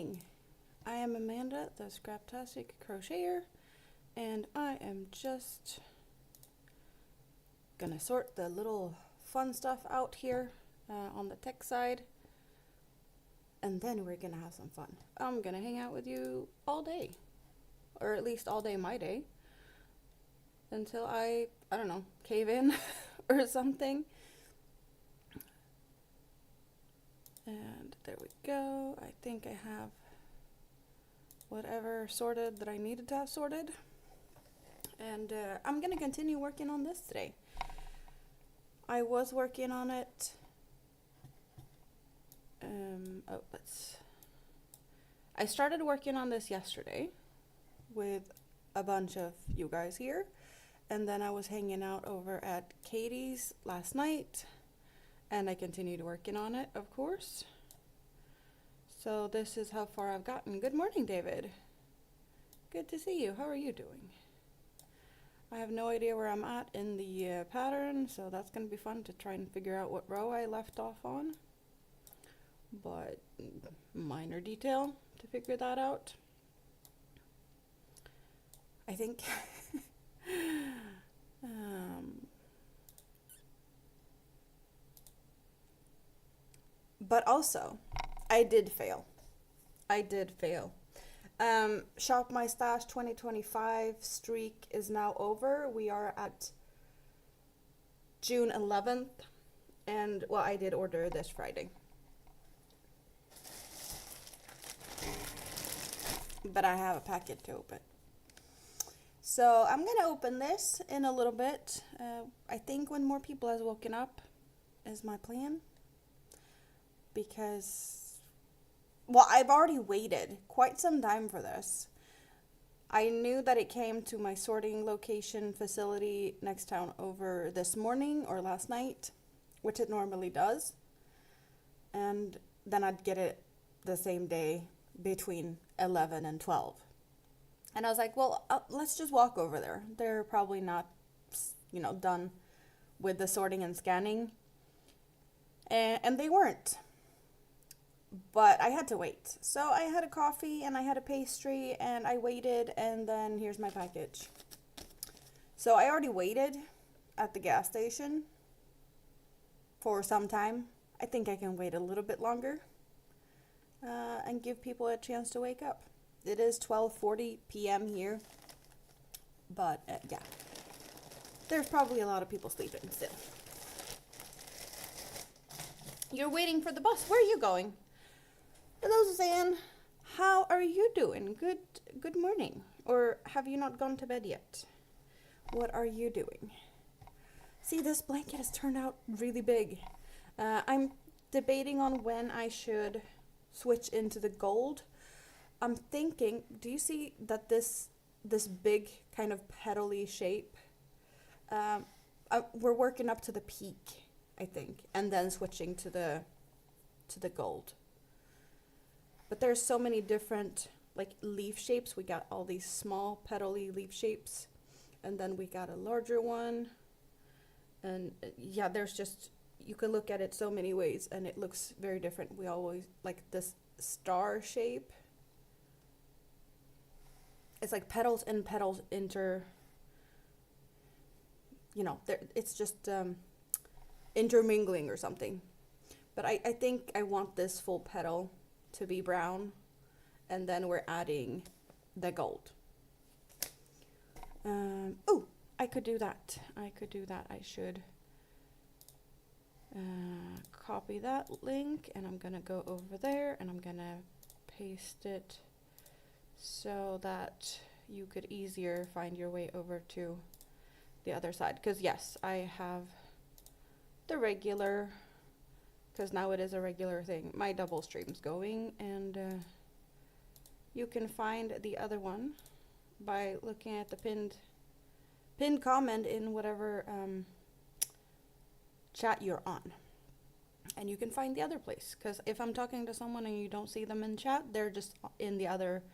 morning. I am Amanda, the Scraptastic Crocheter, and I am just gonna sort the little fun stuff out here on the tech side, and then we're gonna have some fun. I'm gonna hang out with you all day, or at least all day my day, until I don't know, cave in or something. And there we go. I think I have whatever sorted that I needed to have sorted. And I'm gonna continue working on this today. I was working on it. I started working on this yesterday with a bunch of you guys here. And then I was hanging out over at Katie's last night. And I continued working on it, of course. So this is how far I've gotten. Good morning, David. Good to see you. How are you doing? I have no idea where I'm at in the pattern, so that's going to be fun to try and figure out what row I left off on. But minor detail to figure that out. I think... But also, I did fail. Shop My Stash 2025 streak is now over. We are at June 11th. And, well, I did order this Friday. But I have a packet to open. So, I'm going to open this in a little bit. I think when more people has woken up is my plan. Because, well, I've already waited quite some time for this. I knew that it came to my sorting location facility next town over this morning or last night, which it normally does. And then I'd get it the same day between 11 and 12. And I was like, well, let's just walk over there. They're probably not, done with the sorting and scanning. And they weren't. But I had to wait. So I had a coffee and I had a pastry and I waited, and then here's my package. So I already waited at the gas station for some time. I think I can wait a little bit longer and give people a chance to wake up. It is 12:40 p.m. here, but yeah, there's probably a lot of people sleeping still. You're waiting for the bus. Where are you going? Hello, Suzanne. How are you doing? Good morning. Or have you not gone to bed yet? What are you doing? See, this blanket has turned out really big. I'm debating on when I should switch into the gold. I'm thinking, do you see that this big kind of petally shape? We're working up to the peak, I think, and then switching to the gold. But there's so many different leaf shapes. We got all these small petally leaf shapes, and then we got a larger one. And yeah, there's just, you can look at it so many ways and it looks very different. We always like this star shape. It's like petals and petals it's just intermingling or something. But I think I want this full petal to be brown, and then we're adding the gold. Oh, I could do that. I should copy that link, and I'm gonna go over there and I'm gonna paste it so that you could easier find your way over to the other side. Because yes, I have the regular, because now it is a regular thing, my double streams going, and you can find the other one by looking at the pinned comment in whatever chat you're on. And you can find the other place, because if I'm talking to someone and you don't see them in chat, they're just in the other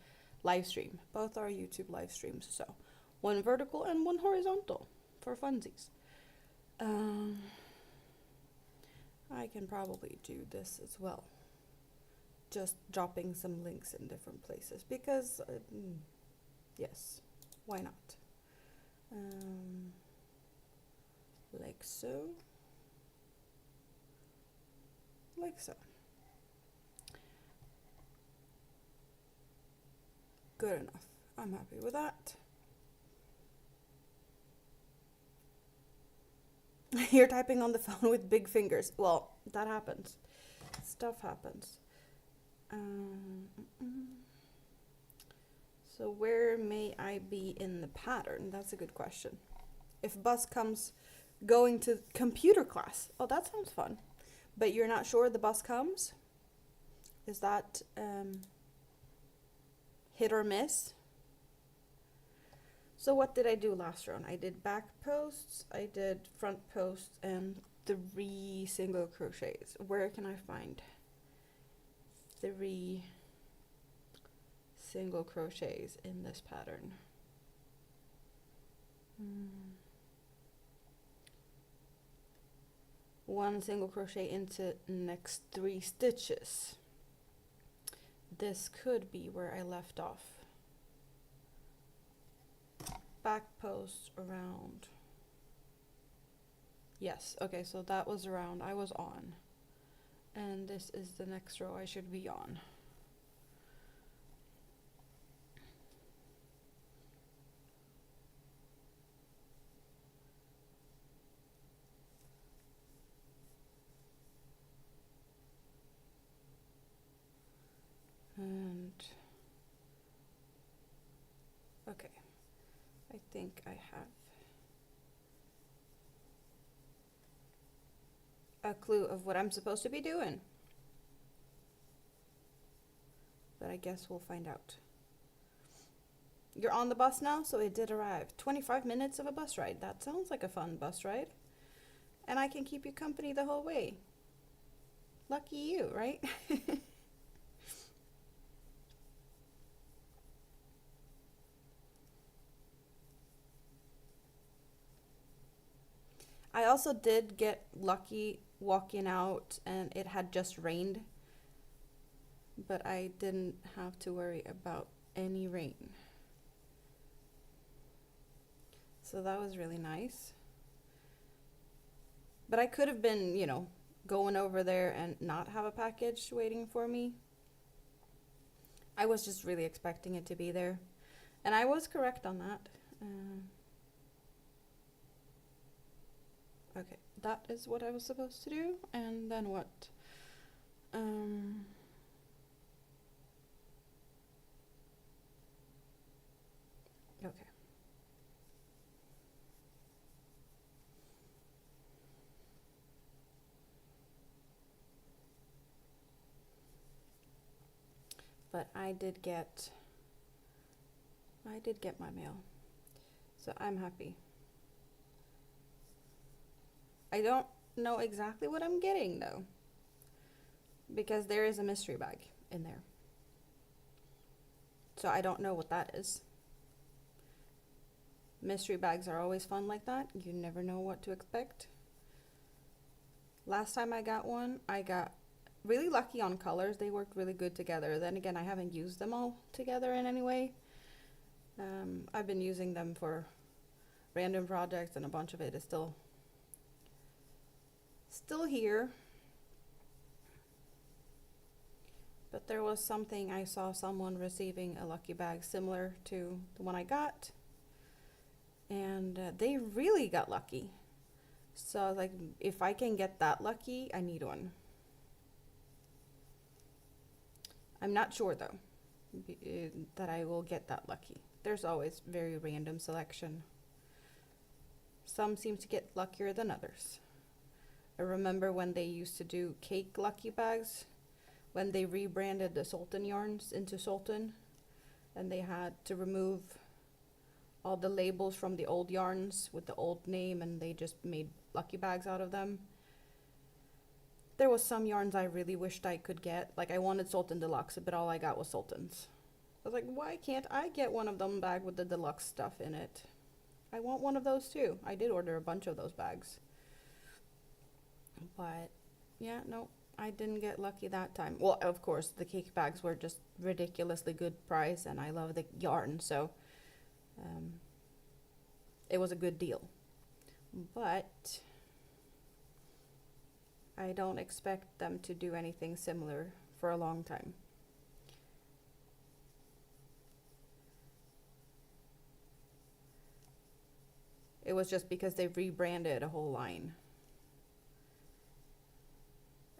live stream. Both are YouTube live streams, so one vertical and one horizontal for funsies. I can probably do this as well. just dropping some links in different places because, yes, why not? Like so. Like so. Good enough. I'm happy with that. You're typing on the phone with big fingers. Well, that happens. Stuff happens. So where may I be in the pattern? That's a good question. If bus comes going to computer class. Oh, that sounds fun. But you're not sure the bus comes? Is that hit or miss? So what did I do last round? I did back posts, I did front posts, and 3 single crochets. Where can I find 3 single crochets in this pattern? 1 single crochet into next 3 stitches. This could be where I left off. Back post around. Yes, okay, so that was around I was on. And this is the next row I should be on. And okay, I think I have a clue of what I'm supposed to be doing. But I guess we'll find out. You're on the bus now, so it did arrive. 25 minutes of a bus ride. That sounds like a fun bus ride. And I can keep you company the whole way. Lucky you, right? I also did get lucky walking out and it had just rained, but I didn't have to worry about any rain. So that was really nice. But I could have been, you know, going over there and not have a package waiting for me. I was just really expecting it to be there. And I was correct on that. Okay, that is what I was supposed to do. And then what? Okay. But I did get my mail. So I'm happy. I don't know exactly what I'm getting though, because there is a mystery bag in there. So I don't know what that is. Mystery bags are always fun like that. You never know what to expect. Last time I got one, I got really lucky on colors. They worked really good together. Then again, I haven't used them all together in any way. I've been using them for random projects and a bunch of it is still here. But there was something, I saw someone receiving a lucky bag similar to the one I got. And they really got lucky. So I was like, if I can get that lucky, I need one. I'm not sure though that I will get that lucky. There's always very random selection. Some seem to get luckier than others. I remember when they used to do cake lucky bags, when they rebranded the Sultan yarns into Sultan, and they had to remove all the labels from the old yarns with the old name, and they just made lucky bags out of them. There was some yarns I really wished I could get. Like I wanted Sultan Deluxe, but all I got was Sultans. I was like, why can't I get one of them bag with the deluxe stuff in it? I want one of those too. I did order a bunch of those bags. But yeah, no, I didn't get lucky that time. Well, of course, the cake bags were just ridiculously good price, and I love the yarn, so um, it was a good deal. But I don't expect them to do anything similar for a long time. It was just because they rebranded a whole line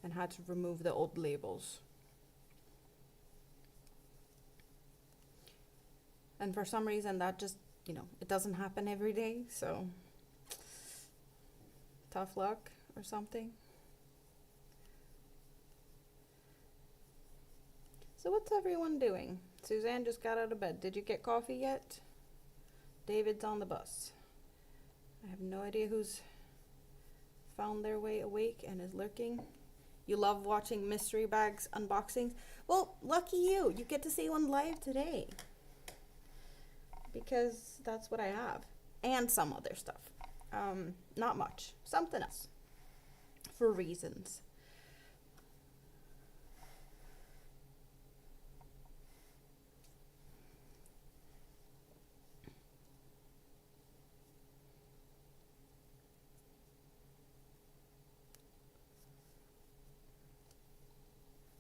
and had to remove the old labels. And for some reason that just, it doesn't happen every day, so tough luck or something. So what's everyone doing? Suzanne just got out of bed. Did you get coffee yet? David's on the bus. I have no idea who's found their way awake and is lurking. You love watching mystery bags unboxings? Well, lucky you. You get to see one live today. Because that's what I have. And some other stuff. Not much. Something else. For reasons.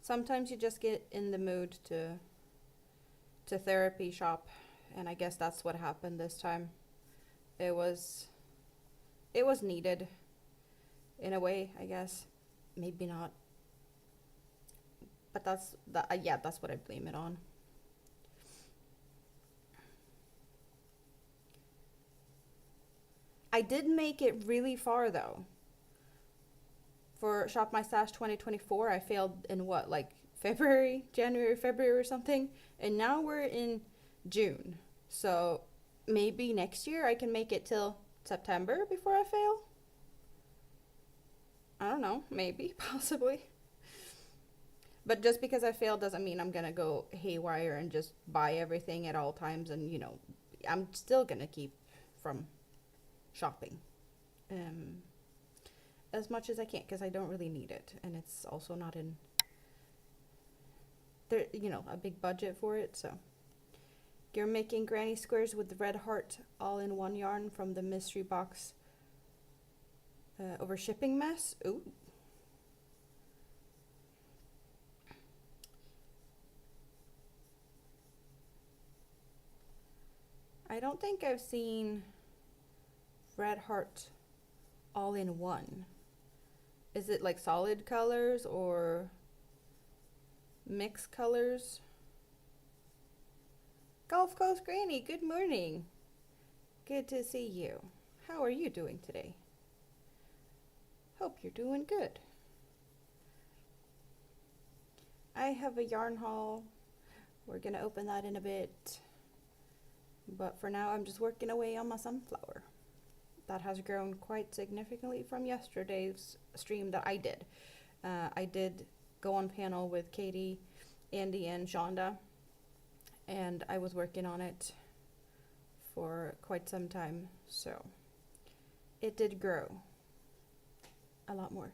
Sometimes you just get in the mood to therapy shop, and I guess that's what happened this time. It was needed in a way, I guess. Maybe not. But that's what I blame it on. I did make it really far though. For Shop My Stash 2024, I failed in what, like January, February or something? And now we're in June. So maybe next year I can make it till September before I fail? I don't know, maybe, possibly. But just because I failed doesn't mean I'm gonna go haywire and just buy everything at all times, and I'm still gonna keep from shopping. As much as I can, because I don't really need it, and it's also not in there, a big budget for it. So you're making granny squares with the red heart all in one yarn from the mystery box over shipping mess. Ooh. I don't think I've seen red heart all in one. Is it like solid colors or mixed colors? Gulf Coast Granny, good morning. Good to see you. How are you doing today? Hope you're doing good. I have a yarn haul. We're gonna open that in a bit. But for now, I'm just working away on my sunflower. That has grown quite significantly from yesterday's stream that I did. I did go on panel with Katie, Andy, and Shonda, and I was working on it for quite some time, so it did grow a lot more.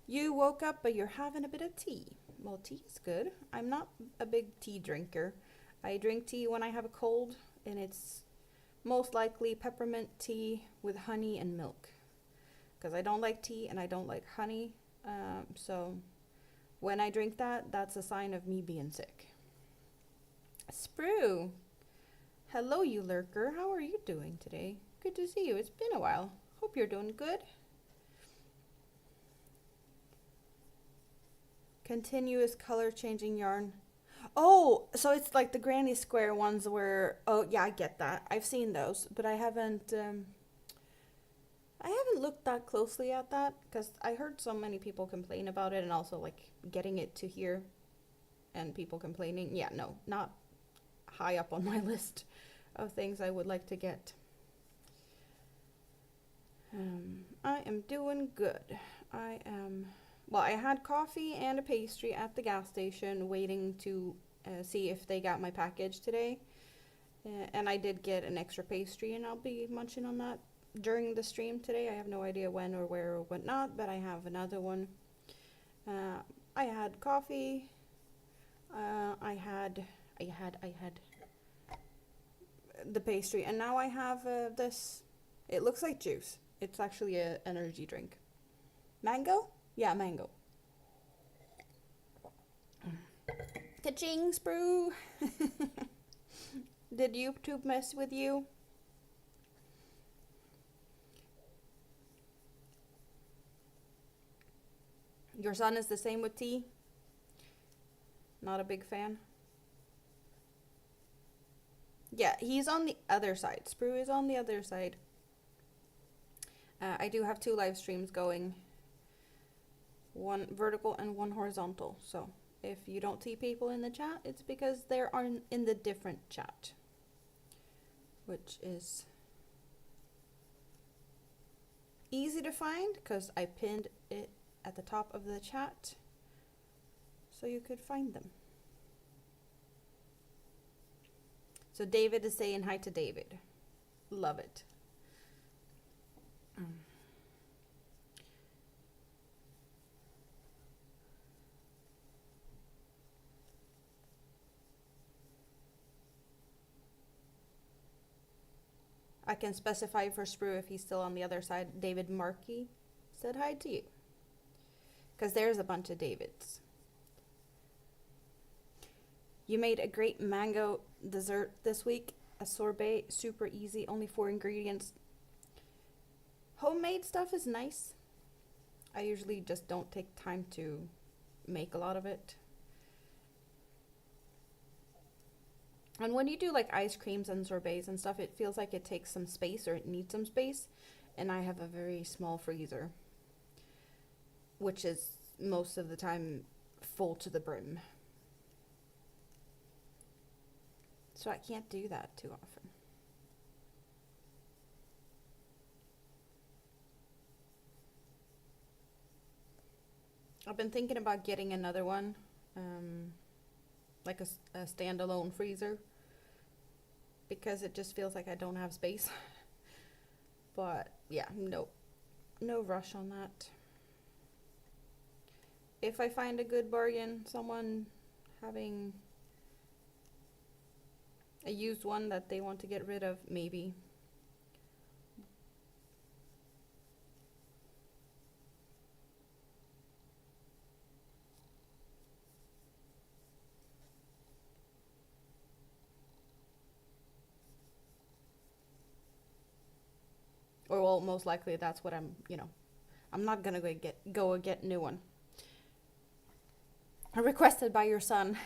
You woke up, but you're having a bit of tea. Well, tea is good. I'm not a big tea drinker. I drink tea when I have a cold, and it's most likely peppermint tea with honey and milk, because I don't like tea and I don't like honey. So when I drink that, that's a sign of me being sick. Sprue, hello you lurker. How are you doing today? Good to see you. It's been a while. Hope you're doing good. Continuous color changing yarn. Oh, so it's like the granny square ones where, oh yeah, I get that. I've seen those, but I haven't looked that closely at that, because I heard so many people complain about it, and also like getting it to here and people complaining. Yeah, no, not high up on my list of things I would like to get. I am doing good. I had coffee and a pastry at the gas station waiting to see if they got my package today. And I did get an extra pastry, and I'll be munching on that during the stream today. I have no idea when or where or whatnot, but I have another one. Uh, I had coffee. I had the pastry, and now I have this. It looks like juice. It's actually an energy drink. Mango? Yeah, mango. Ka-ching, Sprue! Did YouTube mess with you? Your son is the same with tea? Not a big fan? Yeah, he's on the other side. Sprue is on the other side. I do have 2 live streams going. One vertical and one horizontal. So if you don't see people in the chat, it's because they're in the different chat. Which is easy to find because I pinned it at the top of the chat so you could find them. So David is saying hi to David. Love it. I can specify for Sprue if he's still on the other side. David Markey said hi to you. Because there's a bunch of Davids. You made a great mango dessert this week. A sorbet, super easy, only 4 ingredients. Homemade stuff is nice. I usually just don't take time to make a lot of it. And when you do like ice creams and sorbets and stuff, it feels like it takes some space, or it needs some space. And I have a very small freezer, which is most of the time full to the brim. So I can't do that too often. I've been thinking about getting another one, like a standalone freezer, because it just feels like I don't have space. But yeah, no rush on that. If I find a good bargain, someone having a used one that they want to get rid of, maybe. Or well, most likely that's what I'm not gonna go get a new one. Requested by your son.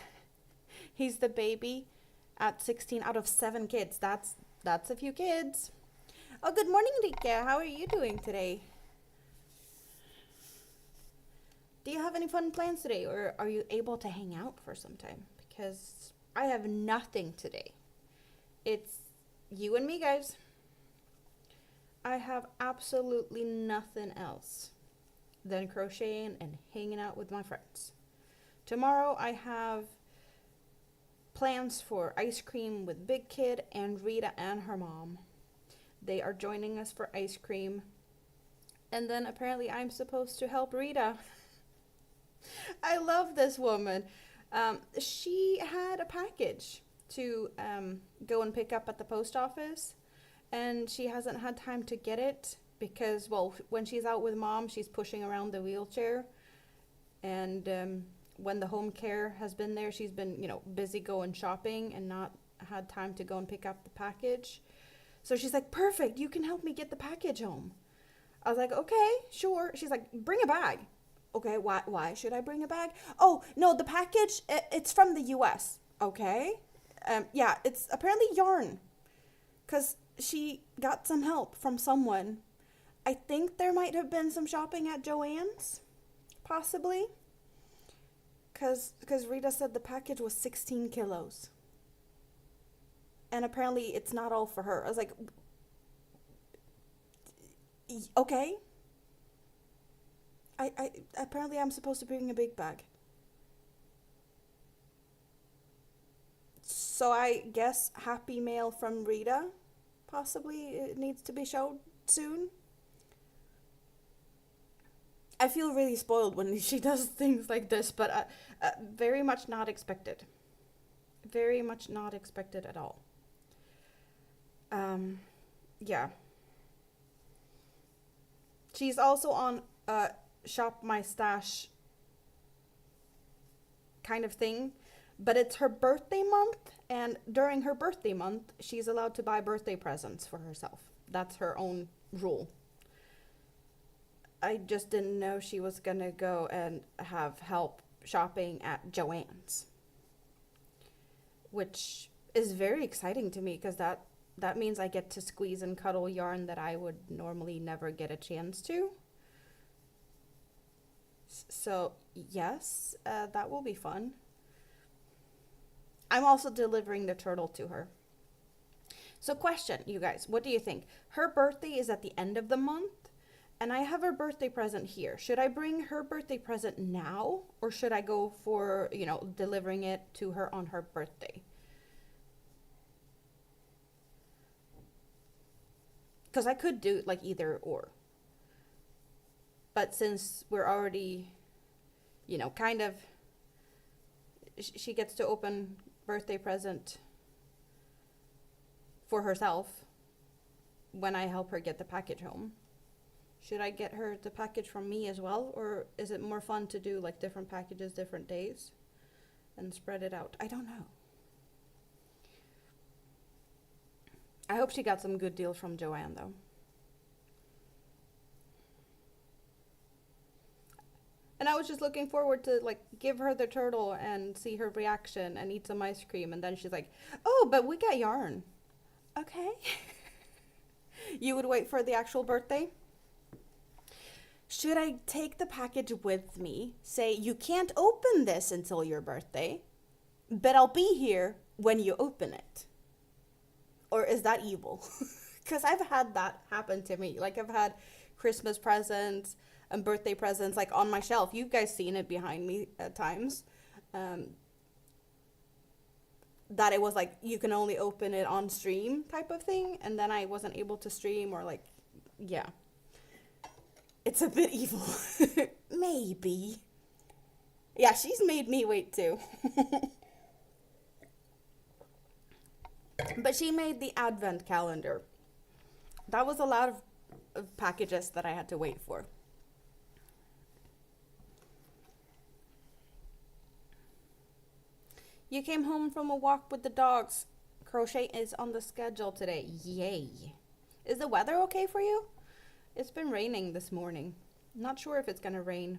He's the baby at 16 out of 7 kids. That's a few kids. Oh, good morning, Rika. How are you doing today? Do you have any fun plans today, or are you able to hang out for some time? Because I have nothing today. It's you and me, guys. I have absolutely nothing else than crocheting and hanging out with my friends. Tomorrow I have plans for ice cream with Big Kid and Rita and her mom. They are joining us for ice cream. And then apparently I'm supposed to help Rita. I love this woman. She had a package to go and pick up at the post office. And she hasn't had time to get it because, well, when she's out with mom, she's pushing around the wheelchair. And when the home care has been there, she's been, busy going shopping and not had time to go and pick up the package. So she's like, perfect, you can help me get the package home. I was like, okay, sure. She's like, bring a bag. Okay, why should I bring a bag? Oh, no, the package, it's from the US. Okay. Yeah, it's apparently yarn. Because she got some help from someone. I think there might have been some shopping at Joann's, possibly. Because Rita said the package was 16 kilos. And apparently it's not all for her. I was like, okay. I apparently I'm supposed to bring a big bag. So I guess happy mail from Rita. Possibly it needs to be showed soon. I feel really spoiled when she does things like this, but very much not expected. Very much not expected at all. Yeah. She's also on Shop My Stash kind of thing, but it's her birthday month, and during her birthday month, she's allowed to buy birthday presents for herself. That's her own rule. I just didn't know she was gonna go and have help shopping at Joann's, which is very exciting to me because that means I get to squeeze and cuddle yarn that I would normally never get a chance to. So yes, that will be fun. I'm also delivering the turtle to her. So question, you guys, what do you think? Her birthday is at the end of the month, and I have her birthday present here. Should I bring her birthday present now, or should I go for, delivering it to her on her birthday? Because I could do like either or. But since we're already, kind of, she gets to open birthday present for herself when I help her get the package home. Should I get her the package from me as well? Or is it more fun to do like different packages, different days and spread it out? I don't know. I hope she got some good deals from Joanne though. And I was just looking forward to like give her the turtle and see her reaction and eat some ice cream. And then she's like, oh, but we got yarn. Okay. You would wait for the actual birthday? Should I take the package with me? Say, you can't open this until your birthday, but I'll be here when you open it. Or is that evil? Because I've had that happen to me. Like I've had Christmas presents and birthday presents like on my shelf. You guys seen it behind me at times. That it was like you can only open it on stream type of thing, and then I wasn't able to stream, or like, yeah. It's a bit evil. Maybe. Yeah, she's made me wait too. But she made the advent calendar. That was a lot of packages that I had to wait for. You came home from a walk with the dogs. Crochet is on the schedule today. Yay. Is the weather okay for you? It's been raining this morning. Not sure if it's gonna rain.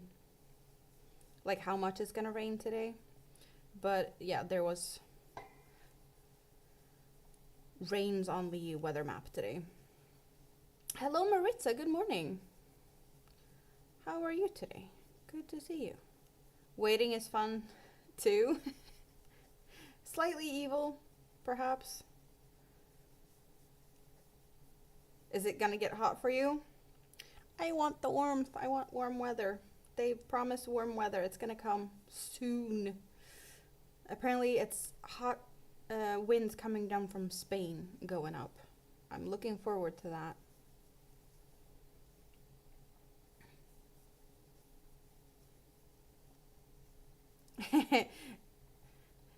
Like how much it's gonna rain today. But yeah, there was rains on the weather map today. Hello Maritza, good morning. How are you today? Good to see you. Waiting is fun too. Slightly evil, perhaps. Is it gonna get hot for you? I want the warmth. I want warm weather. They promised warm weather. It's gonna come soon. Apparently it's hot winds coming down from Spain going up. I'm looking forward to that.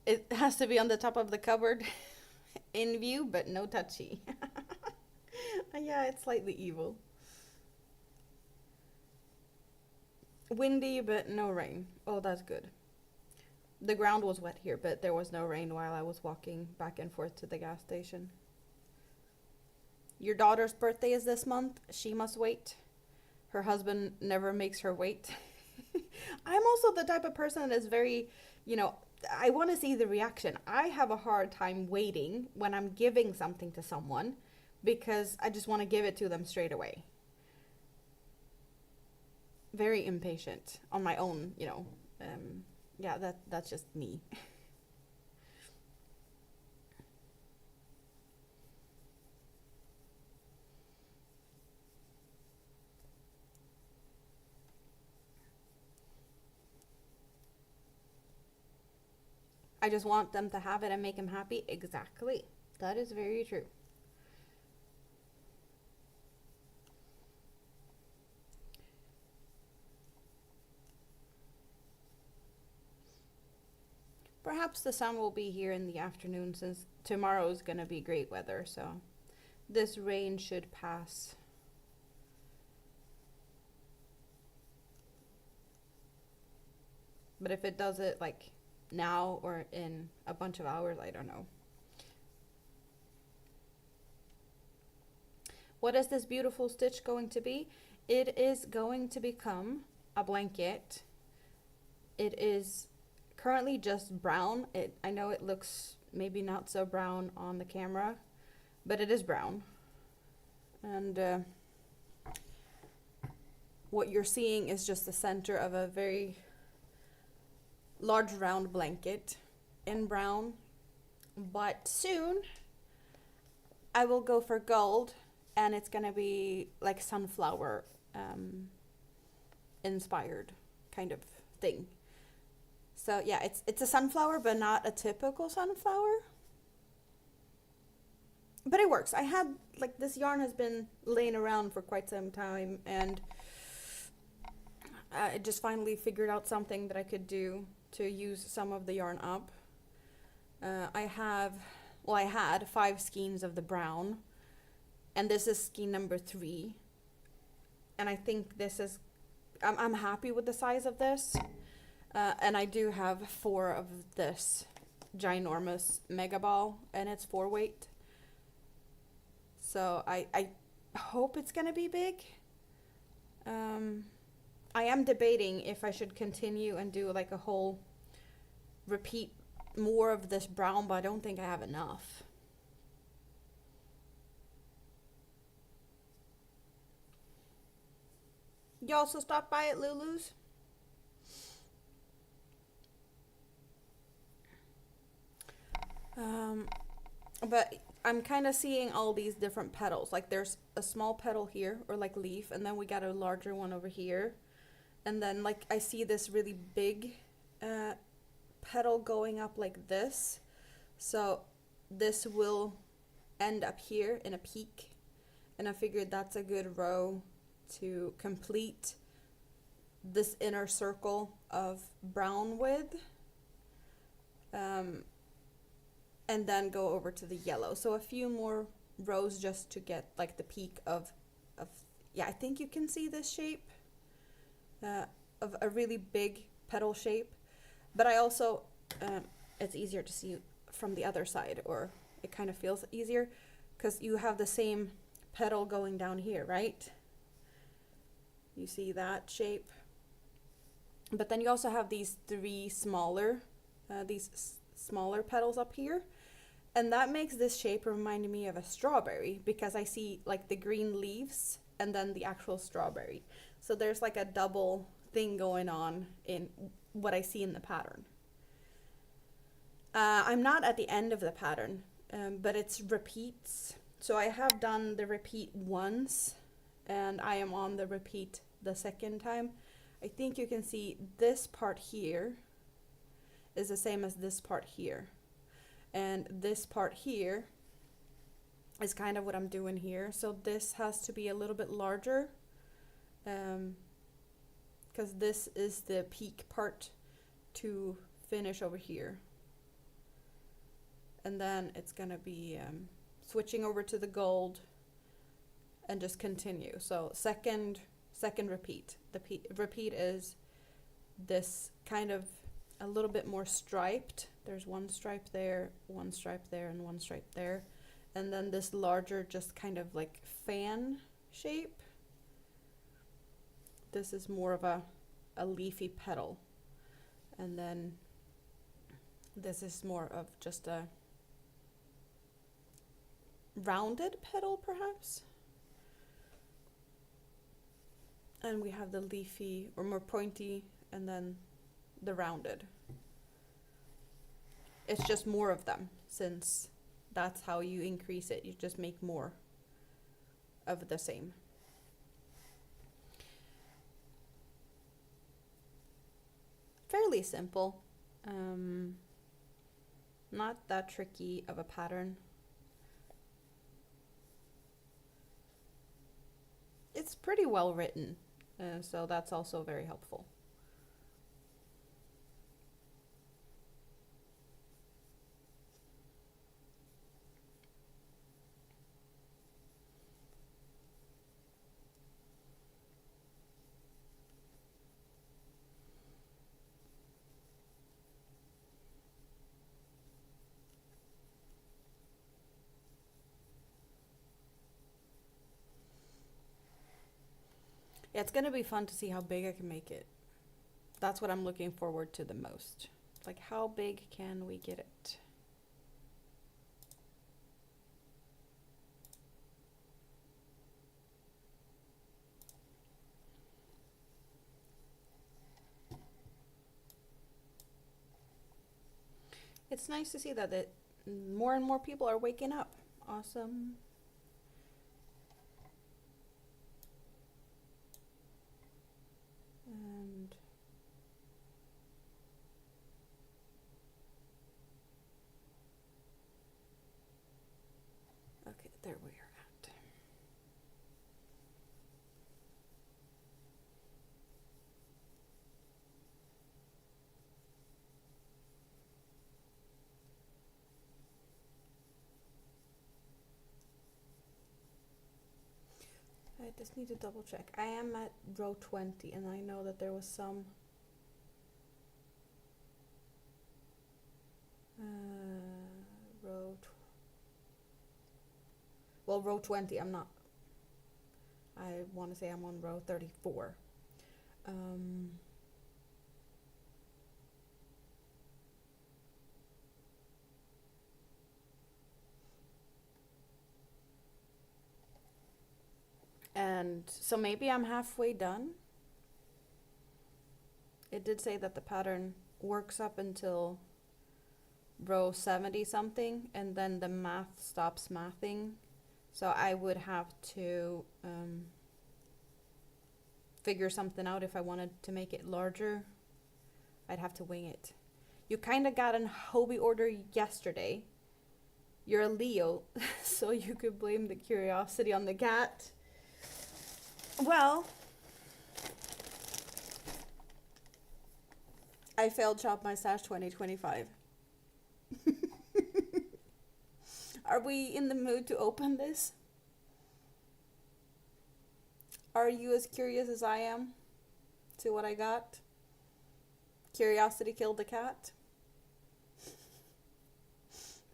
It has to be on the top of the cupboard in view, but no touchy. Yeah, it's slightly evil. Windy, but no rain. Oh, that's good. The ground was wet here, but there was no rain while I was walking back and forth to the gas station. Your daughter's birthday is this month. She must wait. Her husband never makes her wait. I'm also the type of person that is very, I want to see the reaction. I have a hard time waiting when I'm giving something to someone because I just want to give it to them straight away. Very impatient on my own, yeah, that's just me. I just want them to have it and make them happy. Exactly. That is very true. perhaps the sun will be here in the afternoon since tomorrow is going to be great weather, so this rain should pass. But if it does it like now or in a bunch of hours, I don't know. What is this beautiful stitch going to be? It is going to become a blanket. It is currently just brown. I know it looks maybe not so brown on the camera, but it is brown. And what you're seeing is just the center of a very large round blanket in brown. But soon I will go for gold, and it's gonna be like sunflower inspired kind of thing. So yeah, it's a sunflower, but not a typical sunflower. But it works. I had, like, this yarn has been laying around for quite some time, and I just finally figured out something that I could do to use some of the yarn up. I had 5 skeins of the brown, and this is skein number 3. And I think this is, I'm happy with the size of this. And I do have 4 of this ginormous Megaball, and it's 4 weight. So I hope it's gonna be big. I am debating if I should continue and do like a whole repeat more of this brown, but I don't think I have enough. You also stop by at Lulu's? But I'm kind of seeing all these different petals. Like there's a small petal here, or like leaf, and then we got a larger one over here. And then like I see this really big petal going up like this. So this will end up here in a peak. And I figured that's a good row to complete this inner circle of brown with. And then go over to the yellow. So a few more rows just to get like the peak of yeah, I think you can see this shape of a really big petal shape. But I also, it's easier to see from the other side, or it kind of feels easier because you have the same petal going down here, right? You see that shape? But then you also have these 3 smaller, smaller petals up here, and that makes this shape remind me of a strawberry, because I see like the green leaves and then the actual strawberry. So there's like a double thing going on in what I see in the pattern. I'm not at the end of the pattern, but it's repeats. So I have done the repeat once, and I am on the repeat the second time. I think you can see this part here is the same as this part here. And this part here is kind of what I'm doing here. So this has to be a little bit larger, because this is the peak part to finish over here. And then it's gonna be switching over to the gold and just continue. So second repeat. The repeat is this kind of a little bit more striped. There's 1 stripe there, 1 stripe there, and 1 stripe there. And then this larger, just kind of like fan shape. This is more of a leafy petal. And then this is more of just a rounded petal, perhaps. And we have the leafy, or more pointy, and then the rounded. It's just more of them, since that's how you increase it. You just make more of the same. Fairly simple. Not that tricky of a pattern. It's pretty well written, so that's also very helpful. Yeah, it's gonna be fun to see how big I can make it. That's what I'm looking forward to the most. Like, how big can we get it? It's nice to see that more and more people are waking up. Awesome. And okay, there we are at. I just need to double check. I am at row 20 and I know that there was some row 20, I'm not. I want to say I'm on row 34. And so maybe I'm halfway done. It did say that the pattern works up until row 70 something and then the math stops mathing. So I would have to figure something out if I wanted to make it larger. I'd have to wing it. You kind of got an Hobie order yesterday. You're a Leo, so you could blame the curiosity on the cat. Well, I failed Shop My Stash 2025. Are we in the mood to open this? Are you as curious as I am to what I got? Curiosity killed the cat?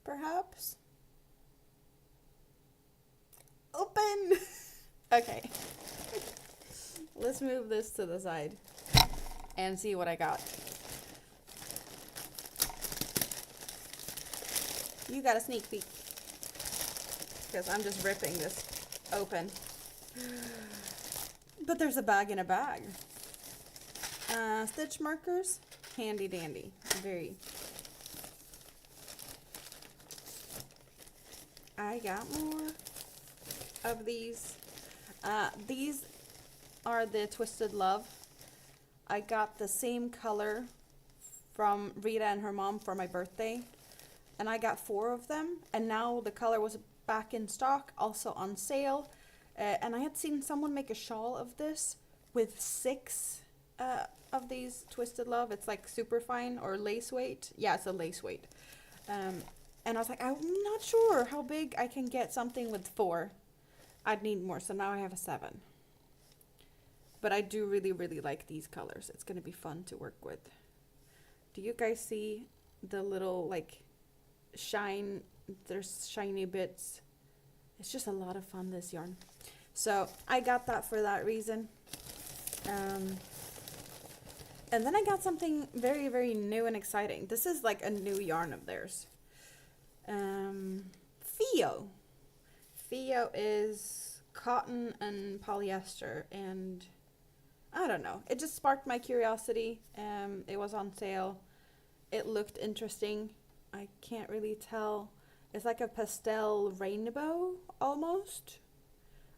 Perhaps? Open! Okay. Let's move this to the side and see what I got. You got a sneak peek. Because I'm just ripping this open. But there's a bag in a bag. Stitch markers. Handy dandy. Very. I got more of these. These are the Twisted Love. I got the same color from Rita and her mom for my birthday. And I got 4 of them. And now the color was back in stock, also on sale. And I had seen someone make a shawl of this with 6 of these Twisted Love. It's like super fine or lace weight. Yeah, it's a lace weight. And I was like, I'm not sure how big I can get something with 4. I'd need more, so now I have a 7. But I do really, really like these colors. It's going to be fun to work with. Do you guys see the little, like, shine? There's shiny bits. It's just a lot of fun, this yarn. So I got that for that reason. And then I got something very, very new and exciting. This is like a new yarn of theirs. Fio. Fio is cotton and polyester, and I don't know. It just sparked my curiosity. It was on sale. It looked interesting. I can't really tell. It's like a pastel rainbow almost.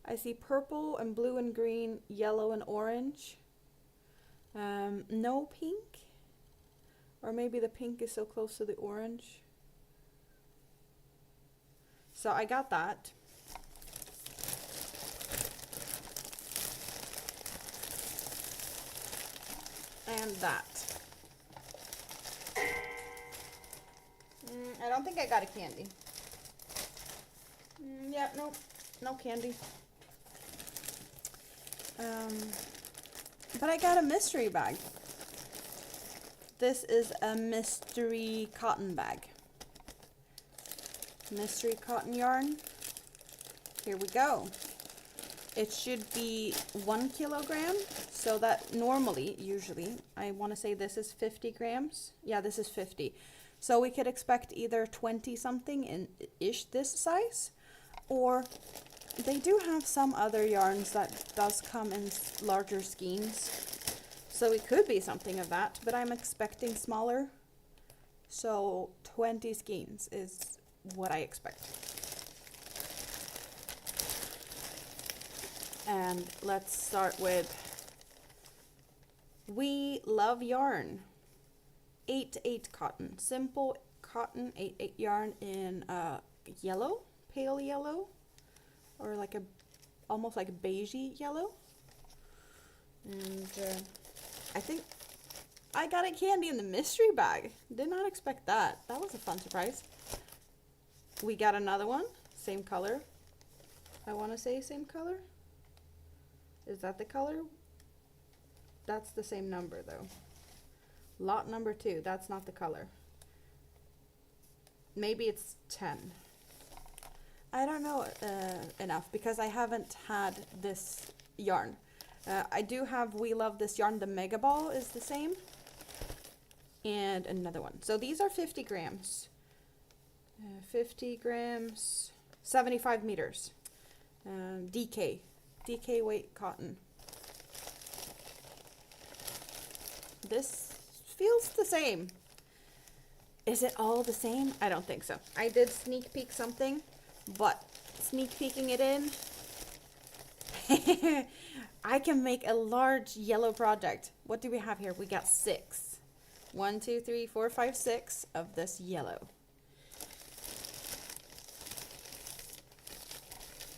I see purple and blue and green, yellow and orange. No pink. Or maybe the pink is so close to the orange. So I got that. And that. I don't think I got a candy. Yeah, nope. No candy. But I got a mystery bag. This is a mystery cotton bag. Mystery cotton yarn. Here we go. It should be 1 kilogram. So that normally, usually, I want to say this is 50 grams. Yeah, this is 50. So we could expect either 20 something in ish this size, or they do have some other yarns that does come in larger skeins. So it could be something of that, but I'm expecting smaller. So 20 skeins is what I expect. And let's start with We Love Yarn. 8-8 cotton. Simple cotton 8-8 yarn in yellow, pale yellow, or like a almost like a beigey yellow. And I think I got a candy in the mystery bag. Did not expect that. That was a fun surprise. We got another one, same color. I want to say same color. Is that the color? That's the same number though. Lot number 2, that's not the color. Maybe it's 10. I don't know enough because I haven't had this yarn. I do have We Love This Yarn. The Megaball is the same. And another one. So these are 50 grams. 50 grams, 75 meters. DK weight cotton. This feels the same. Is it all the same? I don't think so. I did sneak peek something, but sneak peeking it in, I can make a large yellow project. What do we have here? We got 6. 1, 2, 3, 4, 5, 6 of this yellow.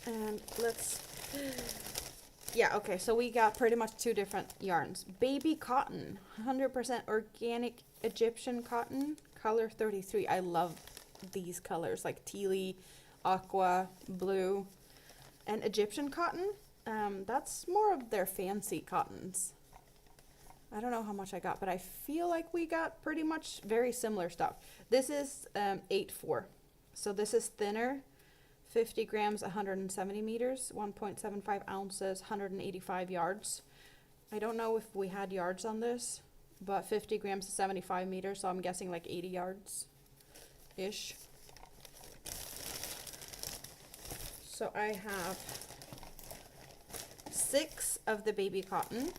And let's, yeah, okay, so we got pretty much 2 different yarns. Baby cotton, 100% organic Egyptian cotton, color 33. I love these colors, like tealy, aqua, blue, and Egyptian cotton. That's more of their fancy cottons. I don't know how much I got, but I feel like we got pretty much very similar stuff. This is 8-4, so this is thinner. 50 grams, 170 meters, 1.75 ounces, 185 yards. I don't know if we had yards on this, but 50 grams is 75 meters, so I'm guessing like 80 yards-ish. So I have 6 of the baby cotton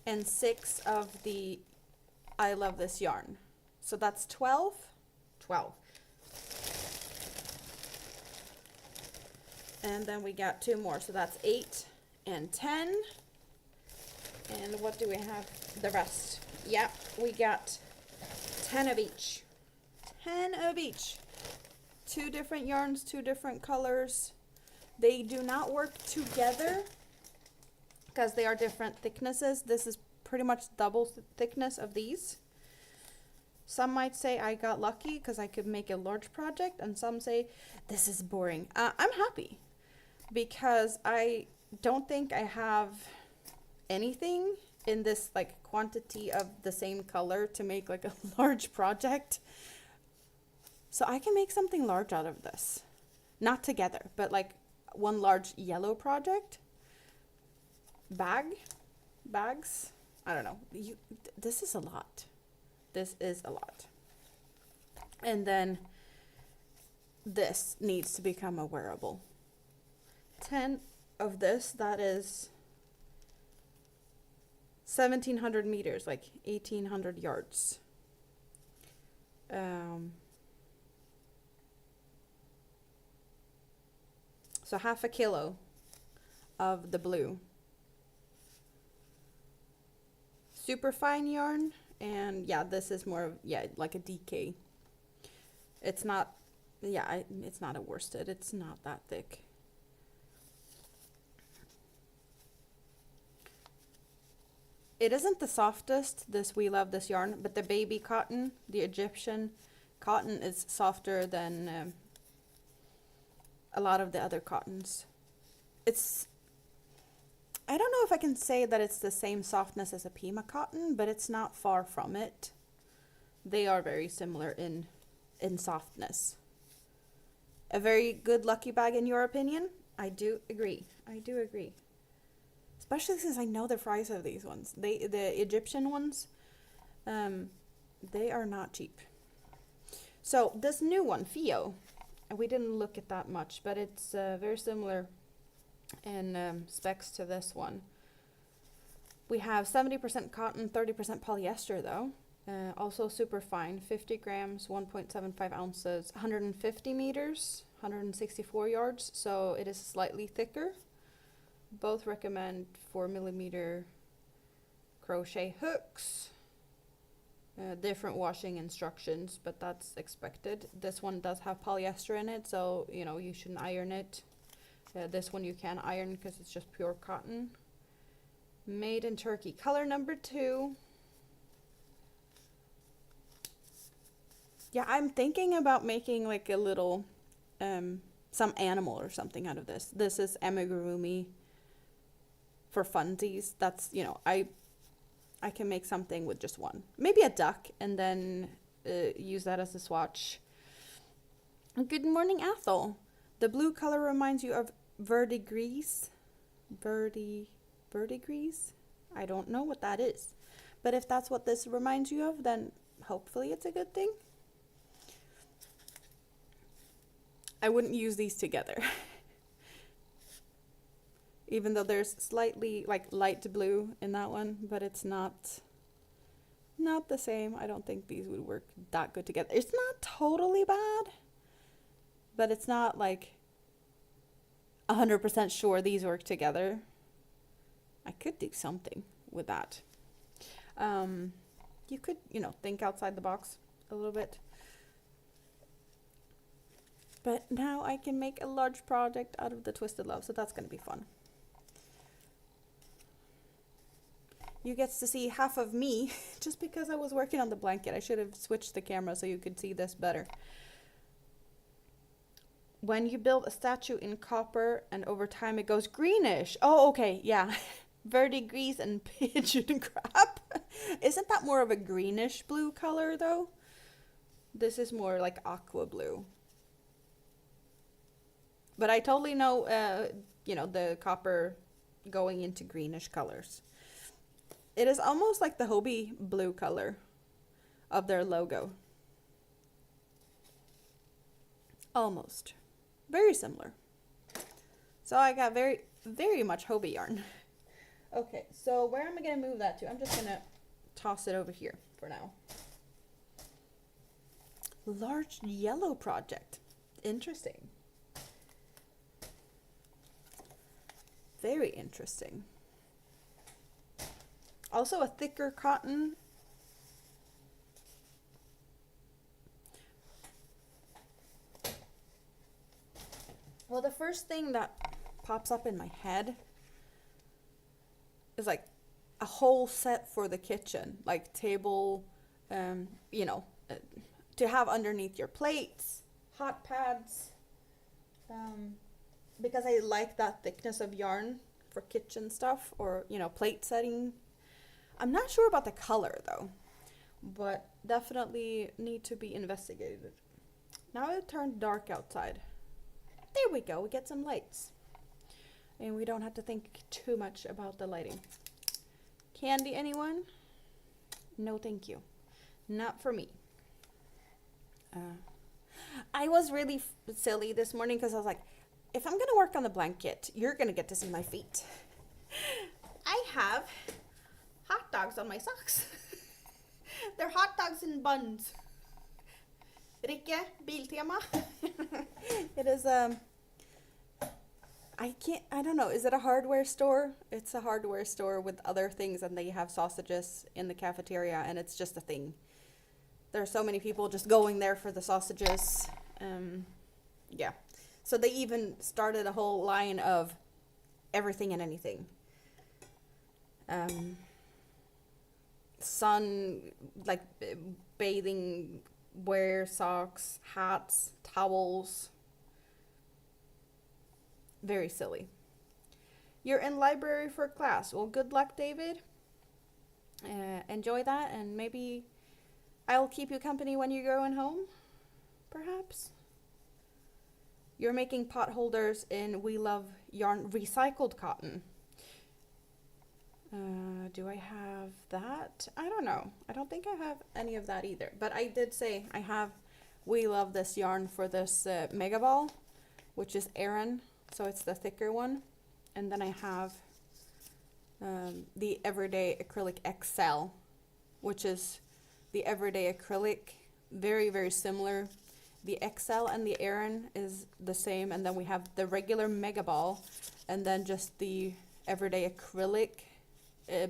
and 6 of the I Love This Yarn. So that's 12. And then we got 2 more, so that's 8 and 10. And what do we have? The rest. Yep, we got 10 of each. 10 of each. 2 different yarns, 2 different colors. They do not work together because they are different thicknesses. This is pretty much double thickness of these. Some might say I got lucky because I could make a large project, and some say this is boring. I'm happy because I don't think I have anything in this like quantity of the same color to make like a large project. So I can make something large out of this. Not together, but like one large yellow project. Bags. I don't know. This is a lot. This is a lot. And then this needs to become a wearable. 10 of this, that is 1,700 meters, like 1,800 yards. So half a kilo of the blue. Super fine yarn, and yeah, this is more of, yeah, like a DK. It's not, yeah, it's not a worsted. It's not that thick. It isn't the softest, this We Love This Yarn, but the baby cotton, the Egyptian cotton, is softer than a lot of the other cottons. It's, I don't know if I can say that it's the same softness as a Pima cotton, but it's not far from it. They are very similar in softness. A very good lucky bag in your opinion? I do agree. I do agree. Especially since I know the price of these ones. The Egyptian ones, they are not cheap. So this new one, Fio, we didn't look at that much, but it's very similar in specs to this one. We have 70% cotton, 30% polyester though. Also super fine, 50 grams, 1.75 ounces, 150 meters, 164 yards, so it is slightly thicker. Both recommend 4mm crochet hooks. Different washing instructions, but that's expected. This one does have polyester in it, so you know you shouldn't iron it. This one you can iron because it's just pure cotton. Made in Turkey. Color number 2. Yeah, I'm thinking about making like a little, some animal or something out of this. This is amigurumi for funsies. That's, you know, I can make something with just one. Maybe a duck and then use that as a swatch. Good morning, Ethel. The blue color reminds you of verdigris. Verdigris? I don't know what that is. But if that's what this reminds you of, then hopefully it's a good thing. I wouldn't use these together. Even though there's slightly like light blue in that one, but it's not the same. I don't think these would work that good together. It's not totally bad, but it's not like 100% sure these work together. I could do something with that. You could, you know, think outside the box a little bit. But now I can make a large project out of the Twisted Love, so that's going to be fun. You get to see half of me just because I was working on the blanket. I should have switched the camera so you could see this better. When you build a statue in copper and over time it goes greenish. Oh, okay, yeah. Verdigris and pigeon crab. Isn't that more of a greenish blue color though? This is more like aqua blue. But I totally know, you know, the copper going into greenish colors. It is almost like the Hobie blue color of their logo. Almost. Very similar. So I got very, very much Hobie yarn. Okay, so where am I going to move that to? I'm just going to toss it over here for now. Large yellow project. Interesting. Very interesting. Also a thicker cotton. Well, the first thing that pops up in my head is like a whole set for the kitchen, like table, you know, to have underneath your plates, hot pads, because I like that thickness of yarn for kitchen stuff or, you know, plate setting. I'm not sure about the color though, but definitely need to be investigated. Now it turned dark outside. There we go, we get some lights. And we don't have to think too much about the lighting. Candy, anyone? No, thank you. Not for me. I was really silly this morning because I was like, if I'm going to work on the blanket, you're going to get to see my feet. I have hot dogs on my socks. They're hot dogs in buns. Rikke, Biltema. It is, I don't know, is it a hardware store? It's a hardware store with other things and they have sausages in the cafeteria and it's just a thing. There are so many people just going there for the sausages. Yeah. So they even started a whole line of everything and anything. Sun, like bathing wear, socks, hats, towels. Very silly. You're in library for class. Well, good luck, David. Enjoy that, and maybe I'll keep you company when you're going home, perhaps. You're making pot holders in We Love Yarn recycled cotton. Do I have that? I don't know. I don't think I have any of that either. But I did say I have We Love this yarn for this Megaball, which is Aran. So it's the thicker one. And then I have the Everyday Acrylic XL, which is the Everyday Acrylic. Very, very similar. The XL and the Aran is the same. And then we have the regular Megaball. And then just the Everyday Acrylic.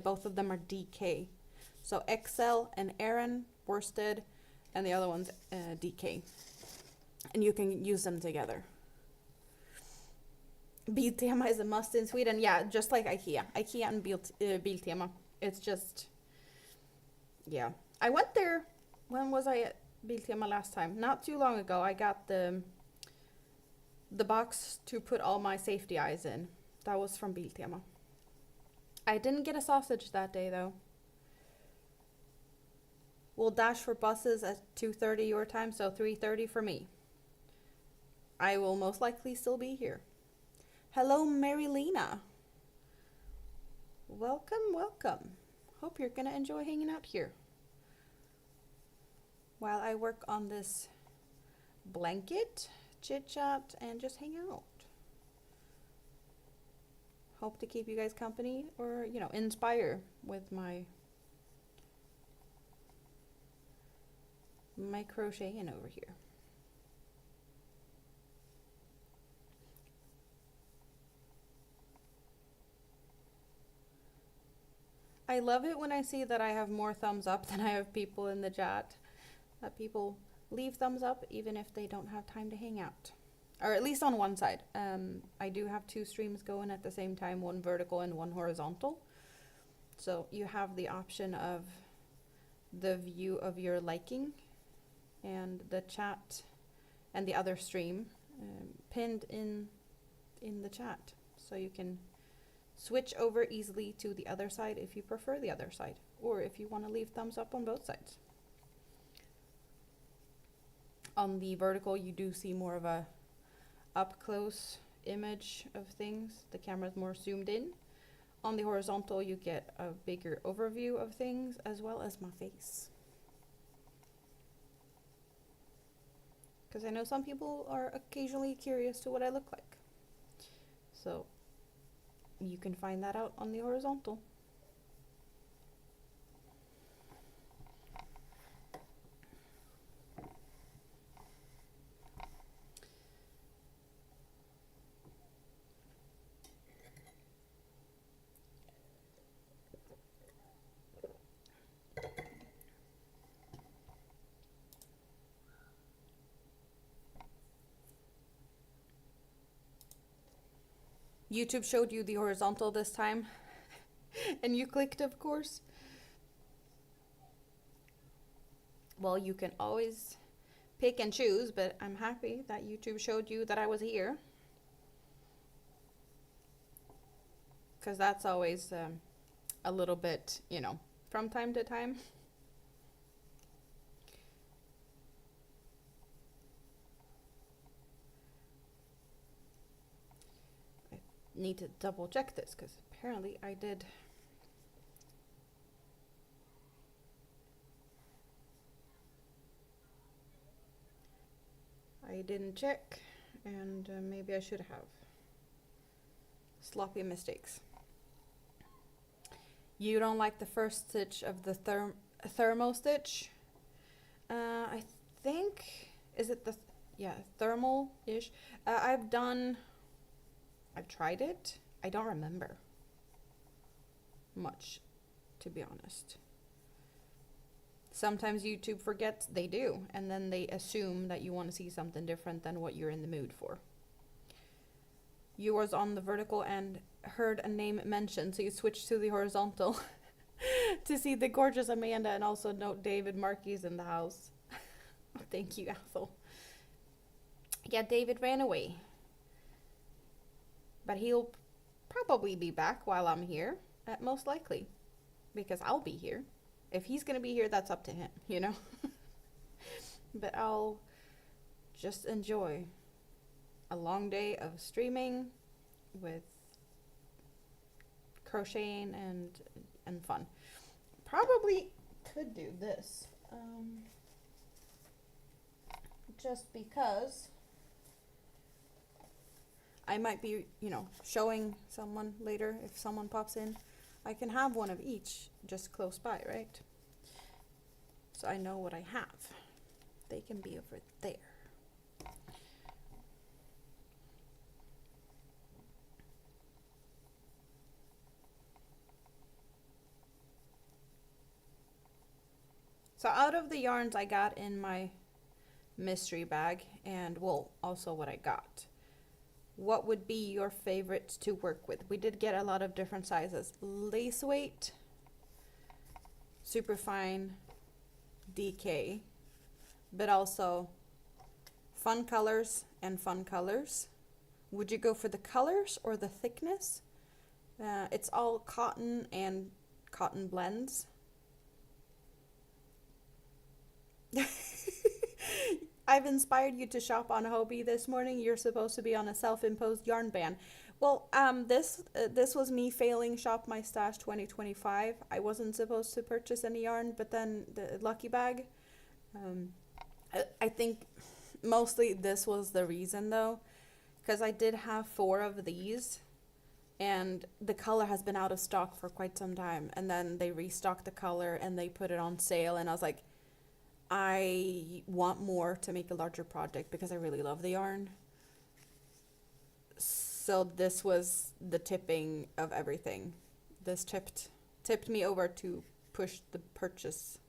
Both of them are DK. So XL and Aran, worsted, and the other one's DK. And you can use them together. Biltema is a must in Sweden. Yeah, just like IKEA. IKEA and Biltema. It's just, yeah. I went there, when was I at Biltema last time? Not too long ago. I got the box to put all my safety eyes in. That was from Biltema. I didn't get a sausage that day though. We'll dash for buses at 2:30 your time, so 3:30 for me. I will most likely still be here. Hello, Marilena. Welcome, welcome. Hope you're gonna enjoy hanging out here while I work on this blanket, chit chat, and just hang out. Hope to keep you guys company, or you know, inspire with my crocheting over here. I love it when I see that I have more thumbs up than I have people in the chat. That people leave thumbs up even if they don't have time to hang out. Or at least on one side. I do have 2 streams going at the same time, one vertical and one horizontal. So you have the option of the view of your liking and the chat and the other stream pinned in the chat. So you can switch over easily to the other side if you prefer the other side, or if you want to leave thumbs up on both sides. On the vertical, you do see more of a up close image of things. The camera's more zoomed in. On the horizontal, you get a bigger overview of things, as well as my face. Because I know some people are occasionally curious to what I look like. So you can find that out on the horizontal. YouTube showed you the horizontal this time, and you clicked, of course. Well, you can always pick and choose, but I'm happy that YouTube showed you that I was here. Because that's always a little bit, you know, from time to time. Need to double check this because apparently I did. I didn't check, and maybe I should have. Sloppy mistakes. You don't like the first stitch of the thermal stitch? I think, is it the, yeah, thermal-ish? I've tried it. I don't remember much, to be honest. Sometimes YouTube forgets they do, and then they assume that you want to see something different than what you're in the mood for. You was on the vertical and heard a name mentioned, so you switched to the horizontal to see the gorgeous Amanda and also note David Markey's in the house. Thank you, Ethel. Yeah, David ran away. But he'll probably be back while I'm here, most likely, because I'll be here. If he's going to be here, that's up to him, you know? But I'll just enjoy a long day of streaming with crocheting and fun. Probably could do this, just because I might be, showing someone later if someone pops in. I can have one of each just close by, right? So I know what I have. They can be over there. So out of the yarns I got in my mystery bag, and well, also what I got, what would be your favorite to work with? We did get a lot of different sizes. Lace weight, super fine, DK, but also fun colors and fun colors. Would you go for the colors or the thickness? It's all cotton and cotton blends. I've inspired you to shop on Hobie this morning. You're supposed to be on a self-imposed yarn ban. Well, this was me failing Shop My Stash 2025. I wasn't supposed to purchase any yarn, but then the lucky bag. I think mostly this was the reason though, because I did have 4 of these, and the color has been out of stock for quite some time. And then they restocked the color and they put it on sale, and I was like, I want more to make a larger project because I really love the yarn. So this was the tipping of everything. This tipped me over to push the purchase.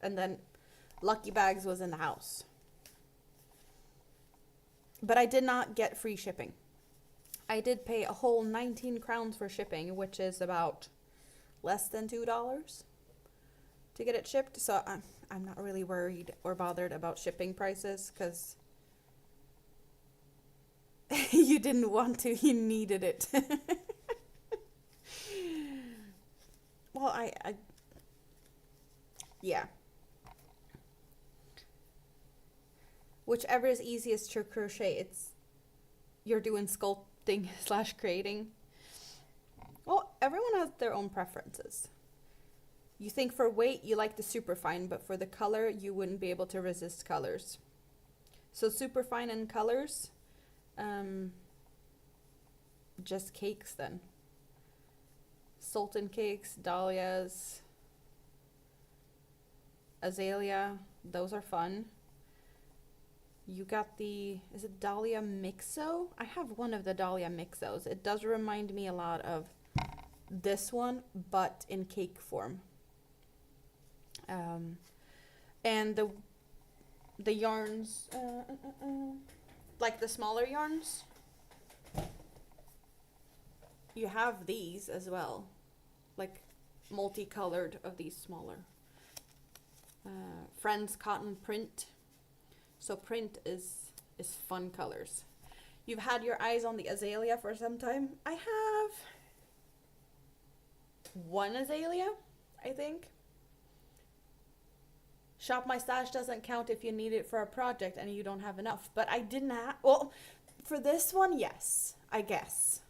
And then Lucky Bags was in the house. But I did not get free shipping. I did pay a whole 19 crowns for shipping, which is about less than $2 to get it shipped. So I'm not really worried or bothered about shipping prices, because you didn't want to, you needed it. Well, yeah. Whichever is easiest to crochet, you're doing sculpting / creating. Well, everyone has their own preferences. You think for weight, you like the super fine, but for the color, you wouldn't be able to resist colors. So super fine and colors, just cakes then. Sultan cakes, dahlias, azalea, those are fun. You got is it Dahlia Mixo? I have one of the Dahlia Mixos. It does remind me a lot of this one, but in cake form. And the yarns, like the smaller yarns, you have these as well, like multicolored of these smaller. Friends Cotton Print. So print is fun colors. You've had your eyes on the azalea for some time. I have one azalea, I think. Shop My Stash doesn't count if you need it for a project and you don't have enough. But I didn't have, well, for this one, yes, I guess,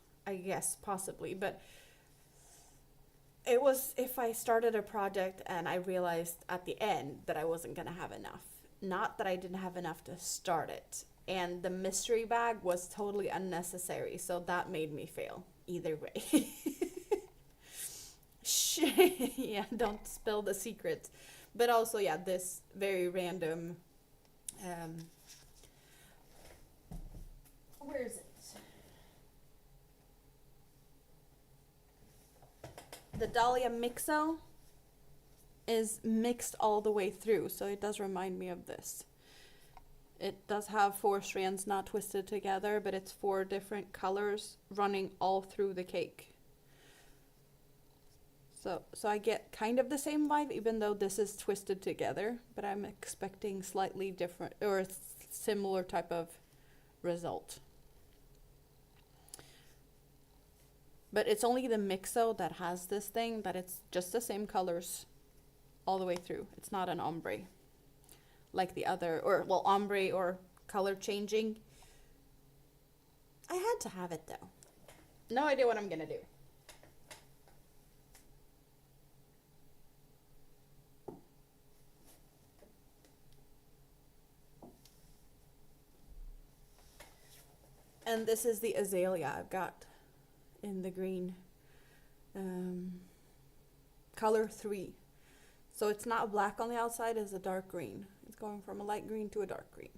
possibly. But it was if I started a project and I realized at the end that I wasn't going to have enough. Not that I didn't have enough to start it. And the mystery bag was totally unnecessary. So that made me fail either way. Yeah, don't spill the secret. But also, yeah, this very random, where is it? The Dahlia Mixo is mixed all the way through, so it does remind me of this. It does have 4 strands not twisted together, but it's 4 different colors running all through the cake. So I get kind of the same vibe, even though this is twisted together, but I'm expecting slightly different or similar type of result. But it's only the Mixo that has this thing, that it's just the same colors all the way through. It's not an ombre like the other, or well, ombre or color changing I had to have it though. No idea what I'm gonna do. And this is the azalea I've got in the green color 3. So it's not black on the outside, it's a dark green. It's going from a light green to a dark green.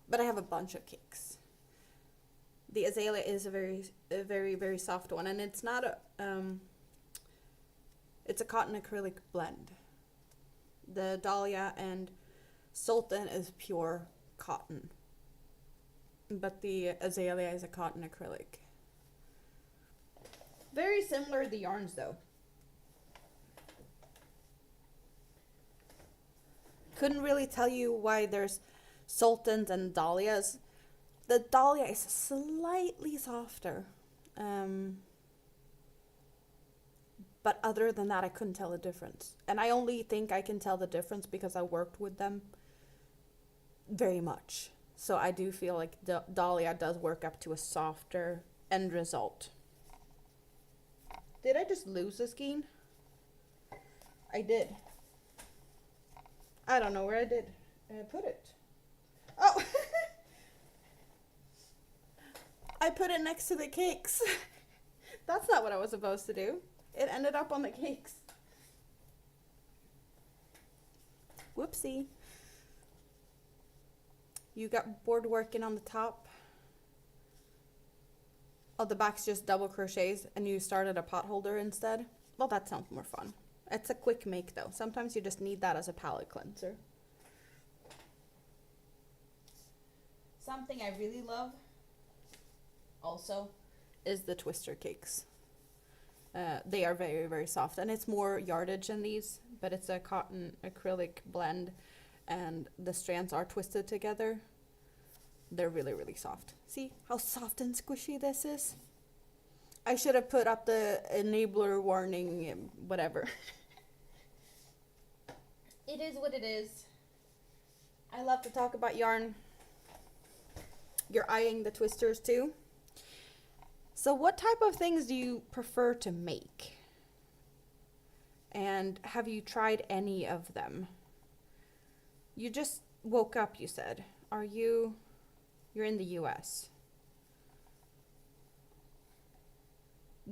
But I have a bunch of cakes. The azalea is a very soft one, and it's not a it's a cotton acrylic blend. The dahlia and sultan is pure cotton, but the azalea is a cotton acrylic. Very similar to the yarns though. Couldn't really tell you why there's sultans and dahlias. The dahlia is slightly softer. But other than that, I couldn't tell the difference. And I only think I can tell the difference because I worked with them very much. So I do feel like dahlia does work up to a softer end result. Did I just lose the skein? I did. I don't know where I did put it. Oh! I put it next to the cakes. That's not what I was supposed to do. It ended up on the cakes. Whoopsie. You got bored working on the top. Oh, the back's just double crochets and you started a pot holder instead. Well, that sounds more fun. It's a quick make though. Sometimes you just need that as a palette cleanser. Something I really love also is the twister cakes. They are very soft, and it's more yardage than these, but it's a cotton acrylic blend and the strands are twisted together. They're really soft. See how soft and squishy this is? I should have put up the enabler warning, whatever. It is what it is. I love to talk about yarn. You're eyeing the twisters too. So what type of things do you prefer to make? And have you tried any of them? You just woke up, you said. You're in the US.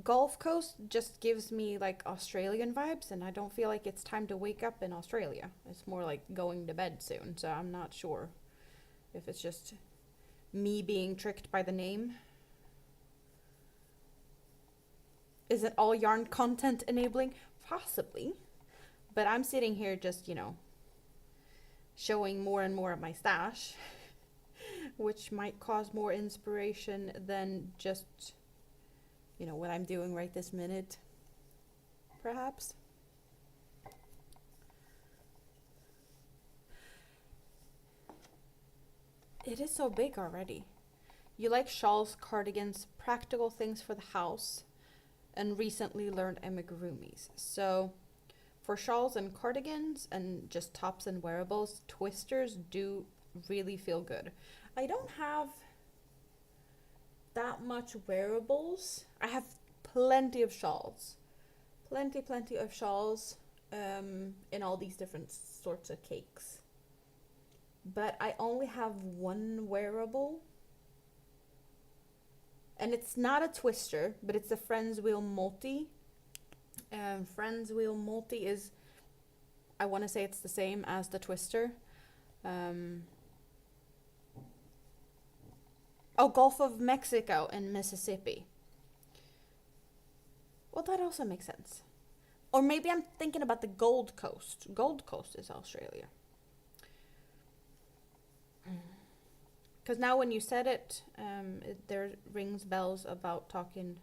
Gulf Coast just gives me like Australian vibes, and I don't feel like it's time to wake up in Australia. It's more like going to bed soon, so I'm not sure if it's just me being tricked by the name. Is it all yarn content enabling? Possibly. But I'm sitting here just, showing more and more of my stash, which might cause more inspiration than just, what I'm doing right this minute, perhaps. It is so big already. You like shawls, cardigans, practical things for the house, and recently learned amigurumis. So for shawls and cardigans and just tops and wearables, twisters do really feel good. I don't have that much wearables. I have plenty of shawls. Plenty of shawls in all these different sorts of cakes. But I only have one wearable. And it's not a twister, but it's a Friends Wheel Multi. Friends Wheel Multi is, I want to say it's the same as the twister. Gulf of Mexico and Mississippi. Well, that also makes sense. Or maybe I'm thinking about the Gold Coast. Gold Coast is Australia. Because now when you said it, there rings bells about talking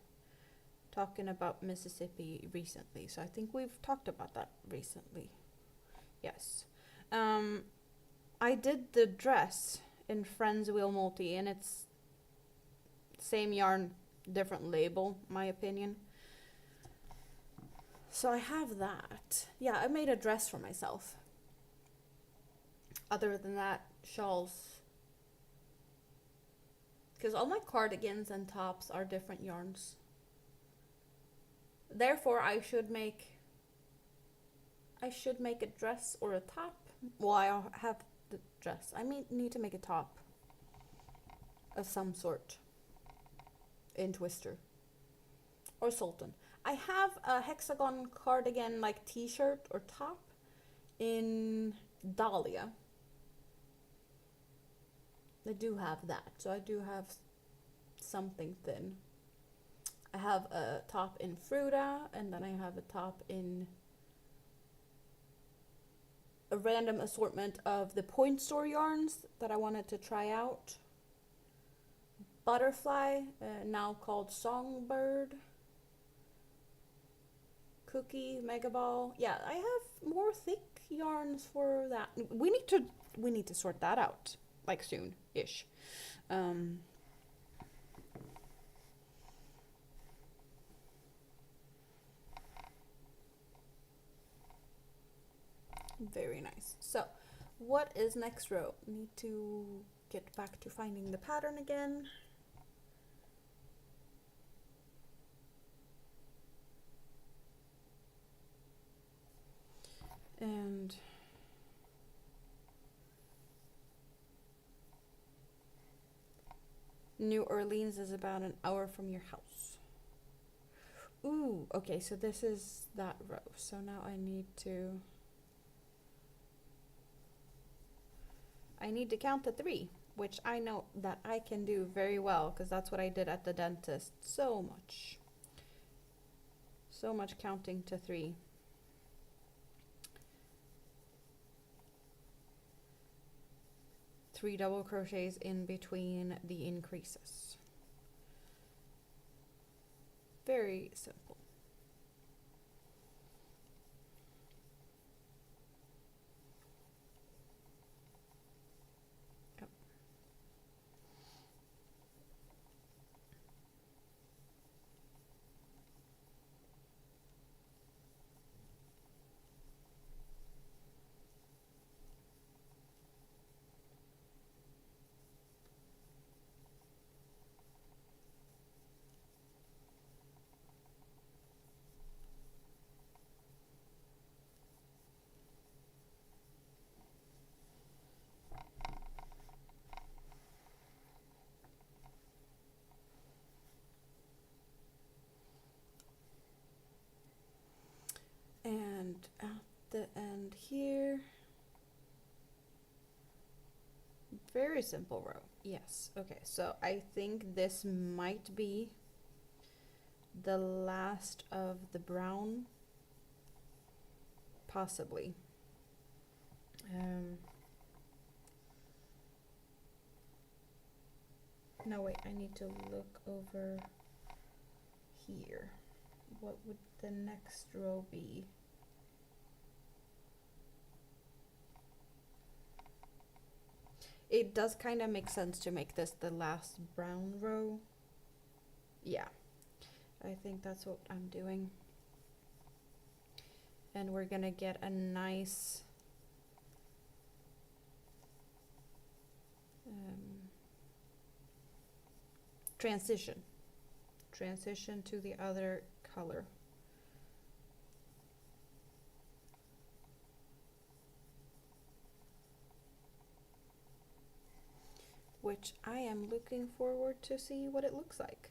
about Mississippi recently. So I think we've talked about that recently. Yes. I did the dress in Friends Wheel Multi, and it's same yarn, different label, my opinion. So I have that. Yeah, I made a dress for myself. Other than that, shawls because all my cardigans and tops are different yarns. Therefore, I should make a dress or a top. Well, I have the dress. I need to make a top of some sort in Twister or Sultan. I have a hexagon cardigan like t-shirt or top in Dahlia. I do have that, so I do have something thin. I have a top in Fruta, and then I have a top in a random assortment of the Point Store yarns that I wanted to try out. Butterfly, now called Songbird. Cookie, Megaball. Yeah, I have more thick yarns for that. We need to sort that out, like soon-ish. Very nice. So, what is next row? Need to get back to finding the pattern again. And New Orleans is about an hour from your house. Ooh, okay, so this is that row. So now I need to count to 3, which I know that I can do very well because that's what I did at the dentist. So much counting to 3. Three double crochets in between the increases. Very simple. Yep. And at the end here, very simple row. Yes, okay, so I think this might be the last of the brown, possibly. No, wait, I need to look over here. What would the next row be? It does kind of make sense to make this the last brown row. Yeah, I think that's what I'm doing. And we're gonna get a nice transition to the other color. Which I am looking forward to see what it looks like.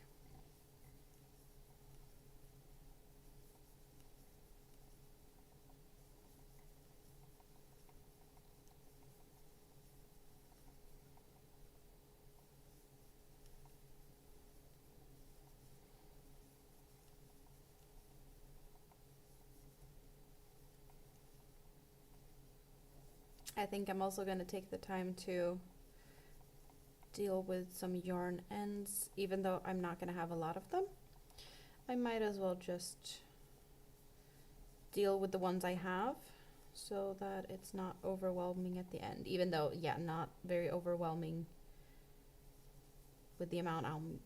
I think I'm also going to take the time to deal with some yarn ends, even though I'm not going to have a lot of them. I might as well just deal with the ones I have so that it's not overwhelming at the end, even though, yeah, not very overwhelming with the amount I'm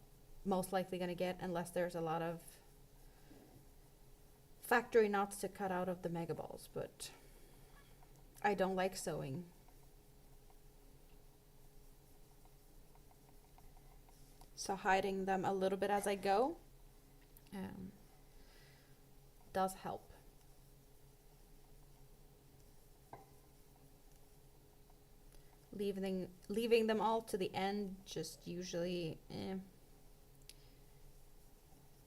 most likely going to get, unless there's a lot of factory knots to cut out of the Megaballs, but I don't like sewing. So hiding them a little bit as I go does help. Leaving them all to the end just usually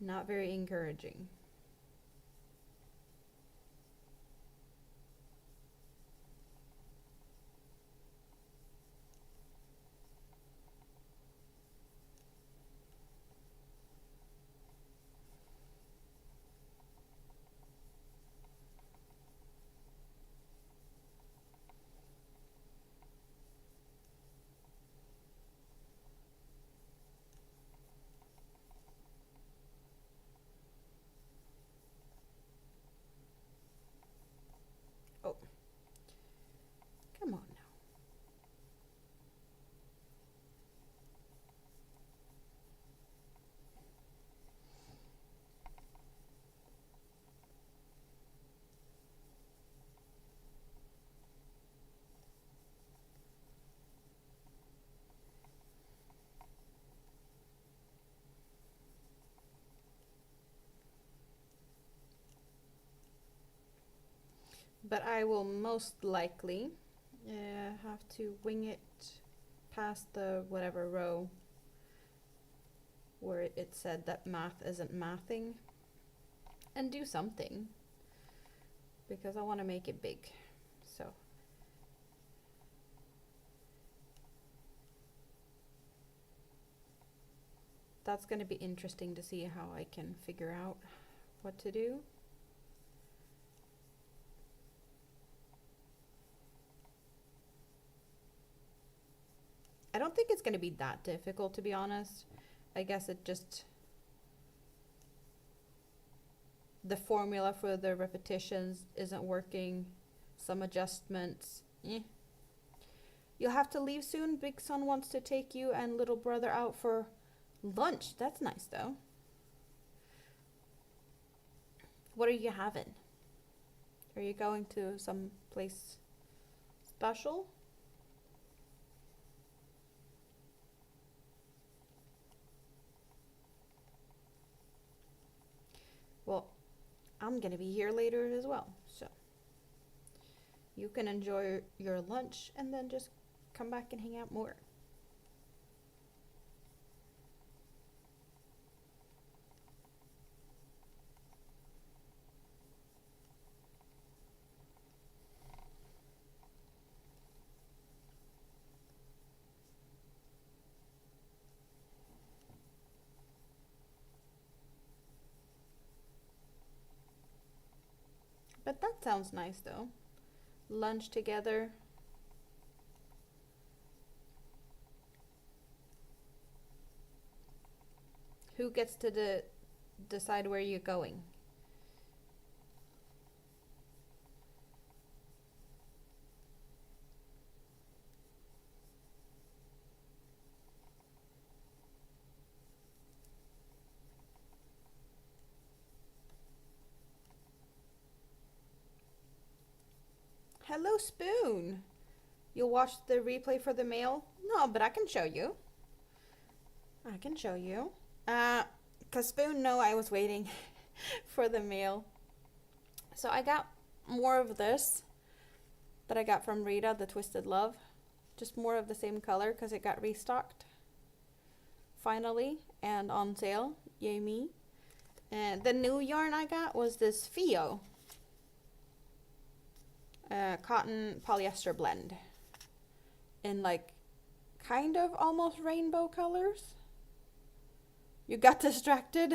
not very encouraging. Oh, come on now. But I will most likely have to wing it past the whatever row where it said that math isn't mathing and do something because I want to make it big. So that's going to be interesting to see how I can figure out what to do. I don't think it's going to be that difficult, to be honest. I guess it just, the formula for the repetitions isn't working. Some adjustments. You'll have to leave soon. Big son wants to take you and little brother out for lunch. That's nice, though. What are you having? Are you going to some place special? Well, I'm gonna be here later as well, so you can enjoy your lunch and then just come back and hang out more. But that sounds nice though. Lunch together. Who gets to decide where you're going? Hello, Spoon. You'll watch the replay for the mail? No, but I can show you. I can show you. 'Cause Spoon know I was waiting for the mail. So I got more of this that I got from Rita, the Twisted Love. Just more of the same color because it got restocked. Finally, and on sale. Yay me. And the new yarn I got was this Fio. Cotton polyester blend. In like kind of almost rainbow colors. You got distracted?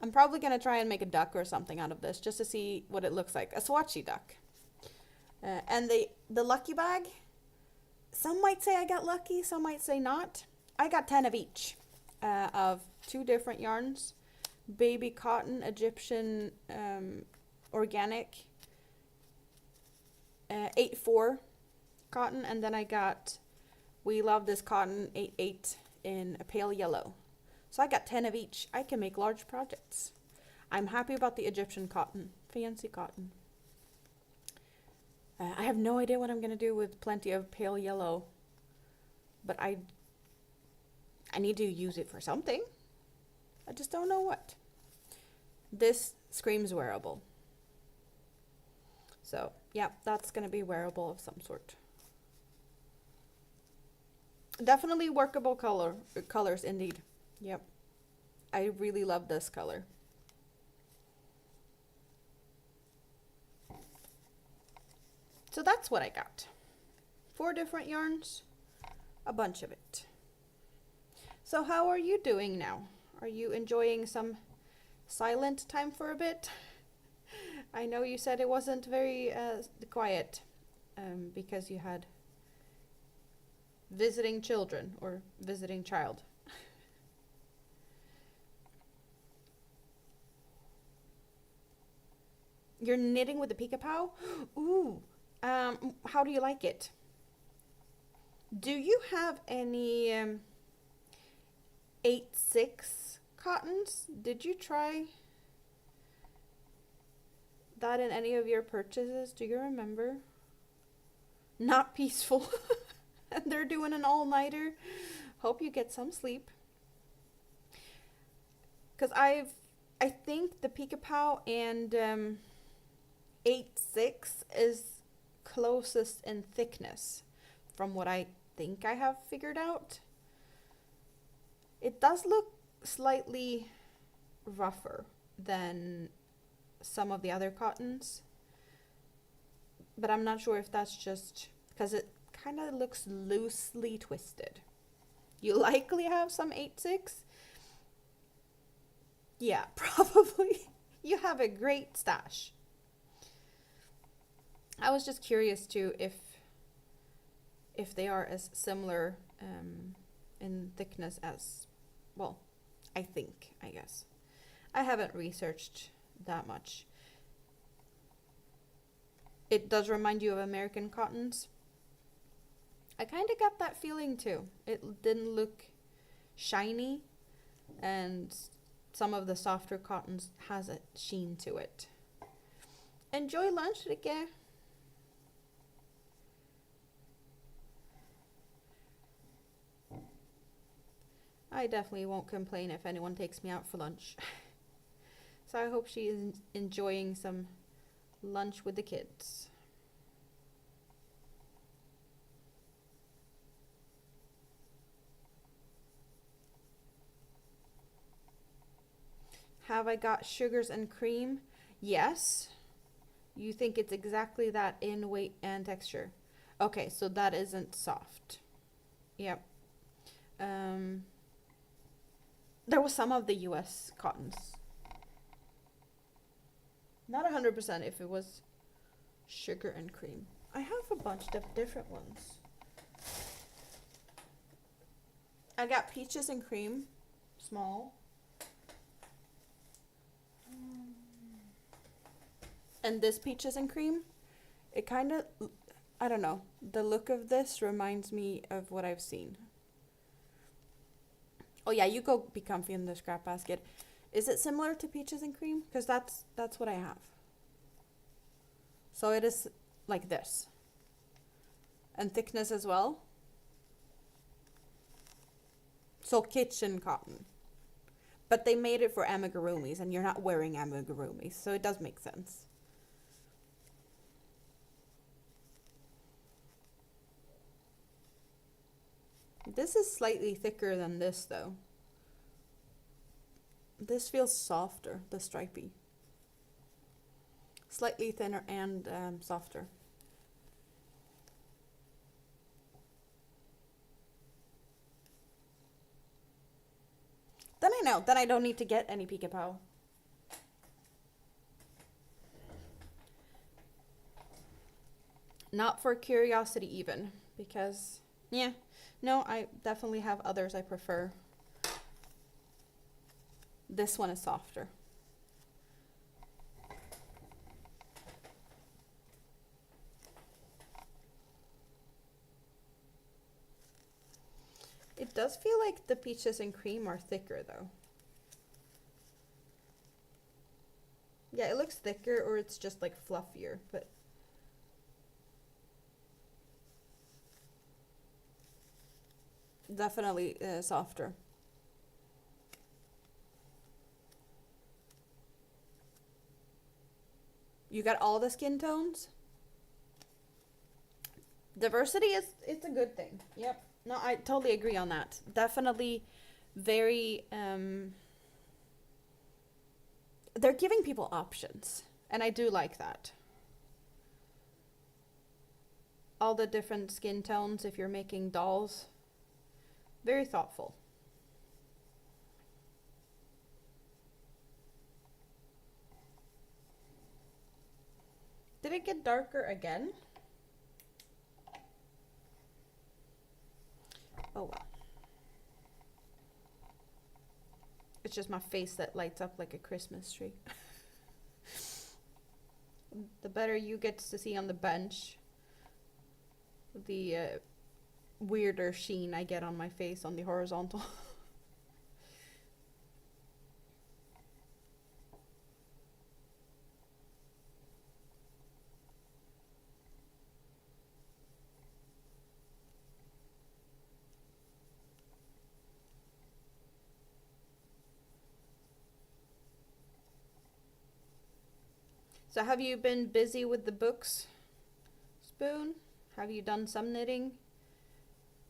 I'm probably going to try and make a duck or something out of this just to see what it looks like. A swatchy duck. And the lucky bag, some might say I got lucky, some might say not. I got 10 of each of 2 different yarns. Baby cotton, Egyptian organic, 8-4 cotton, and then I got We Love This Cotton 8-8 in a pale yellow. So I got 10 of each. I can make large projects. I'm happy about the Egyptian cotton, fancy cotton. I have no idea what I'm going to do with plenty of pale yellow but I need to use it for something. I just don't know what. This screams wearable. So, yeah, that's going to be wearable of some sort. Definitely workable colors indeed. Yep. I really love this color. So that's what I got. 4 different yarns, a bunch of it. So how are you doing now? Are you enjoying some silent time for a bit? I know you said it wasn't very quiet because you had visiting children or visiting child. You're knitting with the Pica-Pow? Ooh, how do you like it? Do you have any 8/6 cottons? Did you try that in any of your purchases? Do you remember? Not peaceful. And they're doing an all-nighter. Hope you get some sleep. Because I think the Pica-Pow and 8/6 is closest in thickness from what I think I have figured out. It does look slightly rougher than some of the other cottons, but I'm not sure if that's just because it kind of looks loosely twisted. You likely have some 8/6. Yeah, probably. You have a great stash. I was just curious too if they are as similar in thickness as, well, I guess. I haven't researched that much. It does remind you of American cottons. I kind of got that feeling too. It didn't look shiny, and some of the softer cottons has a sheen to it. Enjoy lunch, Rike. I definitely won't complain if anyone takes me out for lunch. So I hope she is enjoying some lunch with the kids. Have I got sugars and cream? Yes. You think it's exactly that in weight and texture. Okay, so that isn't soft. Yep. There was some of the US cottons. Not 100% if it was sugar and cream. I have a bunch of different ones. I got peaches and cream, small. And this peaches and cream, it kind of, I don't know, the look of this reminds me of what I've seen. Oh yeah, you go be comfy in the scrap basket. Is it similar to peaches and cream? Because that's what I have. So it is like this. And thickness as well. So kitchen cotton. But they made it for amigurumis, and you're not wearing amigurumis, so it does make sense. This is slightly thicker than this, though. This feels softer, the stripy. Slightly thinner and softer. Then I know. Then I don't need to get any Pica-Pow. Not for curiosity even, because, yeah. No, I definitely have others I prefer. This one is softer. It does feel like the peaches and cream are thicker though. Yeah, it looks thicker, or it's just like fluffier, but Definitely softer. You got all the skin tones? Diversity is it's a good thing. Yep. No, I totally agree on that. Definitely very they're giving people options, and I do like that. All the different skin tones if you're making dolls. Very thoughtful. Did it get darker again? Oh well. It's just my face that lights up like a Christmas tree. The better you get to see on the bench, the weirder sheen I get on my face on the horizontal. So have you been busy with the books, Spoon? Have you done some knitting?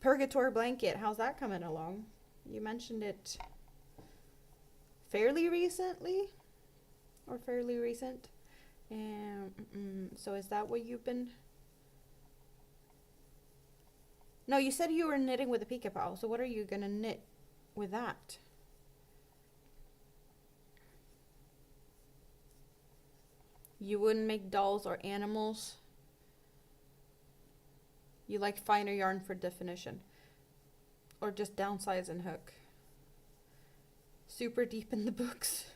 Purgatory Blanket, how's that coming along? You mentioned it fairly recently, or fairly recent. So is that what you've been? No, you said you were knitting with a Pika-Pau, so what are you gonna knit with that? You wouldn't make dolls or animals? You like finer yarn for definition? Or just downsize and hook? Super deep in the books?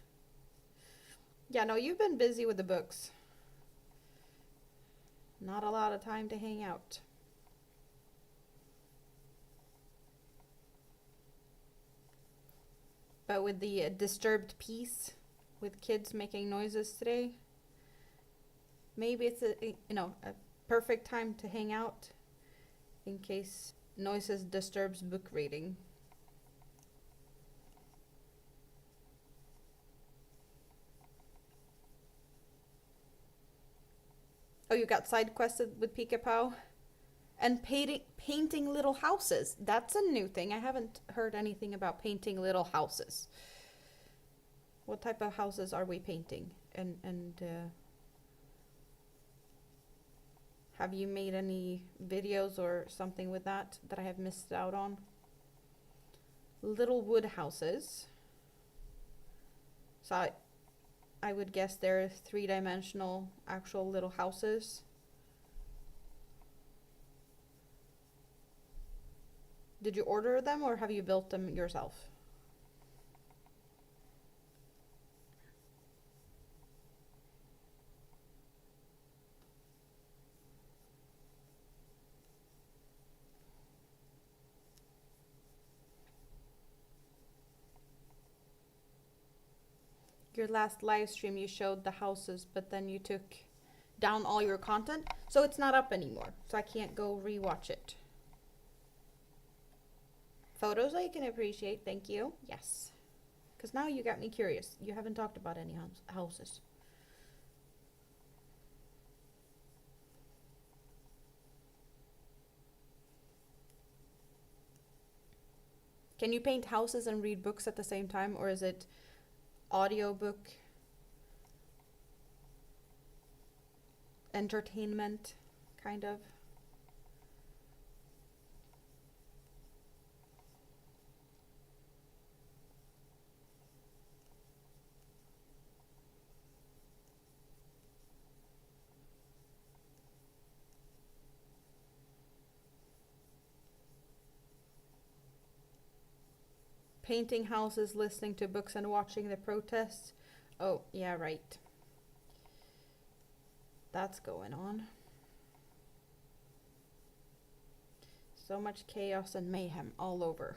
Yeah, no, you've been busy with the books. Not a lot of time to hang out. But with the disturbed peace, with kids making noises today, maybe it's a perfect time to hang out in case noises disturbs book reading. Oh, you got side quested with Pika-Pau? And painting little houses. That's a new thing. I haven't heard anything about painting little houses. What type of houses are we painting? And have you made any videos or something with that I have missed out on? Little wood houses. So I would guess they're three-dimensional actual little houses. Did you order them or have you built them yourself? Your last live stream you showed the houses, but then you took down all your content, so it's not up anymore, so I can't go rewatch it. Photos I can appreciate, thank you. Yes. Because now you got me curious. You haven't talked about any houses. Can you paint houses and read books at the same time, or is it audiobook entertainment, kind of? Painting houses, listening to books, and watching the protests. Oh, yeah, right. That's going on. So much chaos and mayhem all over.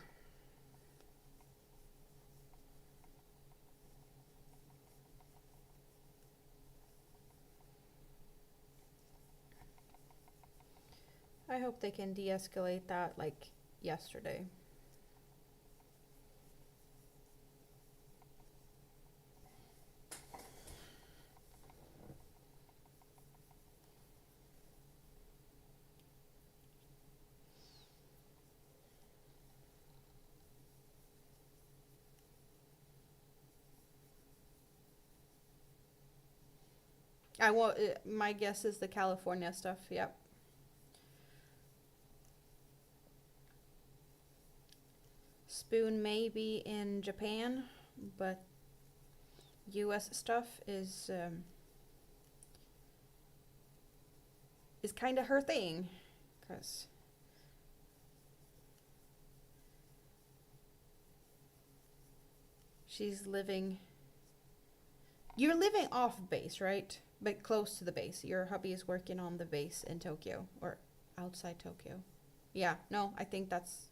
I hope they can de-escalate that like yesterday. I want. My guess is the California stuff. Yep. Spoon may be in Japan, but U.S. stuff is kind of her thing, cause she's living. You're living off base, right? But close to the base. Your hubby is working on the base in Tokyo or outside Tokyo. Yeah, no, I think that's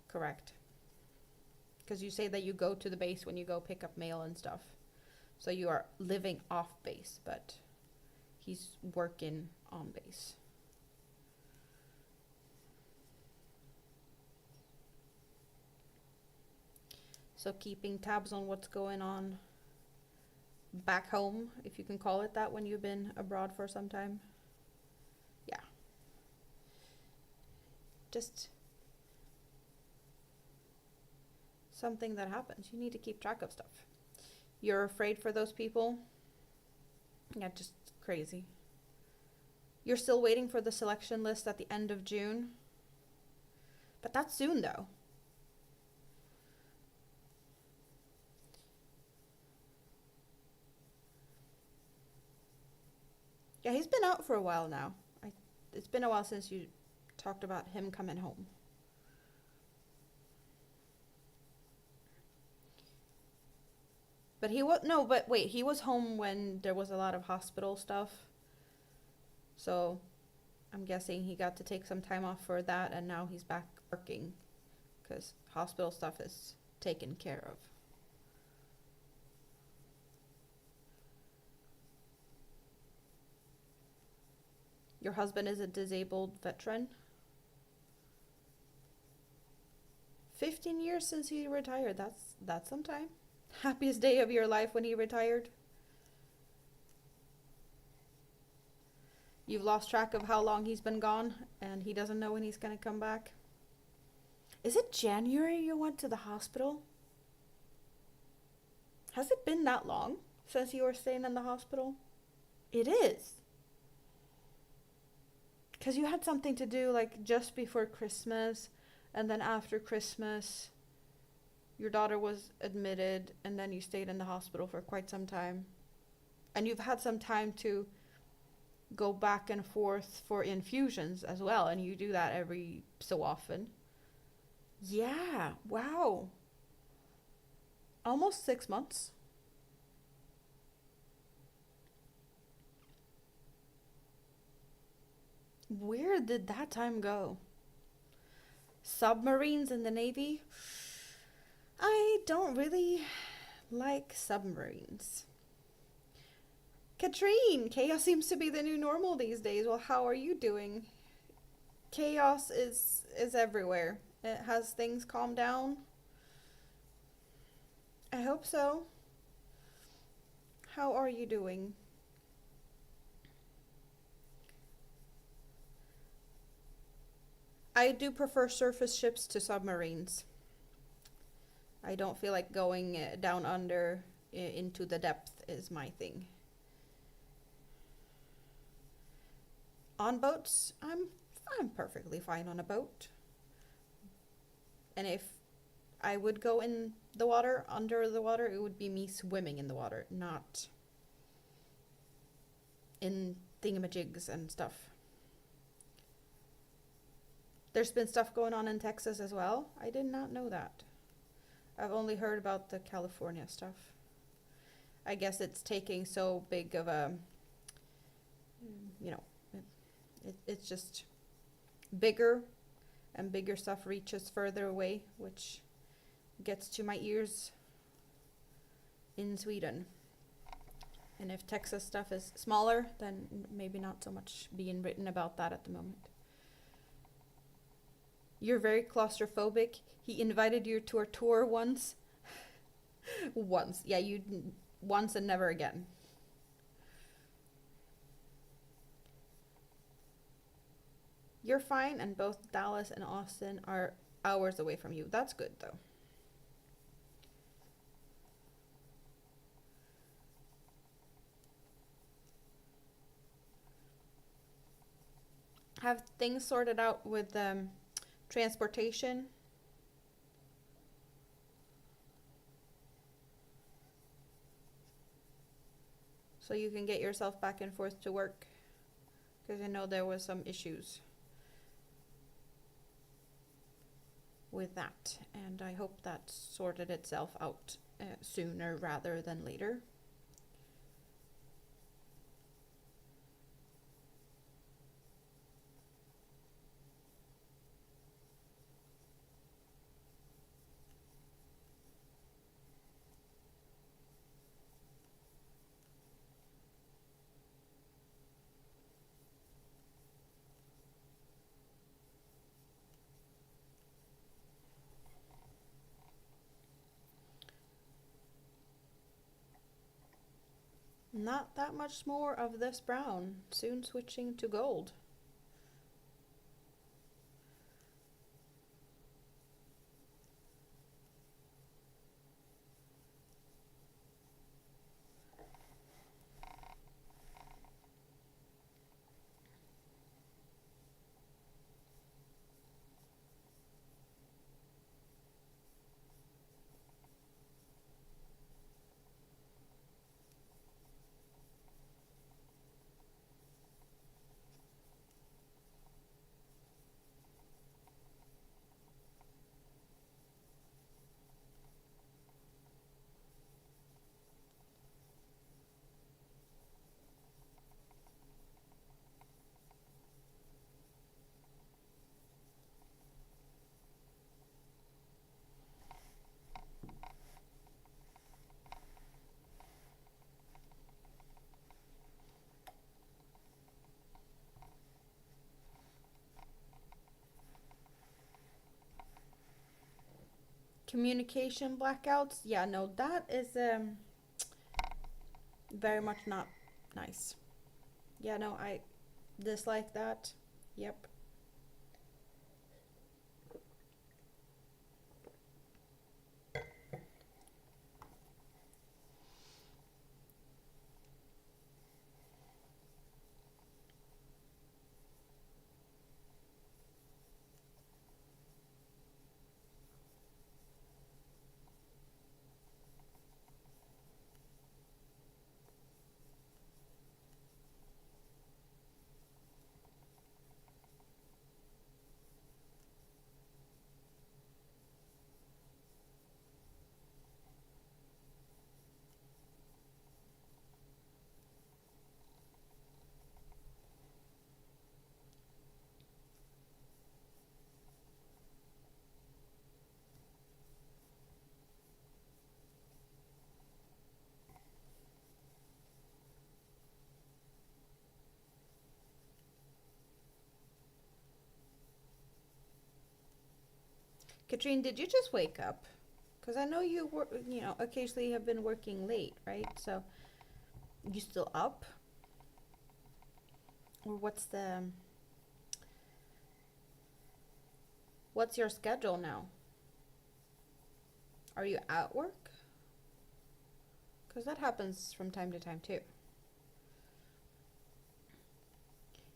correct. Because you say that you go to the base when you go pick up mail and stuff. So you are living off base, but he's working on base. So keeping tabs on what's going on back home, if you can call it that, when you've been abroad for some time. Yeah. Just something that happens. You need to keep track of stuff. You're afraid for those people? Yeah, just crazy. You're still waiting for the selection list at the end of June? But that's soon, though. Yeah, he's been out for a while now. It's been a while since you talked about him coming home. But he was home when there was a lot of hospital stuff. So I'm guessing he got to take some time off for that, and now he's back working because hospital stuff is taken care of. Your husband is a disabled veteran. 15 years since he retired. That's some time. Happiest day of your life when he retired? You've lost track of how long he's been gone, and he doesn't know when he's going to come back. Is it January you went to the hospital? Has it been that long since you were staying in the hospital? It is. Because you had something to do like just before Christmas, and then after Christmas, your daughter was admitted, and then you stayed in the hospital for quite some time. And you've had some time to go back and forth for infusions as well, and you do that every so often. Yeah, wow. Almost 6 months. Where did that time go? Submarines in the Navy? I don't really like submarines. Katrine, chaos seems to be the new normal these days. Well, how are you doing? Chaos is everywhere. Has things calmed down? I hope so. How are you doing? I do prefer surface ships to submarines. I don't feel like going down under into the depth is my thing. On boats, I'm perfectly fine on a boat. And if I would go in the water, under the water, it would be me swimming in the water, not in thingamajigs and stuff. There's been stuff going on in Texas as well. I did not know that. I've only heard about the California stuff. I guess it's taking so big of a, you know, it's just bigger, and bigger stuff reaches further away, which gets to my ears in Sweden. And if Texas stuff is smaller, then maybe not so much being written about that at the moment. You're very claustrophobic. He invited you to a tour once. Once. Yeah, once and never again. You're fine, and both Dallas and Austin are hours away from you. That's good, though. have things sorted out with transportation. So you can get yourself back and forth to work, because I know there was some issues with that, and I hope that sorted itself out sooner rather than later. Not that much more of this brown, soon switching to gold. Communication blackouts, yeah, no, that is very much not nice. Yeah, no, I dislike that. Yep. Katrine, did you just wake up? Because I know you were, occasionally have been working late, right? So, you still up? Or what's your schedule now? Are you at work? Because that happens from time to time too.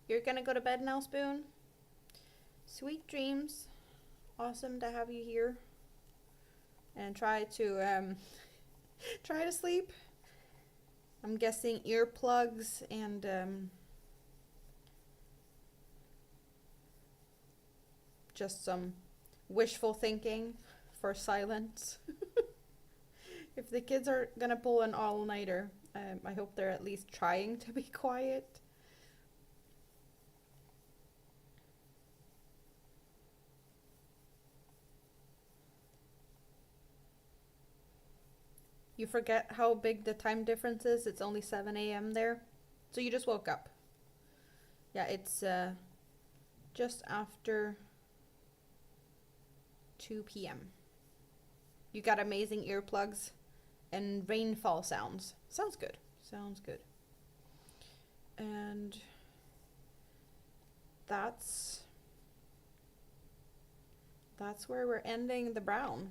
You're gonna go to bed now, Spoon? Sweet dreams. Awesome to have you here. And try to try to sleep. I'm guessing earplugs and just some wishful thinking for silence. If the kids are gonna pull an all-nighter, I hope they're at least trying to be quiet. You forget how big the time difference is. It's only 7 a.m. there. So you just woke up. Yeah, it's just after 2 p.m. You got amazing earplugs and rainfall sounds. Sounds good. Sounds good. And that's where we're ending the brown.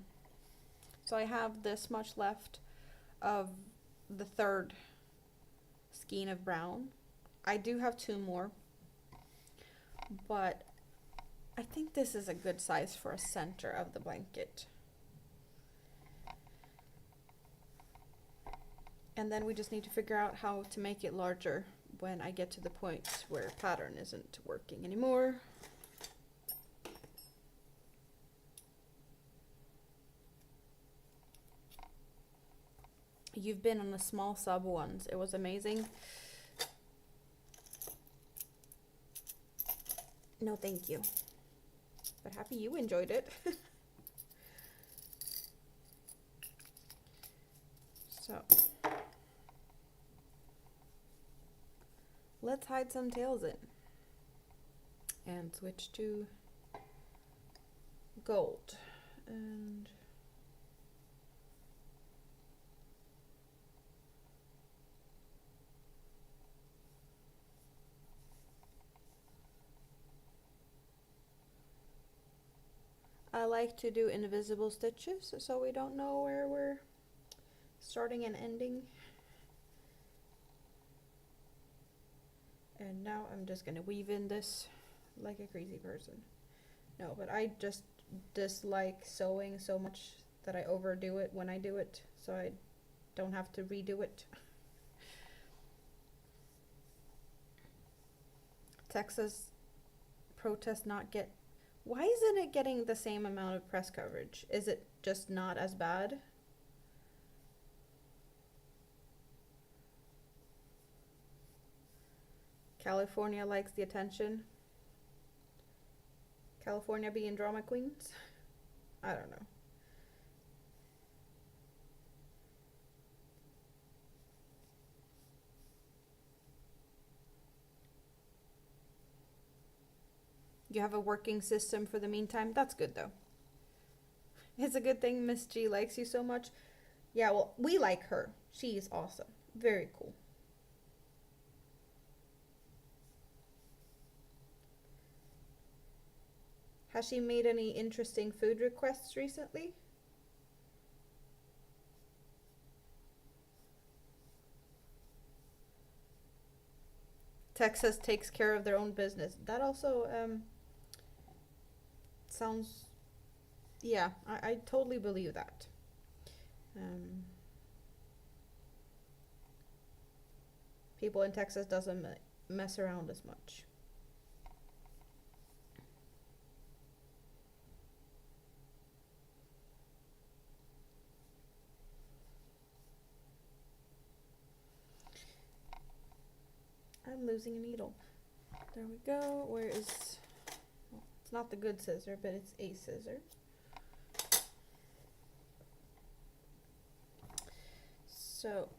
So I have this much left of the third skein of brown. I do have 2 more, but I think this is a good size for a center of the blanket. And then we just need to figure out how to make it larger when I get to the point where pattern isn't working anymore. You've been on a small sub once. It was amazing. No, thank you. But happy you enjoyed it. So let's hide some tails in and switch to gold. And I like to do invisible stitches so we don't know where we're starting and ending. And now I'm just gonna weave in this like a crazy person. No, but I just dislike sewing so much that I overdo it when I do it, so I don't have to redo it. Texas protest not get... Why isn't it getting the same amount of press coverage? Is it just not as bad? California likes the attention. California being drama queens? I don't know. You have a working system for the meantime? That's good though. It's a good thing Miss G likes you so much. Yeah, well, we like her. She's awesome. Very cool. Has she made any interesting food requests recently? Texas takes care of their own business. That also sounds... Yeah, I totally believe that. People in Texas doesn't mess around as much. I'm losing a needle. There we go. Where is... Well, it's not the good scissor, but it's a scissor. So...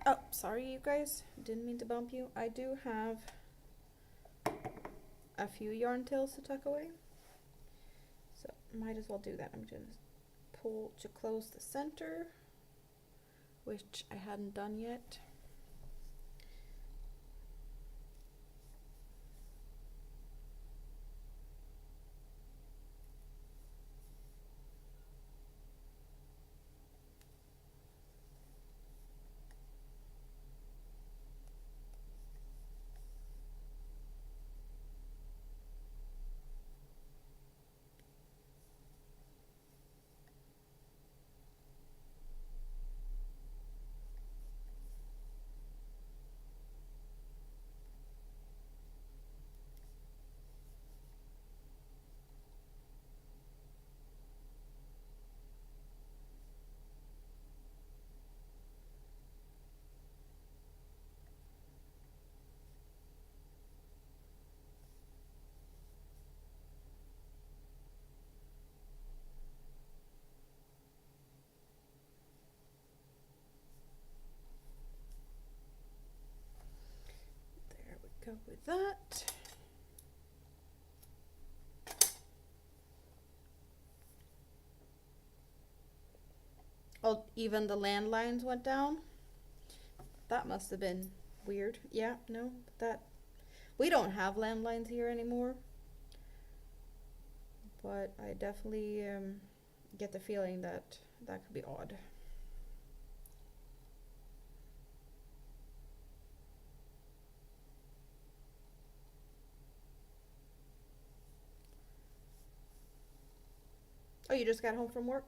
Oh, sorry you guys. Didn't mean to bump you. I do have a few yarn tails to tuck away. So, might as well do that. I'm going to pull to close the center, which I hadn't done yet. Go with that. Oh, even the landlines went down. That must have been weird. Yeah, no, that we don't have landlines here anymore. But I definitely get the feeling that that could be odd. Oh, you just got home from work?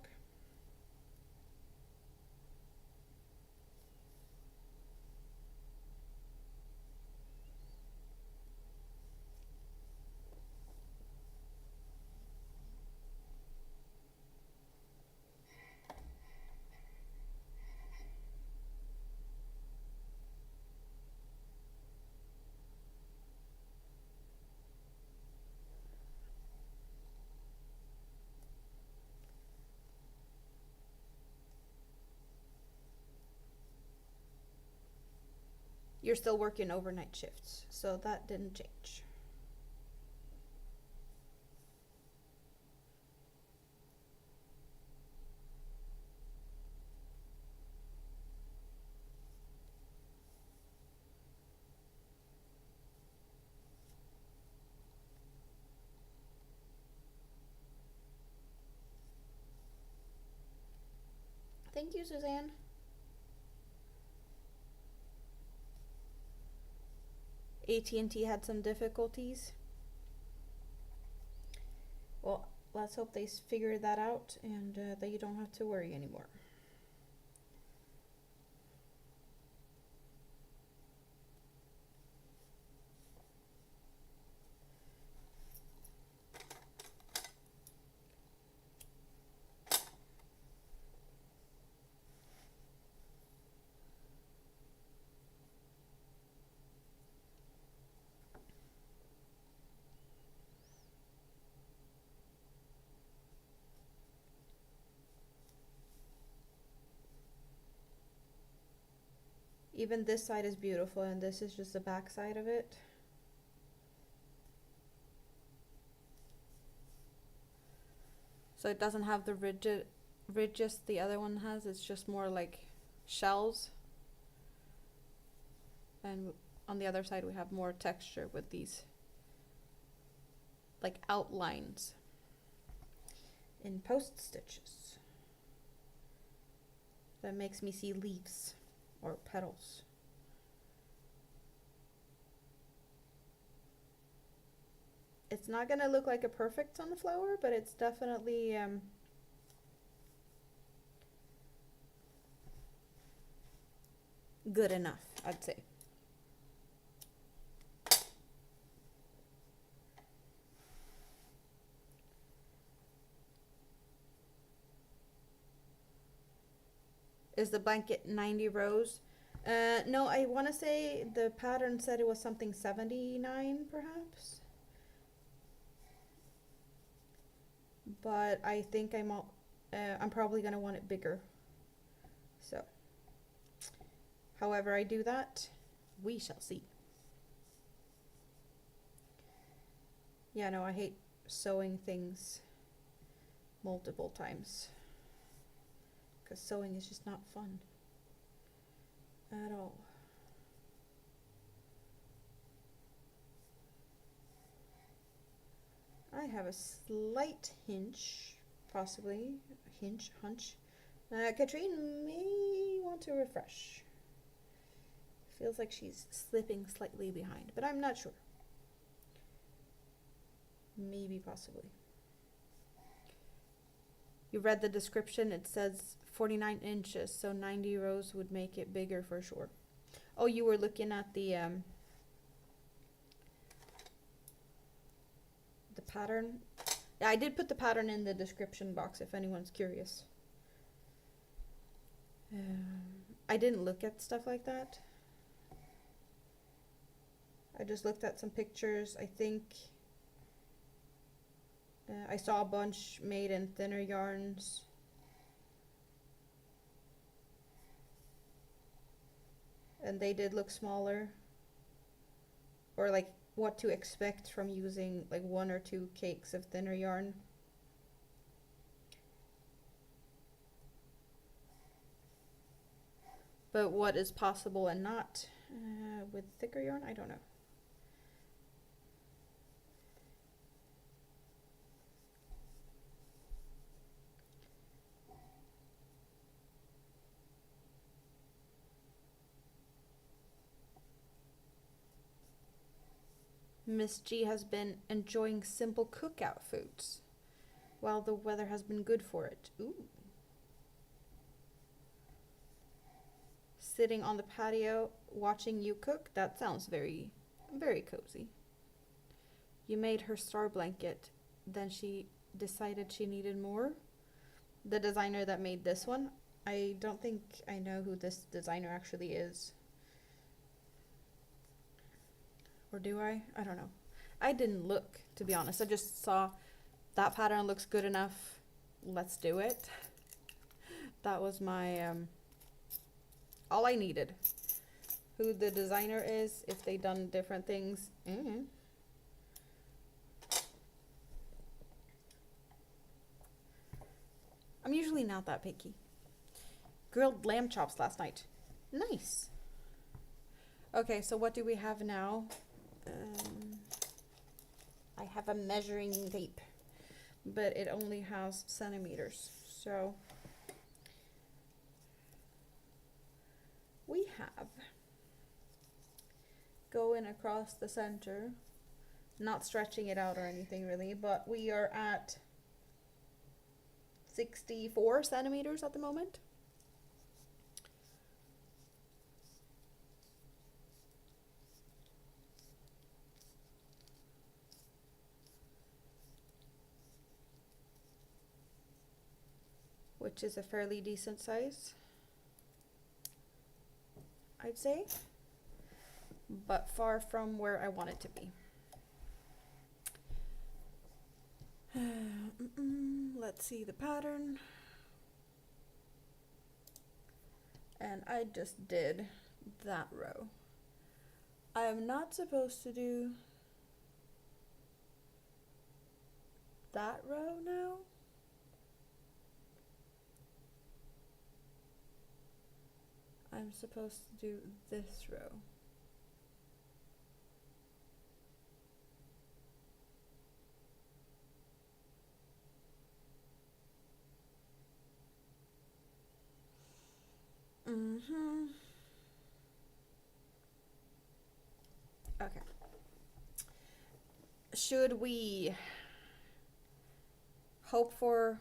You're still working overnight shifts, so that didn't change. Thank you, Suzanne. AT&T had some difficulties. Well, let's hope they figure that out and that you don't have to worry anymore. Even this side is beautiful, and this is just the back side of it. So it doesn't have the ridges the other one has. It's just more like shells. And on the other side we have more texture with these like outlines in post stitches. That makes me see leaves or petals. It's not gonna look like a perfect sunflower, but it's definitely good enough, I'd say. Is the blanket 90 rows? No, I want to say the pattern said it was something 79 perhaps. But I think I'm probably going to want it bigger. So, however I do that, we shall see. Yeah, no, I hate sewing things multiple times. Because sewing is just not fun at all. I have a slight hinge, possibly a hunch. Katrine may want to refresh. Feels like she's slipping slightly behind, but I'm not sure. Maybe, possibly. You read the description, it says 49 inches, so 90 rows would make it bigger for sure. Oh, you were looking at the pattern? Yeah, I did put the pattern in the description box if anyone's curious. I didn't look at stuff like that. I just looked at some pictures. I think I saw a bunch made in thinner yarns. And they did look smaller. Or like what to expect from using like 1 or 2 cakes of thinner yarn. But what is possible and not with thicker yarn, I don't know. Miss G has been enjoying simple cookout foods. while the weather has been good for it. Ooh. Sitting on the patio watching you cook. That sounds very, very cozy. You made her star blanket. Then she decided she needed more. The designer that made this one. I don't think I know who this designer actually is. Or do I? I don't know. I didn't look, to be honest. I just saw that pattern looks good enough. Let's do it. That was my, all I needed. Who the designer is, if they done different things. I'm usually not that picky. Grilled lamb chops last night. Nice. Okay, so what do we have now? I have a measuring tape, but it only has centimeters. So we have going across the center, not stretching it out or anything really, but we are at 64 centimeters at the moment. Which is a fairly decent size, I'd say, but far from where I want it to be. Let's see the pattern. And I just did that row. I am not supposed to do that row now. I'm supposed to do this row. Okay. Should we hope for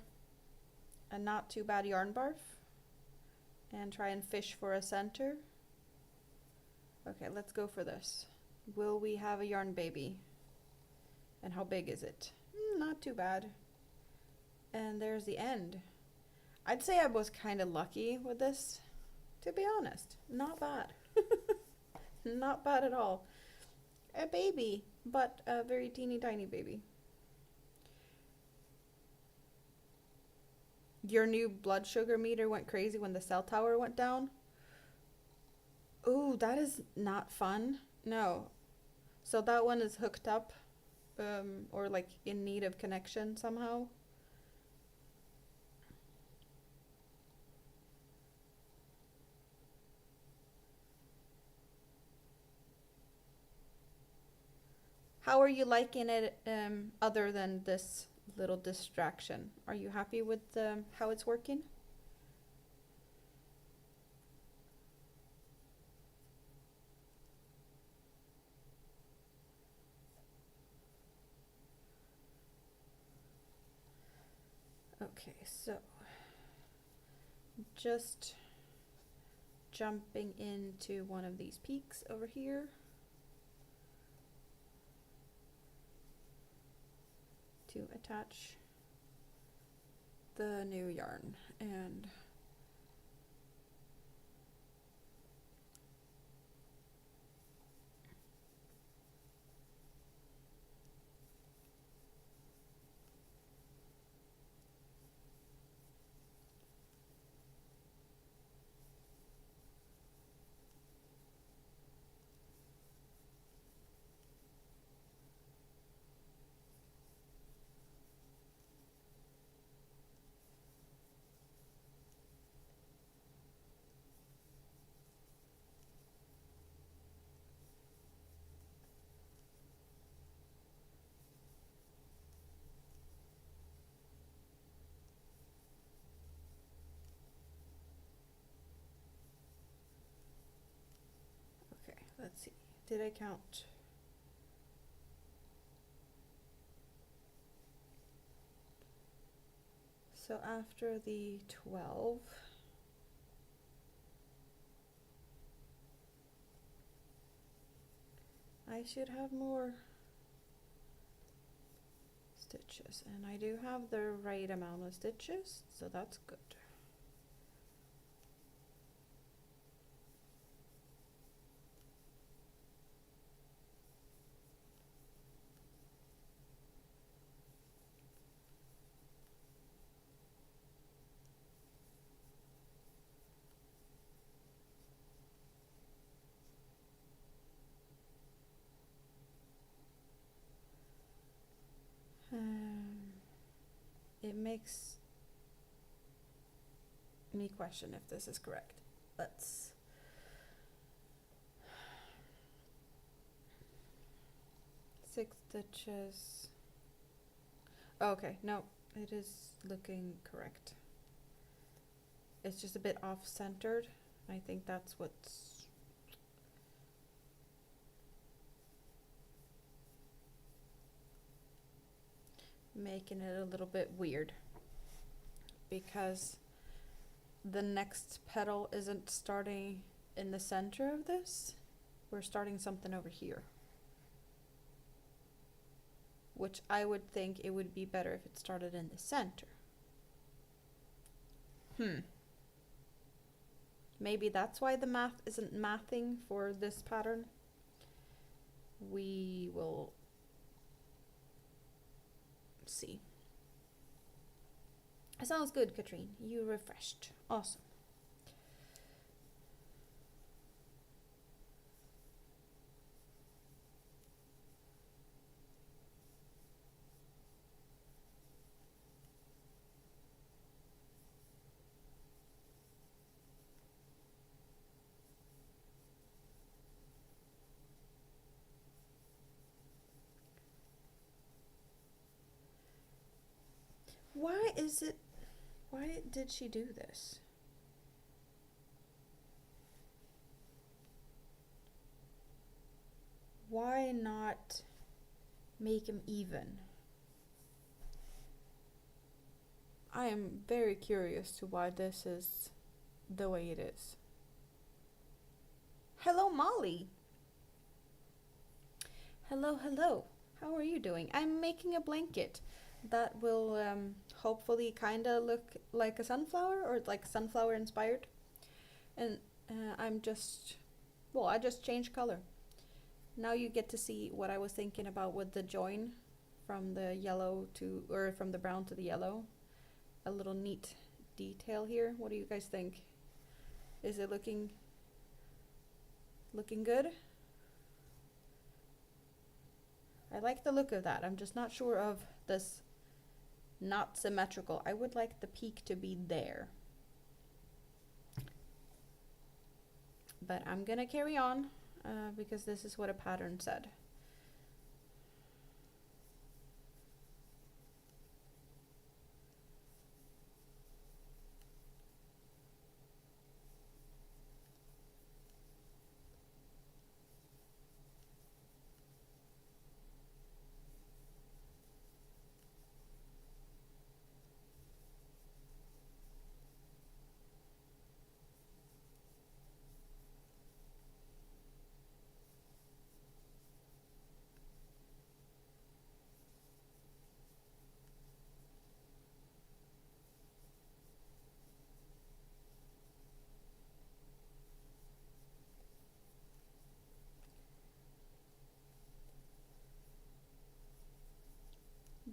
a not too bad yarn barf and try and fish for a center? Okay, let's go for this. Will we have a yarn baby? And how big is it? Not too bad. And there's the end. I'd say I was kind of lucky with this, to be honest. Not bad. Not bad at all. A baby, but a very teeny tiny baby. Your new blood sugar meter went crazy when the cell tower went down. Ooh, that is not fun. No. So that one is hooked up, or like in need of connection somehow. How are you liking it, other than this little distraction? Are you happy with how it's working? Okay, so just jumping into one of these peaks over here. To attach the new yarn, and let's see, did I count? So after the 12, I should have more stitches, and I do have the right amount of stitches, so that's good. It makes me question if this is correct. Let's 6 stitches. Okay, no, it is looking correct. It's just a bit off-centered. I think that's what's making it a little bit weird, because the next petal isn't starting in the center of this. We're starting something over here, which I would think it would be better if it started in the center. Maybe that's why the math isn't mathing for this pattern. We will see. Sounds good, Katrine. You refreshed. Awesome. Why did she do this? Why not make them even? I am very curious to why this is the way it is. Hello, Molly. Hello. How are you doing? I'm making a blanket that will hopefully kind of look like a sunflower, or like sunflower inspired. And I just changed color. Now you get to see what I was thinking about with the join from the yellow to, or from the brown to the yellow. A little neat detail here. What do you guys think? Is it looking good? I like the look of that. I'm just not sure of this not symmetrical. I would like the peak to be there. But I'm gonna carry on because this is what a pattern said.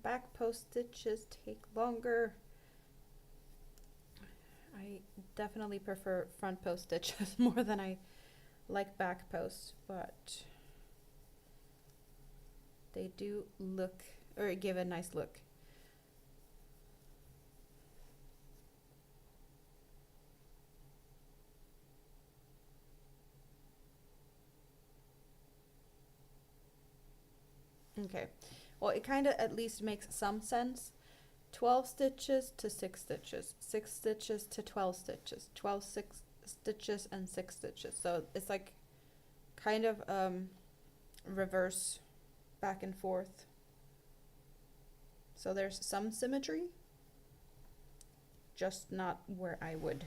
Back post stitches take longer. I definitely prefer front post stitches more than I like back posts, but they do look, or give a nice look. Okay, well, it kind of at least makes some sense. 12 stitches to 6 stitches, 6 stitches to 12 stitches, 12 6 stitches and 6 stitches. So it's like kind of reverse back and forth. So there's some symmetry. just not where I would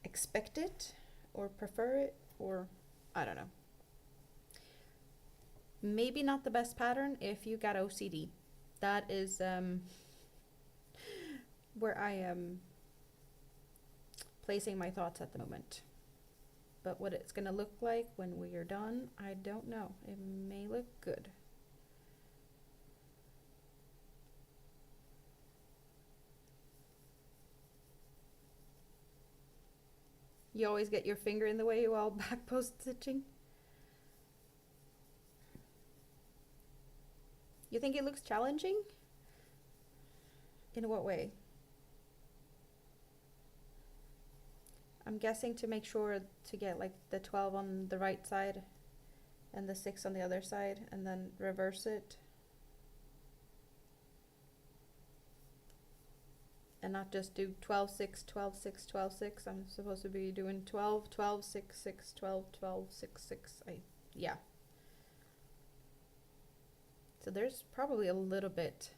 expect it or prefer it, or I don't know. Maybe not the best pattern if you got OCD. That is where I am placing my thoughts at the moment. But what it's gonna look like when we are done, I don't know. It may look good. You always get your finger in the way while back post stitching. You think it looks challenging? In what way? I'm guessing to make sure to get like the 12 on the right side and the 6 on the other side, and then reverse it. And not just do 12, 6, 12, 6, 12, 6. I'm supposed to be doing 12, 12, 6, 6, 12, 12, 6, 6. Yeah. So there's probably a little bit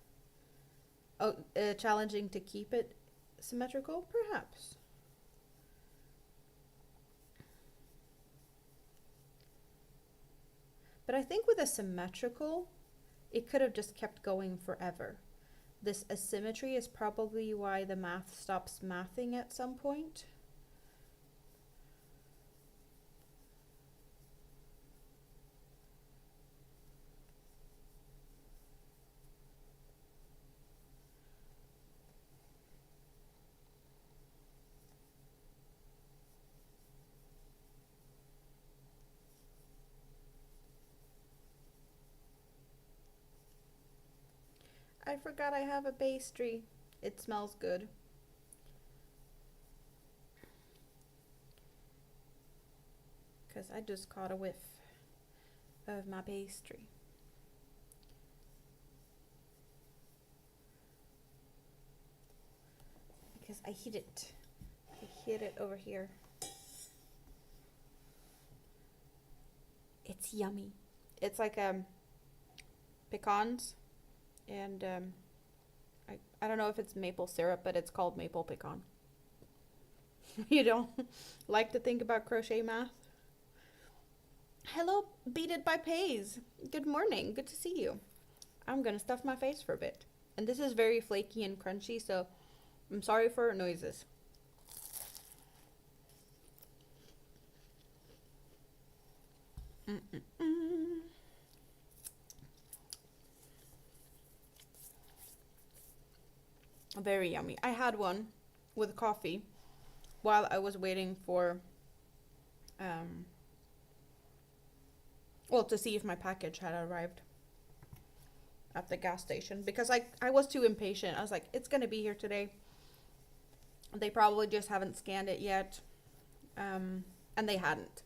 challenging to keep it symmetrical, perhaps. But I think with a symmetrical, it could have just kept going forever. This asymmetry is probably why the math stops mathing at some point. I forgot I have a pastry. It smells good. Because I just caught a whiff of my pastry. Because I hid it. I hid it over here. It's yummy. It's like pecans. And I don't know if it's maple syrup, but it's called maple pecan. You don't like to think about crochet math? Hello, Beat It by Pays. Good morning. Good to see you. I'm going to stuff my face for a bit. And this is very flaky and crunchy, so I'm sorry for noises. Very yummy. I had one with coffee while I was waiting for well, to see if my package had arrived at the gas station, because I was too impatient. I was like, it's gonna be here today. They probably just haven't scanned it yet, and they hadn't.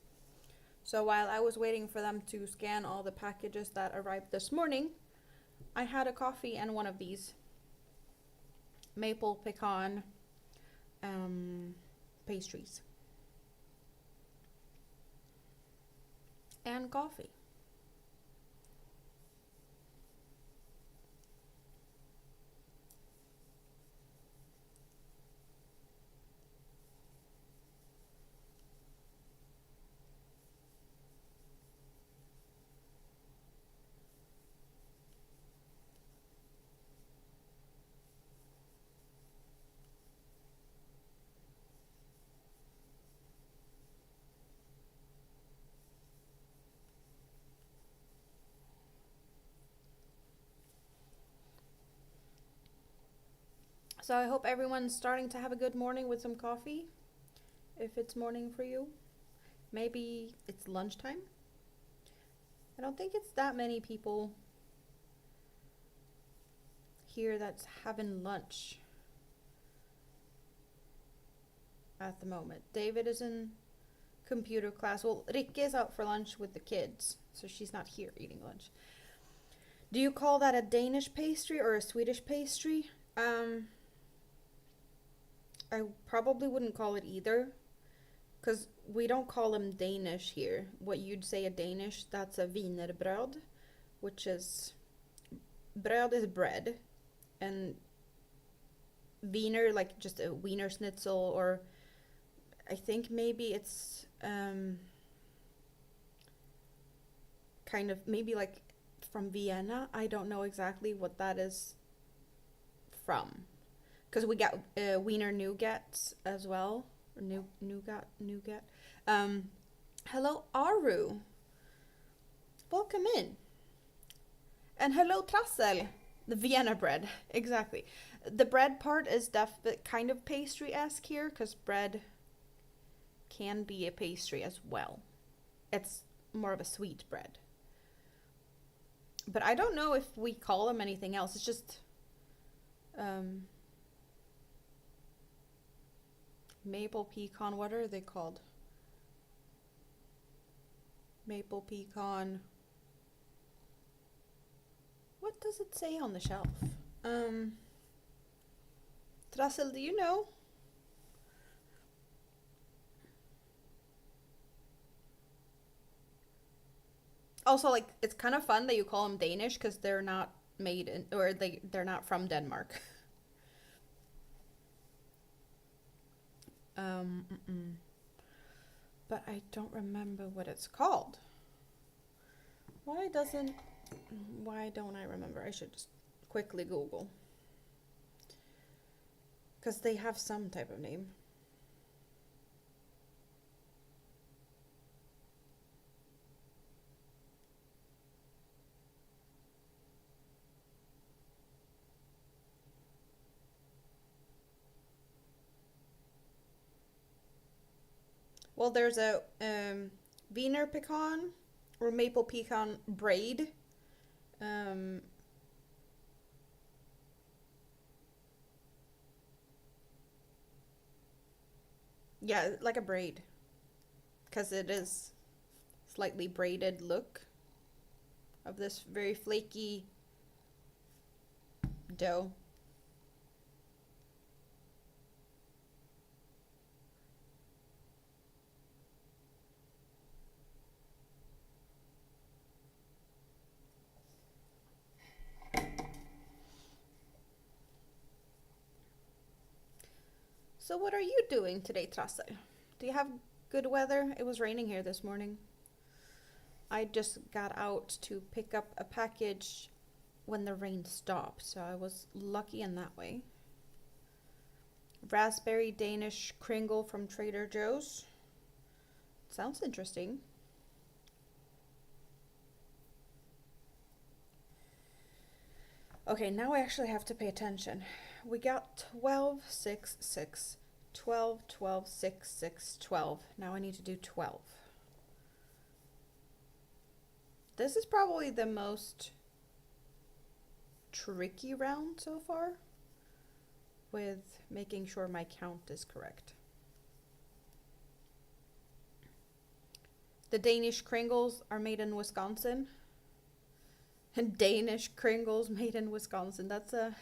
So while I was waiting for them to scan all the packages that arrived this morning, I had a coffee and one of these maple pecan pastries and coffee. So I hope everyone's starting to have a good morning with some coffee, if it's morning for you. Maybe it's lunchtime. I don't think it's that many people here that's having lunch at the moment. David is in computer class. Well, Rikke is out for lunch with the kids, so she's not here eating lunch. Do you call that a Danish pastry or a Swedish pastry? I probably wouldn't call it either, because we don't call them Danish here. What you'd say a Danish, that's a wienerbröd, which is, bröd is bread, and Wiener, like just a Wiener Schnitzel, or I think maybe it's kind of maybe like from Vienna. I don't know exactly what that is from. Because we got Wiener Nougats as well. Or nougat. Um, hello, Aru. Welcome in. And hello, Trassel. The Vienna bread. Exactly. The bread part is kind of pastry-esque here, because bread can be a pastry as well. It's more of a sweet bread. But I don't know if we call them anything else. It's just maple pecan. What are they called? Maple pecan. What does it say on the shelf? Trassel, do you know? Also, like, it's kind of fun that you call them Danish because they're not made in, or they're not from Denmark. Mm-mm. But I don't remember what it's called. Why don't I remember? I should just quickly Google. Because they have some type of name. Well, there's a Wiener pecan or maple pecan braid. Um, yeah, like a braid, because it is slightly braided look of this very flaky dough. So what are you doing today, Trassel? Do you have good weather? It was raining here this morning. I just got out to pick up a package when the rain stopped, so I was lucky in that way. Raspberry Danish Kringle from Trader Joe's. Sounds interesting. Okay, now I actually have to pay attention. We got 12, 6, 6, 12, 12, 6, 6, 12. Now I need to do 12. This is probably the most tricky round so far with making sure my count is correct. The Danish Kringles are made in Wisconsin. And Danish Kringles made in Wisconsin. That's a...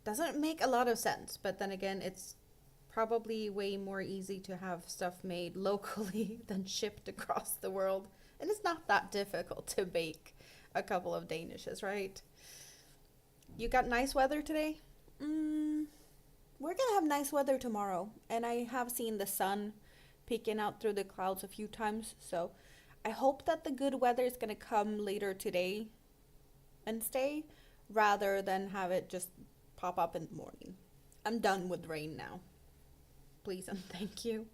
Doesn't make a lot of sense, but then again, it's probably way more easy to have stuff made locally than shipped across the world. And it's not that difficult to bake a couple of Danishes, right? You got nice weather today? We're gonna have nice weather tomorrow, and I have seen the sun peeking out through the clouds a few times, so I hope that the good weather is gonna come later today and stay, rather than have it just pop up in the morning. I'm done with rain now. Please and thank you.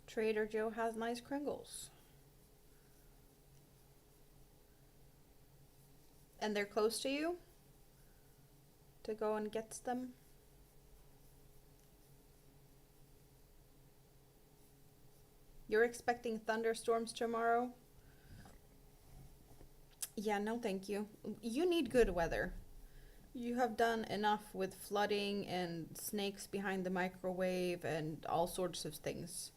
Trader Joe has nice Kringles. And they're close to you to go and get them. You're expecting thunderstorms tomorrow? Yeah, no thank you. You need good weather. You have done enough with flooding and snakes behind the microwave and all sorts of things.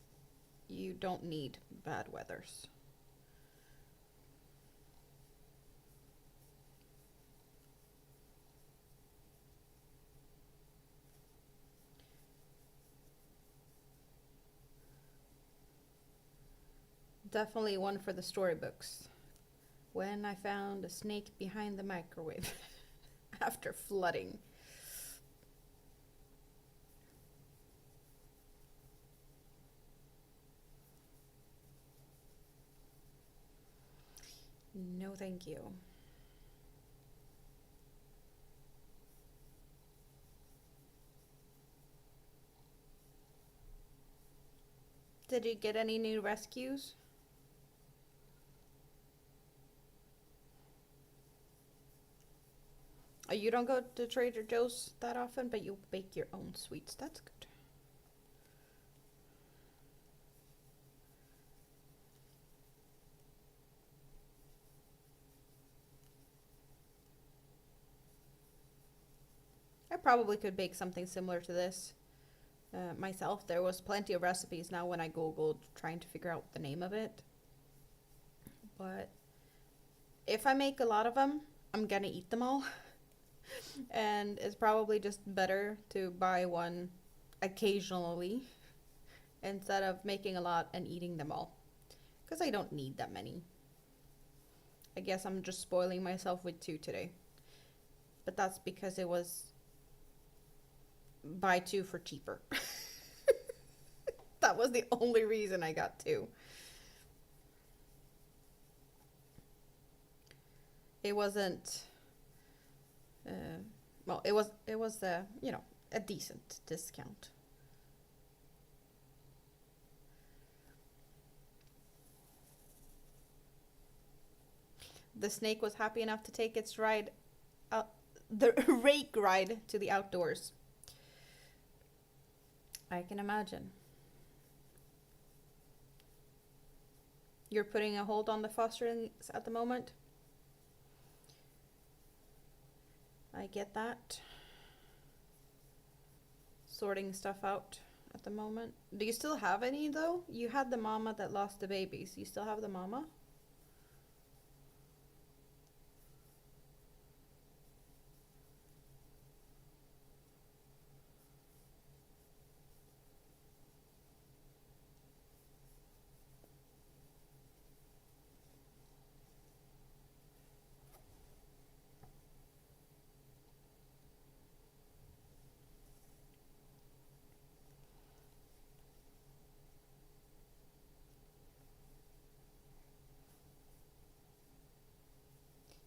you don't need bad weathers. Definitely one for the storybooks. When I found a snake behind the microwave after flooding. No, thank you. Did you get any new rescues? You don't go to Trader Joe's that often, but you bake your own sweets. That's good. I probably could bake something similar to this myself. There was plenty of recipes now when I Googled trying to figure out the name of it. But if I make a lot of them, I'm gonna eat them all. And it's probably just better to buy one occasionally instead of making a lot and eating them all. Because I don't need that many. I guess I'm just spoiling myself with 2 today. But that's because it was buy 2 for cheaper. That was the only reason I got 2. It wasn't well, it was you know, a decent discount. The snake was happy enough to take its ride out the rake ride to the outdoors. I can imagine. You're putting a hold on the fosterings at the moment? I get that. Sorting stuff out at the moment. Do you still have any though? You had the mama that lost the babies. You still have the mama?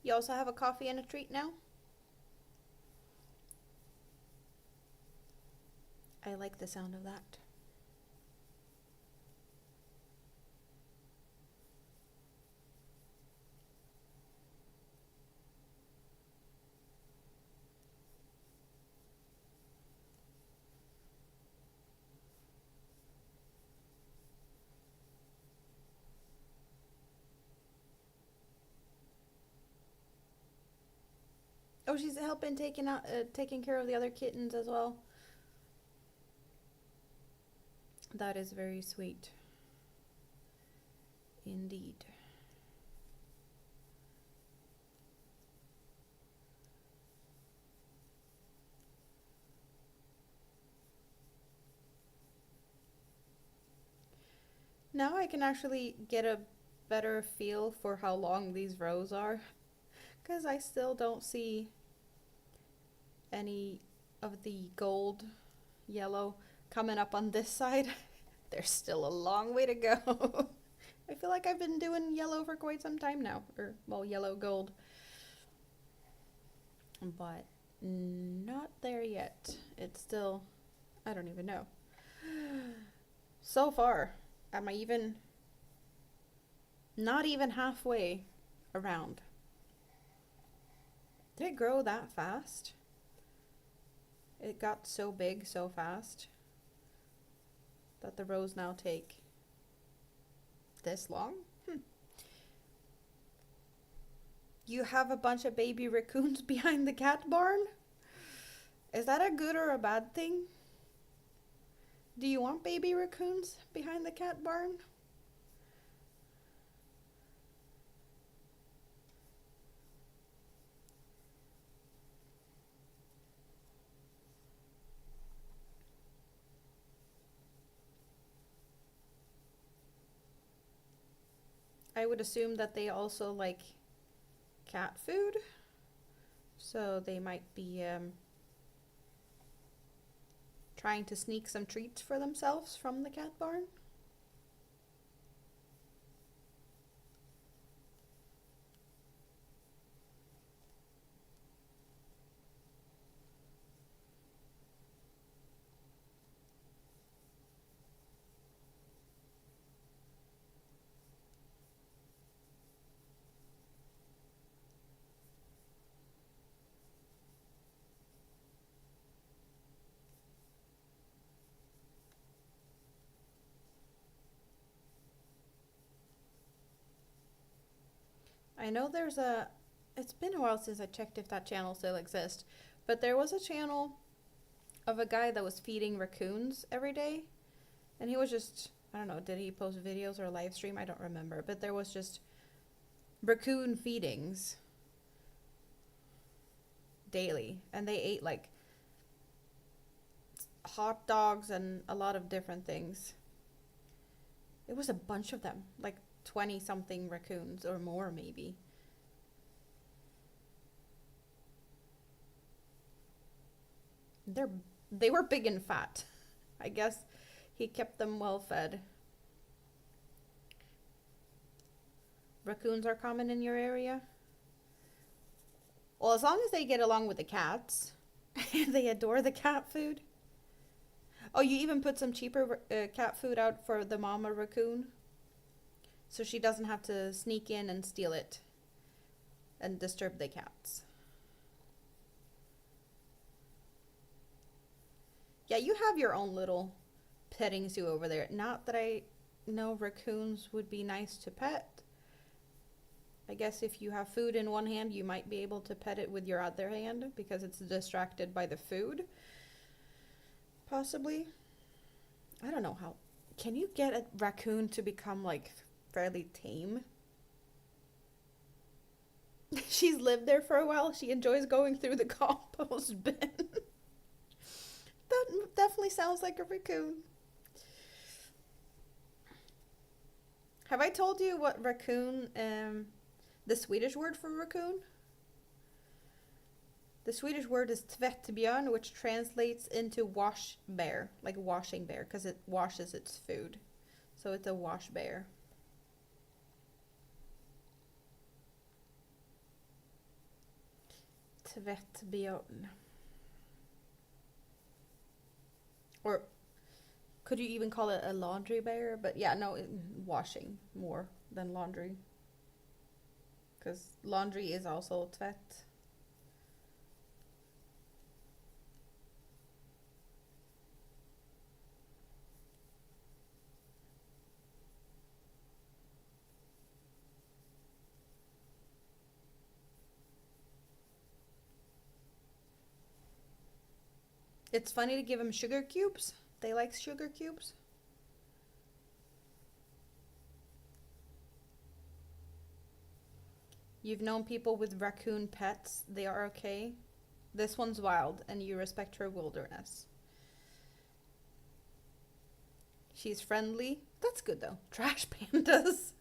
You also have a coffee and a treat now? I like the sound of that. Oh, she's helping taking care of the other kittens as well. That is very sweet. Indeed. Now I can actually get a better feel for how long these rows are, because I still don't see any of the gold, yellow coming up on this side. There's still a long way to go. I feel like I've been doing yellow for quite some time now, or well, yellow gold, but not there yet. It's still, I don't even know. So far, am I even, not even halfway around? Did it grow that fast? It got so big so fast that the rows now take this long? You have a bunch of baby raccoons behind the cat barn? Is that a good or a bad thing? Do you want baby raccoons behind the cat barn? I would assume that they also like cat food, so they might be trying to sneak some treats for themselves from the cat barn. I know there's a, it's been a while since I checked if that channel still exists, but there was a channel of a guy that was feeding raccoons every day, and he was just, I don't know, did he post videos or live stream? I don't remember, but there was just raccoon feedings daily, and they ate like hot dogs and a lot of different things. It was a bunch of them, like 20 something raccoons or more maybe. They're they were big and fat. I guess he kept them well fed. Raccoons are common in your area? Well, as long as they get along with the cats. They adore the cat food. Oh, you even put some cheaper cat food out for the mama raccoon, so she doesn't have to sneak in and steal it and disturb the cats. Yeah, you have your own little petting zoo over there. Not that I know raccoons would be nice to pet. I guess if you have food in one hand, you might be able to pet it with your other hand because it's distracted by the food. Possibly. I don't know how. Can you get a raccoon to become like fairly tame? She's lived there for a while. She enjoys going through the compost bin. That definitely sounds like a raccoon. Have I told you what raccoon, the Swedish word for raccoon? The Swedish word is tvättbjörn, which translates into wash bear, like washing bear, because it washes its food. So it's a wash bear. Tvättbjörn. Or could you even call it a laundry bear? But yeah, no, washing more than laundry. Because laundry is also tvätt. It's funny to give them sugar cubes. They like sugar cubes. You've known people with raccoon pets. They are okay. This one's wild, and you respect her wilderness. She's friendly. That's good, though. Trash pandas.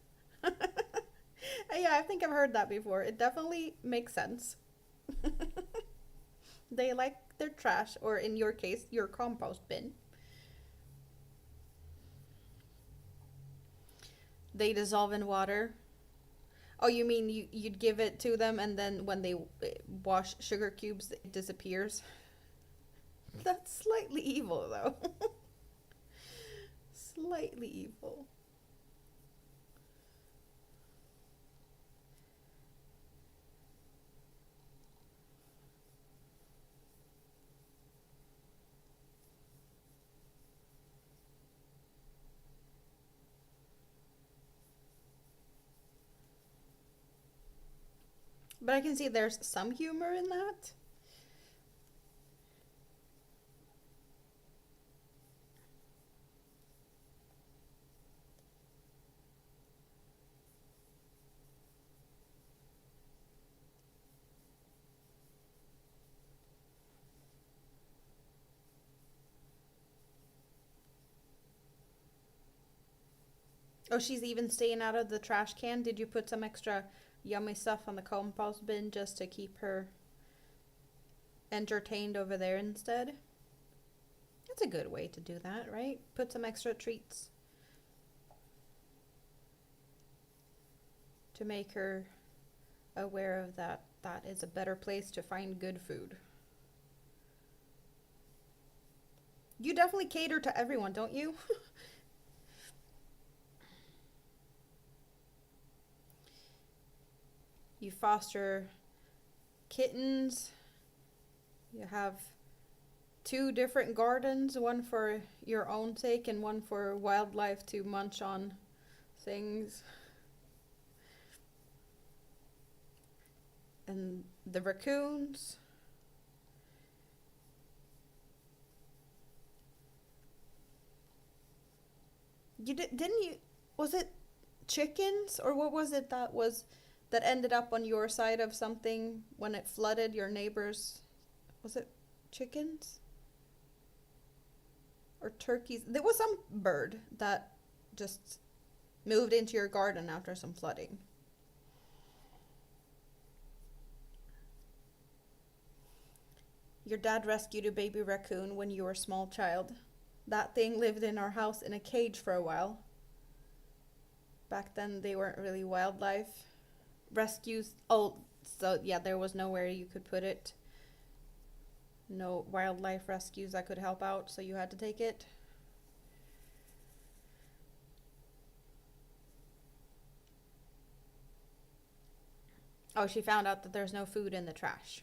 Yeah, I think I've heard that before. It definitely makes sense. They like their trash, or in your case, your compost bin. They dissolve in water. Oh, you mean you'd give it to them and then when they wash sugar cubes, it disappears? That's slightly evil, though. Slightly evil. But I can see there's some humor in that. Oh, she's even staying out of the trash can. Did you put some extra yummy stuff on the compost bin just to keep her entertained over there instead? That's a good way to do that, right? Put some extra treats to make her aware of that is a better place to find good food. You definitely cater to everyone, don't you? You foster kittens. You have two different gardens, one for your own sake and one for wildlife to munch on things. And the raccoons. Didn't you, was it chickens or what was it that ended up on your side of something when it flooded your neighbors? Was it chickens? Or turkeys? There was some bird that just moved into your garden after some flooding. Your dad rescued a baby raccoon when you were a small child. That thing lived in our house in a cage for a while. Back then they weren't really wildlife. Rescues, oh, so yeah, there was nowhere you could put it. No wildlife rescues that could help out, so you had to take it. Oh, she found out that there's no food in the trash.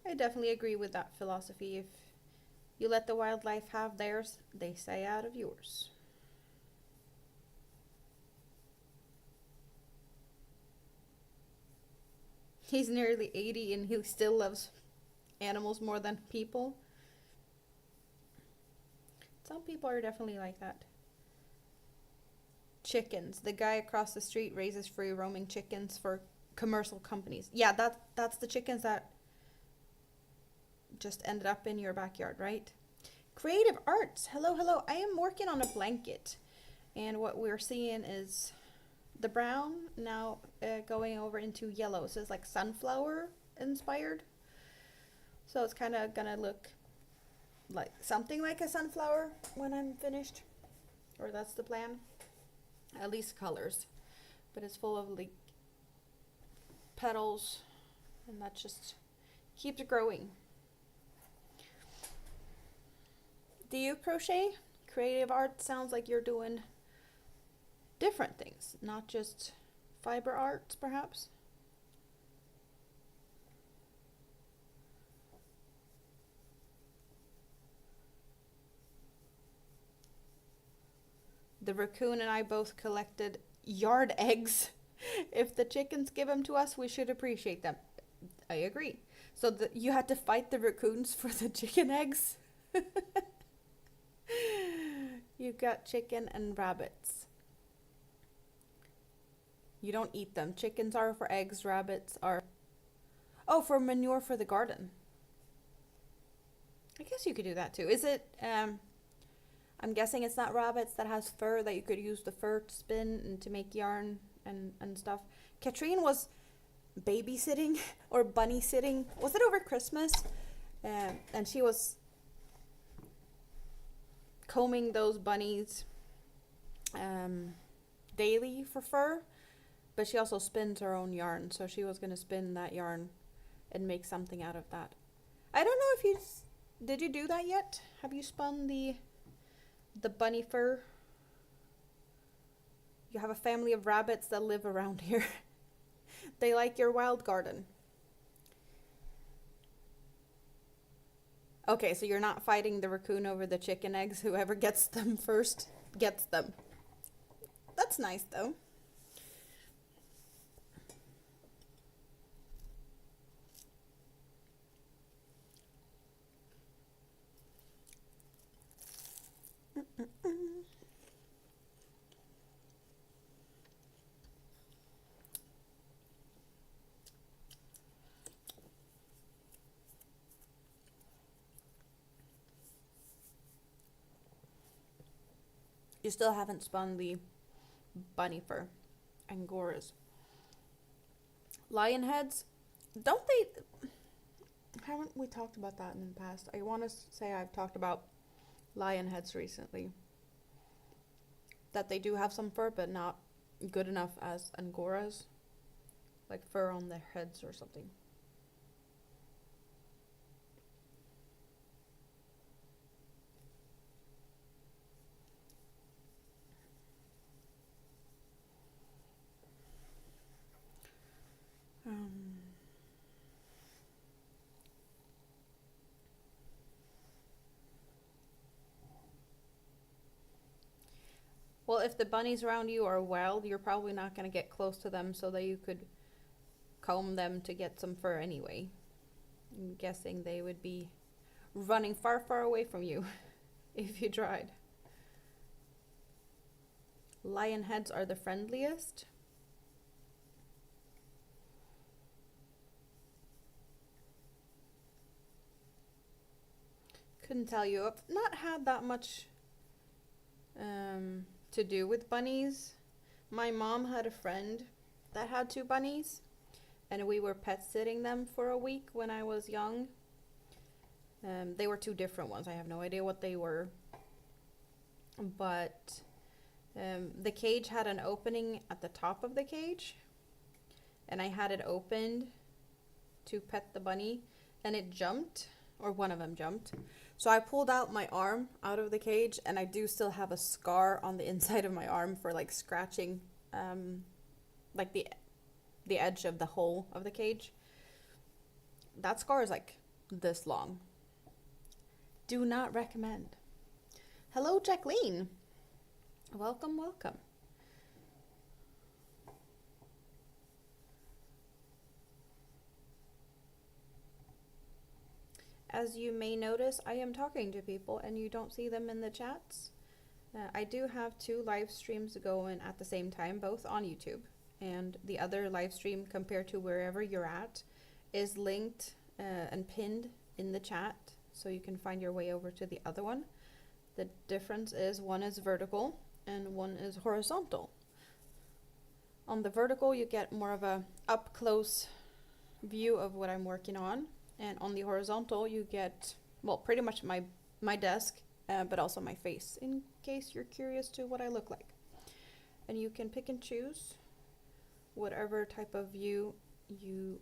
I definitely agree with that philosophy. If you let the wildlife have theirs, they stay out of yours. He's nearly 80 and he still loves animals more than people. Some people are definitely like that. Chickens. The guy across the street raises free roaming chickens for commercial companies. Yeah, that's the chickens that just ended up in your backyard, right? Creative arts. Hello, hello. I am working on a blanket. And what we're seeing is the brown now going over into yellow. So it's like sunflower inspired. So it's kind of gonna look like something like a sunflower when I'm finished. Or that's the plan. At least colors. But it's full of like petals. And that just keeps growing. Do you crochet? Creative art sounds like you're doing different things, not just fiber arts, perhaps? The raccoon and I both collected yard eggs. If the chickens give them to us, we should appreciate them. I agree. So you had to fight the raccoons for the chicken eggs? You got chicken and rabbits. You don't eat them. Chickens are for eggs, rabbits are... Oh, for manure for the garden. I guess you could do that too. Is it, I'm guessing it's not rabbits that has fur that you could use the fur to spin and to make yarn and stuff. Katrine was babysitting or bunny sitting. Was it over Christmas? And she was combing those bunnies daily for fur, but she also spins her own yarn, so she was going to spin that yarn and make something out of that. I don't know if did you do that yet? Have you spun the bunny fur? You have a family of rabbits that live around here. They like your wild garden. Okay, so you're not fighting the raccoon over the chicken eggs. Whoever gets them first gets them. That's nice, though. You still haven't spun the bunny fur, Angoras. Lion heads, don't they? Haven't we talked about that in the past? I want to say I've talked about lion heads recently. That they do have some fur, but not good enough as Angoras. Like fur on their heads or something. Um, well, if the bunnies around you are wild, you're probably not going to get close to them so that you could comb them to get some fur anyway. I'm guessing they would be running far, far away from you if you tried. Lion heads are the friendliest. Couldn't tell you. I've not had that much to do with bunnies. My mom had a friend that had two bunnies, and we were pet sitting them for a week when I was young. They were two different ones. I have no idea what they were. But the cage had an opening at the top of the cage, and I had it opened to pet the bunny, and it jumped, or one of them jumped. So I pulled out my arm out of the cage, and I do still have a scar on the inside of my arm for like scratching like the edge of the hole of the cage. That scar is like this long. Do not recommend. Hello, Jacqueline. Welcome, welcome. As you may notice, I am talking to people and you don't see them in the chats. I do have two live streams going at the same time, both on YouTube. And the other live stream, compared to wherever you're at, is linked and pinned in the chat, so you can find your way over to the other one. The difference is one is vertical and one is horizontal. On the vertical, you get more of a up-close view of what I'm working on. And on the horizontal, you get, well, pretty much my desk, but also my face, in case you're curious to what I look like. And you can pick and choose whatever type of view you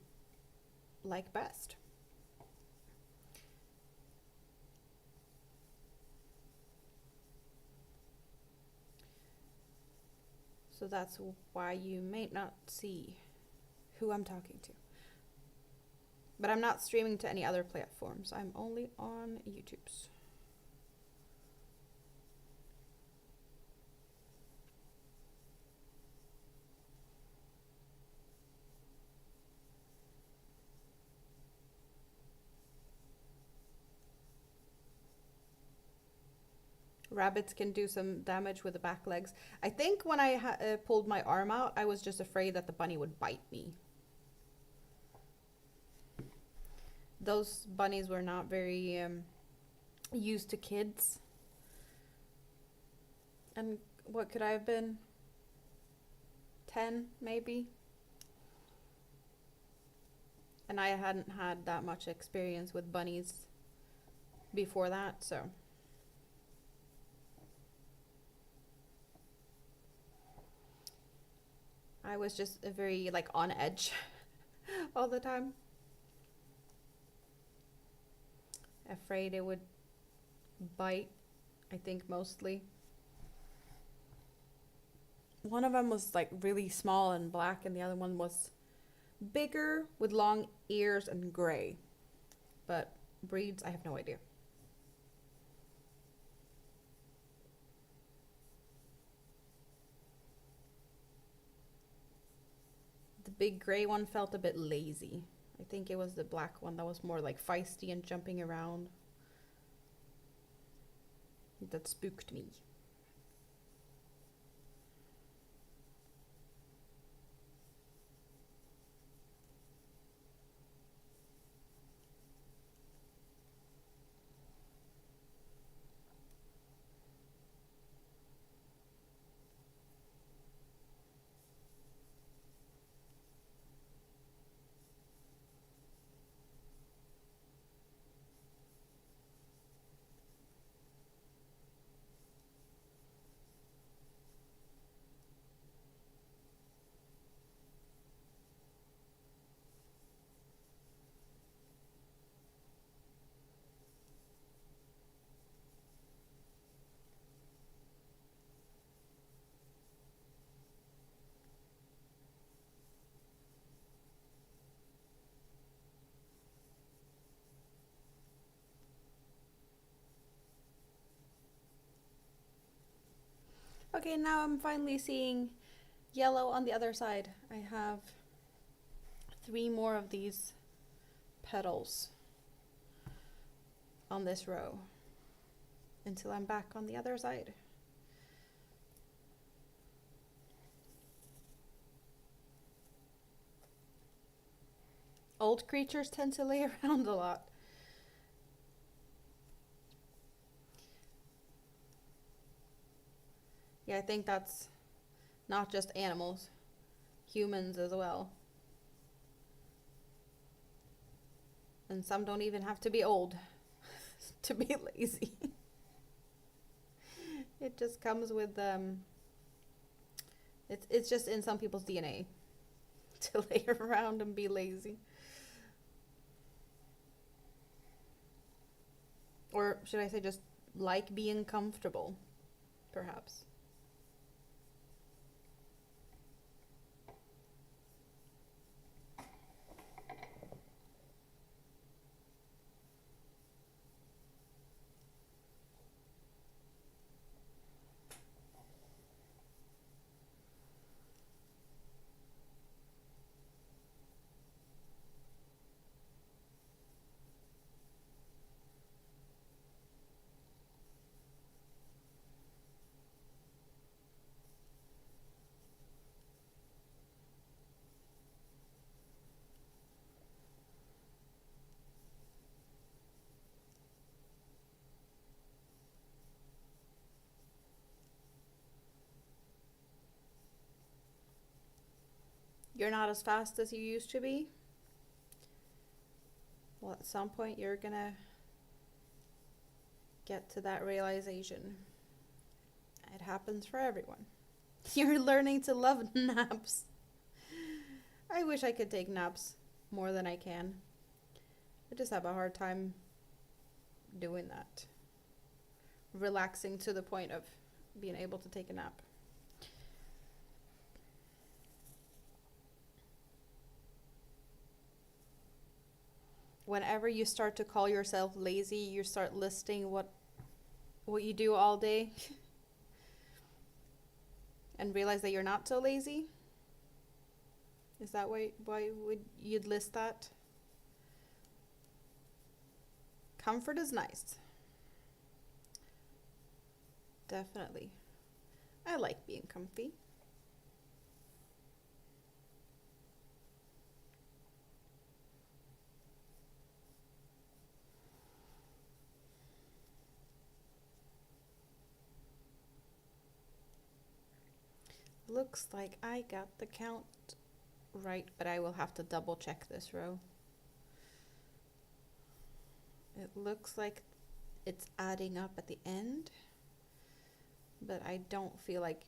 like best. So that's why you may not see who I'm talking to. But I'm not streaming to any other platforms. I'm only on YouTube's. Rabbits can do some damage with the back legs. I think when I pulled my arm out, I was just afraid that the bunny would bite me. Those bunnies were not very used to kids. And what could I have been? 10, maybe? And I hadn't had that much experience with bunnies before that, so. I was just very, like, on edge all the time. Afraid it would bite, I think, mostly. One of them was, like, really small and black, and the other one was bigger with long ears and gray. But breeds, I have no idea. The big gray one felt a bit lazy. I think it was the black one that was more like feisty and jumping around. That spooked me. Okay, now I'm finally seeing yellow on the other side. I have 3 more of these petals on this row until I'm back on the other side. Old creatures tend to lay around a lot. Yeah, I think that's not just animals, humans as well. And some don't even have to be old to be lazy. It just comes with it's just in some people's DNA to lay around and be lazy. Or should I say just like being comfortable, perhaps. You're not as fast as you used to be. Well, at some point you're gonna get to that realization. It happens for everyone. You're learning to love naps. I wish I could take naps more than I can. I just have a hard time doing that. Relaxing to the point of being able to take a nap. Whenever you start to call yourself lazy, you start listing what you do all day and realize that you're not so lazy. Is that why would you'd list that? Comfort is nice. Definitely. I like being comfy. Looks like I got the count right, but I will have to double check this row. It looks like it's adding up at the end, but I don't feel like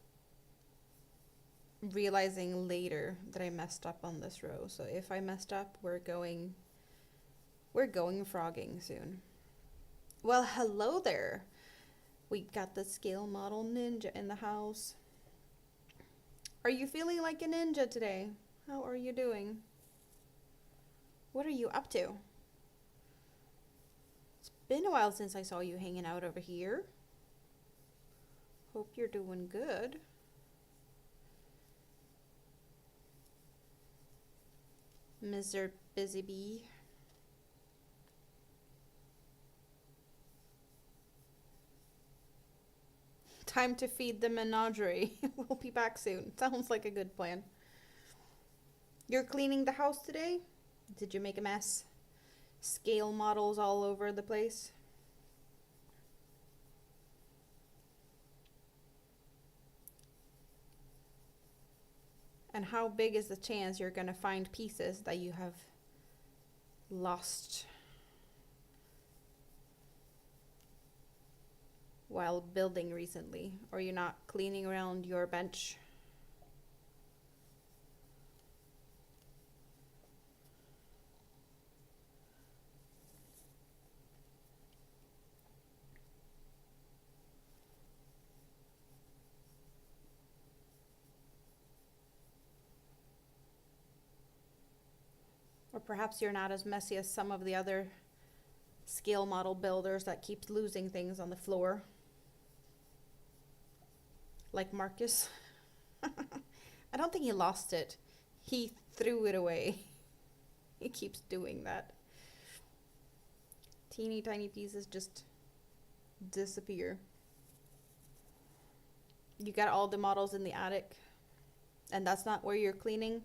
realizing later that I messed up on this row. So if I messed up, we're going frogging soon. Well, hello there. We got the scale model ninja in the house. Are you feeling like a ninja today? How are you doing? What are you up to? It's been a while since I saw you hanging out over here. Hope you're doing good. Mr. Busy Bee. Time to feed the menagerie. We'll be back soon. Sounds like a good plan. You're cleaning the house today? Did you make a mess? Scale models all over the place? And how big is the chance you're going to find pieces that you have lost while building recently? Or you're not cleaning around your bench? Or perhaps you're not as messy as some of the other scale model builders that keep losing things on the floor. like Marcus. I don't think he lost it. He threw it away. He keeps doing that. Teeny tiny pieces just disappear. You got all the models in the attic, and that's not where you're cleaning?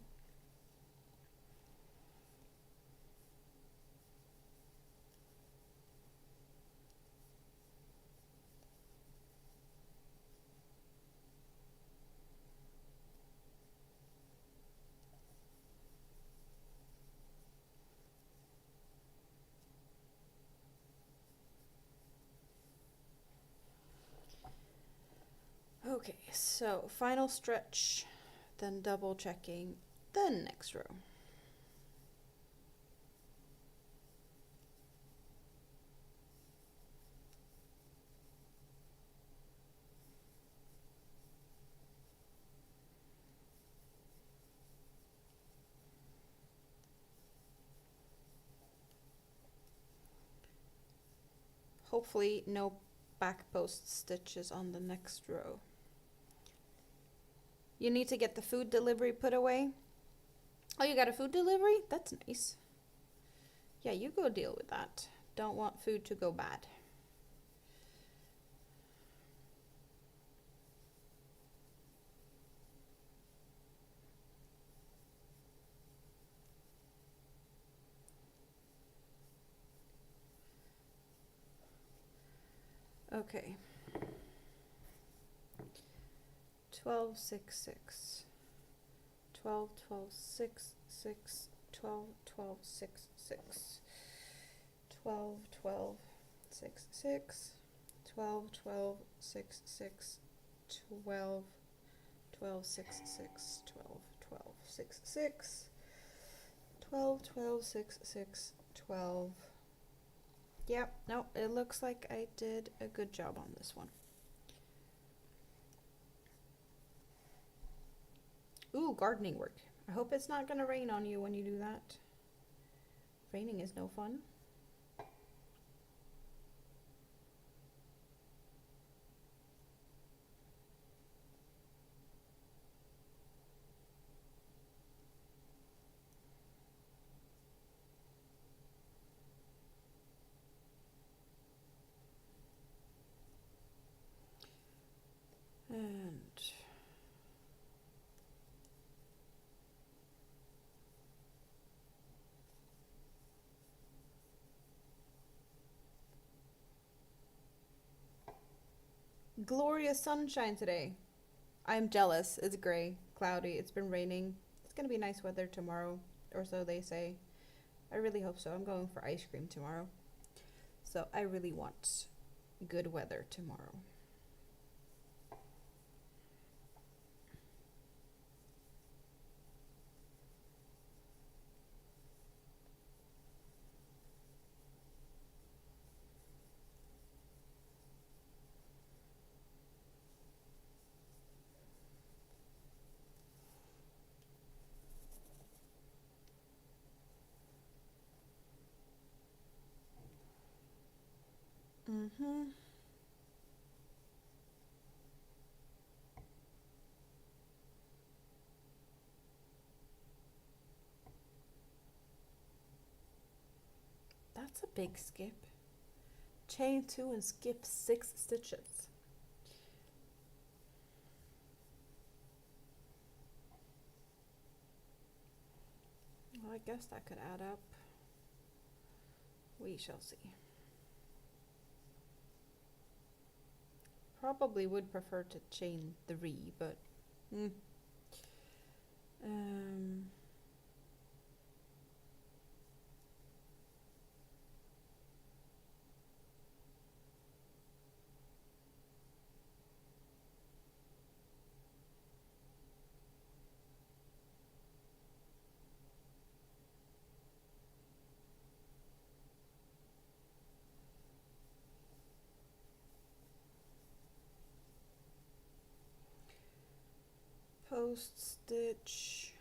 Okay, so final stretch, then double checking the next row. Hopefully no back post stitches on the next row. You need to get the food delivery put away. Oh, you got a food delivery? That's nice. Yeah, you go deal with that. Don't want food to go bad. Okay. 12, 6, 6. 12, 12, 6, 6. 12, 12, 6, 6. 12, 12, 6, 6. 12, 12, 6, 6. 12, 12, 6, 6. 12, 12, 6, 6. 12, 12, 6, 6. 12. Yep, no, it looks like I did a good job on this one. Ooh, gardening work. I hope it's not gonna rain on you when you do that. Raining is no fun. And glorious sunshine today. I'm jealous. It's gray, cloudy, it's been raining. It's gonna be nice weather tomorrow, or so they say. I really hope so. I'm going for ice cream tomorrow. So I really want good weather tomorrow. Mm-hmm. That's a big skip. Chain 2 and skip 6 stitches. Well, I guess that could add up. We shall see. Probably would prefer to chain 3, but post stitch.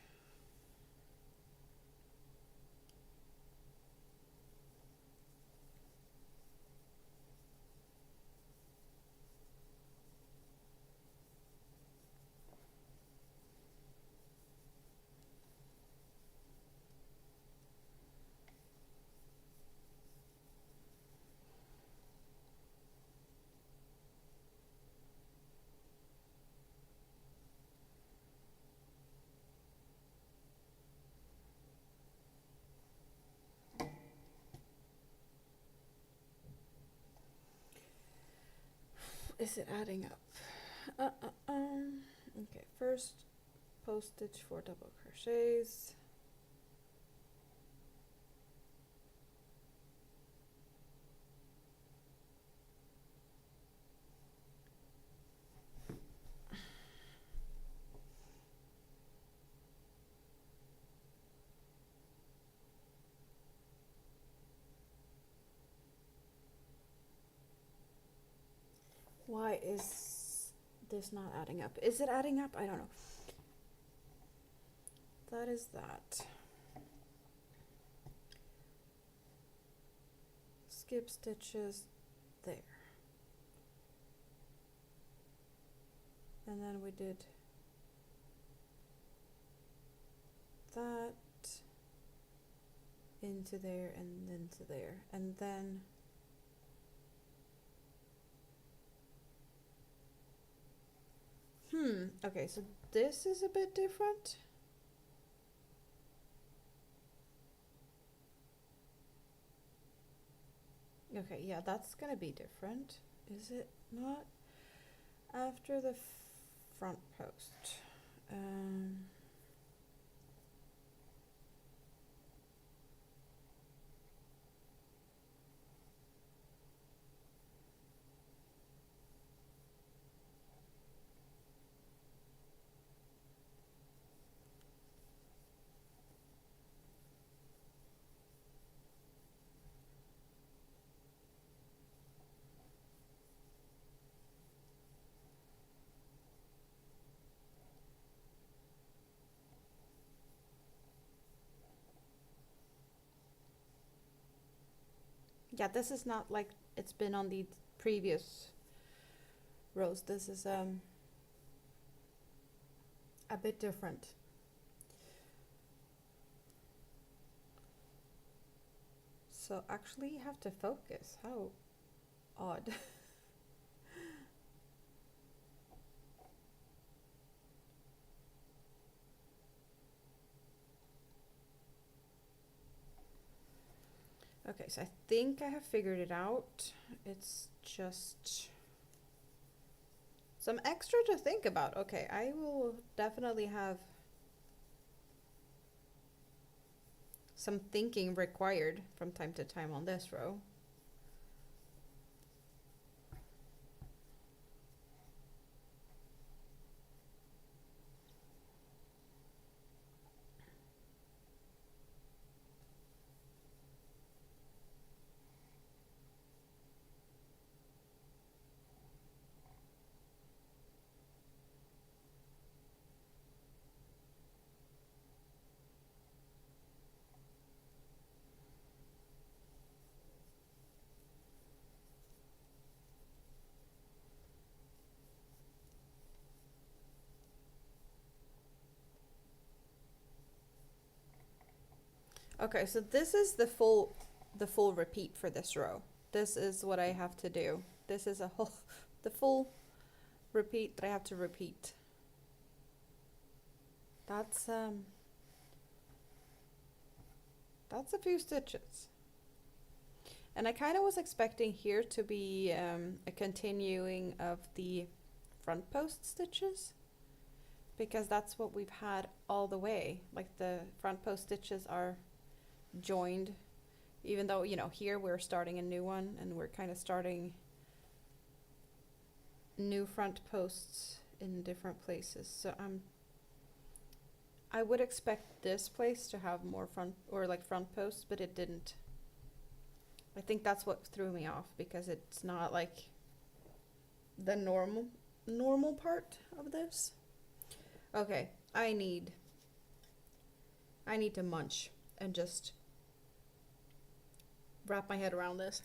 is it adding up? Okay, first post stitch 4 double crochets. Why is this not adding up? Is it adding up? I don't know. That is that. Skip stitches there. And then we did that into there and into there. And then okay, so this is a bit different. Okay, yeah, that's gonna be different. Is it not? After the front post. Yeah, this is not like it's been on the previous rows. This is a bit different. So actually you have to focus. How odd. Okay, so I think I have figured it out. It's just some extra to think about. Okay, I will definitely have some thinking required from time to time on this row. Okay, so this is the full repeat for this row. This is what I have to do. This is the full repeat that I have to repeat. That's a few stitches. And I kind of was expecting here to be a continuing of the front post stitches, because that's what we've had all the way. Like the front post stitches are joined, even though, you know, here we're starting a new one and we're kind of starting new front posts in different places. So I would expect this place to have more front posts, but it didn't. I think that's what threw me off, because it's not like the normal part of this. Okay, I need to munch and just wrap my head around this.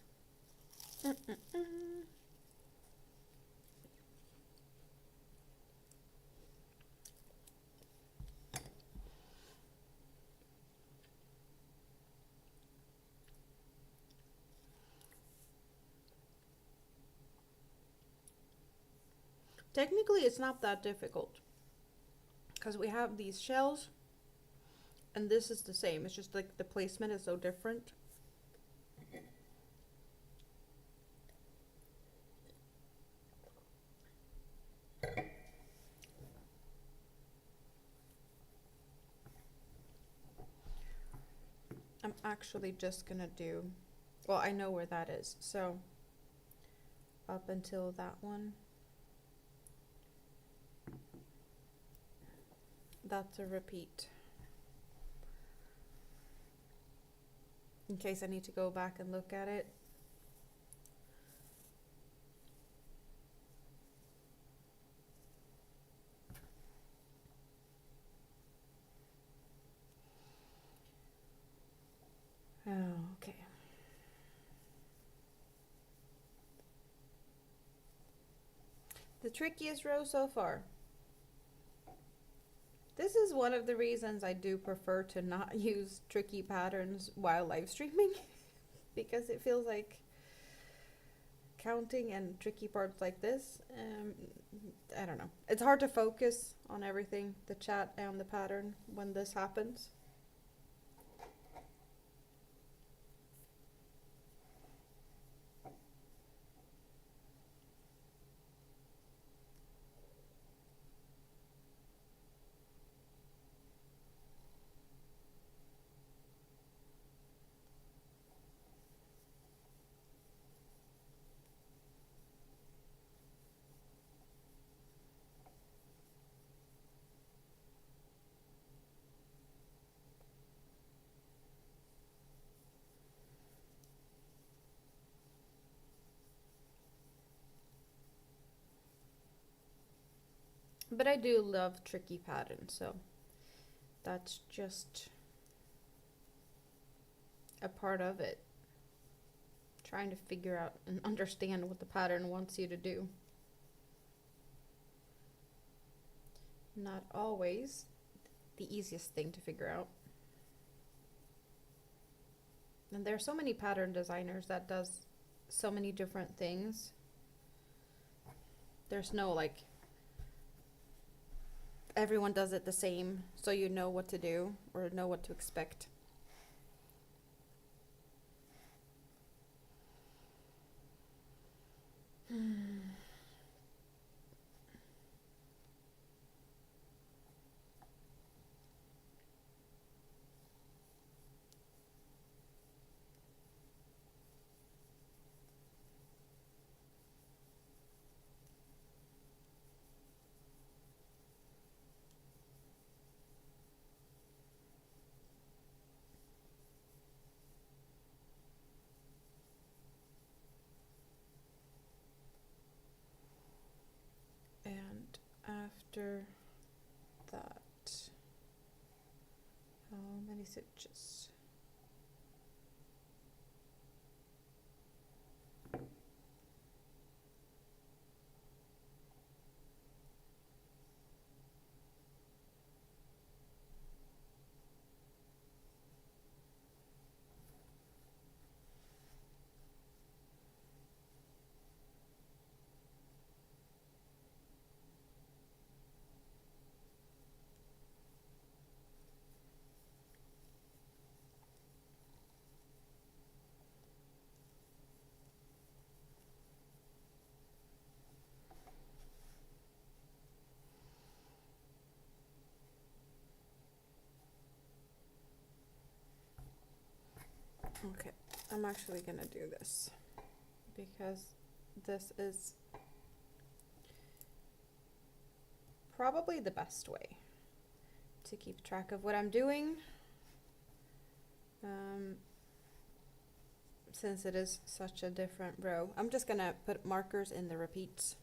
Technically, it's not that difficult, because we have these shells, and this is the same. It's just like the placement is so different. actually just gonna do, well, I know where that is, so up until that one, that's a repeat. In case I need to go back and look at it. Oh, okay. The trickiest row so far. This is one of the reasons I do prefer to not use tricky patterns while live streaming because it feels like counting and tricky parts like this, I don't know. It's hard to focus on everything, the chat and the pattern, when this happens. But I do love tricky patterns, so that's just a part of it. Trying to figure out and understand what the pattern wants you to do. Not always the easiest thing to figure out. And there are so many pattern designers that does so many different things. There's no like everyone does it the same, so you know what to do or know what to expect. And after that, how many stitches? Okay, I'm actually gonna do this because this is probably the best way to keep track of what I'm doing, since it is such a different row. I'm just gonna put markers in the repeats.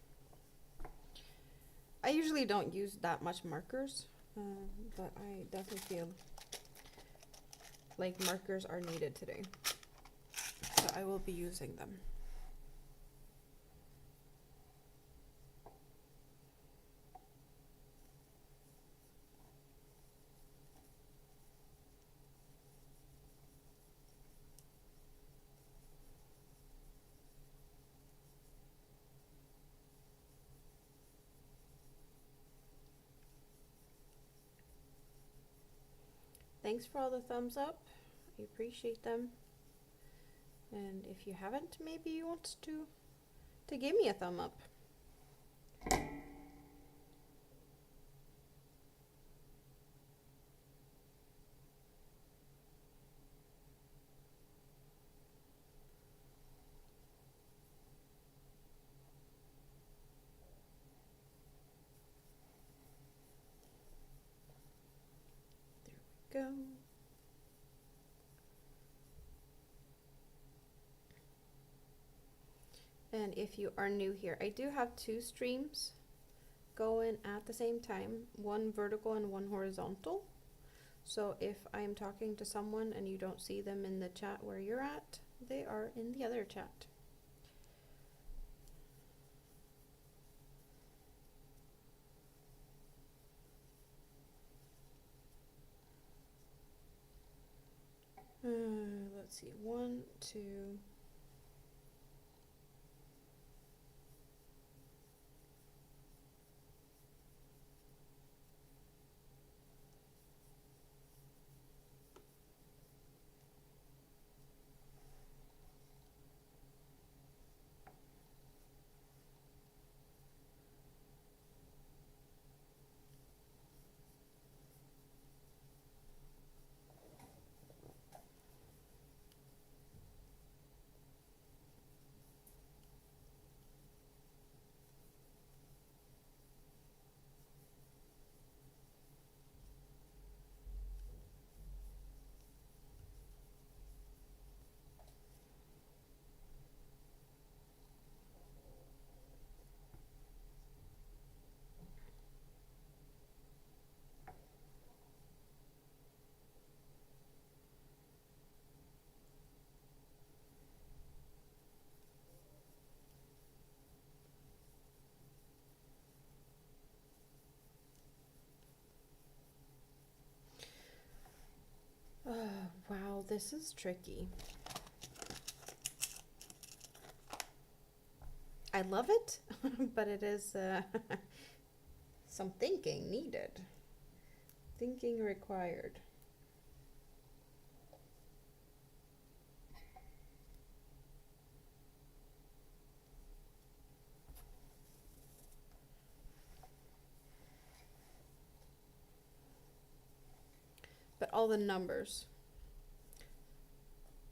I usually don't use that much markers, but I definitely feel like markers are needed today, so I will be using them. Thanks for all the thumbs up. I appreciate them. And if you haven't, maybe you want to give me a thumb up. go. And if you are new here, I do have two streams going at the same time, one vertical and one horizontal. So if I'm talking to someone and you don't see them in the chat where you're at, they are in the other chat. Let's see, 1, 2. Wow, this is tricky. I love it, but it is some thinking needed. Thinking required. But all the numbers.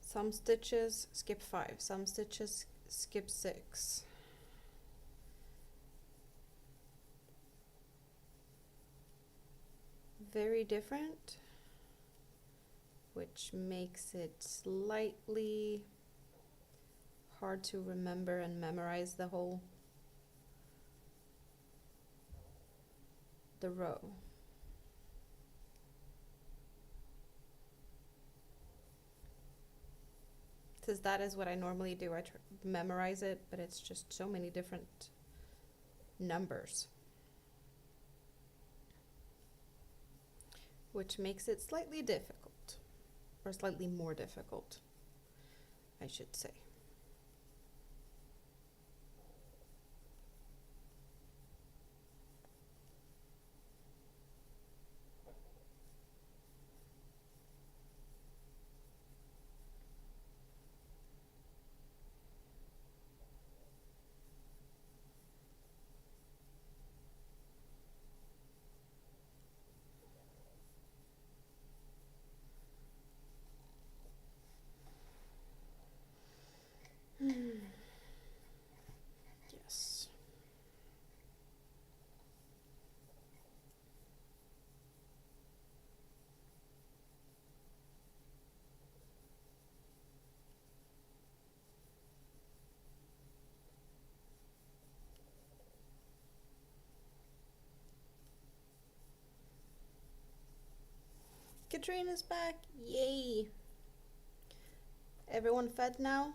Some stitches skip 5, some stitches skip 6. Very different, which makes it slightly hard to remember and memorize the row. Because that is what I normally do. I memorize it, but it's just so many different numbers, which makes it slightly difficult, or slightly more difficult, I should say. Yes. Katrina's back. Yay. Everyone fed now?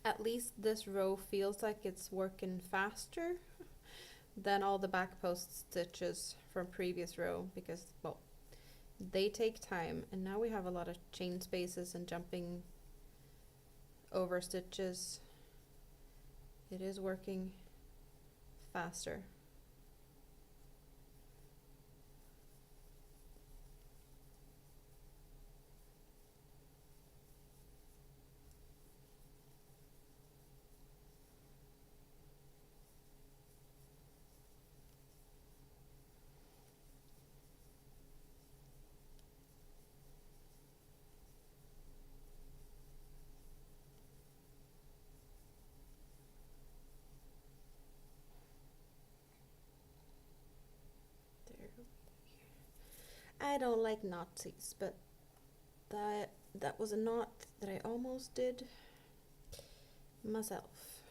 At least this row feels like it's working faster, than all the back post stitches from previous row because, well, they take time, and now we have a lot of chain spaces and jumping over stitches. It is working faster. I don't like Nazis, but that was a knot that I almost did myself.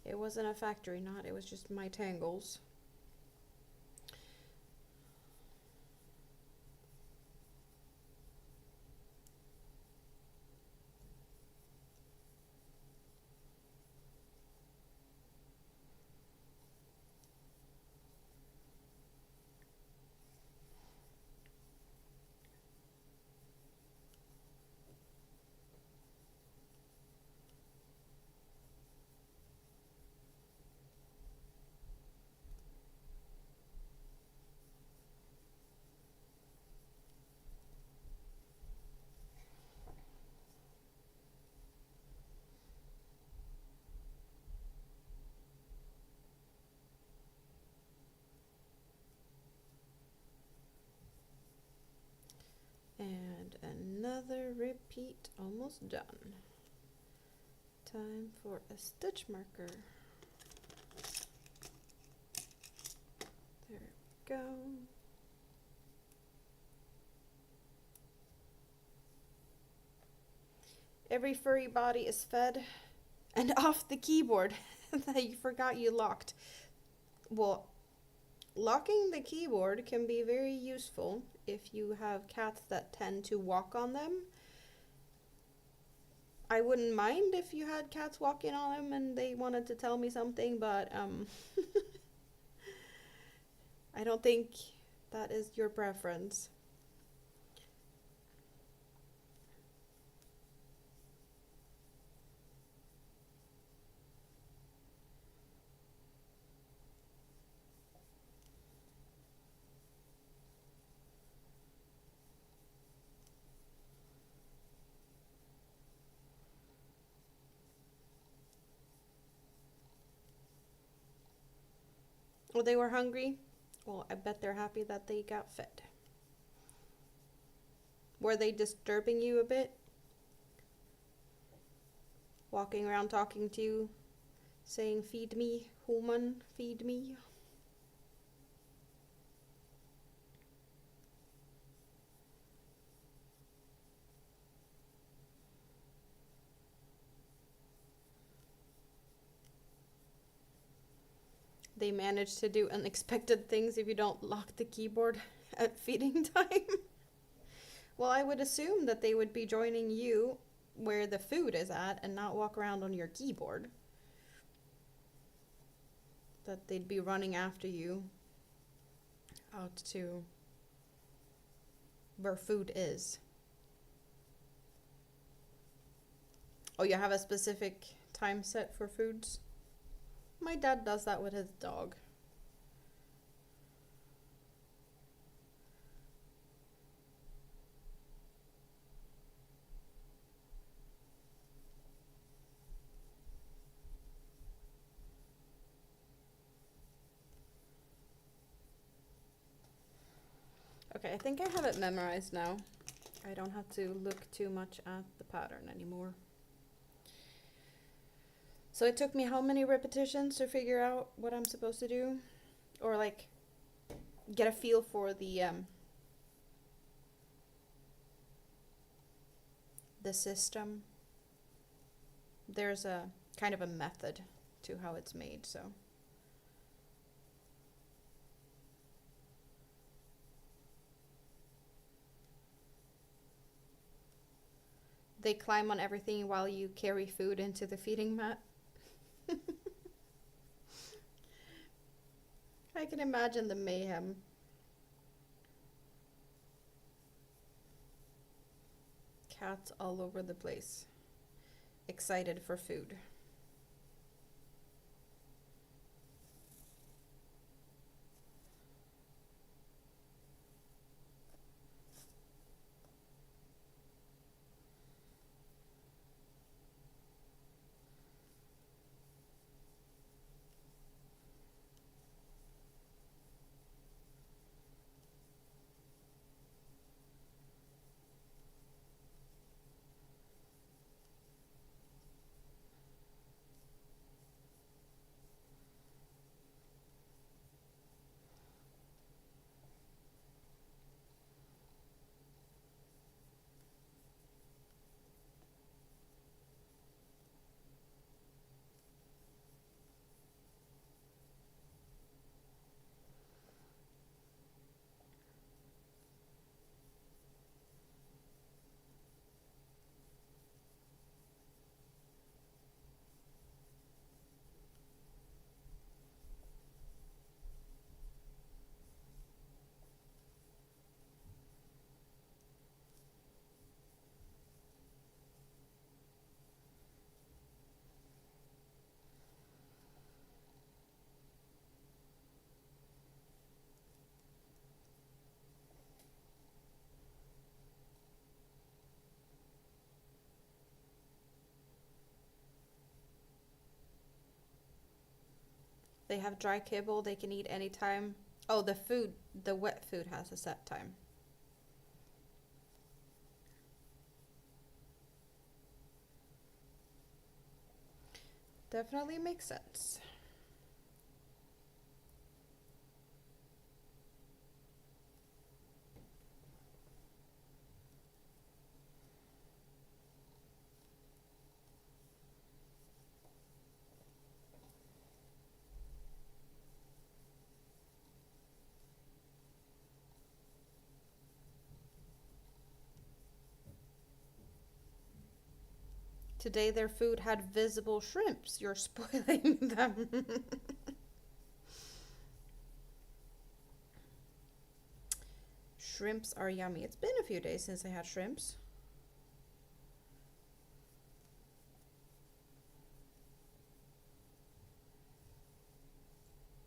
It wasn't a factory knot, it was just my tangles. And another repeat, almost done. Time for a stitch marker. There we go. Every furry body is fed and off the keyboard that you forgot you locked. Well, locking the keyboard can be very useful if you have cats that tend to walk on them. I wouldn't mind if you had cats walking on them and they wanted to tell me something, but I don't think that is your preference. Well, they were hungry. Well, I bet they're happy that they got fed. Were they disturbing you a bit? Walking around talking to you, saying, "Feed me, human, feed me." They manage to do unexpected things if you don't lock the keyboard at feeding time. Well, I would assume that they would be joining you where the food is at and not walk around on your keyboard. That they'd be running after you out to where food is. Oh, you have a specific time set for foods? My dad does that with his dog. Okay, I think I have it memorized now. I don't have to look too much at the pattern anymore. So it took me how many repetitions to figure out what I'm supposed to do? Or like get a feel for the system. There's a kind of a method to how it's made, so. They climb on everything while you carry food into the feeding mat. I can imagine the mayhem. Cats all over the place, excited for food. They have dry kibble they can eat anytime. Oh, the food, the wet food has a set time. Definitely makes sense. Today their food had visible shrimps. You're spoiling them. Shrimps are yummy. It's been a few days since I had shrimps.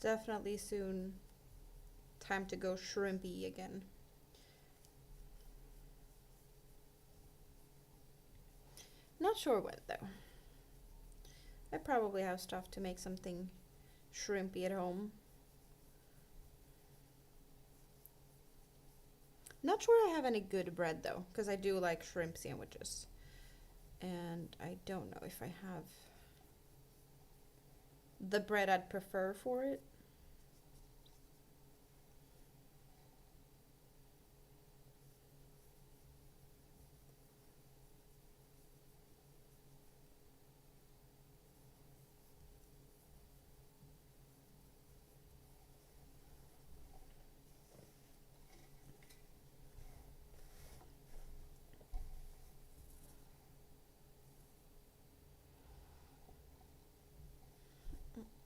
Definitely soon time to go shrimpy again. Not sure when though. I probably have stuff to make something shrimpy at home. Not sure I have any good bread though, because I do like shrimp sandwiches. And I don't know if I have the bread I'd prefer for it.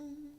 Mm.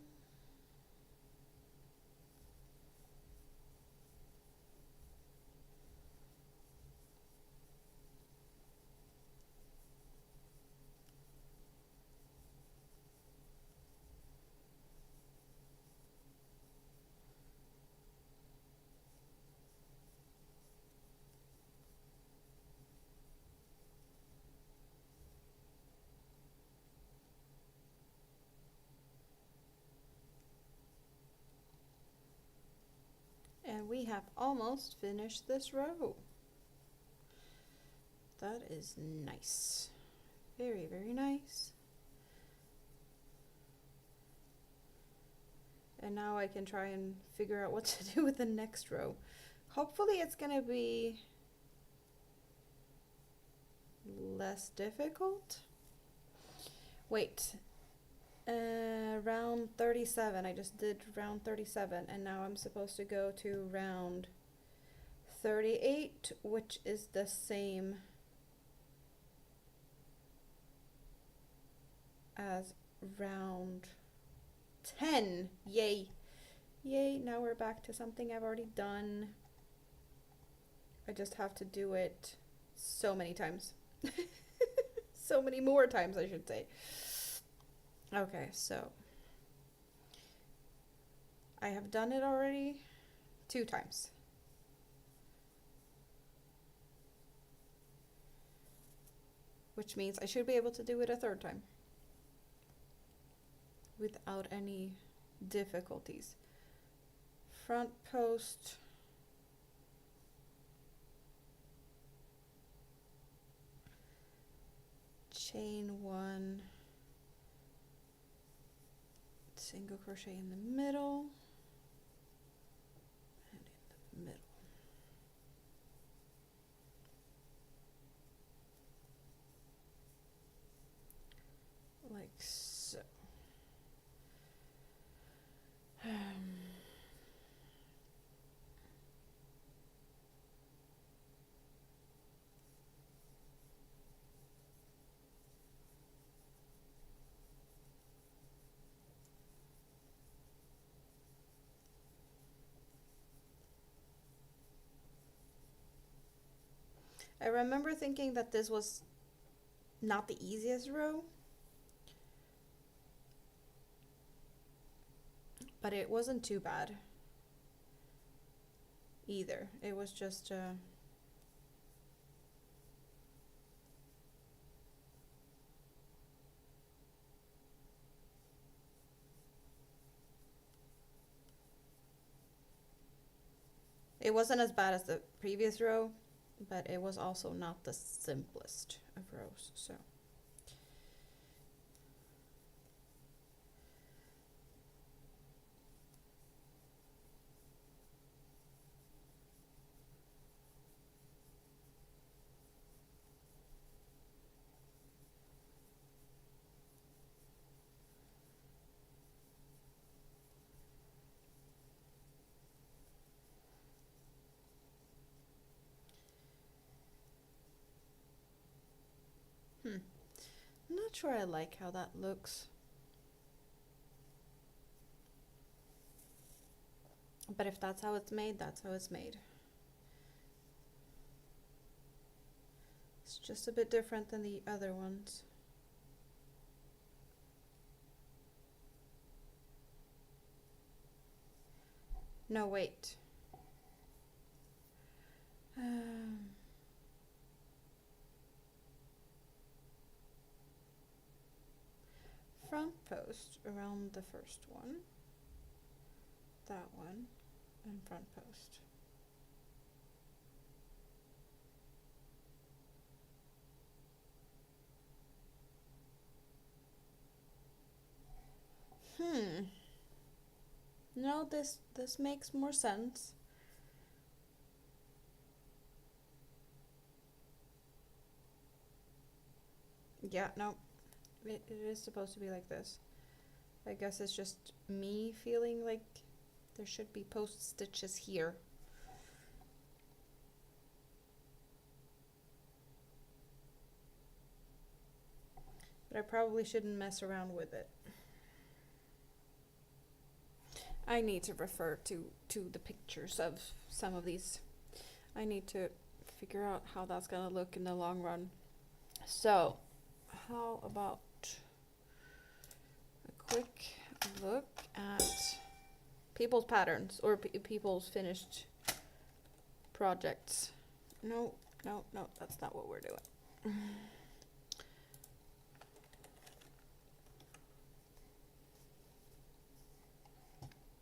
And we have almost finished this row. That is nice. Very, very nice. And now I can try and figure out what to do with the next row. Hopefully it's gonna be less difficult. Wait, round 37. I just did round 37 and now I'm supposed to go to round 38, which is the same as round 10. Yay. Yay, now we're back to something I've already done. I just have to do it so many times. So many more times, I should say. Okay, so I have done it already 2 times. Which means I should be able to do it a 3rd time without any difficulties. Front post. Chain 1. Single crochet in the middle. And in the middle. Like so. I remember thinking that this was not the easiest row, but it wasn't too bad either. It was just it wasn't as bad as the previous row, but it was also not the simplest of rows, so. I'm not sure I like how that looks. But if that's how it's made, that's how it's made. It's just a bit different than the other ones. No, wait. Front post around the first one, that one, and front post. No, this makes more sense. Yeah, no. It is supposed to be like this. I guess it's just me feeling like there should be post stitches here. But I probably shouldn't mess around with it. I need to refer to the pictures of some of these. I need to figure out how that's gonna look in the long run. So, how about a quick look at people's patterns or people's finished projects? No, that's not what we're doing.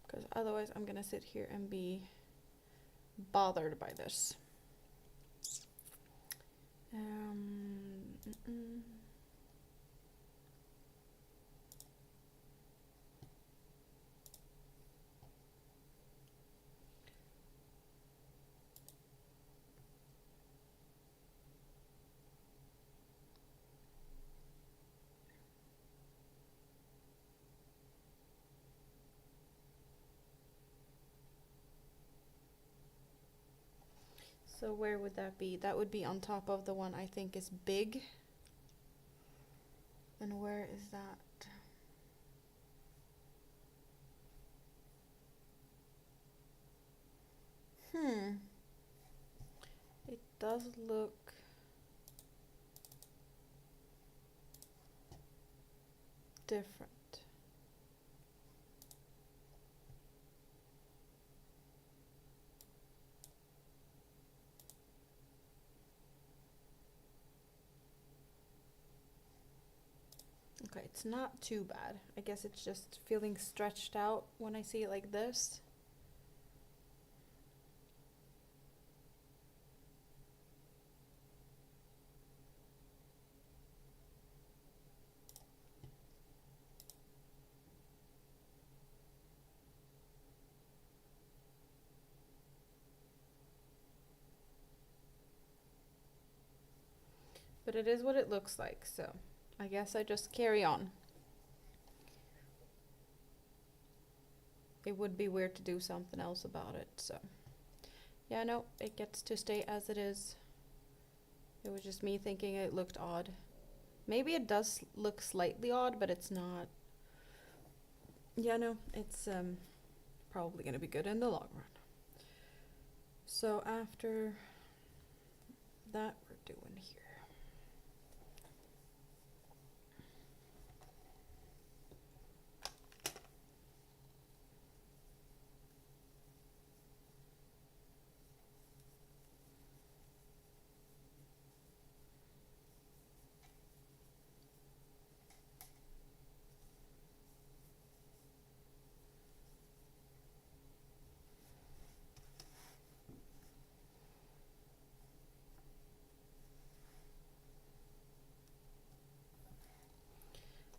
Because otherwise I'm gonna sit here and be bothered by this. So where would that be? That would be on top of the one I think is big. And where is that? It does look different. Okay, it's not too bad. I guess it's just feeling stretched out when I see it like this. But it is what it looks like, so I guess I just carry on. It would be weird to do something else about it, so yeah, no, it gets to stay as it is. It was just me thinking it looked odd. Maybe it does look slightly odd, but it's not. Yeah, no, it's probably gonna be good in the long run. So after that, we're doing here.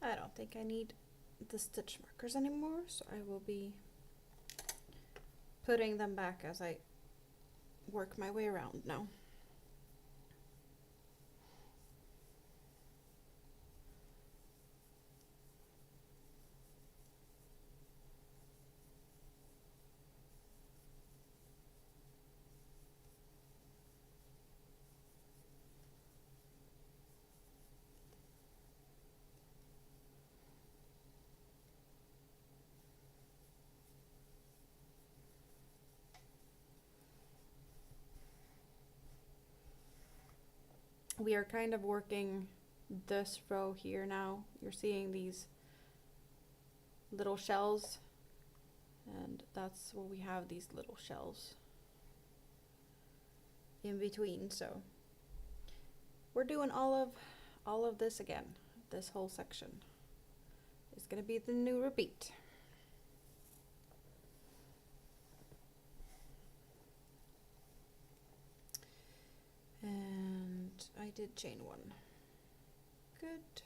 I don't think I need the stitch markers anymore, so I will be putting them back as I work my way around now. We are kind of working this row here now. You're seeing these little shells, and that's where we have these little shells in between. So we're doing all of this again. This whole section is going to be the new repeat. And I did chain one. Good.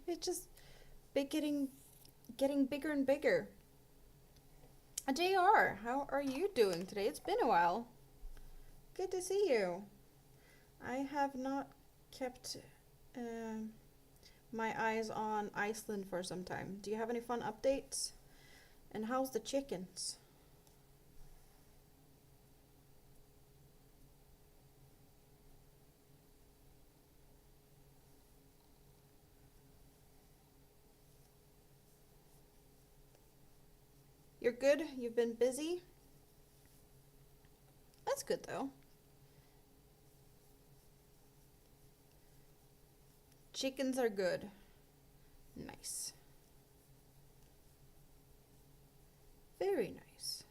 It's just getting bigger and bigger. JR, how are you doing today? It's been a while. Good to see you. I have not kept my eyes on Iceland for some time. Do you have any fun updates? And how's the chickens? You're good? You've been busy? That's good though. Chickens are good. Nice. Very nice.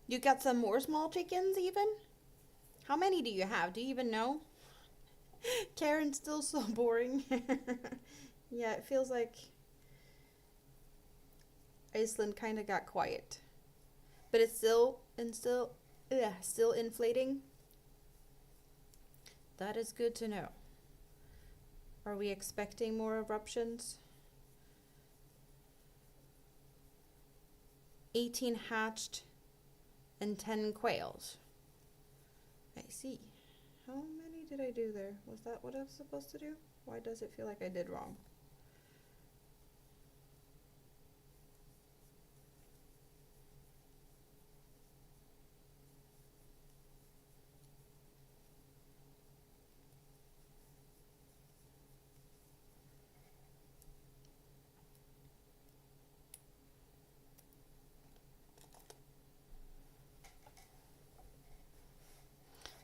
You got some more small chickens even? How many do you have? Do you even know? Karen's still so boring. Yeah, it feels like Iceland kind of got quiet. But it's still inflating. That is good to know. Are we expecting more eruptions? 18 hatched and 10 quails. I see. How many did I do there? Was that what I was supposed to do? Why does it feel like I did wrong?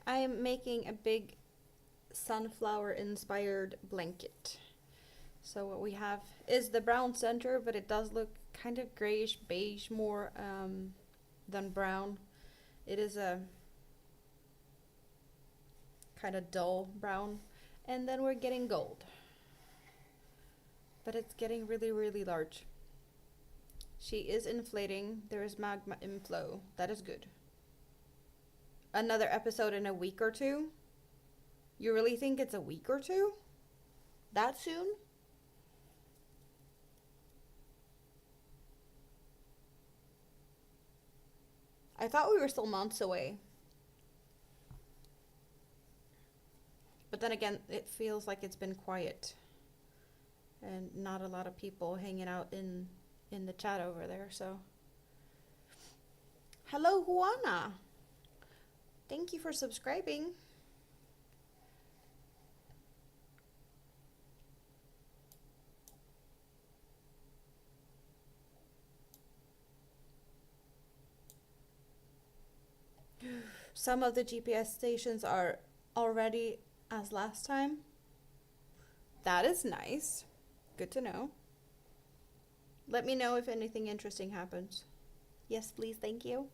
I am making a big sunflower inspired blanket. So what we have is the brown center, but it does look kind of grayish beige more than brown. It is a kind of dull brown, and then we're getting gold, but it's getting really, really large. She is inflating. There is magma inflow. That is good. Another episode in a week or two? You really think it's a week or two? That soon? I thought we were still months away. But then again, it feels like it's been quiet. And not a lot of people hanging out in the chat over there, so. Hello, Juana. Thank you for subscribing. Some of the GPS stations are already as last time. That is nice. Good to know. Let me know if anything interesting happens. Yes, please. Thank you.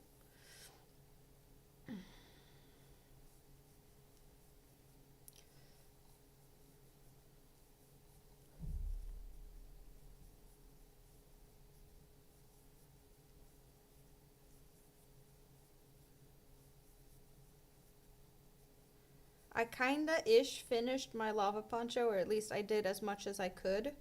I kinda-ish finished my lava poncho, or at least I did as much as I could.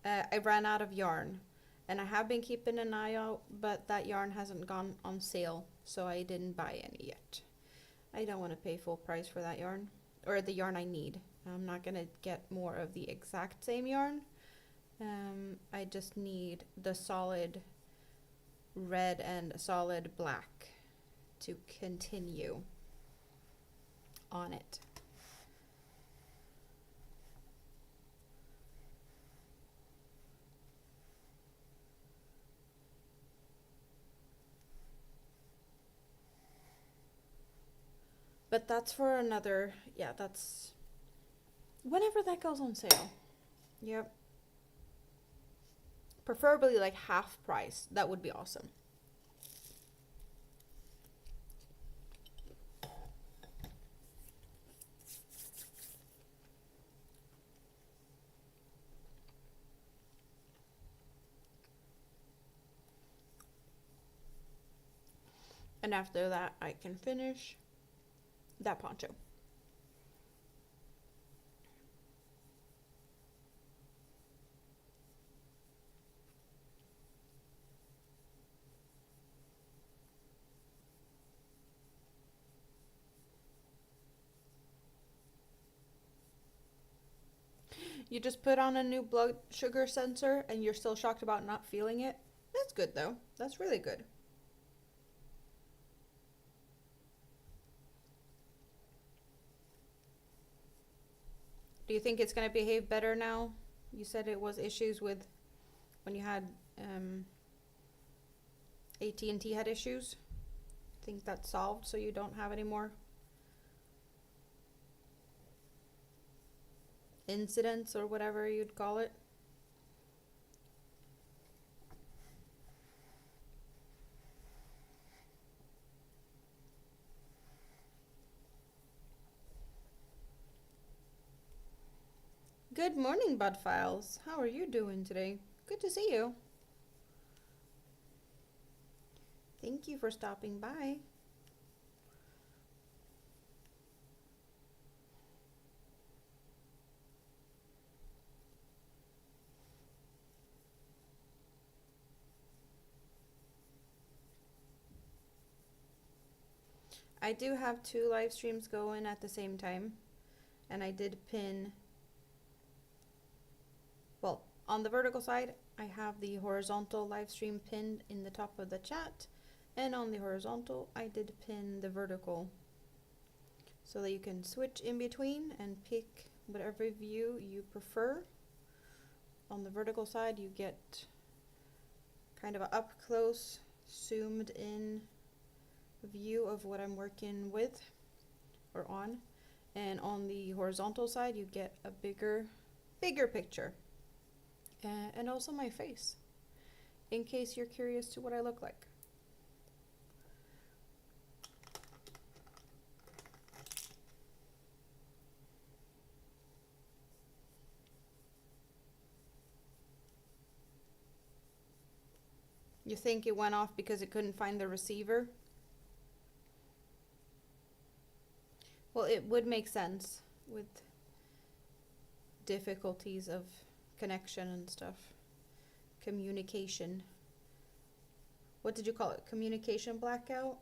I ran out of yarn, and I have been keeping an eye out, but that yarn hasn't gone on sale, so I didn't buy any yet. I don't want to pay full price for that yarn, or the yarn I need. I'm not gonna get more of the exact same yarn. I just need the solid red and solid black to continue on it. But that's for another, yeah, that's whenever that goes on sale. Yep. Preferably like half price. That would be awesome. And after that, I can finish that poncho. You just put on a new blood sugar sensor and you're still shocked about not feeling it? That's good though. That's really good. Do you think it's going to behave better now? You said it was issues with when you had AT&T had issues. Think that's solved so you don't have any more incidents or whatever you'd call it? Good morning, Bud Files. How are you doing today? Good to see you. Thank you for stopping by. I do have 2 live streams going at the same time, and I did pin, well, on the vertical side, I have the horizontal live stream pinned in the top of the chat, and on the horizontal, I did pin the vertical so that you can switch in between and pick whatever view you prefer. On the vertical side, you get kind of an up close, zoomed in view of what I'm working with or on, and on the horizontal side you get a bigger picture, and also my face, in case you're curious to what I look like. You think it went off because it couldn't find the receiver? Well, it would make sense with difficulties of connection and stuff. Communication. What did you call it? Communication blackout?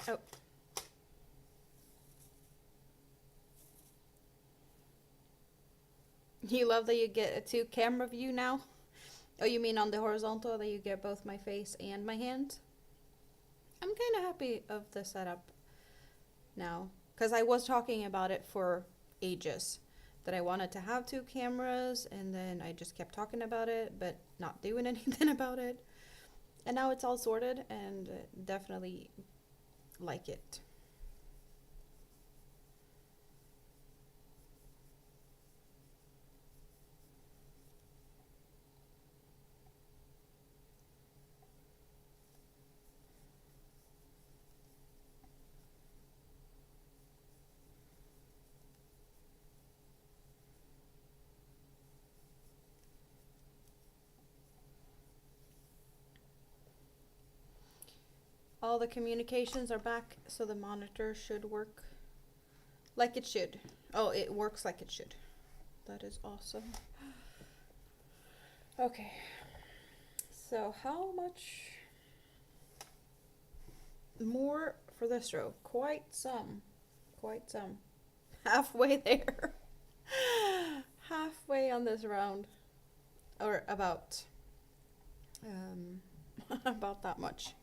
Oh. You love that you get a 2 camera view now? Oh, you mean on the horizontal that you get both my face and my hands? I'm kind of happy of the setup now, because I was talking about it for ages, that I wanted to have 2 cameras, and then I just kept talking about it but not doing anything about it. And now it's all sorted, and definitely like it. All the communications are back, so the monitor should work like it should. Oh, it works like it should. That is awesome. Okay, so how much more for this row? Quite some. Halfway there. Halfway on this round, or about about that much.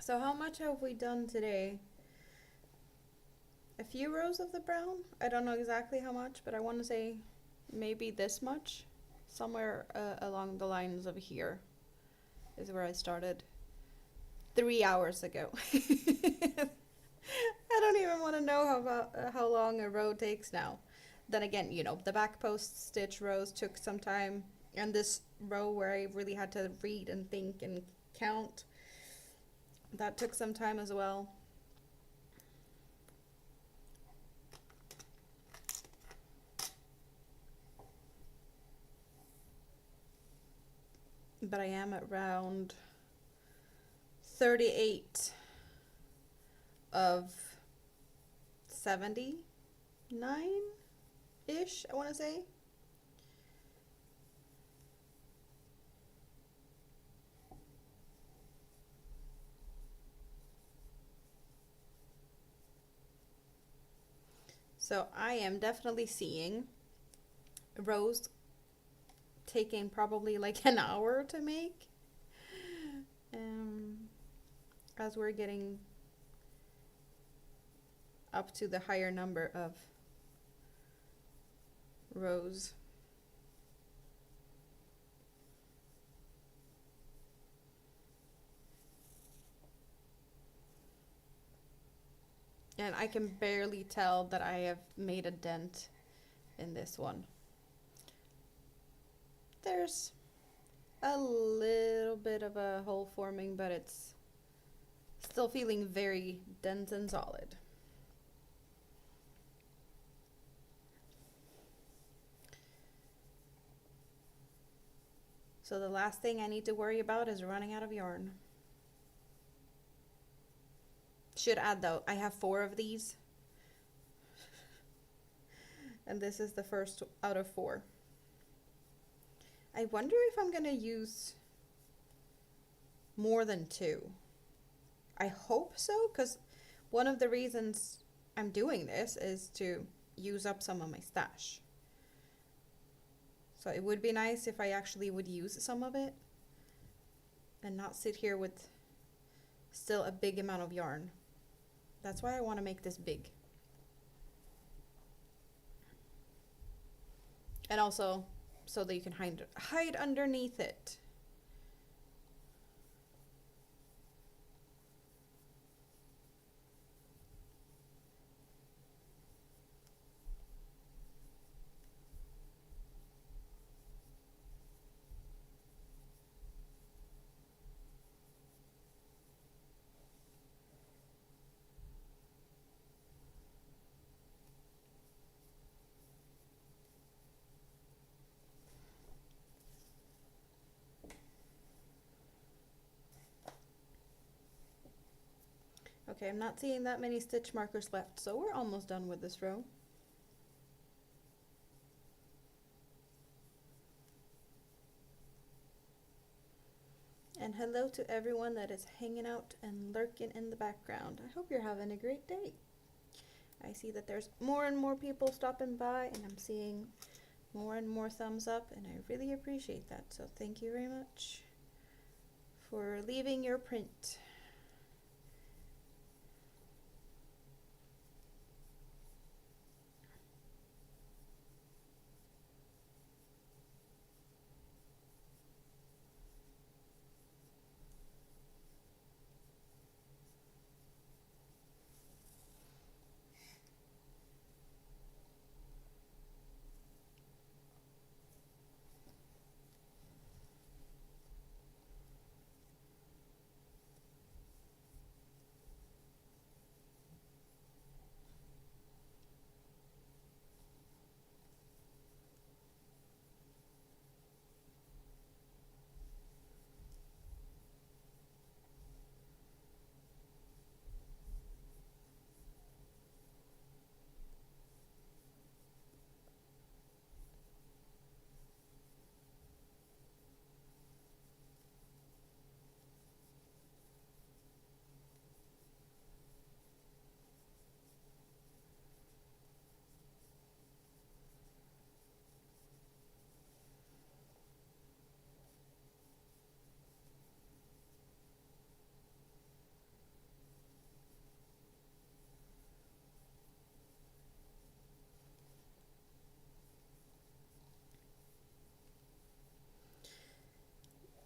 So how much have we done today? a few rows of the brown. I don't know exactly how much, but I want to say maybe this much. Somewhere along the lines of here is where I started 3 hours ago. I don't even want to know how long a row takes now. Then again, you know, the back post stitch rows took some time, and this row where I really had to read and think and count, that took some time as well. But I am at around 38 of 79-ish, I want to say. So I am definitely seeing rows taking probably like an hour to make. As we're getting up to the higher number of rows. And I can barely tell that I have made a dent in this one. There's a little bit of a hole forming, but it's still feeling very dense and solid. So the last thing I need to worry about is running out of yarn. Should add though, I have 4 of these. And this is the first out of 4. I wonder if I'm gonna use more than 2. I hope so, because one of the reasons I'm doing this is to use up some of my stash. So it would be nice if I actually would use some of it and not sit here with still a big amount of yarn. That's why I want to make this big. And also so that you can hide underneath it. Okay, I'm not seeing that many stitch markers left, so we're almost done with this row. And hello to everyone that is hanging out and lurking in the background. I hope you're having a great day. I see that there's more and more people stopping by, and I'm seeing more and more thumbs up, and I really appreciate that. So thank you very much for leaving your print.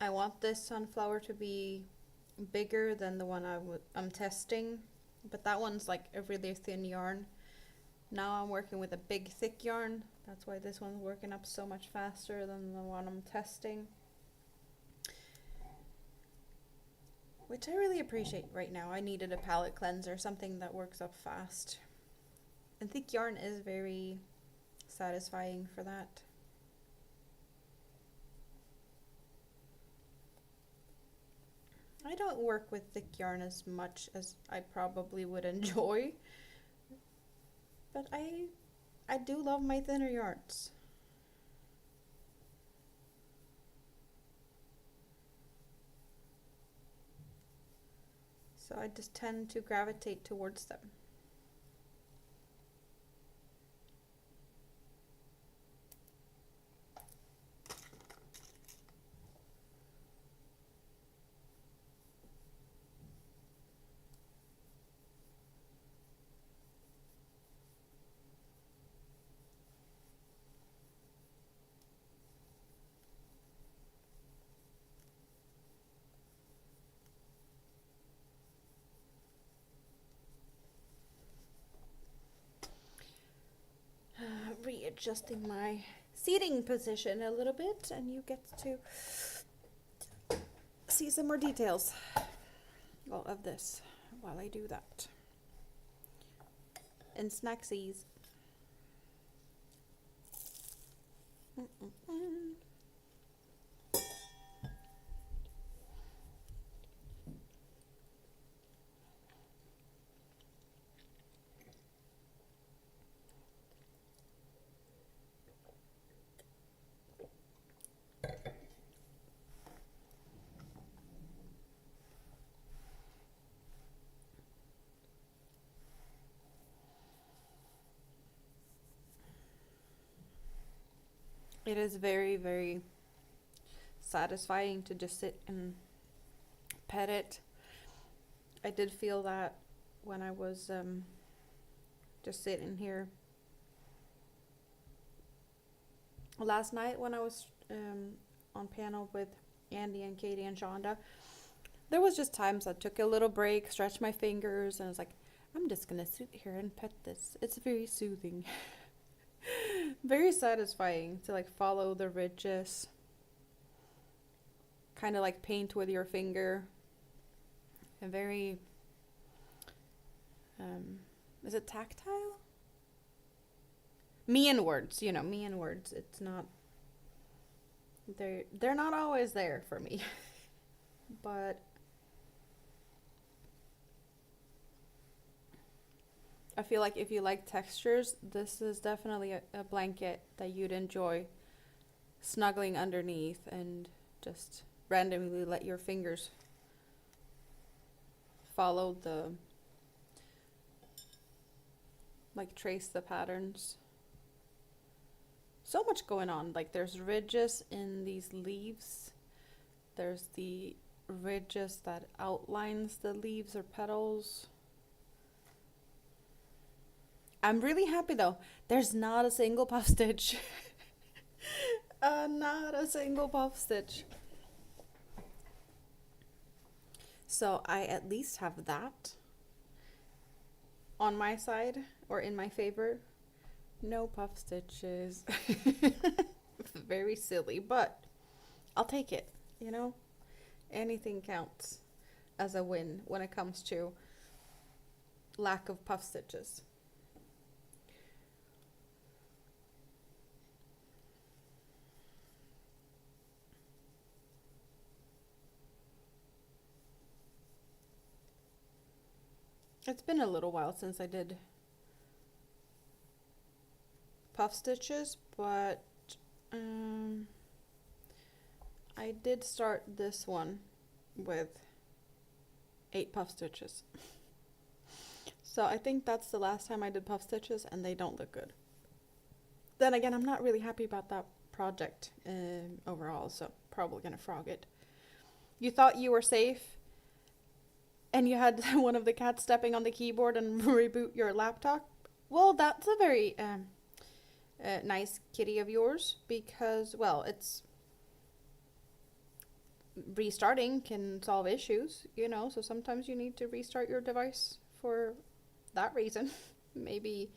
I want this sunflower to be bigger than the one I'm testing, but that one's like a really thin yarn. Now I'm working with a big thick yarn. That's why this one's working up so much faster than the one I'm testing. Which I really appreciate right now. I needed a palette cleanser, something that works up fast. And thick yarn is very satisfying for that. I don't work with thick yarn as much as I probably would enjoy, but I do love my thinner yarns. So I just tend to gravitate towards them. Readjusting my seating position a little bit, and you get to see some more details, well, of this while I do that. And snacksies. It is very, very satisfying to just sit and pet it. I did feel that when I was just sitting here last night when I was on panel with Andy and Katie and Shonda. There was just times I took a little break, stretched my fingers, and I was like, I'm just gonna sit here and pet this. It's very soothing. Very satisfying to like follow the ridges, kind of like paint with your finger, and very is it tactile? Me and words, me and words. It's not, they're not always there for me. But I feel like if you like textures, this is definitely a blanket that you'd enjoy snuggling underneath and just randomly let your fingers follow trace the patterns. So much going on. Like there's ridges in these leaves. There's the ridges that outlines the leaves or petals. I'm really happy though. There's not a single puff stitch. Not a single puff stitch. So I at least have that on my side or in my favor. No puff stitches. Very silly, but I'll take it, Anything counts as a win when it comes to lack of puff stitches. It's been a little while since I did puff stitches, but I did start this one with 8 puff stitches. So I think that's the last time I did puff stitches, and they don't look good. Then again, I'm not really happy about that project overall, so probably gonna frog it. You thought you were safe, and you had one of the cats stepping on the keyboard and reboot your laptop? Well, that's a very nice kitty of yours, because, well, it's restarting can solve issues, you know, so sometimes you need to restart your device for that reason. Maybe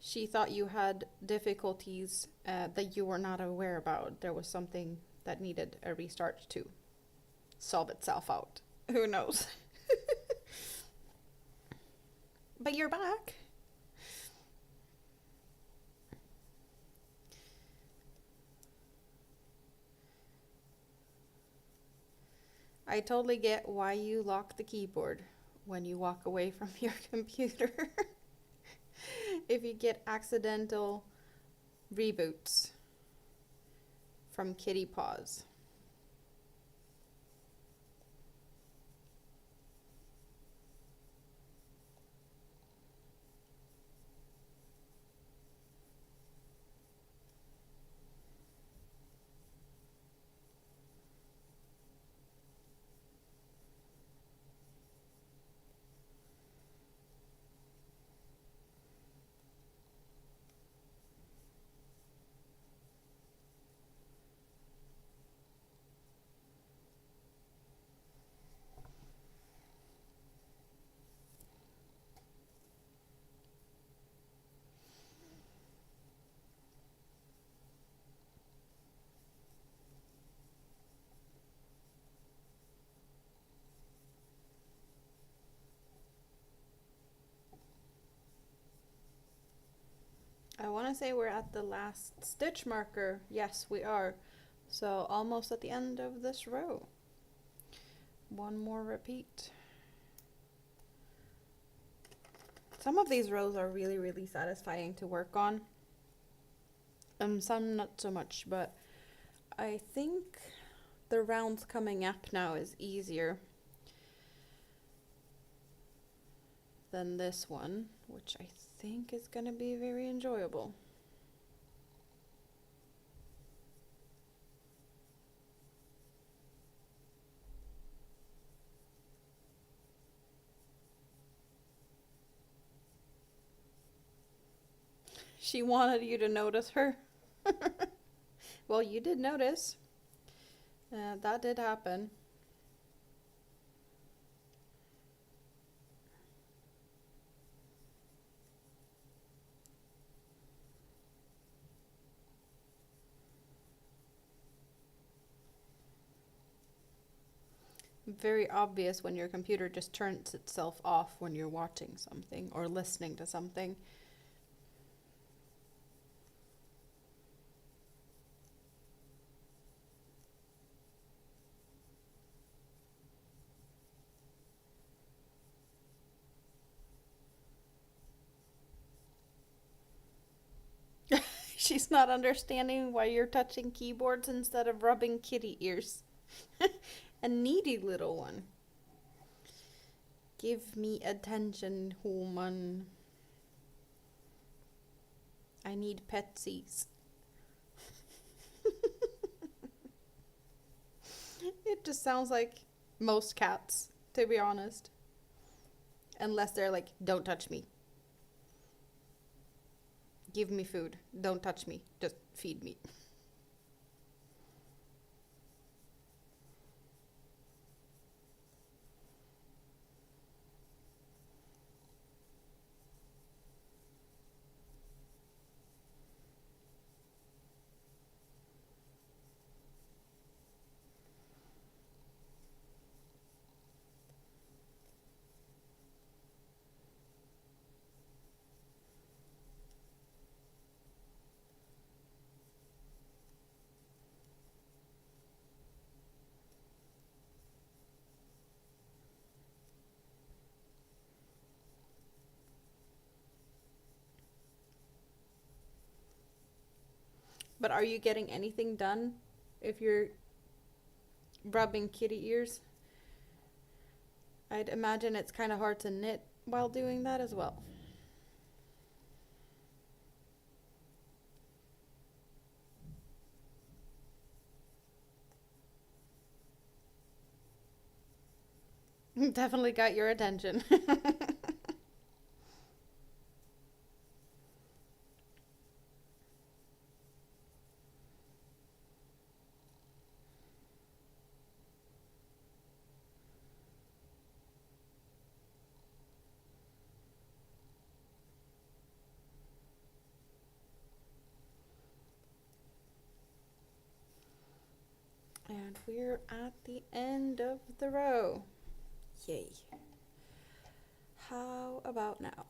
she thought you had difficulties that you were not aware about. There was something that needed a restart to solve itself out. Who knows? But you're back. I totally get why you lock the keyboard when you walk away from your computer. If you get accidental reboots from kitty paws. I want to say we're at the last stitch marker. Yes, we are. So almost at the end of this row. One more repeat. Some of these rows are really, really satisfying to work on. Some not so much, but I think the rounds coming up now is easier than this one, which I think is going to be very enjoyable. She wanted you to notice her. Well, you did notice. That did happen. Very obvious when your computer just turns itself off when you're watching something or listening to something. She's not understanding why you're touching keyboards instead of rubbing kitty ears. A needy little one. Give me attention, human. I need petsies. It just sounds like most cats, to be honest. Unless they're like, don't touch me. Give me food. Don't touch me. Just feed me. But are you getting anything done if you're rubbing kitty ears? I'd imagine it's kind of hard to knit while doing that as well. Definitely got your attention. we're at the end of the row. Yay. How about now?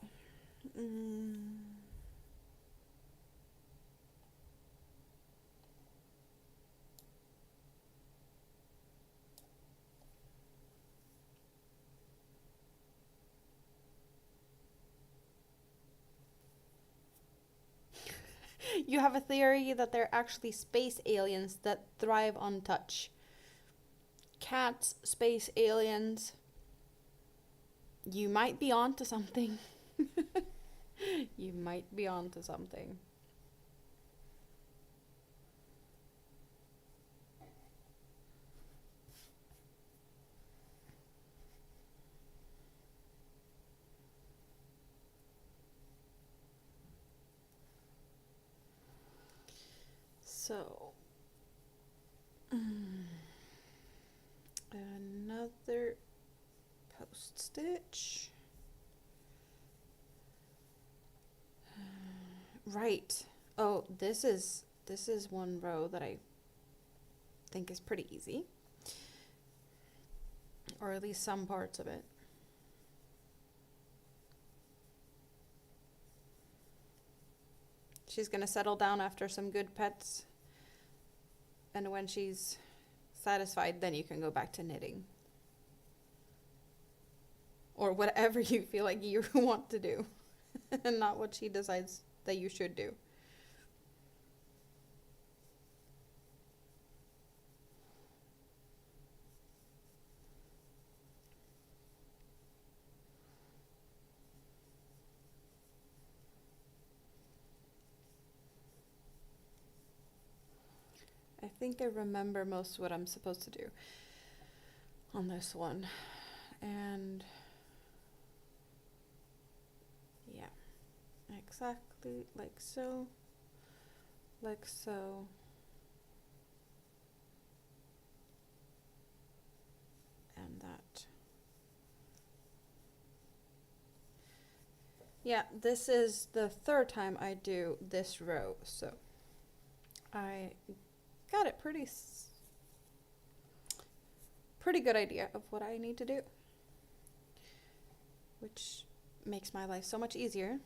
You have a theory that they're actually space aliens that thrive on touch. Cats, space aliens. You might be onto something. You might be onto something. So, another post stitch. Right. Oh, this is one row that I think is pretty easy. Or at least some parts of it. She's going to settle down after some good pets. And when she's satisfied, then you can go back to knitting. Or whatever you feel like you want to do. And not what she decides that you should do. I think I remember most of what I'm supposed to do on this one. And yeah, exactly like so, like so. And that. Yeah, this is the third time I do this row, so I got it pretty good idea of what I need to do, which makes my life so much easier.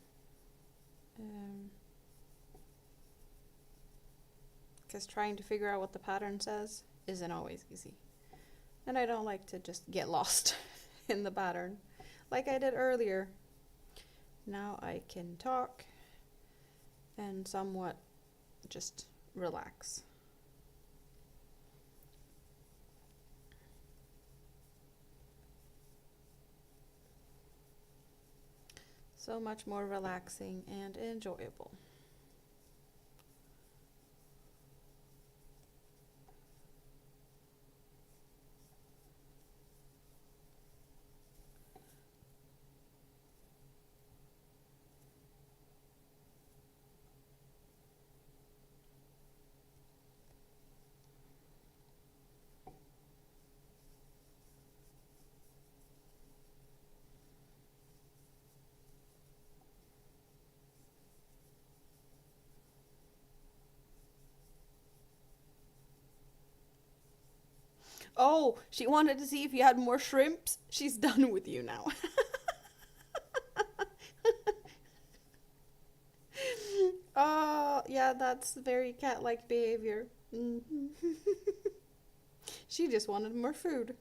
Because trying to figure out what the pattern says isn't always easy. And I don't like to just get lost in the pattern like I did earlier. Now I can talk and somewhat just relax. So much more relaxing and enjoyable. Oh, she wanted to see if you had more shrimps. She's done with you now. Oh, yeah, that's very cat-like behavior. She just wanted more food.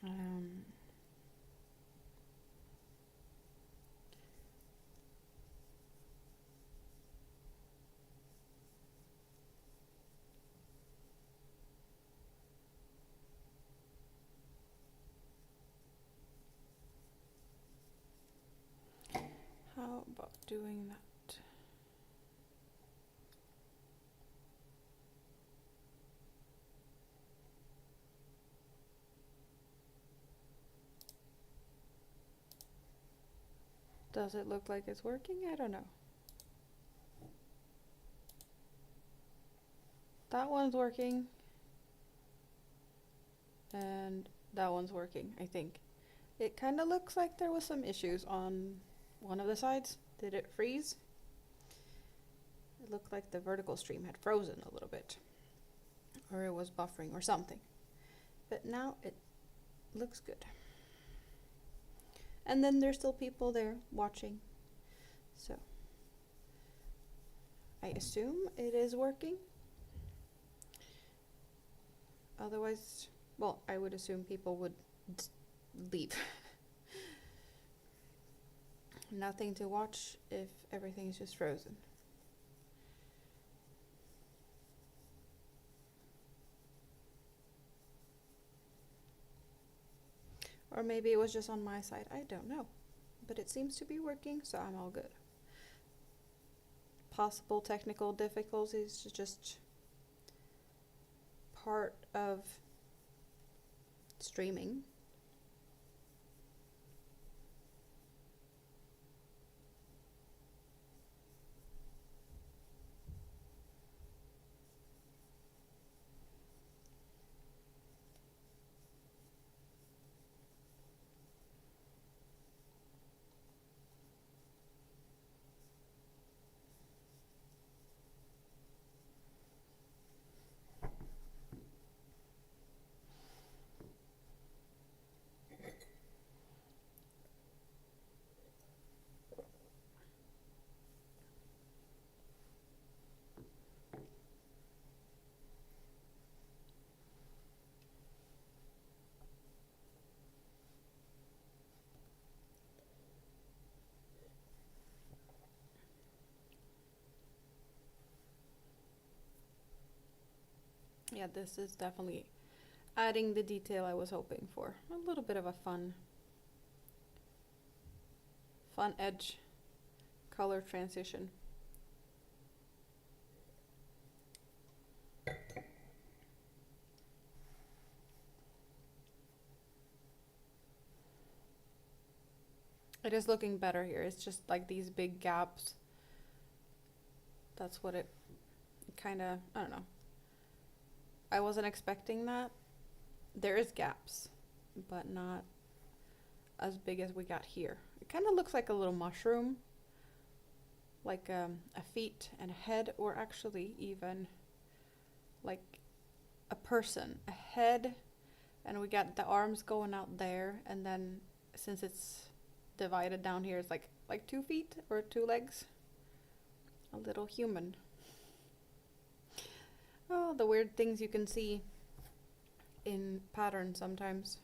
Um, how about doing that? Does it look like it's working? I don't know. that one's working. And that one's working, I think. It kind of looks like there was some issues on one of the sides. Did it freeze? It looked like the vertical stream had frozen a little bit. Or it was buffering or something. But now it looks good. And then there's still people there watching. So I assume it is working. Otherwise, well, I would assume people would leave. Nothing to watch if everything's just frozen. Or maybe it was just on my side. I don't know. But it seems to be working, so I'm all good. Possible technical difficulties is just part of streaming. Yeah, this is definitely adding the detail I was hoping for. A little bit of a fun edge color transition. It is looking better here. It's just like these big gaps. That's what it kind of, I don't know. I wasn't expecting that. There is gaps, but not as big as we got here. It kind of looks like a little mushroom, like a feet and a head, or actually even like a person, a head, and we got the arms going out there, and then since it's divided down here, it's like 2 feet or 2 legs, a little human. Oh, the weird things you can see in patterns sometimes.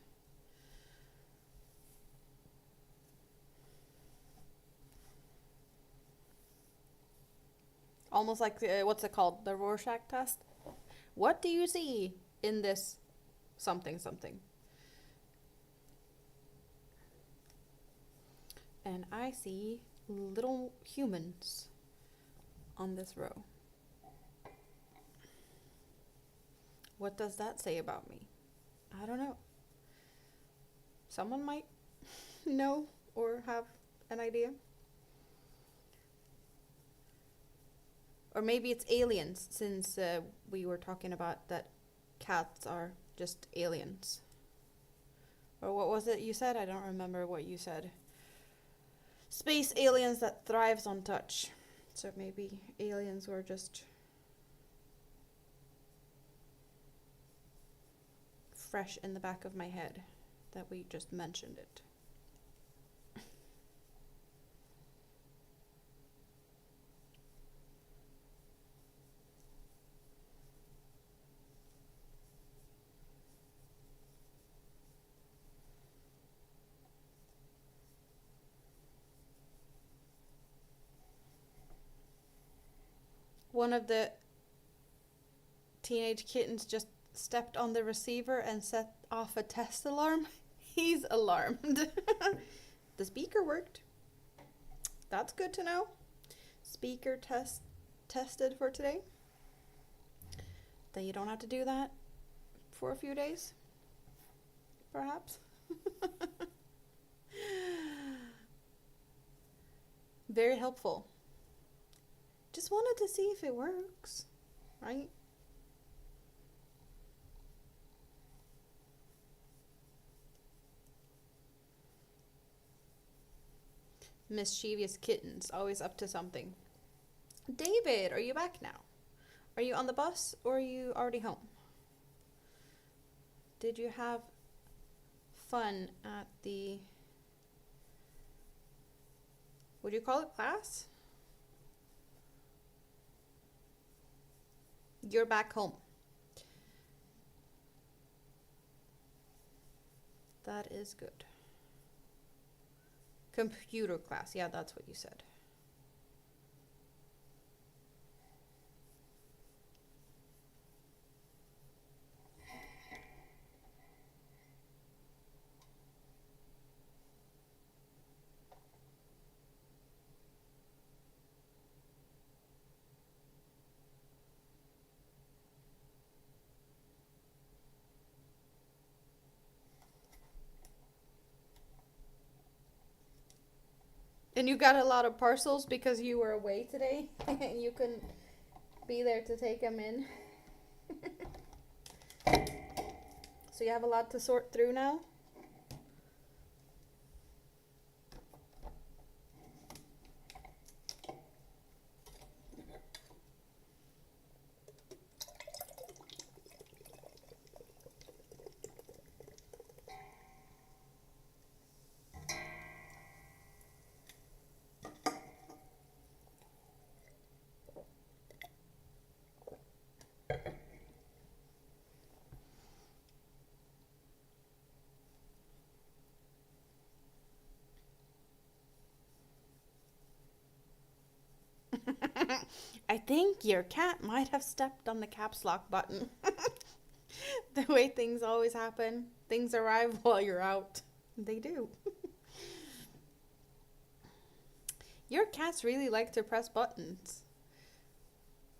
Almost like, what's it called? The Rorschach test? What do you see in this something something? And I see little humans on this row. What does that say about me? I don't know. Someone might know or have an idea. Or maybe it's aliens, since we were talking about that cats are just aliens. Or what was it you said? I don't remember what you said. Space aliens that thrives on touch. So maybe aliens were just fresh in the back of my head that we just mentioned it. One of the teenage kittens just stepped on the receiver and set off a test alarm. He's alarmed. The speaker worked. That's good to know. Speaker tested for today. Then you don't have to do that for a few days, perhaps. Very helpful. Just wanted to see if it works, right? Mischievous kittens, always up to something. David, are you back now? Are you on the bus or are you already home? Did you have fun at the, would you call it class? You're back home. That is good. Computer class. Yeah, that's what you said. And you got a lot of parcels because you were away today and you couldn't be there to take them in. So you have a lot to sort through now? I think your cat might have stepped on the caps lock button. The way things always happen. Things arrive while you're out. They do. Your cats really like to press buttons.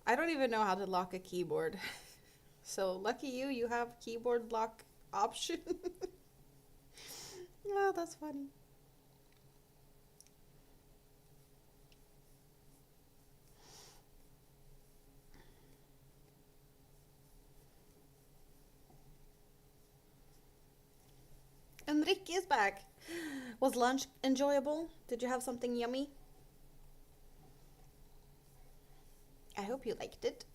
I don't even know how to lock a keyboard. So lucky you, you have keyboard lock option. Oh, that's funny. Enrique is back. Was lunch enjoyable? Did you have something yummy? I hope you liked it.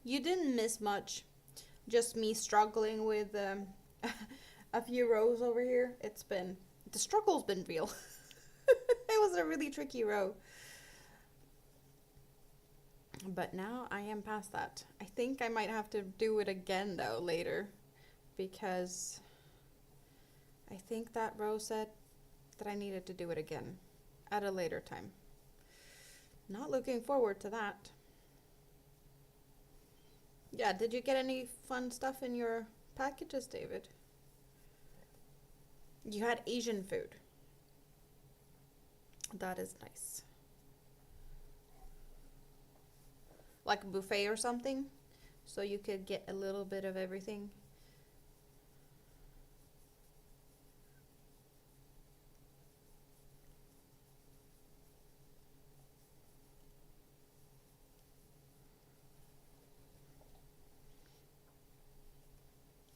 You didn't miss much. Just me struggling with a few rows over here. The struggle's been real. It was a really tricky row. But now I am past that. I think I might have to do it again though later because I think that row said that I needed to do it again at a later time. Not looking forward to that. Yeah, did you get any fun stuff in your packages, David? You had Asian food. That is nice. Like a buffet or something, so you could get a little bit of everything.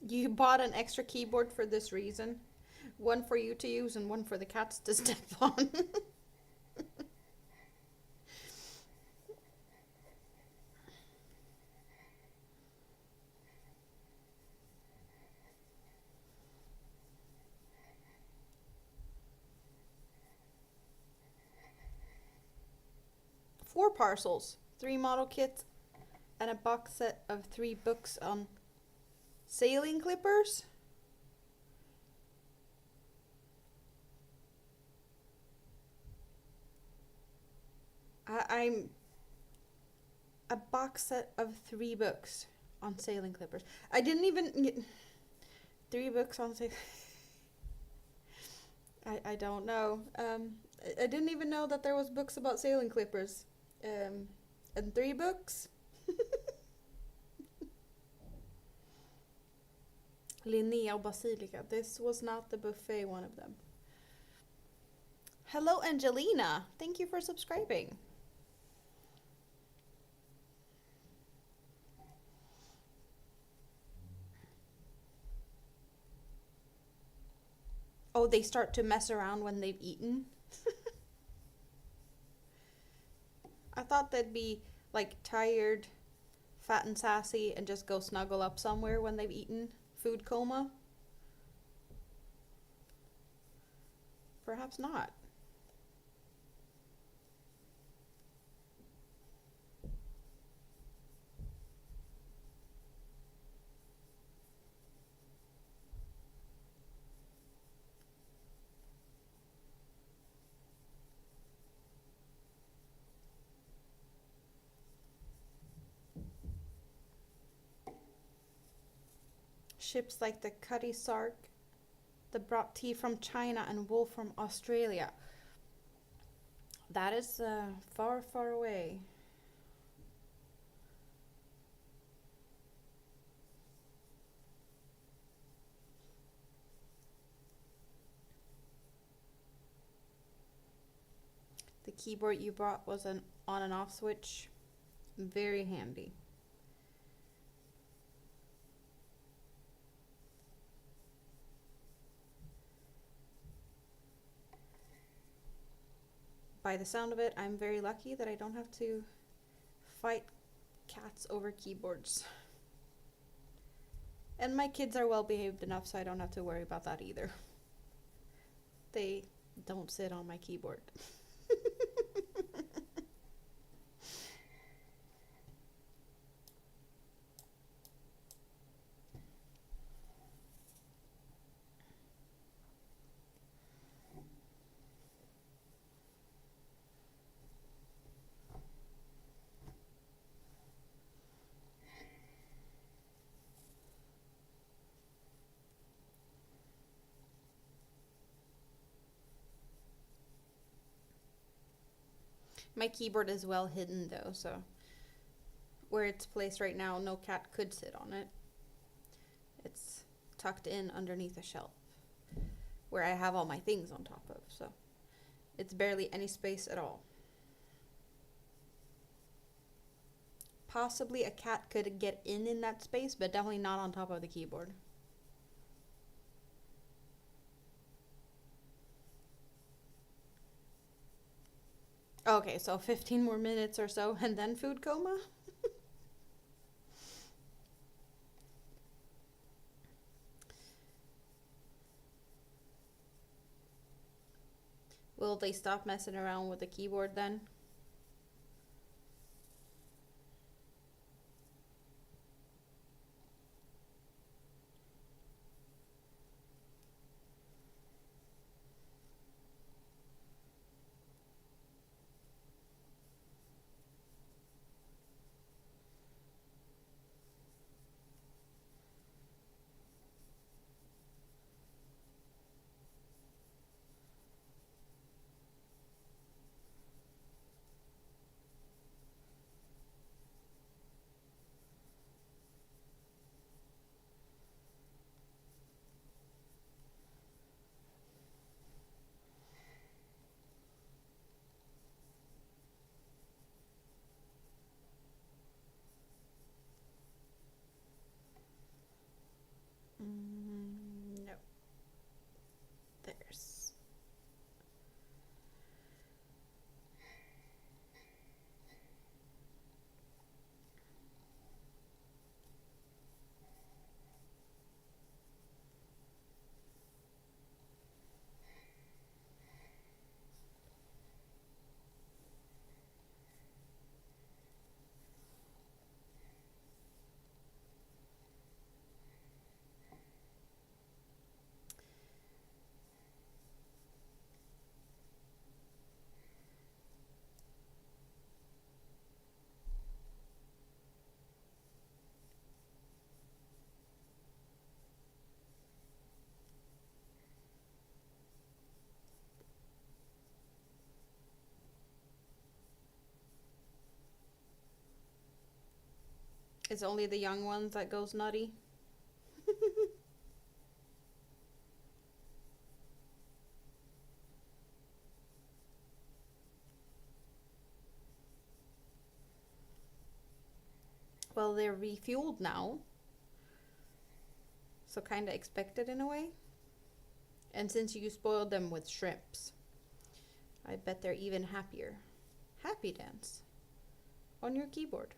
You bought an extra keyboard for this reason. One for you to use and one for the cats to step on. 4 parcels, 3 model kits, and a box set of 3 books on sailing clippers. I'm a box set of 3 books on sailing clippers. I didn't even 3 books on sailing. I don't know. I didn't even know that there was books about sailing clippers. And 3 books. Linnea Basilica. This was not the buffet one of them. Hello, Angelina. Thank you for subscribing. Oh, they start to mess around when they've eaten. I thought they'd be like tired, fat and sassy, and just go snuggle up somewhere when they've eaten. Food coma? Perhaps not. Ships like the Cutty Sark that brought tea from China and wool from Australia. That is far, far away. The keyboard you brought was an on and off switch. Very handy. By the sound of it, I'm very lucky that I don't have to fight cats over keyboards. And my kids are well behaved enough, so I don't have to worry about that either. They don't sit on my keyboard. My keyboard is well hidden though, so where it's placed right now, no cat could sit on it. It's tucked in underneath a shelf where I have all my things on top of, so it's barely any space at all. Possibly a cat could get in that space, but definitely not on top of the keyboard. Okay, so 15 more minutes or so and then food coma? Will they stop messing around with the keyboard then? It's only the young ones that goes nutty. Well, they're refueled now, so kind of expected in a way. And since you spoiled them with shrimps, I bet they're even happier. Happy dance on your keyboard.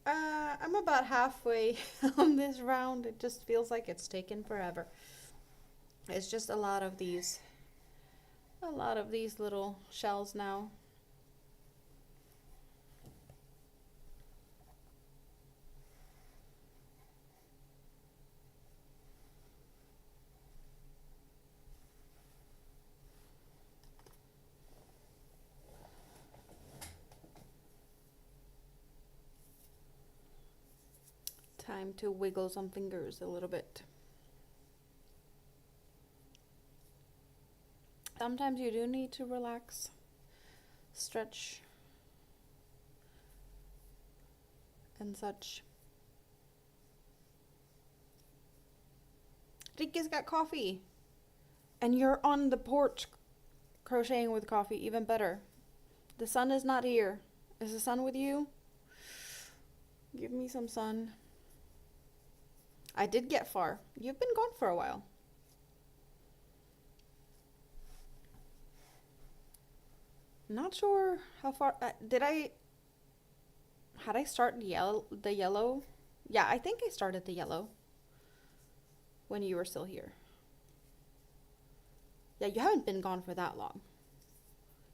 I'm about halfway on this round. It just feels like it's taken forever. It's just a lot of these little shells now. Time to wiggle some fingers a little bit. Sometimes you do need to relax, stretch, and such. Rika's got coffee. And you're on the porch crocheting with coffee, even better. The sun is not here. Is the sun with you? Give me some sun. I did get far. You've been gone for a while. Not sure how far. Had I started the yellow? Yeah, I think I started the yellow when you were still here. Yeah, you haven't been gone for that long.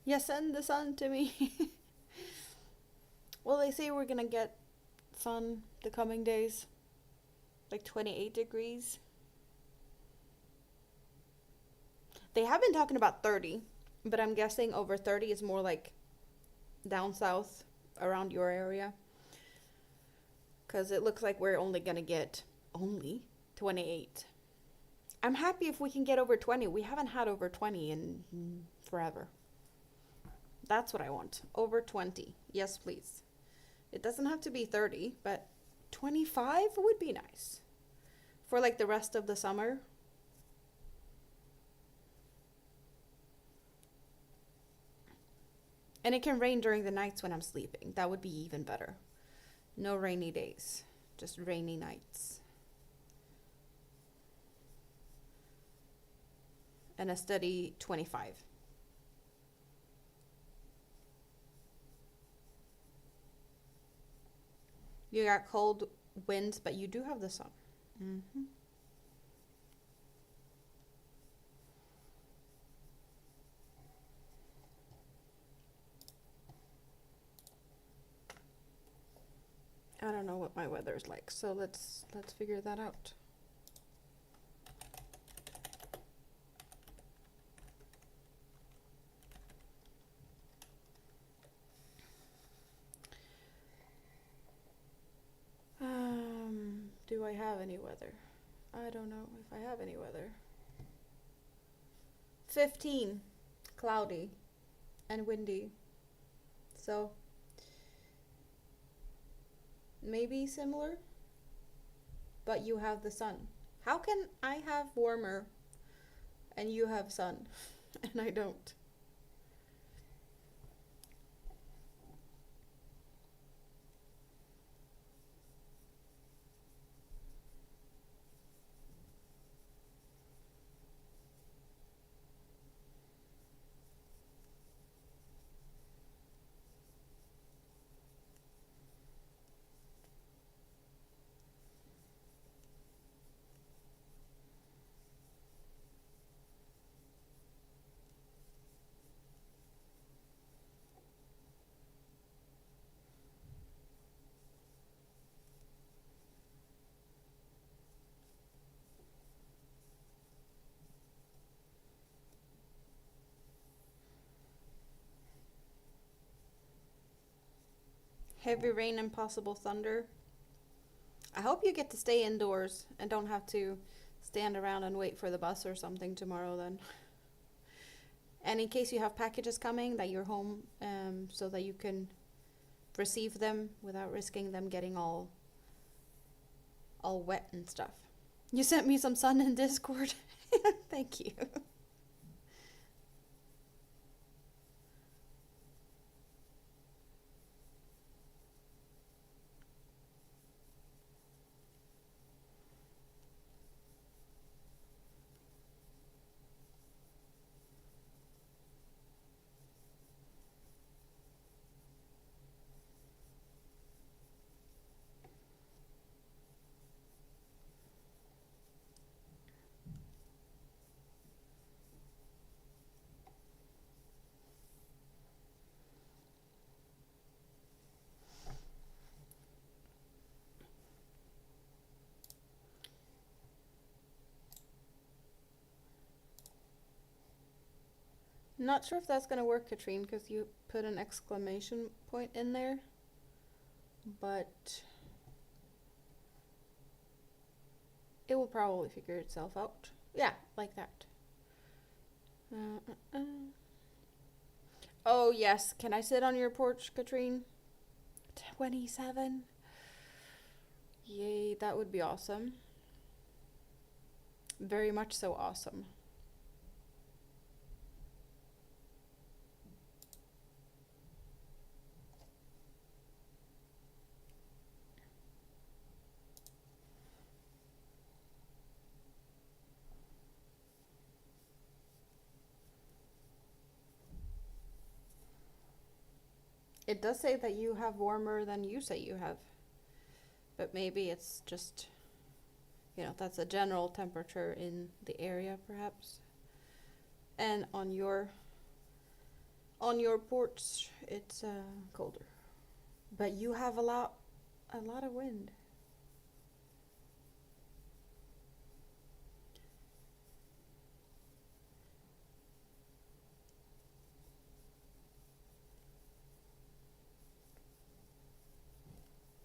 Yeah, send the sun to me. Well, they say we're gonna get sun the coming days. Like 28 degrees. They have been talking about 30, but I'm guessing over 30 is more like down south around your area. Because it looks like we're only going to get only 28. I'm happy if we can get over 20. We haven't had over 20 in forever. That's what I want. Over 20. Yes, please. It doesn't have to be 30, but 25 would be nice. For like the rest of the summer. And it can rain during the nights when I'm sleeping. That would be even better. No rainy days. Just rainy nights. And a steady 25. You got cold winds, but you do have the sun. Mm-hmm. I don't know what my weather's like, so let's figure that out. Do I have any weather? I don't know if I have any weather. 15, cloudy and windy. So maybe similar, but you have the sun. How can I have warmer and you have sun and I don't? Heavy rain and possible thunder. I hope you get to stay indoors and don't have to stand around and wait for the bus or something tomorrow then. And in case you have packages coming, that you're home so that you can receive them without risking them getting all wet and stuff. You sent me some sun in Discord. Thank you. Not sure if that's gonna work, Katrine, because you put an exclamation point in there. But it will probably figure itself out. Yeah, like that. Oh, yes. Can I sit on your porch, Katrine? 27? Yay, that would be awesome. Very much so awesome. It does say that you have warmer than you say you have. But maybe it's just, that's a general temperature in the area, perhaps. And on your porch, it's colder. But you have a lot of wind.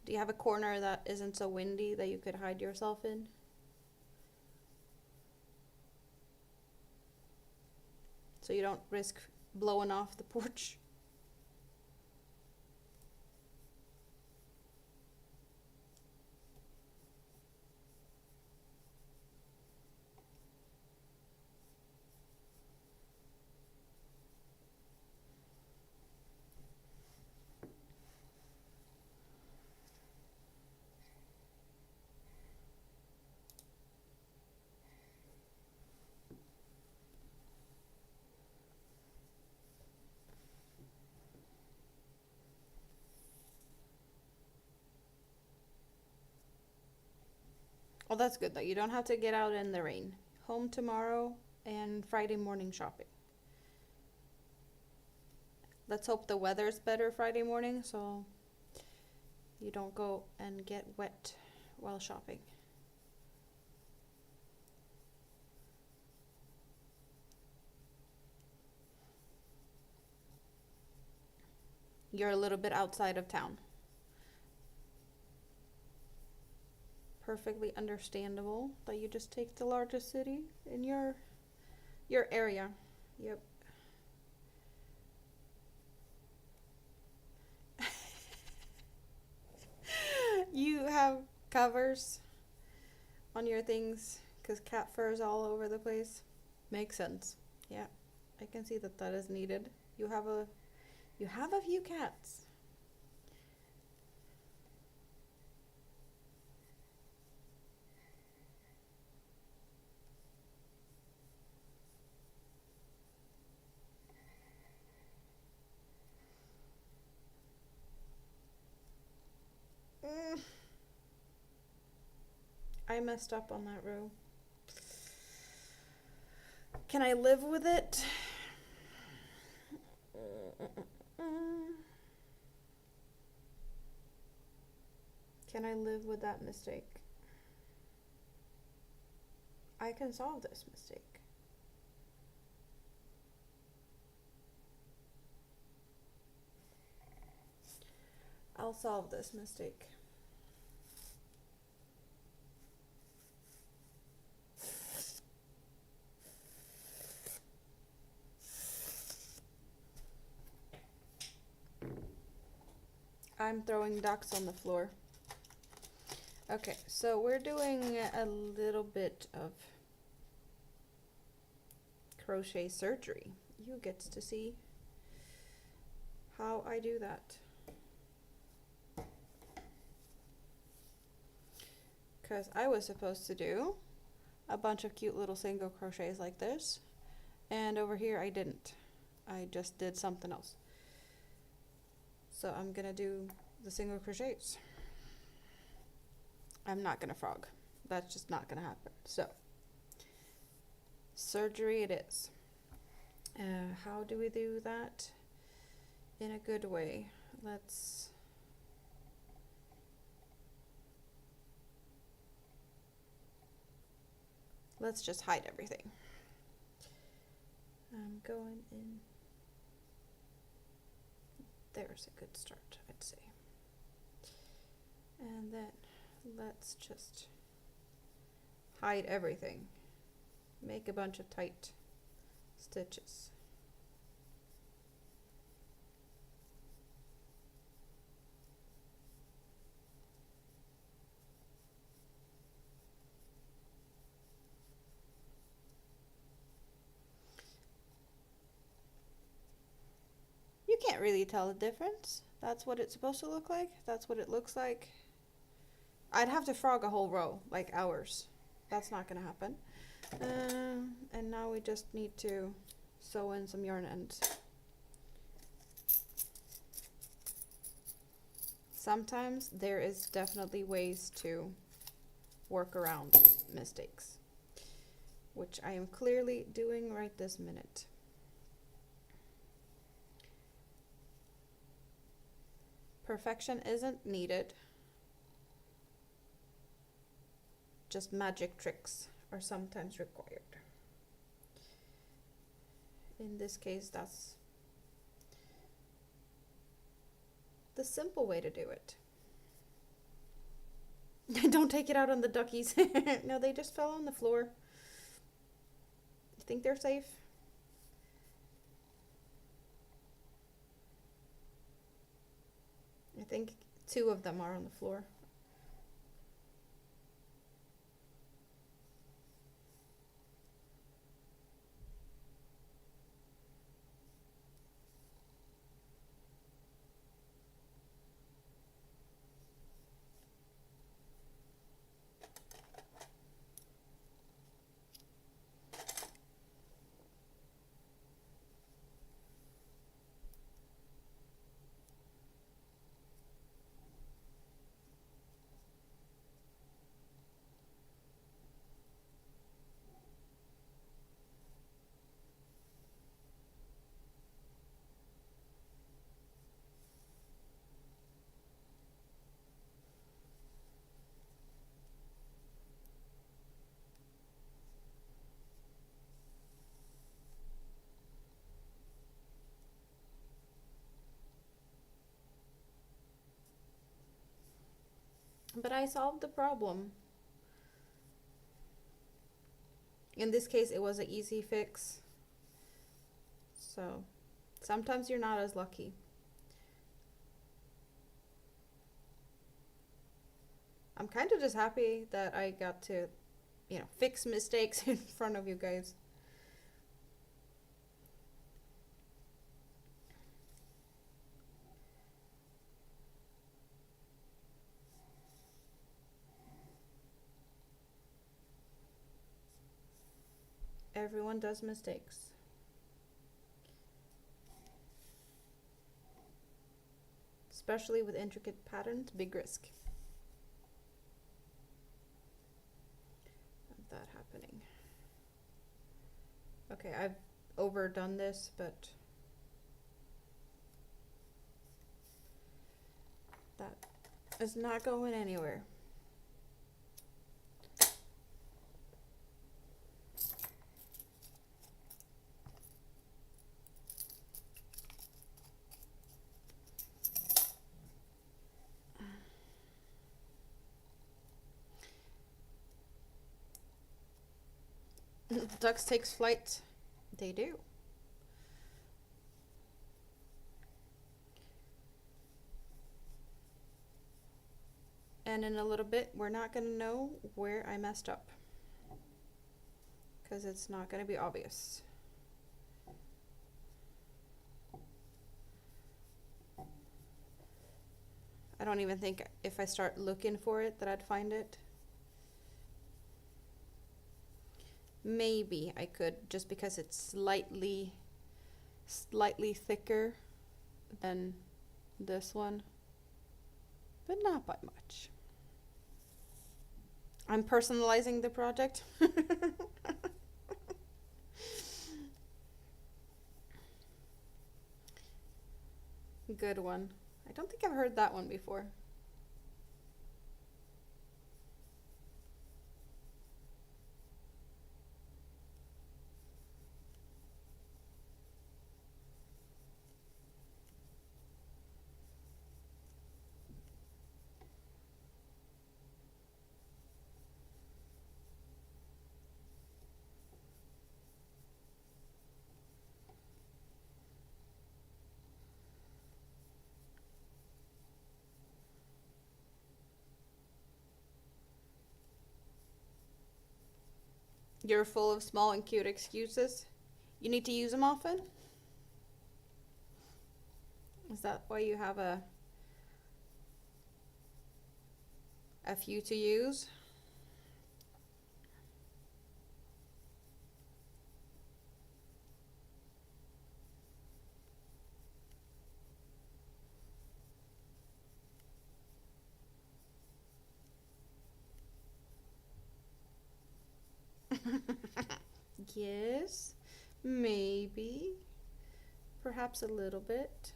Do you have a corner that isn't so windy that you could hide yourself in? So you don't risk blowing off the porch? Well, that's good that you don't have to get out in the rain. Home tomorrow and Friday morning shopping. Let's hope the weather's better Friday morning so you don't go and get wet while shopping. You're a little bit outside of town. Perfectly understandable that you just take the largest city in your area. Yep. You have covers on your things because cat fur is all over the place. Makes sense. Yeah, I can see that is needed. You have a few cats. I messed up on that row. Can I live with it? Can I live with that mistake? I can solve this mistake. I'll solve this mistake. I'm throwing ducks on the floor. Okay, so we're doing a little bit of crochet surgery. You get to see how I do that. Because I was supposed to do a bunch of cute little single crochets like this, and over here I didn't. I just did something else. So I'm gonna do the single crochets. I'm not gonna frog. That's just not gonna happen. So, surgery it is. How do we do that in a good way? Let's just hide everything. I'm going in. There's a good start, I'd say. And then let's just hide everything. Make a bunch of tight stitches. You can't really tell the difference. That's what it's supposed to look like. That's what it looks like. I'd have to frog a whole row, like hours. That's not gonna happen. And now we just need to sew in some yarn ends. Sometimes there is definitely ways to work around mistakes, which I am clearly doing right this minute. Perfection isn't needed. Just magic tricks are sometimes required. In this case, that's the simple way to do it. Don't take it out on the duckies. No, they just fell on the floor. You think they're safe? I think 2 of them are on the floor. But I solved the problem. In this case, it was an easy fix. So, sometimes you're not as lucky. I'm kind of just happy that I got to, fix mistakes in front of you guys. Everyone does mistakes. Especially with intricate patterns, big risk of that happening. Okay, I've overdone this, but that is not going anywhere. Ducks takes flight. They do. And in a little bit, we're not going to know where I messed up, because it's not going to be obvious. I don't even think if I start looking for it that I'd find it. Maybe I could, just because it's slightly thicker than this one, but not by much. I'm personalizing the project. Good one. I don't think I've heard that one before. You're full of small and cute excuses. You need to use them often? Is that why you have a few to use? Yes, maybe, perhaps a little bit.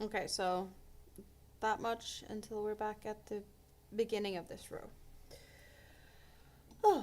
Okay, so that much until we're back at the beginning of this row. Oh.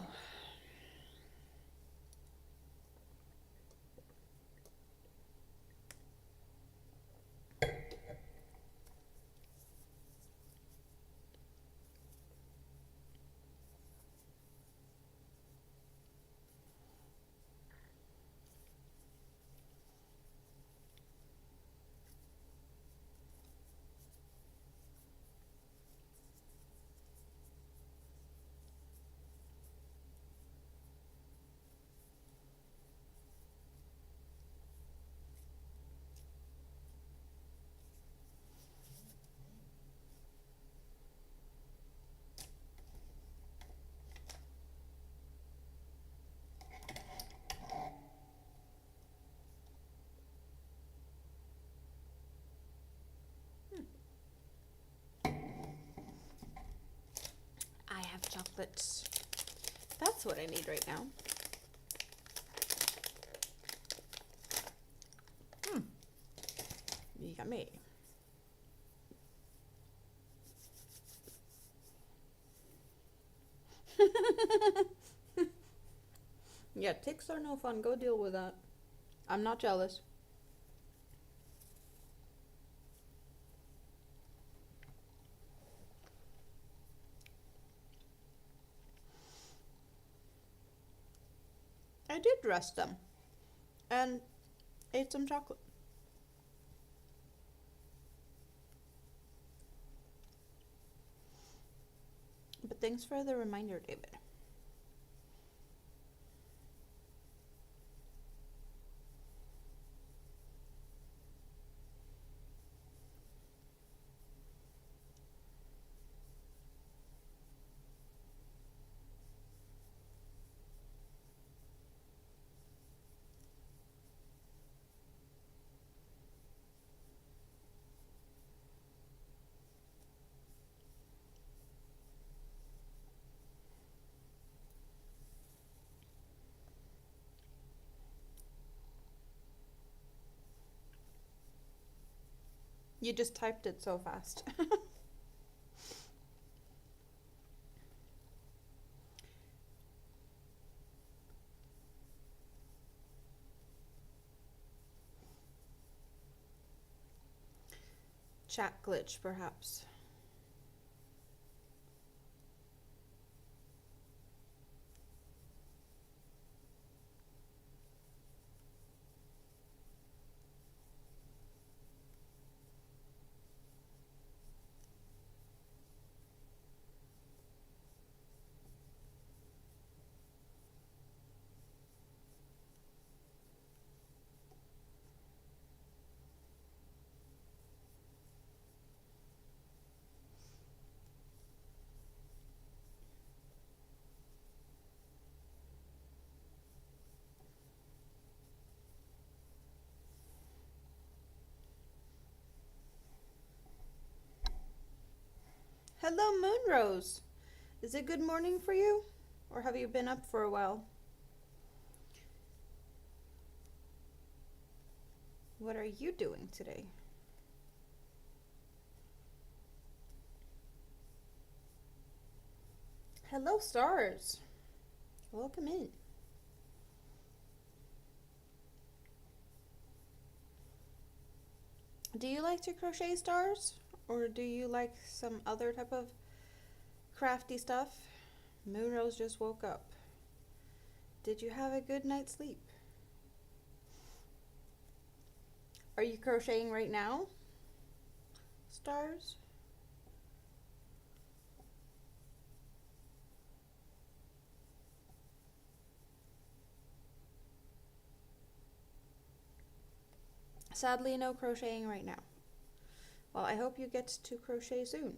I have chocolates. That's what I need right now. Yummy. Yeah, ticks are no fun. Go deal with that. I'm not jealous. I did rest them and ate some chocolate. But thanks for the reminder, David. You just typed it so fast. chat glitch, perhaps. Hello, Moonrose. Is it good morning for you? Or have you been up for a while? What are you doing today? Hello, stars. Welcome in. Do you like to crochet, stars? Or do you like some other type of crafty stuff? Moonrose just woke up. Did you have a good night's sleep? Are you crocheting right now, stars? Sadly, no crocheting right now. Well, I hope you get to crochet soon.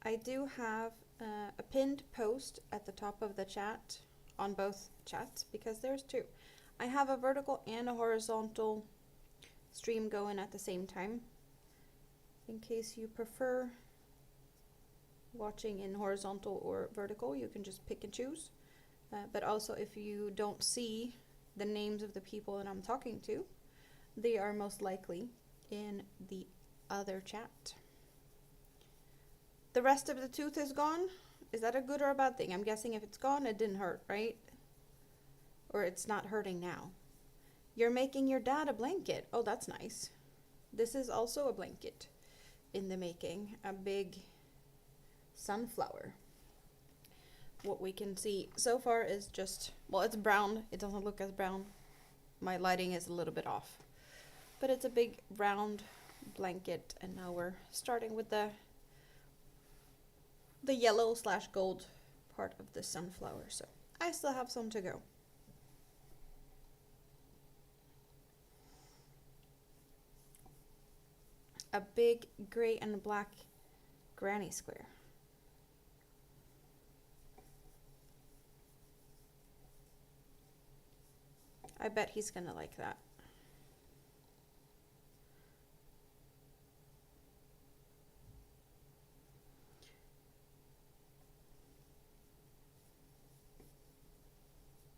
I do have a pinned post at the top of the chat on both chats because there's two. I have a vertical and a horizontal stream going at the same time. In case you prefer watching in horizontal or vertical, you can just pick and choose. But also, if you don't see the names of the people that I'm talking to, they are most likely in the other chat. The rest of the tooth is gone. Is that a good or a bad thing? I'm guessing if it's gone, it didn't hurt, right? Or it's not hurting now. You're making your dad a blanket. Oh, that's nice. This is also a blanket in the making. A big sunflower. What we can see so far is just, well, it's brown. It doesn't look as brown. My lighting is a little bit off. But it's a big round blanket, and now we're starting with the yellow/gold part of the sunflower. So I still have some to go. A big gray and black granny square. I bet he's gonna like that.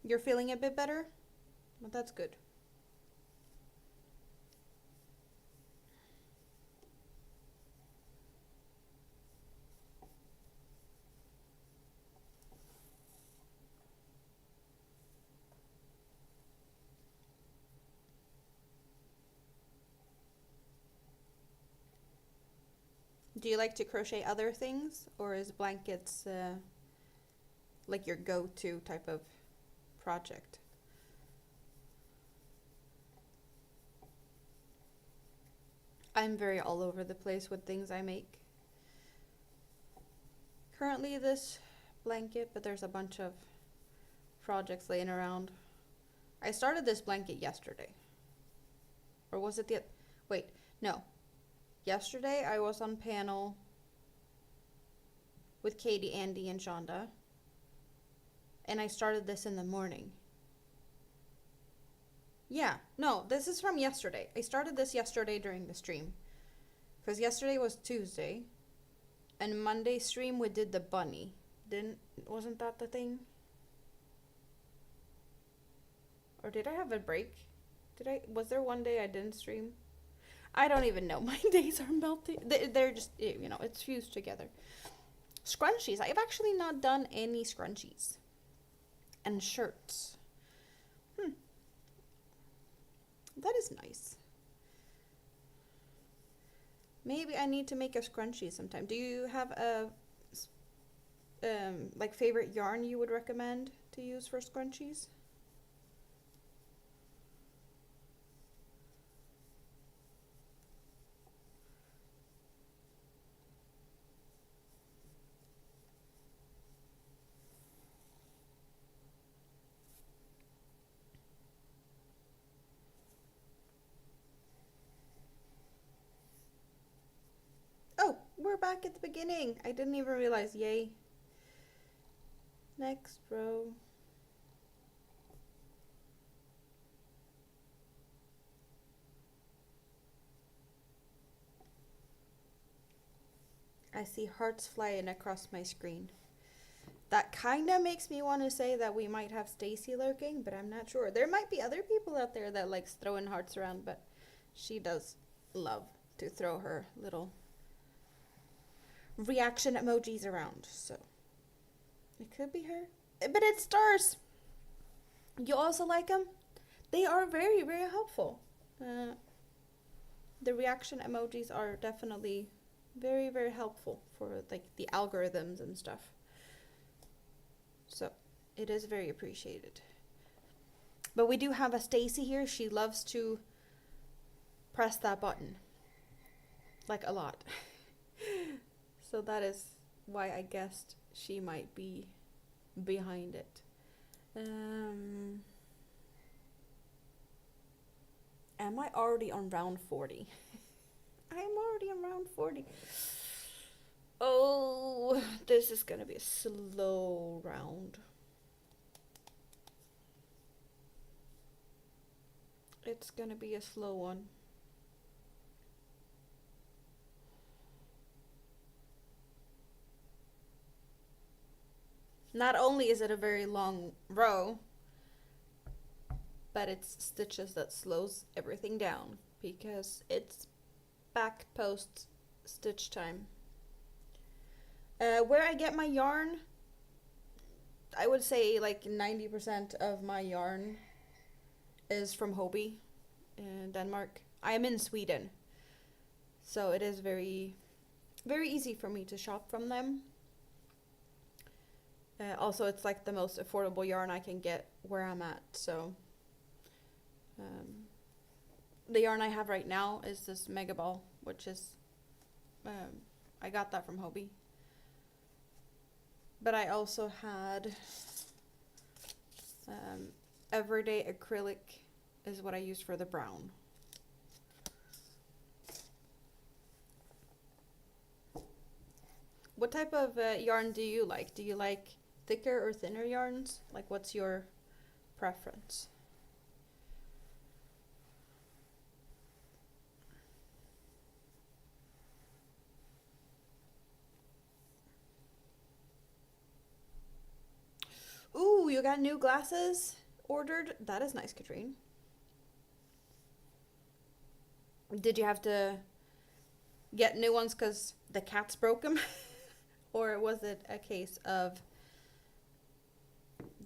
You're feeling a bit better? Well, that's good. Do you like to crochet other things, or is blankets like your go-to type of project? I'm very all over the place with things I make. Currently this blanket, but there's a bunch of projects laying around. I started this blanket yesterday. Or was it wait, no. Yesterday I was on panel with Katie, Andy, and Shonda. And I started this in the morning. Yeah, no, this is from yesterday. I started this yesterday during the stream. Because yesterday was Tuesday. And Monday stream we did the bunny. Wasn't that the thing? Or did I have a break? Was there one day I didn't stream? I don't even know. My days are melting. They're just, it's fused together. Scrunchies. I've actually not done any scrunchies. and shirts. That is nice. Maybe I need to make a scrunchie sometime. Do you have a like favorite yarn you would recommend to use for scrunchies? Oh, we're back at the beginning. I didn't even realize. Yay. Next row. I see hearts flying across my screen. That kind of makes me want to say that we might have Stacy lurking, but I'm not sure. There might be other people out there that likes throwing hearts around, but she does love to throw her little reaction emojis around, so it could be her. But it's stars. You also like them? They are very, very helpful. The reaction emojis are definitely very, very helpful for like the algorithms and stuff. So it is very appreciated. But we do have a Stacy here. She loves to press that button like a lot. So that is why I guessed she might be behind it. Am I already on round 40? I am already on round 40. Oh, this is gonna be a slow round. It's gonna be a slow one. Not only is it a very long row, but it's stitches that slows everything down because it's back post stitch time. Where I get my yarn, I would say like 90% of my yarn is from Hobby in Denmark. I am in Sweden, so it is very, very easy for me to shop from them. Also, it's like the most affordable yarn I can get where I'm at, so the yarn I have right now is this Megaball, which is I got that from Hobby. But I also had Everyday Acrylic is what I used for the brown. What type of yarn do you like? Do you like thicker or thinner yarns? Like, what's your preference? Ooh, you got new glasses ordered? That is nice, Katrine. Did you have to get new ones because the cats broke them? Or was it a case of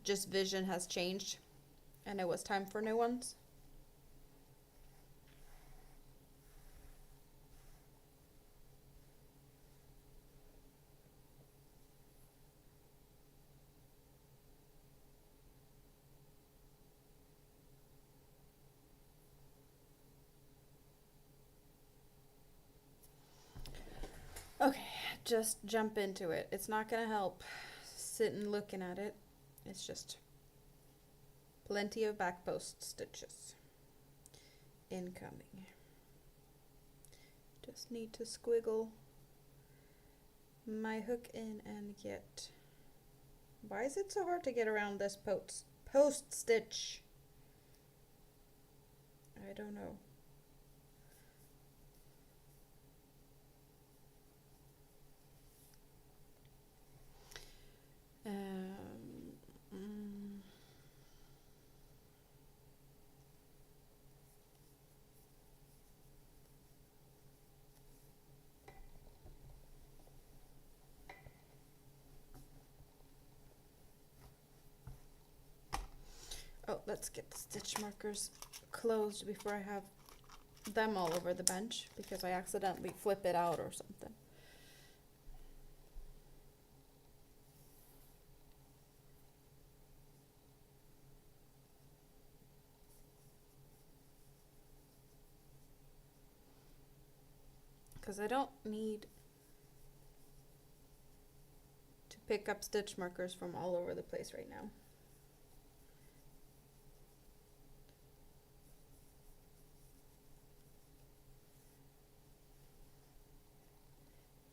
just vision has changed and it was time for new ones? Okay, just jump into it. It's not gonna help sitting looking at it. It's just plenty of back post stitches incoming. Just need to squiggle my hook in and get... Why is it so hard to get around this post stitch? I don't know. Oh, let's get the stitch markers closed before I have them all over the bench because I accidentally flip it out or something. Because I don't need to pick up stitch markers from all over the place right now.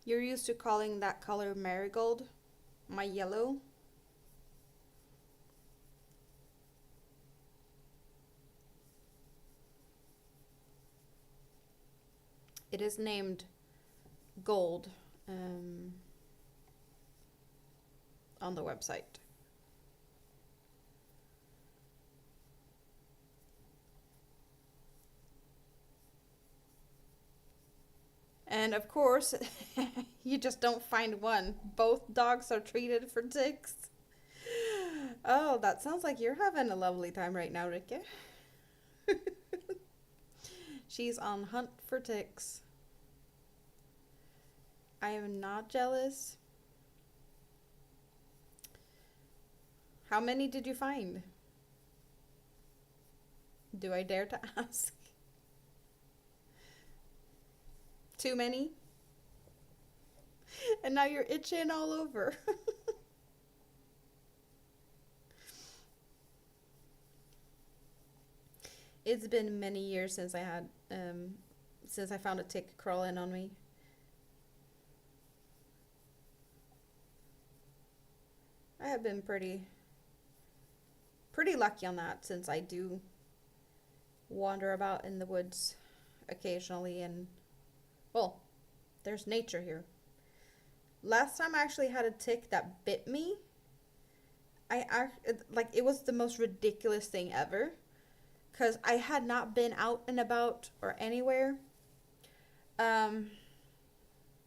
You're used to calling that color marigold, my yellow. It is named gold on the website. And of course, you just don't find one. Both dogs are treated for ticks. Oh, that sounds like you're having a lovely time right now, Ricke. She's on hunt for ticks. I am not jealous. How many did you find? Do I dare to ask? Too many? And now you're itching all over. It's been many years since I had, since I found a tick crawling on me. I have been pretty lucky on that since I do wander about in the woods occasionally and, well, there's nature here. Last time I actually had a tick that bit me. It was the most ridiculous thing ever. Because I had not been out and about or anywhere. And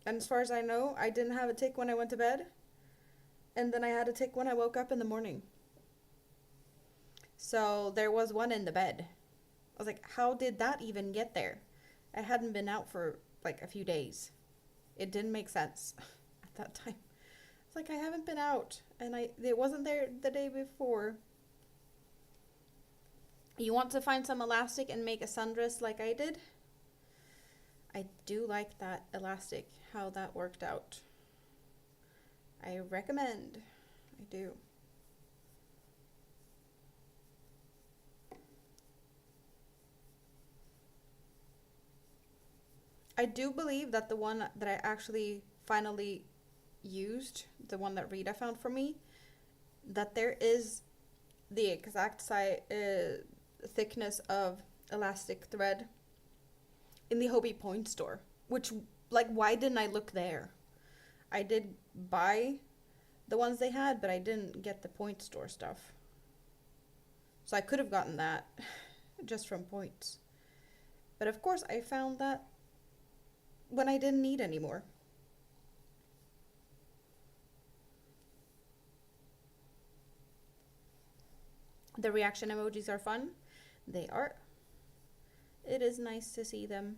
as far as I know, I didn't have a tick when I went to bed. And then I had a tick when I woke up in the morning. So there was one in the bed. I was like, how did that even get there? I hadn't been out for like a few days. It didn't make sense at that time. It's like I haven't been out and it wasn't there the day before. You want to find some elastic and make a sundress like I did? I do like that elastic, how that worked out. I recommend. I do. I do believe that the one that I actually finally used, the one that Rita found for me, that there is the exact size, thickness of elastic thread in the Hobie Point store, which, like, why didn't I look there? I did buy the ones they had, but I didn't get the Point store stuff. So I could have gotten that just from Points. But of course I found that when I didn't need any more. The reaction emojis are fun. They are. It is nice to see them.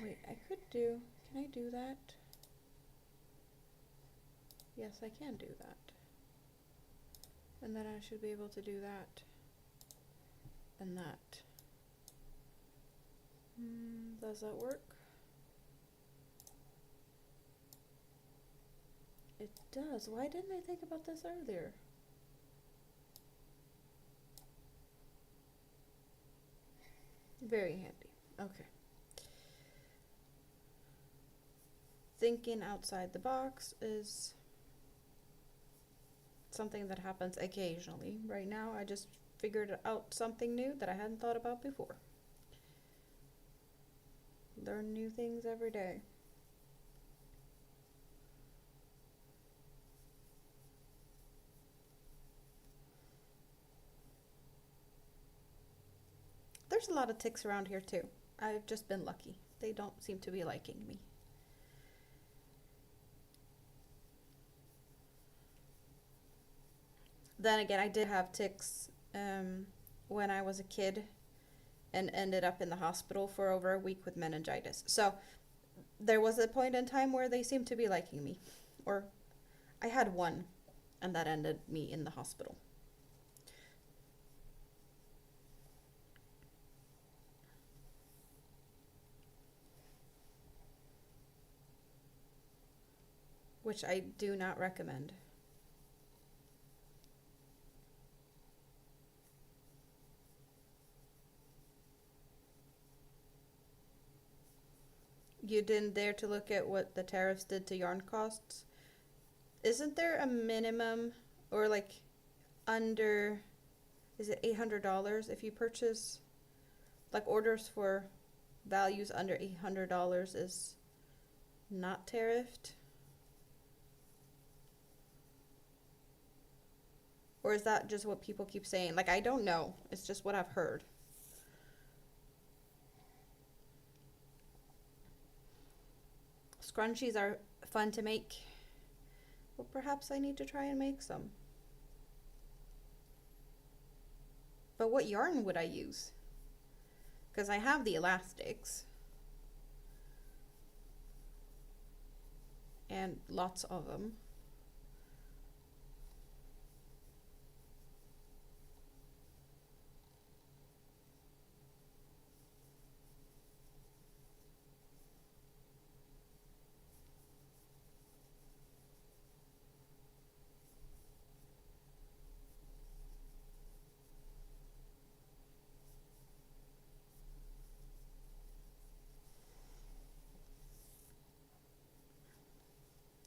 Wait, can I do that? Yes, I can do that. And then I should be able to do that. And that. Does that work? It does. Why didn't I think about this earlier? Very handy. Okay. Thinking outside the box is something that happens occasionally. Right now, I just figured out something new that I hadn't thought about before. Learn new things every day. There's a lot of ticks around here too. I've just been lucky. They don't seem to be liking me. Then again, I did have ticks when I was a kid and ended up in the hospital for over a week with meningitis. So there was a point in time where they seemed to be liking me. Or I had one, and that ended me in the hospital. Which I do not recommend. You didn't dare to look at what the tariffs did to yarn costs? Isn't there a minimum or like under, is it $800 if you purchase like orders for values under $800 is not tariffed? Or is that just what people keep saying? Like, I don't know. It's just what I've heard. Scrunchies are fun to make. Well, perhaps I need to try and make some. But what yarn would I use? Because I have the elastics. And lots of them.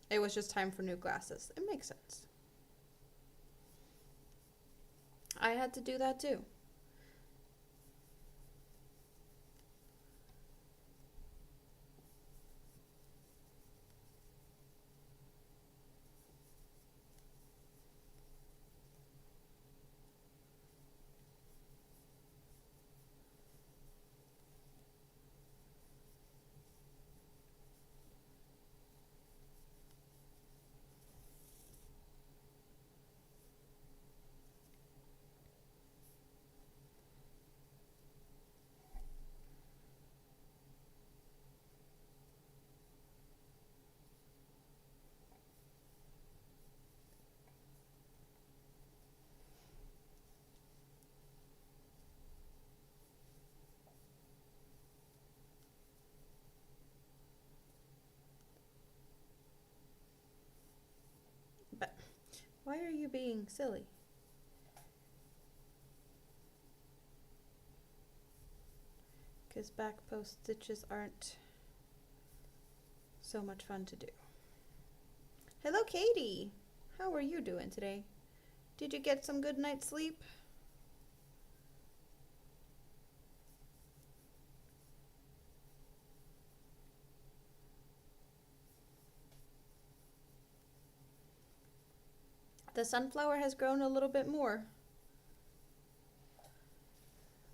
It was just time for new glasses. It makes sense. I had to do that too. But why are you being silly? Because back post stitches aren't so much fun to do. Hello, Katie. How are you doing today? Did you get some good night's sleep? The sunflower has grown a little bit more.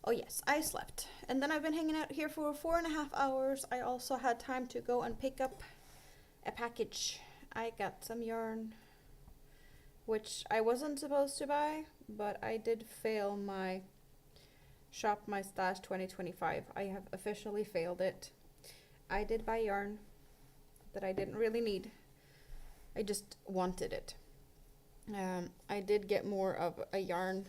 Oh yes, I slept. And then I've been hanging out here for 4.5 hours. I also had time to go and pick up a package. I got some yarn, which I wasn't supposed to buy, but I did fail my Shop My Stash 2025. I have officially failed it. I did buy yarn that I didn't really need. I just wanted it. I did get more of a yarn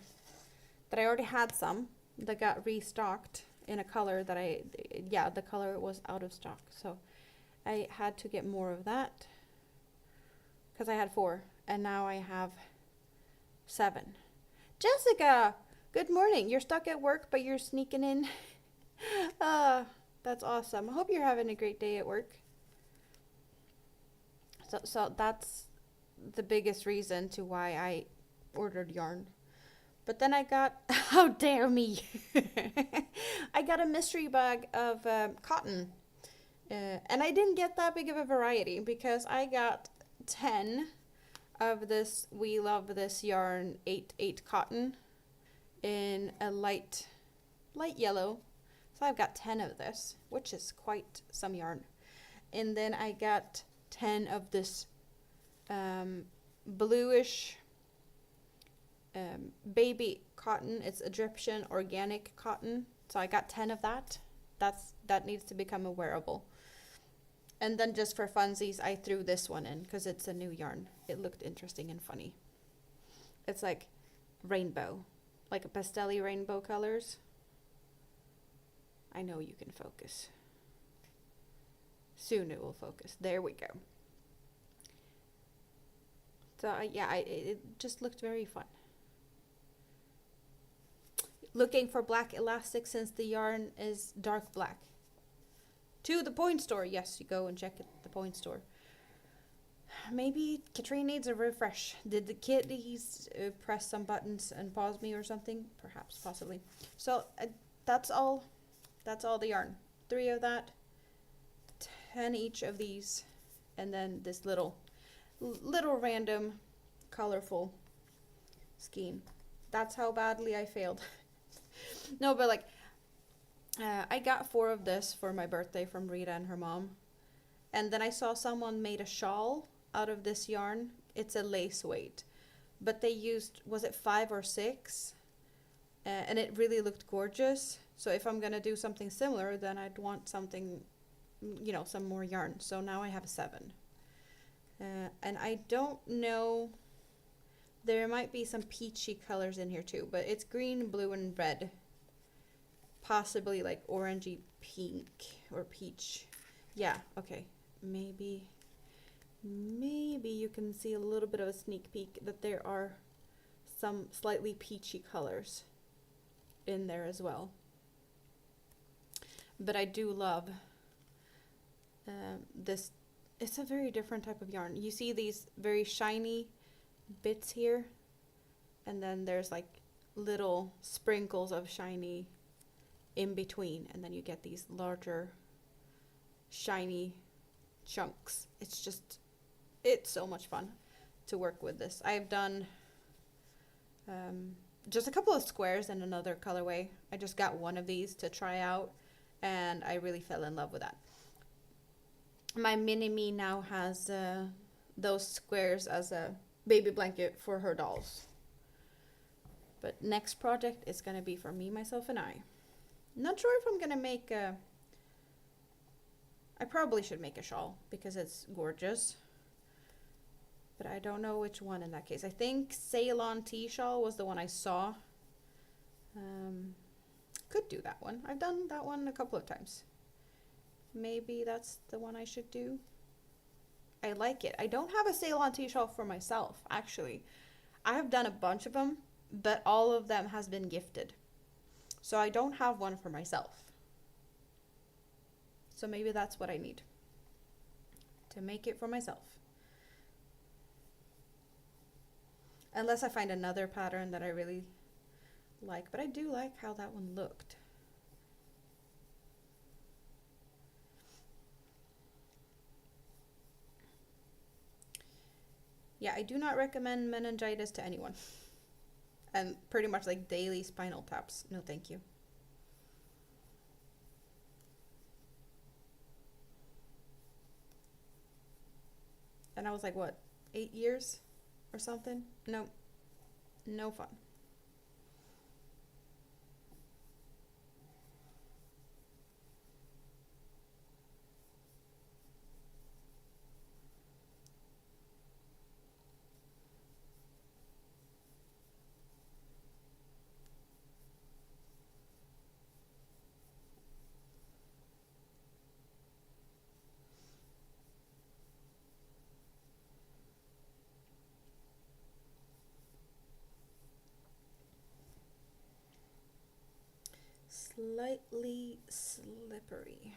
that I already had some that got restocked in a color that the color was out of stock. So I had to get more of that because I had 4 and now I have 7. Jessica, good morning. You're stuck at work, but you're sneaking in. That's awesome. I hope you're having a great day at work. So that's the biggest reason to why I ordered yarn. But then I got, how dare me, I got a mystery bag of cotton. And I didn't get that big of a variety because I got 10 of this We Love This Yarn 8/8 cotton in a light yellow. So I've got 10 of this, which is quite some yarn. And then I got 10 of this bluish baby cotton. It's Egyptian organic cotton. So I got 10 of that. That needs to become a wearable. And then just for funsies, I threw this one in because it's a new yarn. It looked interesting and funny. It's like rainbow, like a pastel-y rainbow colors. I know you can focus. Soon it will focus. There we go. So yeah, it just looked very fun. Looking for black elastic since the yarn is dark black. To the point store. Yes, you go and check at the point store. Maybe Katrine needs a refresh. Did the kitties press some buttons and pause me or something? Perhaps, possibly. So that's all. That's all the yarn. 3 of that, 10 each of these, and then this little random colorful skein. That's how badly I failed. No, but like I got 4 of this for my birthday from Rita and her mom, and then I saw someone made a shawl out of this yarn. It's a lace weight, but they used, was it 5 or 6, and it really looked gorgeous. So if I'm gonna do something similar, then I'd want something, you know, some more yarn. So now I have 7. And I don't know, there might be some peachy colors in here too, but it's green, blue, and red. Possibly like orangey pink or peach. Yeah, okay. Maybe you can see a little bit of a sneak peek that there are some slightly peachy colors in there as well. But I do love this. It's a very different type of yarn. You see these very shiny bits here, and then there's like little sprinkles of shiny in between, and then you get these larger shiny chunks. It's so much fun to work with this. I've done just a couple of squares in another colorway. I just got one of these to try out, and I really fell in love with that. My mini-me now has those squares as a baby blanket for her dolls. But next project is going to be for me, myself, and I. Not sure if I'm going to make a... I probably should make a shawl because it's gorgeous. But I don't know which one in that case. I think Ceylon tea shawl was the one I saw. Could do that one. I've done that one a couple of times. Maybe that's the one I should do. I like it. I don't have a Ceylon tea shawl for myself, actually. I have done a bunch of them, but all of them has been gifted. So I don't have one for myself. So maybe that's what I need to make it for myself. Unless I find another pattern that I really like, but I do like how that one looked. Yeah, I do not recommend meningitis to anyone. And pretty much like daily spinal taps. No, thank you. And I was like, what, 8 years or something? No, no fun. Slightly slippery.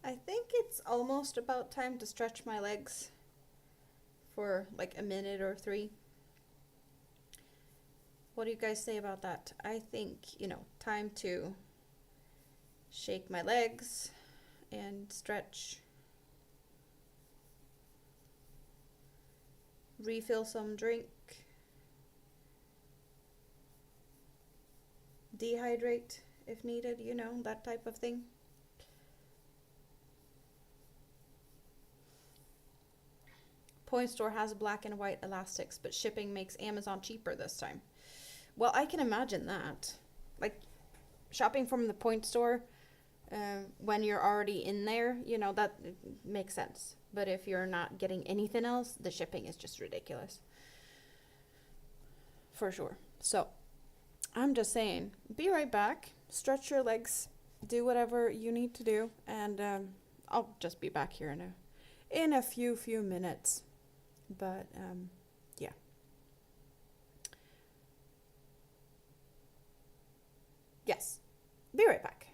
I think it's almost about time to stretch my legs for like a minute or 3. What do you guys say about that? I think, time to shake my legs and stretch. Refill some drink. Dehydrate if needed, that type of thing. Point store has black and white elastics, but shipping makes Amazon cheaper this time. Well, I can imagine that. Like, shopping from the point store, when you're already in there, that makes sense. But if you're not getting anything else, the shipping is just ridiculous. For sure. So, I'm just saying, be right back. Stretch your legs. Do whatever you need to do. And I'll just be back here in a few minutes. But, yeah. Yes. Be right back.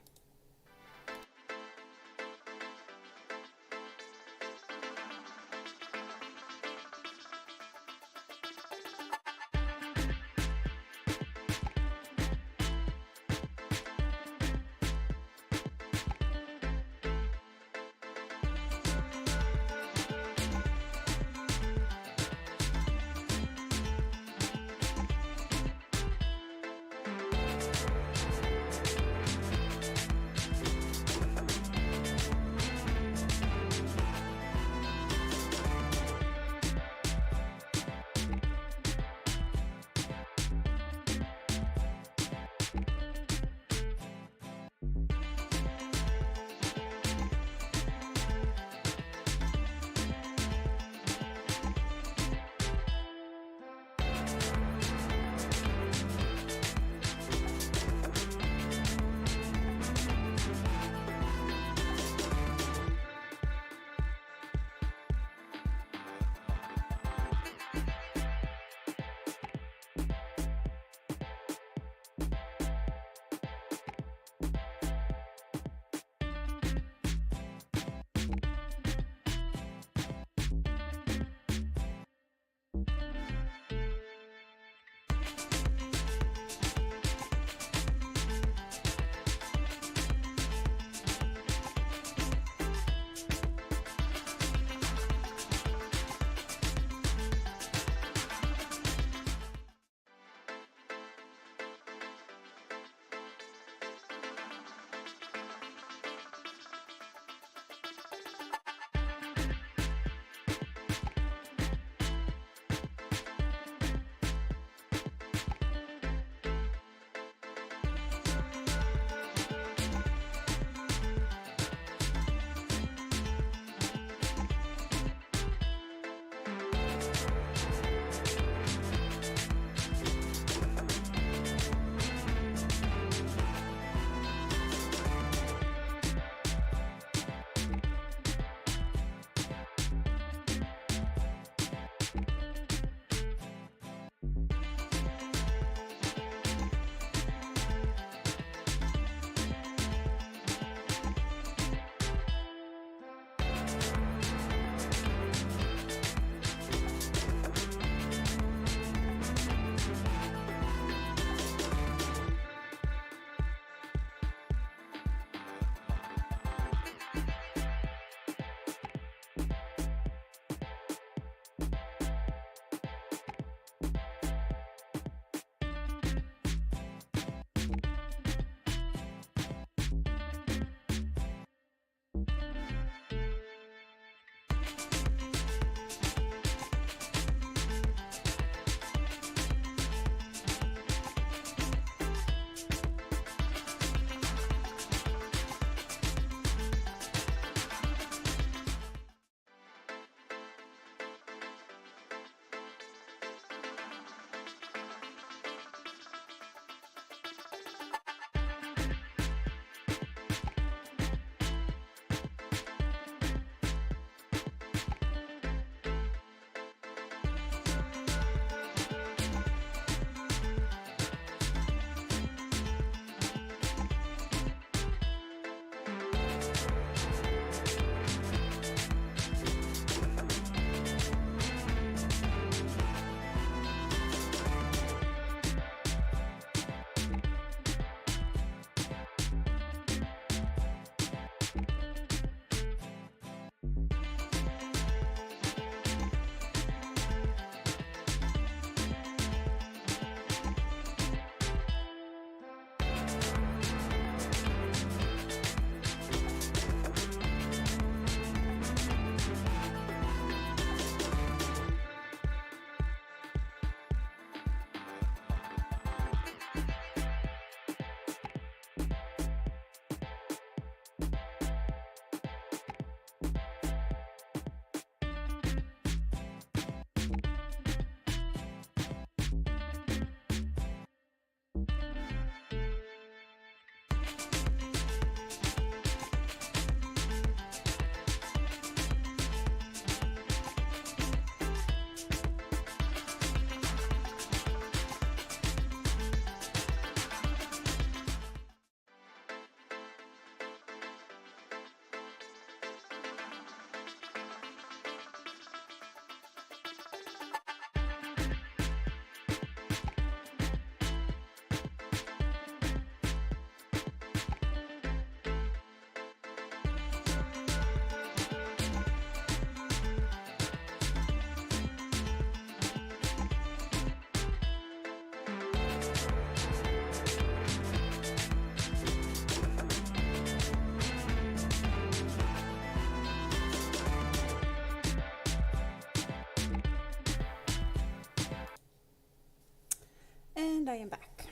And I am back.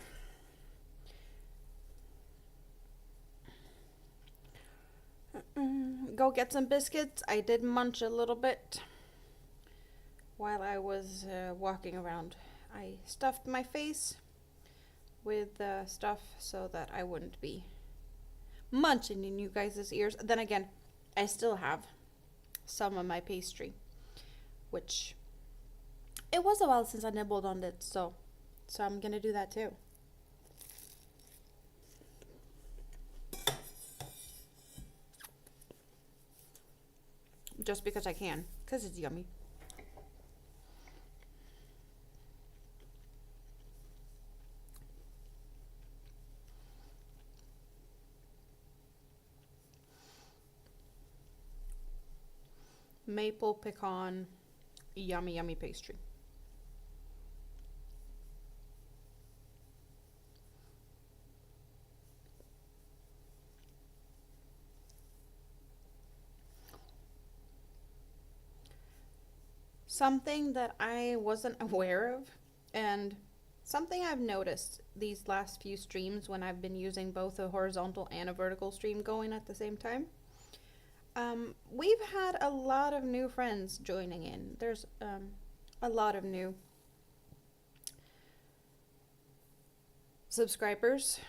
Go get some biscuits. I did munch a little bit while I was walking around. I stuffed my face with stuff so that I wouldn't be munching in you guys' ears. Then again, I still have some of my pastry, which it was a while since I nibbled on it, so I'm gonna do that too. Just because I can, because it's yummy. Maple pecan, yummy, yummy pastry. Something that I wasn't aware of, and something I've noticed these last few streams when I've been using both a horizontal and a vertical stream going at the same time. We've had a lot of new friends joining in. There's a lot of new subscribers,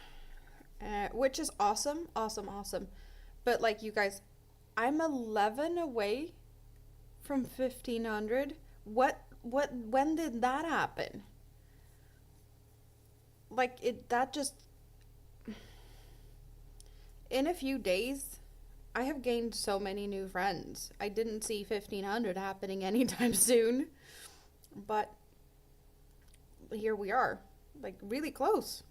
which is awesome, awesome, awesome. But like you guys, I'm 11 away from 1500. When did that happen? Like that just, in a few days, I have gained so many new friends. I didn't see 1500 happening anytime soon, but here we are, like really close.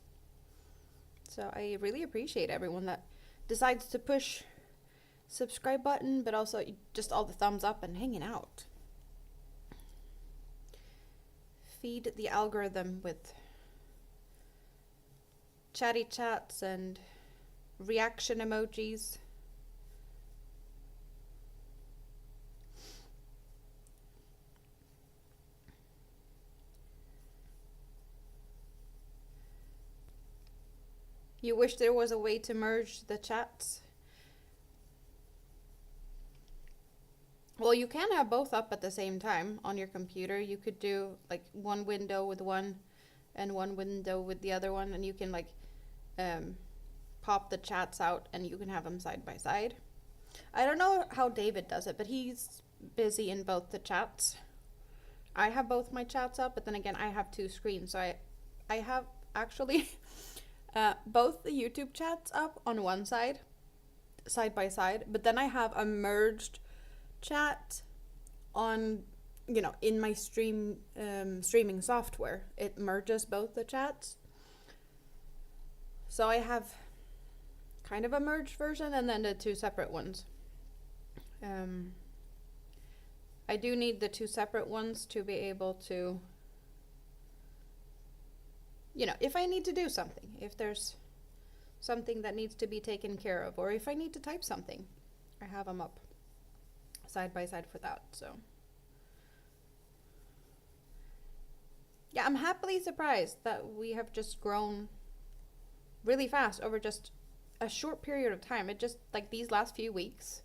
So I really appreciate everyone that decides to push subscribe button, but also just all the thumbs up and hanging out. Feed the algorithm with chatty chats and reaction emojis. You wish there was a way to merge the chats? Well, you can have both up at the same time on your computer. You could do like one window with one and one window with the other one, and you can like pop the chats out and you can have them side by side. I don't know how David does it, but he's busy in both the chats. I have both my chats up, but then again, I have two screens. So I have actually both the YouTube chats up on one side by side, but then I have a merged chat on, in my streaming software. It merges both the chats. So I have kind of a merged version and then the two separate ones. I do need the two separate ones to be able to, if I need to do something, if there's something that needs to be taken care of, or if I need to type something, I have them up side by side for that. So yeah, I'm happily surprised that we have just grown really fast over just a short period of time. It just, like, these last few weeks,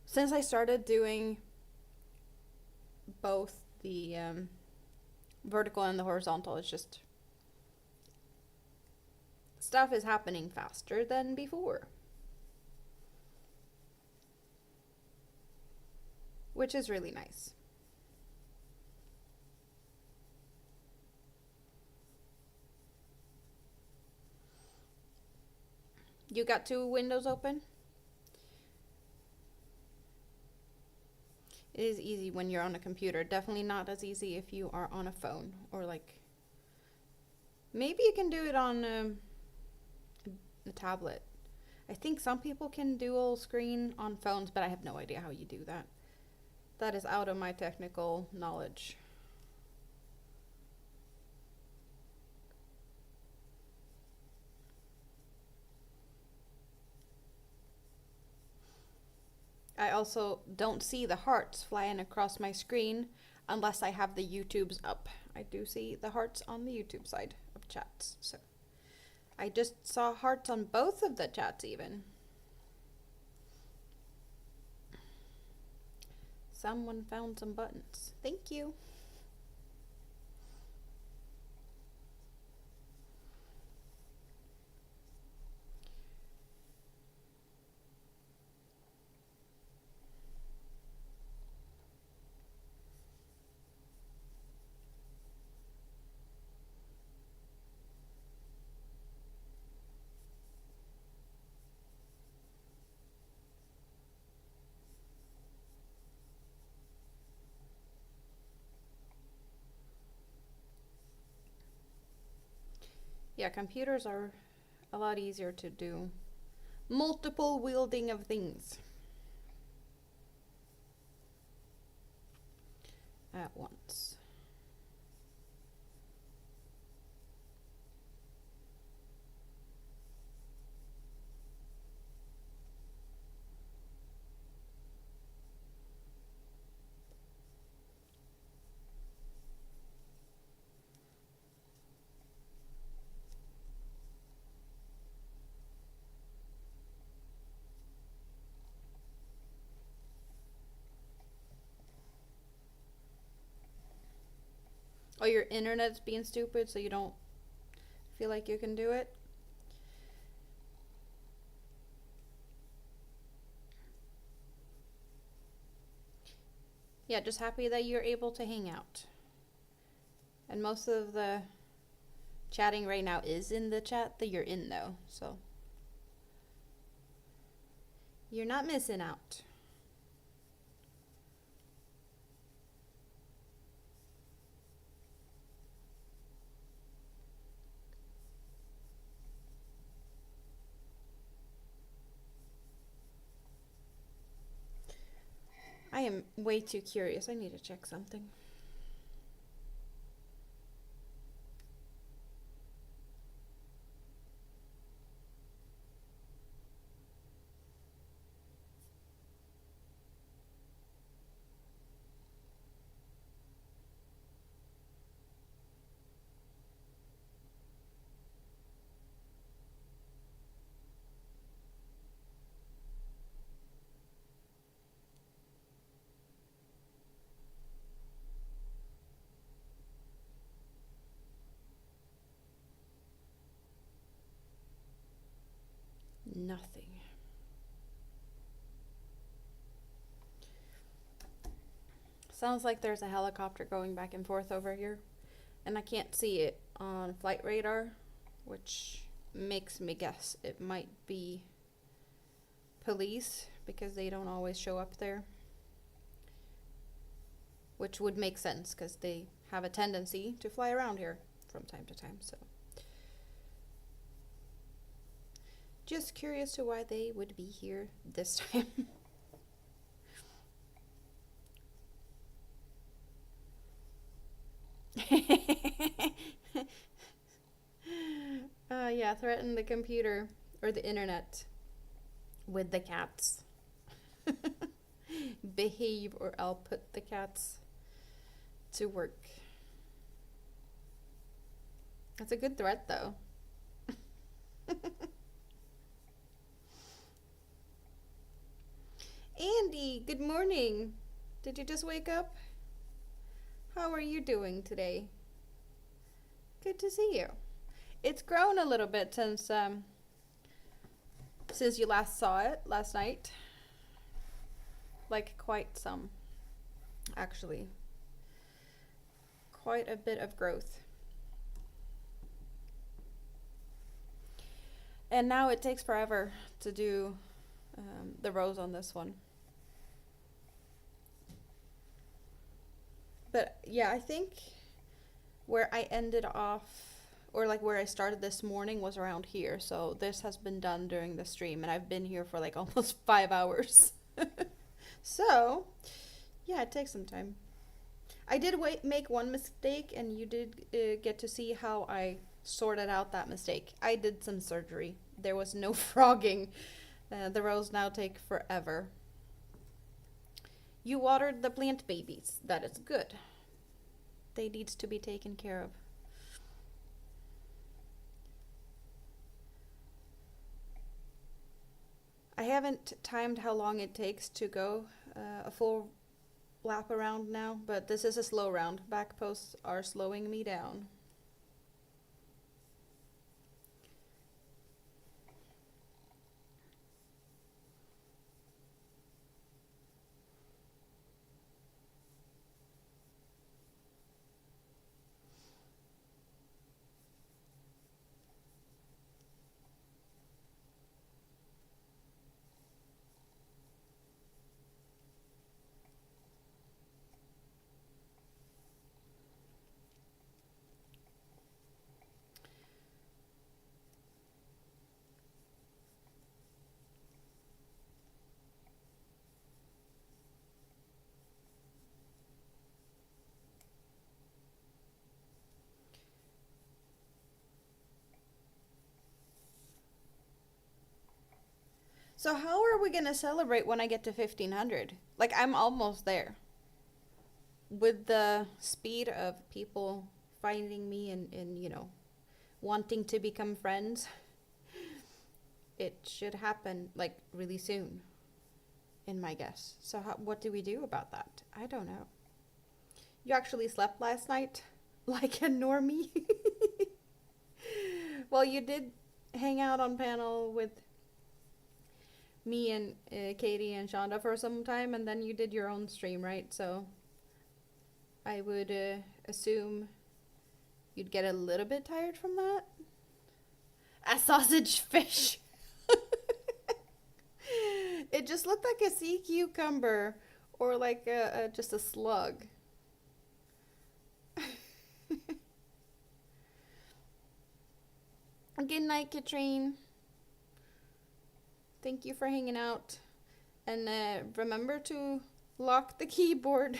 since I started doing both the vertical and the horizontal, it's just, stuff is happening faster than before, which is really nice. You got two windows open? It is easy when you're on a computer. Definitely not as easy if you are on a phone, or like, maybe you can do it on a tablet. I think some people can dual screen on phones, but I have no idea how you do that. That is out of my technical knowledge. I also don't see the hearts flying across my screen unless I have the YouTubes up. I do see the hearts on the YouTube side of chats. So I just saw hearts on both of the chats even. Someone found some buttons. Thank you. Yeah, computers are a lot easier to do multiple wielding of things at once. Oh, your internet's being stupid, so you don't feel like you can do it? Yeah, just happy that you're able to hang out. And most of the chatting right now is in the chat that you're in, though, so you're not missing out. I am way too curious. I need to check something. Nothing. Sounds like there's a helicopter going back and forth over here, and I can't see it on flight radar, which makes me guess it might be police because they don't always show up there, which would make sense because they have a tendency to fly around here from time to time. So just curious to why they would be here this time. Yeah, threaten the computer or the internet with the cats. Behave or I'll put the cats to work. That's a good threat, though. Andy, good morning. Did you just wake up? How are you doing today? Good to see you. It's grown a little bit since you last saw it last night. Like quite some, actually. Quite a bit of growth. And now it takes forever to do the rows on this one. But yeah, I think where I ended off, or like where I started this morning, was around here. So this has been done during the stream, and I've been here for like almost 5 hours. So yeah, it takes some time. I did make one mistake, and you did get to see how I sorted out that mistake. I did some surgery. There was no frogging. The rows now take forever. You watered the plant babies. That is good. They needs to be taken care of. I haven't timed how long it takes to go a full lap around now, but this is a slow round. Back posts are slowing me down. So how are we gonna celebrate when I get to 1500? Like, I'm almost there. With the speed of people finding me and wanting to become friends, it should happen like really soon, in my guess. So what do we do about that? I don't know. You actually slept last night? Like a normie? Well, you did hang out on panel with me and Katie and Shonda for some time, and then you did your own stream, right? So I would assume you'd get a little bit tired from that. A sausage fish. It just looked like a sea cucumber or like just a slug. Good night, Katrine. Thank you for hanging out. And remember to lock the keyboard.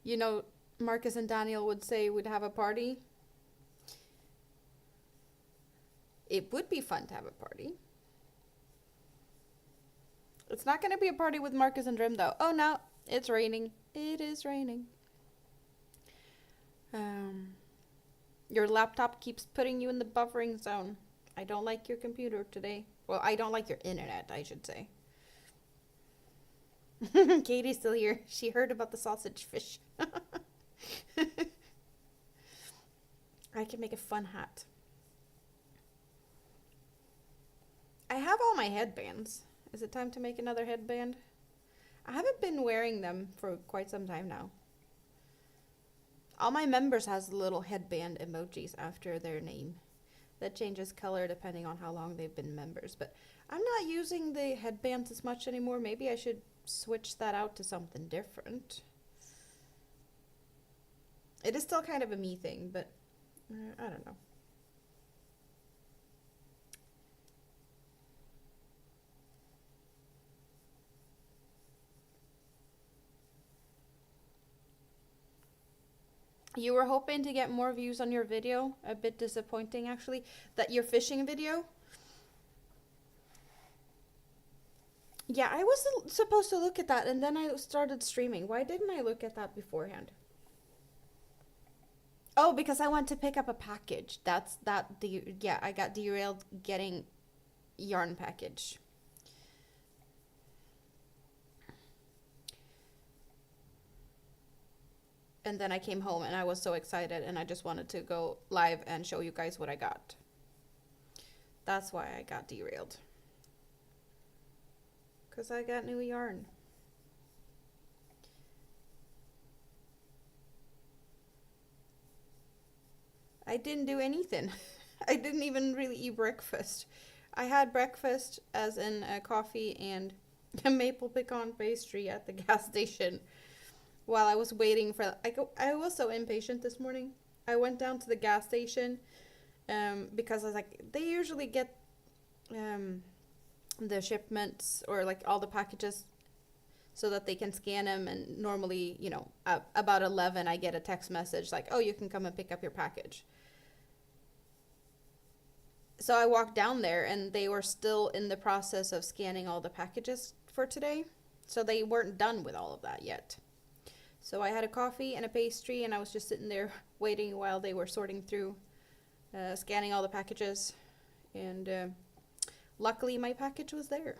You know, Marcus and Daniel would say we'd have a party. It would be fun to have a party. It's not going to be a party with Marcus and Drim, though. Oh, no. It's raining. It is raining. Your laptop keeps putting you in the buffering zone. I don't like your computer today. Well, I don't like your internet, I should say. Katie's still here. She heard about the sausage fish. I can make a fun hat. I have all my headbands. Is it time to make another headband? I haven't been wearing them for quite some time now. All my members has little headband emojis after their name. That changes color depending on how long they've been members. But I'm not using the headbands as much anymore. Maybe I should switch that out to something different. It is still kind of a me thing, but I don't know. You were hoping to get more views on your video. A bit disappointing, actually. That your fishing video. Yeah, I was supposed to look at that, and then I started streaming. Why didn't I look at that beforehand? Oh, because I went to pick up a package. Yeah, I got derailed getting yarn package. And then I came home and I was so excited and I just wanted to go live and show you guys what I got. That's why I got derailed. Because I got new yarn. I didn't do anything. I didn't even really eat breakfast. I had breakfast as in a coffee and a maple pecan pastry at the gas station. While I was waiting for, I was so impatient this morning. I went down to the gas station because I was like, they usually get the shipments or like all the packages so that they can scan them. And normally, about 11, I get a text message like, oh, you can come and pick up your package. So I walked down there and they were still in the process of scanning all the packages for today. So they weren't done with all of that yet. So I had a coffee and a pastry, and I was just sitting there waiting while they were sorting through, scanning all the packages. And luckily my package was there.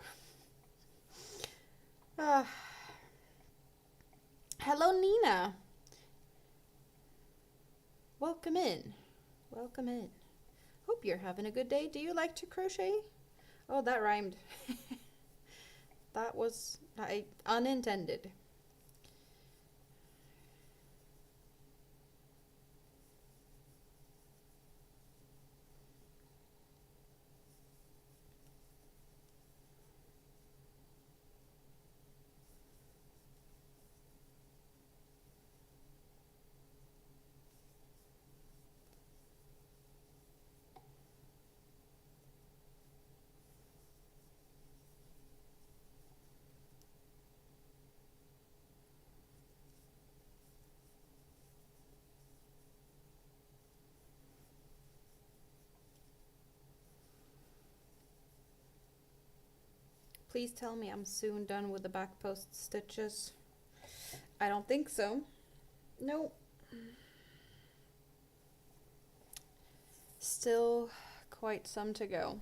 Hello, Nina. Welcome in. Welcome in. Hope you're having a good day. Do you like to crochet? Oh, that rhymed. That was unintended. Please tell me I'm soon done with the back post stitches. I don't think so. Nope. Still quite some to go.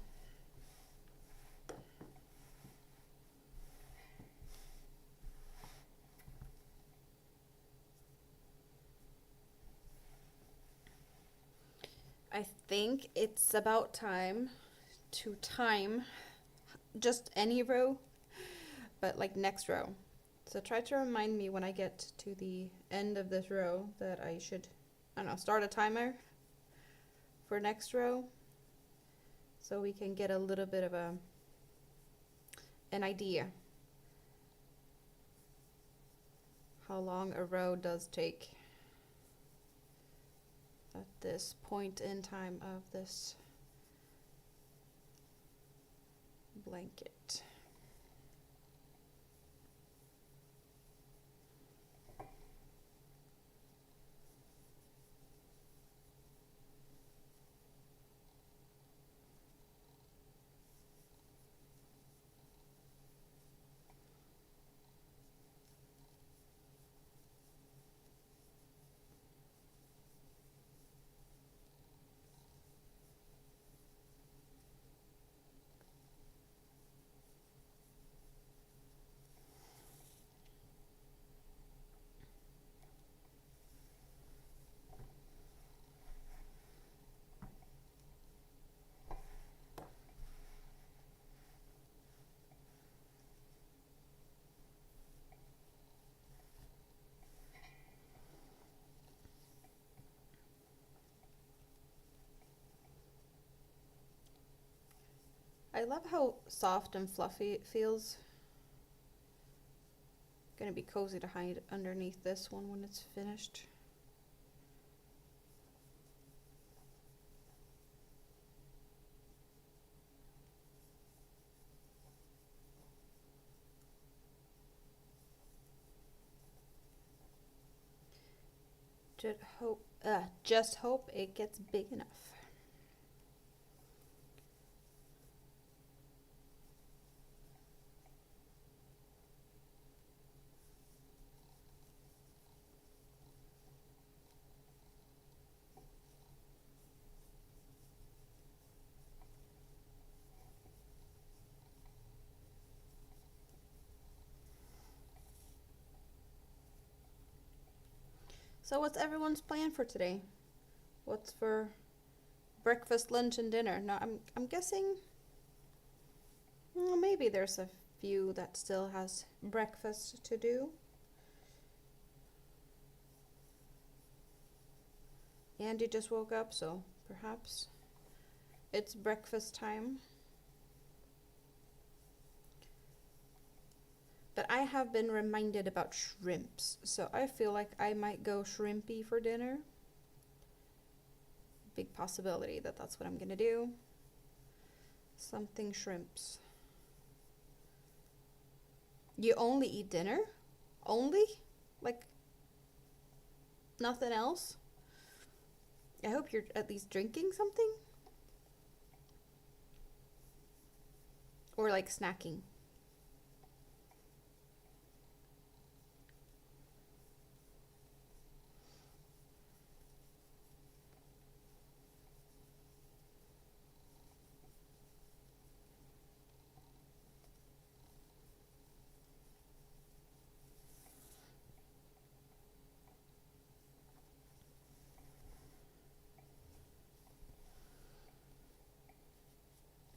I think it's about time to time just any row, but like next row. So try to remind me when I get to the end of this row that I should, I don't know, start a timer for next row so we can get a little bit of an idea how long a row does take at this point in time of this blanket. I love how soft and fluffy it feels. Gonna be cozy to hide underneath this one when it's finished. Just hope it gets big enough. So what's everyone's plan for today? What's for breakfast, lunch, and dinner? Now I'm guessing, well, maybe there's a few that still has breakfast to do. Andy just woke up, so perhaps it's breakfast time. But I have been reminded about shrimps, so I feel like I might go shrimpy for dinner. Big possibility that that's what I'm gonna do. Something shrimps. You only eat dinner? Only? Like nothing else? I hope you're at least drinking something. Or like snacking.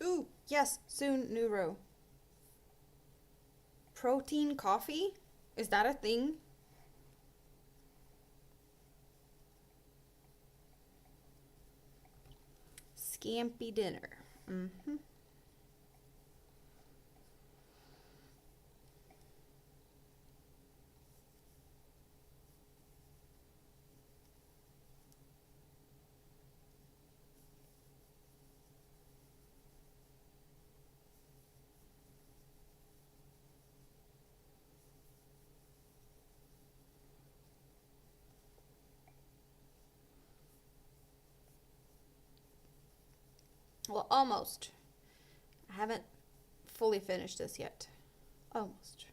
Ooh, yes, soon new row. Protein coffee? Is that a thing? Scampy dinner. Mm-hmm. Well, almost. I haven't fully finished this yet. Almost.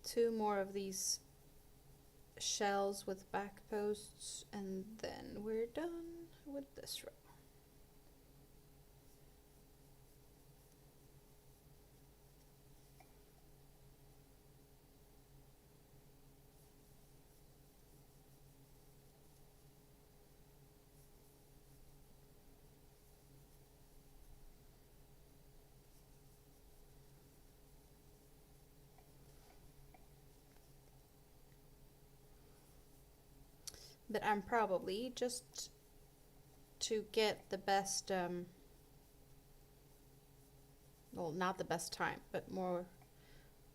Two more of these shells with back posts, and then we're done with this row. But I'm probably just to get the best, well, not the best time, but more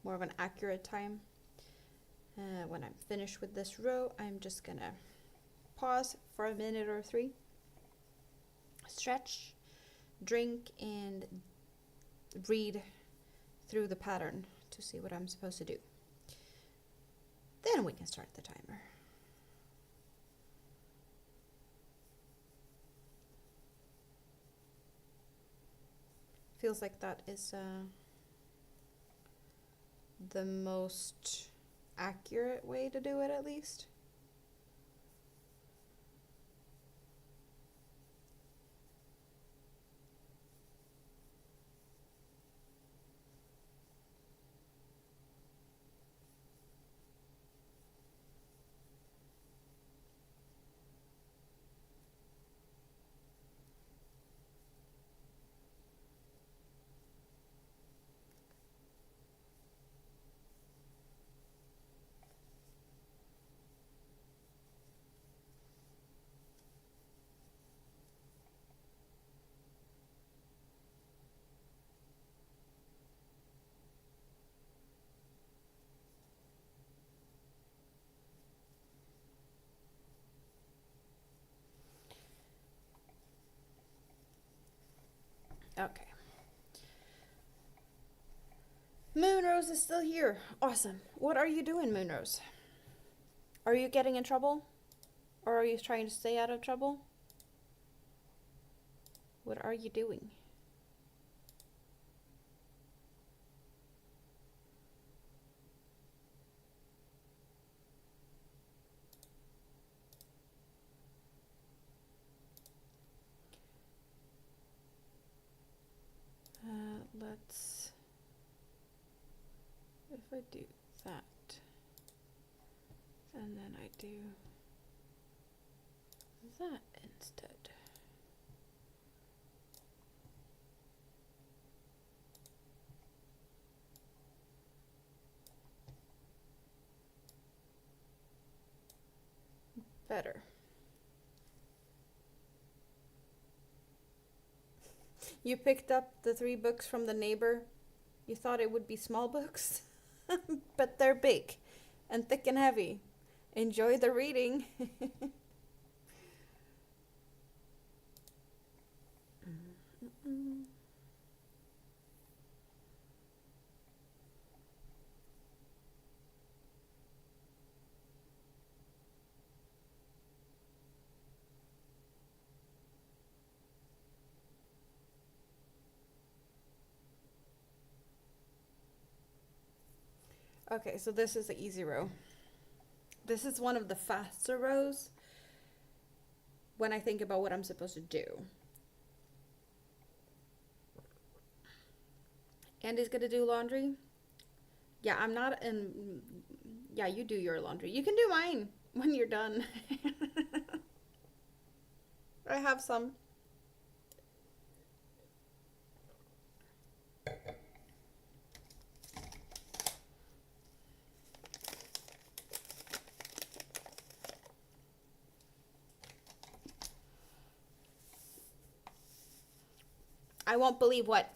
of an accurate time. When I'm finished with this row, I'm just gonna pause for a minute or three, stretch, drink, and read through the pattern to see what I'm supposed to do. Then we can start the timer. Feels like that is the most accurate way to do it, at least. Okay. Moonrose is still here. Awesome. What are you doing, Moonrose? Are you getting in trouble? Or are you trying to stay out of trouble? What are you doing? Let's, if I do that, and then I do that instead. Better. You picked up the 3 books from the neighbor. You thought it would be small books, but they're big and thick and heavy. Enjoy the reading. Okay, so this is the easy row. This is one of the faster rows when I think about what I'm supposed to do. Andy's gonna do laundry. Yeah, I'm not in. Yeah, you do your laundry. You can do mine when you're done. I have some. I won't believe what.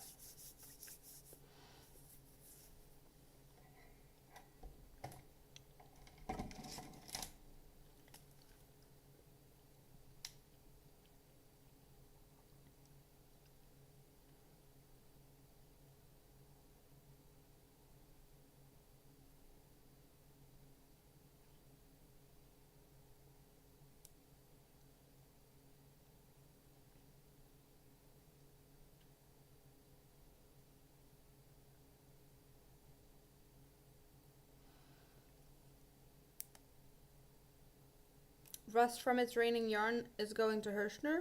Rust from its raining yarn is going to Hirschner.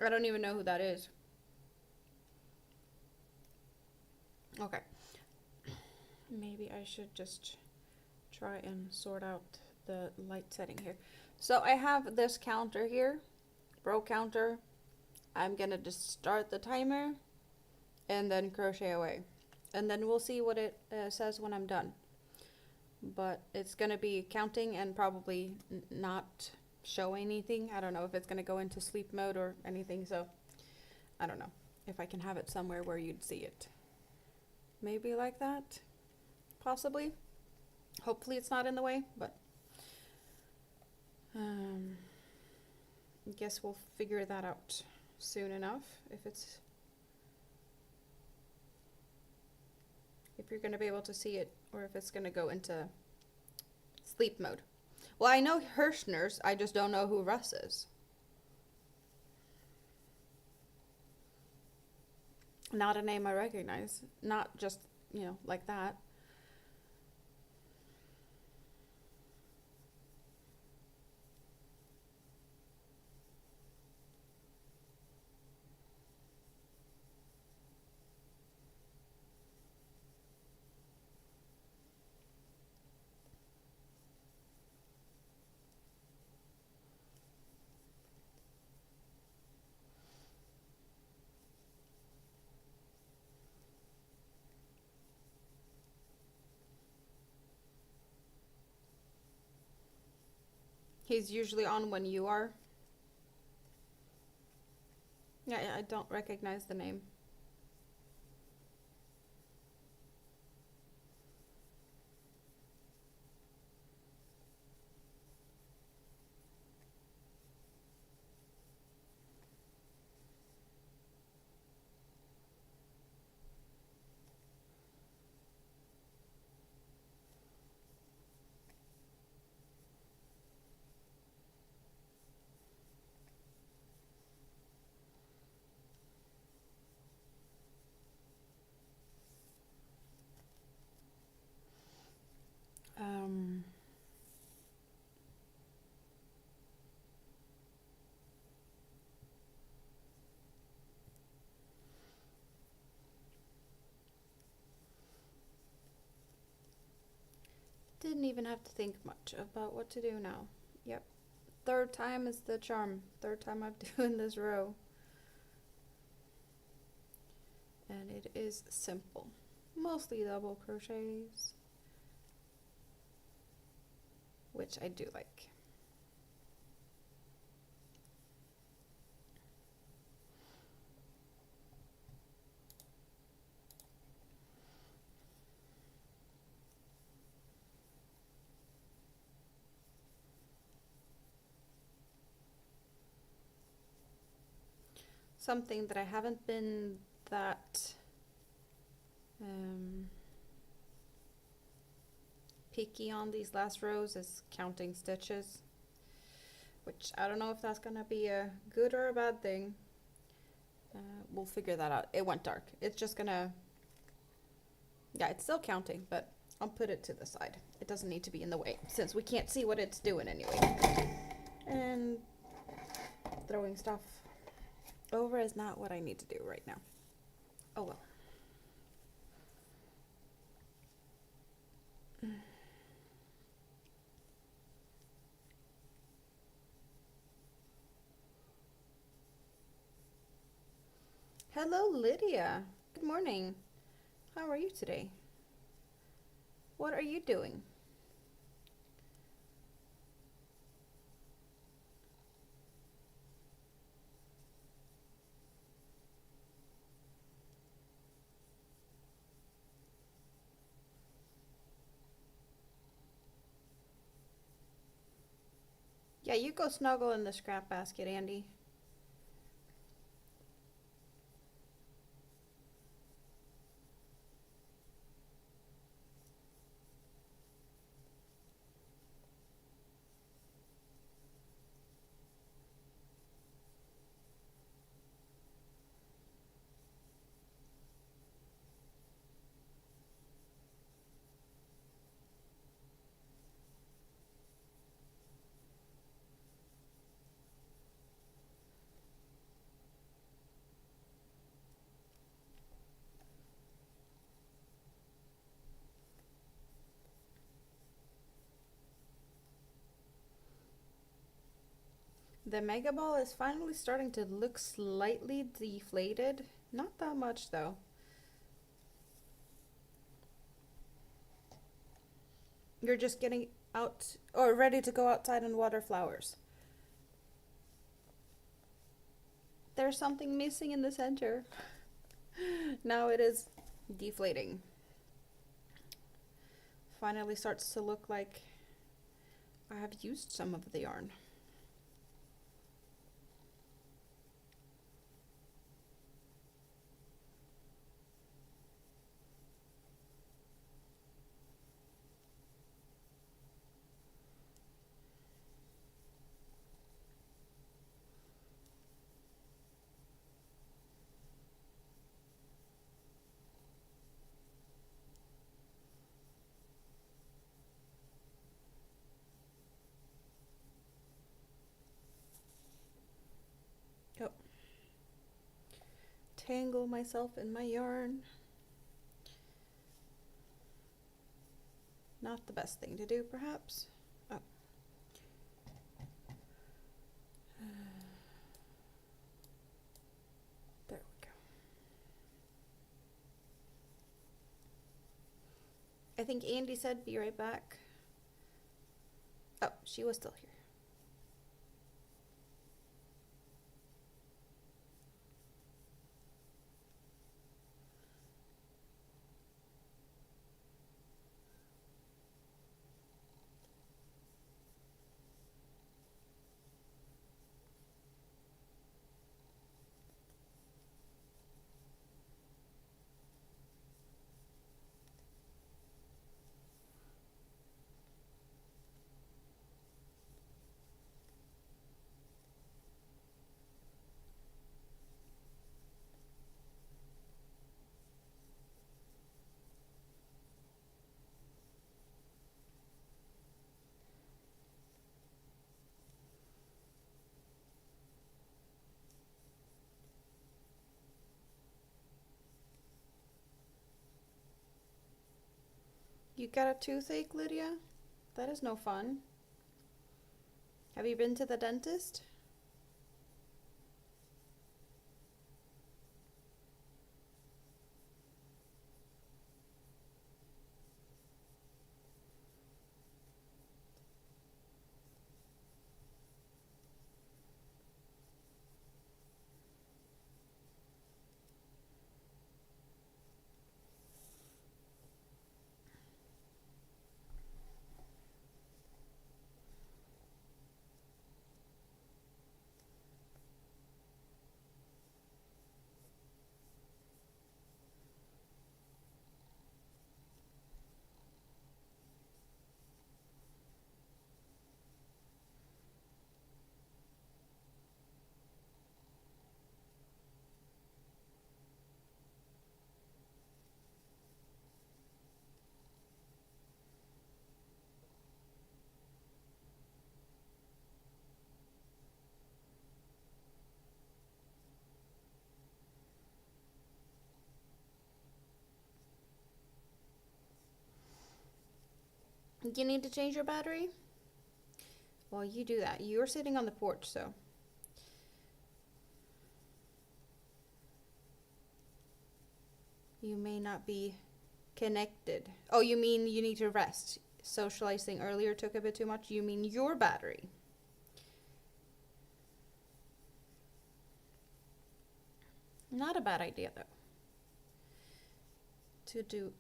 I don't even know who that is. Okay. Maybe I should just try and sort out the light setting here. So I have this counter here, row counter. I'm gonna just start the timer and then crochet away. And then we'll see what it says when I'm done. But it's gonna be counting and probably not show anything. I don't know if it's gonna go into sleep mode or anything, so I don't know if I can have it somewhere where you'd see it. Maybe like that, possibly. Hopefully it's not in the way, but I guess we'll figure that out soon enough if you're gonna be able to see it or if it's gonna go into sleep mode. Well, I know Hirschner's, I just don't know who Russ is. Not a name I recognize. Not just, like that. He's usually on when you are. Yeah, I don't recognize the name. Didn't even have to think much about what to do now. Yep. Third time is the charm. Third time I'm doing this row. And it is simple. Mostly double crochets. which I do like. Something that I haven't been that picky on these last rows is counting stitches, which I don't know if that's gonna be a good or a bad thing. We'll figure that out. It went dark. It's just gonna, yeah, it's still counting, but I'll put it to the side. It doesn't need to be in the way since we can't see what it's doing anyway. And throwing stuff over is not what I need to do right now. Oh well. Hello, Lydia. Good morning. How are you today? What are you doing? Yeah, you go snuggle in the scrap basket, Andy. The Megaball is finally starting to look slightly deflated. Not that much though. You're just getting out or ready to go outside and water flowers. There's something missing in the center. Now it is deflating. Finally starts to look like I have used some of the yarn. Oh. Tangle myself in my yarn. Not the best thing to do, perhaps. Oh. There we go. I think Andy said be right back. Oh, she was still here. You got a toothache, Lydia? That is no fun. Have you been to the dentist? You need to change your battery? Well, you do that. You're sitting on the porch, so. You may not be connected. Oh, you mean you need to rest. Socializing earlier took a bit too much. You mean your battery. Not a bad idea, though, to do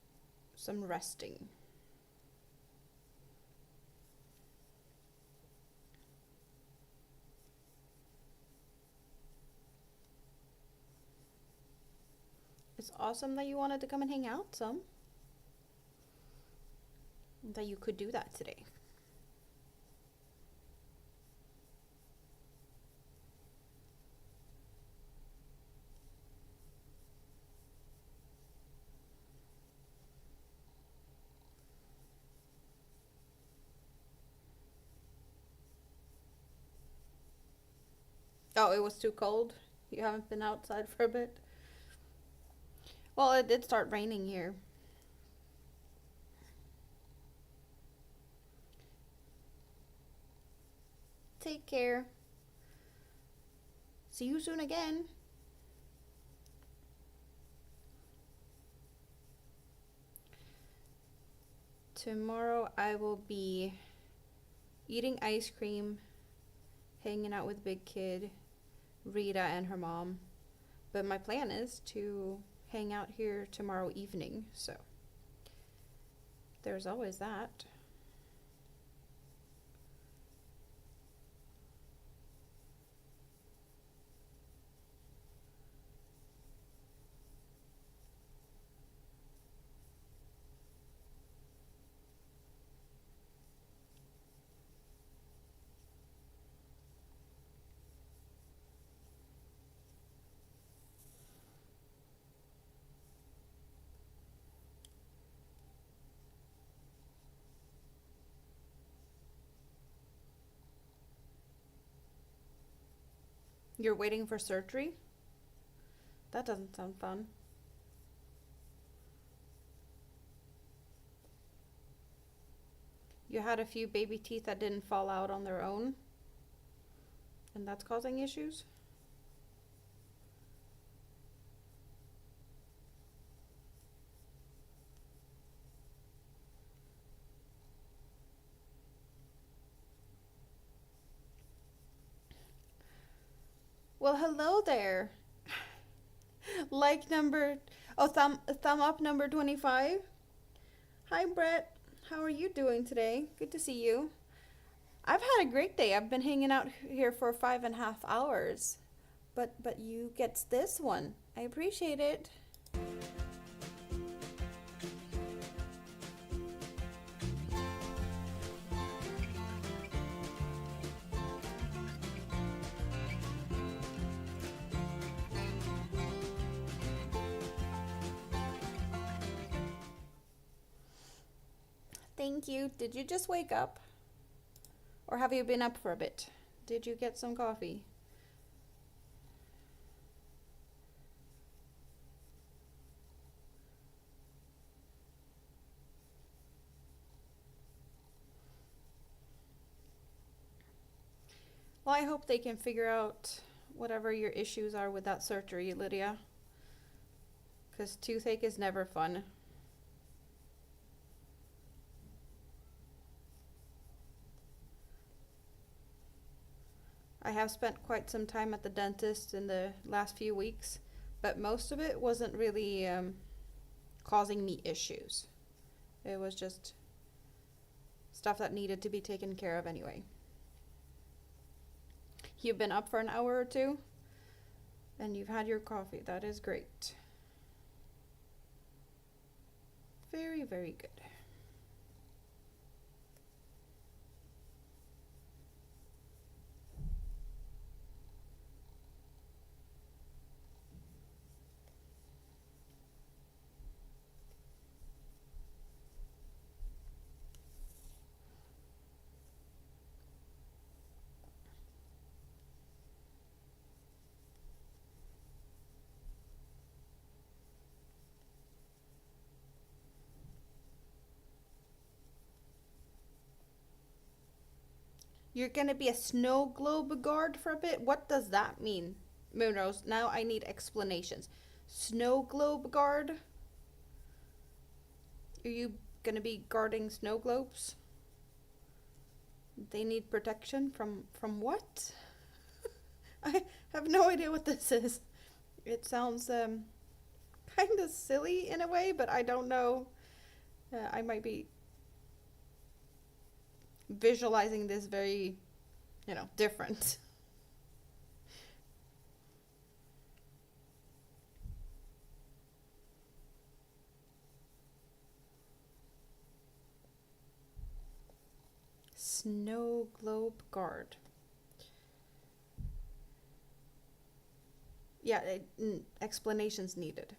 some resting. It's awesome that you wanted to come and hang out some. That you could do that today. Oh, it was too cold? You haven't been outside for a bit? Well, it did start raining here. Take care. See you soon again. Tomorrow I will be eating ice cream, hanging out with Big Kid, Rita and her mom. But my plan is to hang out here tomorrow evening, so there's always that. You're waiting for surgery? That doesn't sound fun. You had a few baby teeth that didn't fall out on their own, and that's causing issues? Well, hello there. Like number, oh, thumb up number 25. Hi, Brett. How are you doing today? Good to see you. I've had a great day. I've been hanging out here for 5.5 hours. But you gets this one. I appreciate it. Thank you. Did you just wake up? Or have you been up for a bit? Did you get some coffee? Well, I hope they can figure out whatever your issues are with that surgery, Lydia. Because toothache is never fun. I have spent quite some time at the dentist in the last few weeks, but most of it wasn't really causing me issues. It was just stuff that needed to be taken care of anyway. You've been up for an hour or two, and you've had your coffee. That is great. Very, very good. You're gonna be a snow globe guard for a bit? What does that mean? Moonrose, now I need explanations. Snow globe guard? Are you gonna be guarding snow globes? They need protection from what? I have no idea what this is. It sounds kind of silly in a way, but I don't know. I might be visualizing this very, different. Snow globe guard. Yeah, explanations needed.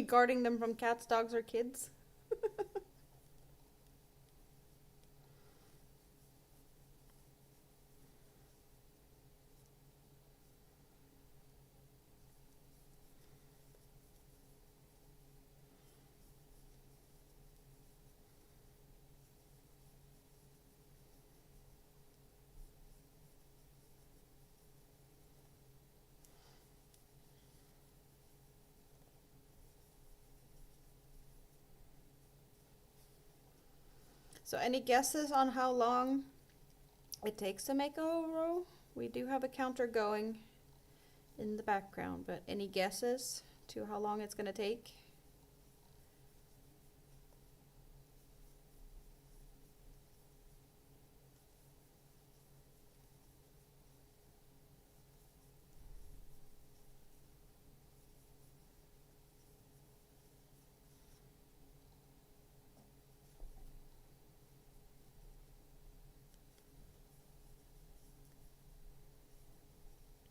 Guarding them from cats, dogs, or kids? So any guesses on how long it takes to make a row? We do have a counter going in the background, but any guesses to how long it's going to take?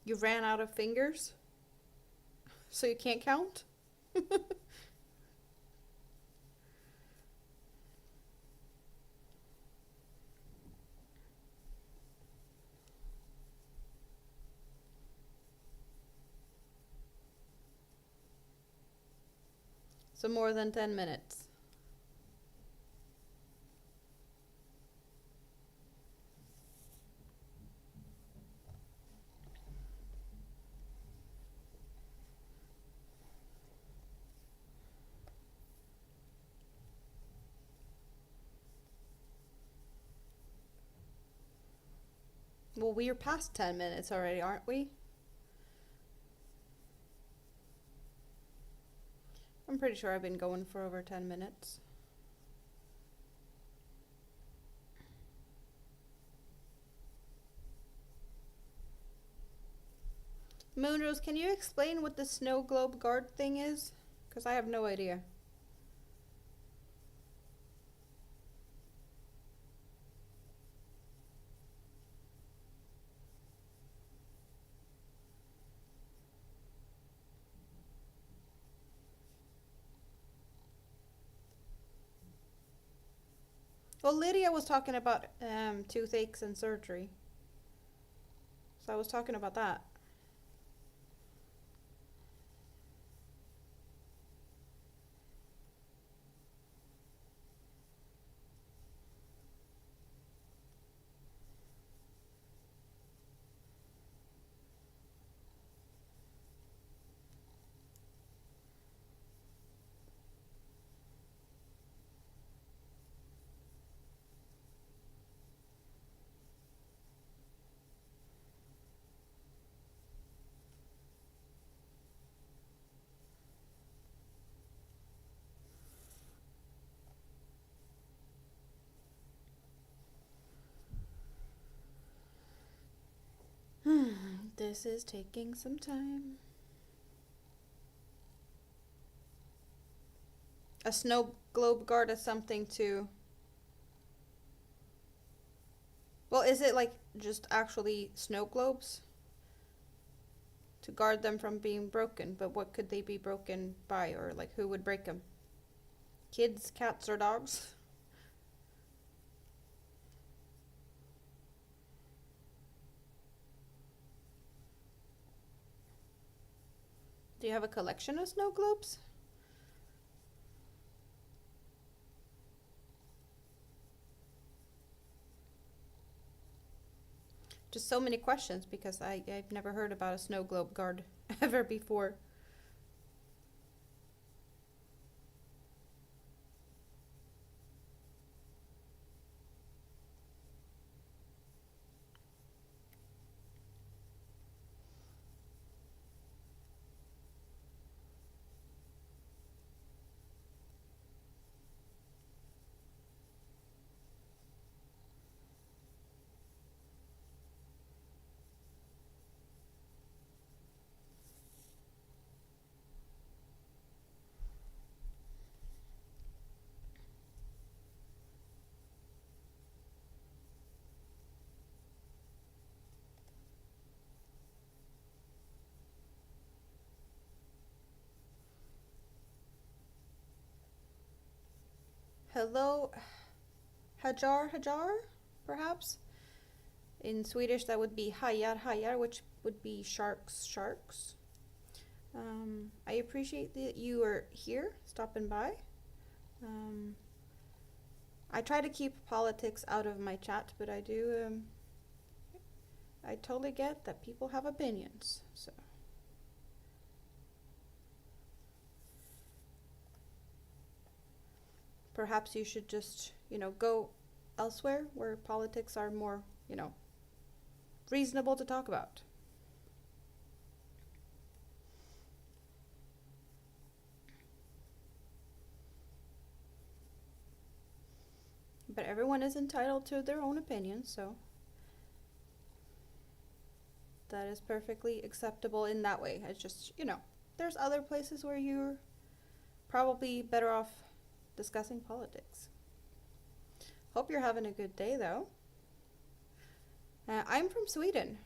You ran out of fingers? So you can't count? So more than 10 minutes. Well, we're past 10 minutes already, aren't we? I'm pretty sure I've been going for over 10 minutes. Moonrose, can you explain what the snow globe guard thing is? Because I have no idea. Well, Lydia was talking about toothaches and surgery. So I was talking about that. This is taking some time. A snow globe guard is something to... Well, is it like just actually snow globes? To guard them from being broken, but what could they be broken by, or like who would break them? Kids, cats, or dogs? Do you have a collection of snow globes? Just so many questions because I've never heard about a snow globe guard ever before. Hello, Hajar, perhaps? In Swedish, that would be hajar, which would be sharks. I appreciate that you are here, stopping by. I try to keep politics out of my chat, but I totally get that people have opinions, so. Perhaps you should just, go elsewhere where politics are more, reasonable to talk about. But everyone is entitled to their own opinion, so that is perfectly acceptable in that way. It's just, there's other places where you're probably better off discussing politics. Hope you're having a good day, though. I'm from Sweden.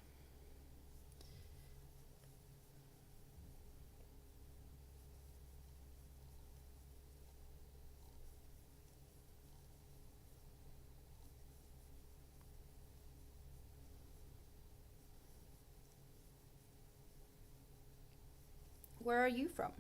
Where are you from?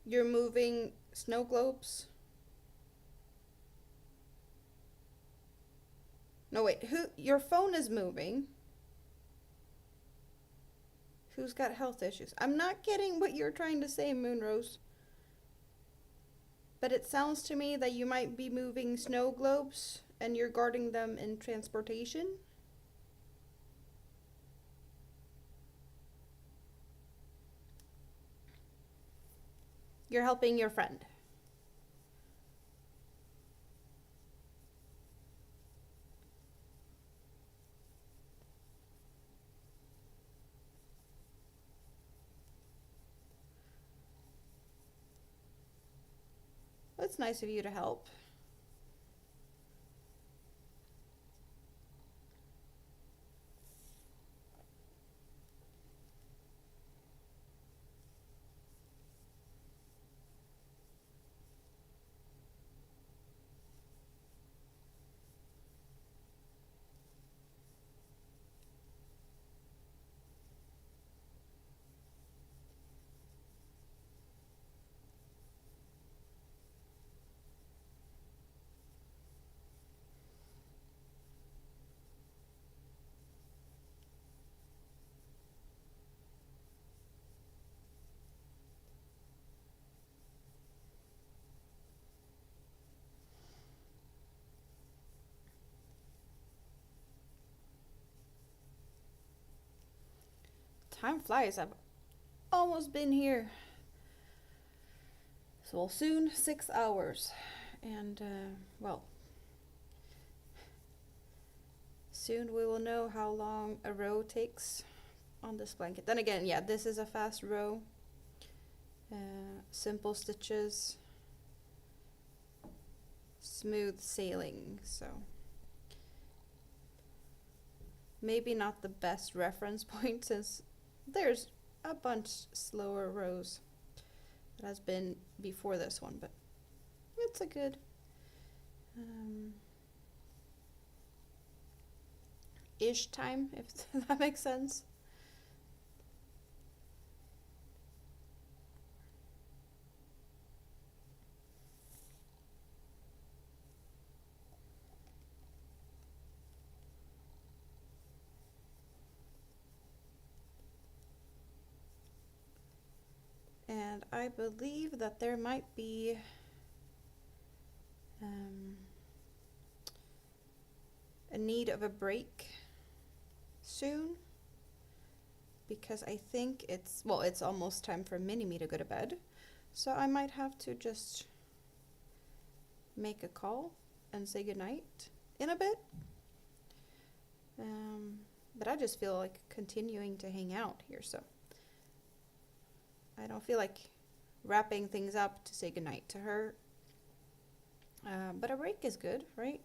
You're moving snow globes? No, wait, your phone is moving. Who's got health issues? I'm not getting what you're trying to say, Moonrose. But it sounds to me that you might be moving snow globes and you're guarding them in transportation. You're helping your friend. It's nice of you to help. Time flies. I've almost been here. So soon 6 hours. And, well, soon we will know how long a row takes on this blanket. Then again, yeah, this is a fast row. Simple stitches. Smooth sailing, so maybe not the best reference point since there's a bunch slower rows that has been before this one, but it's a good ish time, if that makes sense. And I believe that there might be a need of a break soon, because I think it's almost time for Mini-Me to go to bed, so I might have to just make a call and say goodnight in a bit. But I just feel like continuing to hang out here, so I don't feel like wrapping things up to say goodnight to her. But a break is good, right?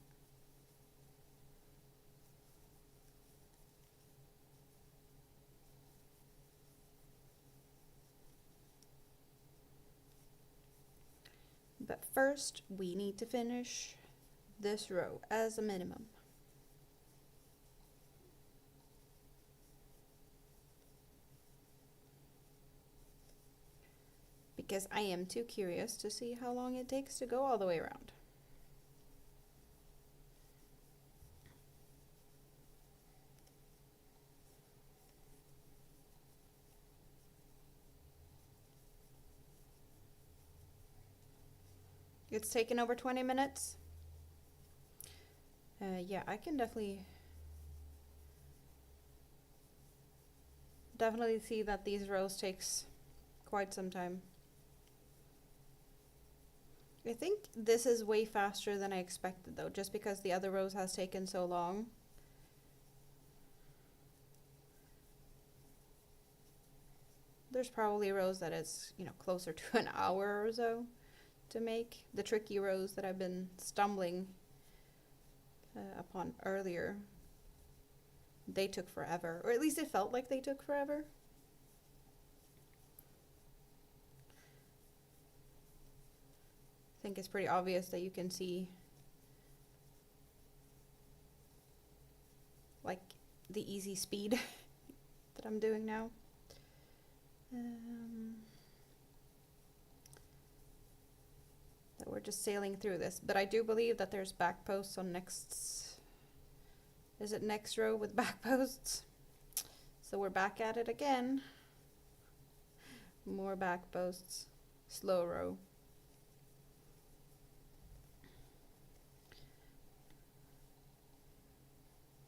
But first, we need to finish this row as a minimum. Because I am too curious to see how long it takes to go all the way around. It's taken over 20 minutes. Yeah, I can definitely see that these rows takes quite some time. I think this is way faster than I expected though, just because the other rows has taken so long. There's probably rows that is, closer to an hour or so to make. The tricky rows that I've been stumbling upon earlier, they took forever, or at least it felt like they took forever. I think it's pretty obvious that you can see like the easy speed that I'm doing now. That we're just sailing through this, but I do believe that there's back posts on next row with back posts, so we're back at it again. More back posts, slow row.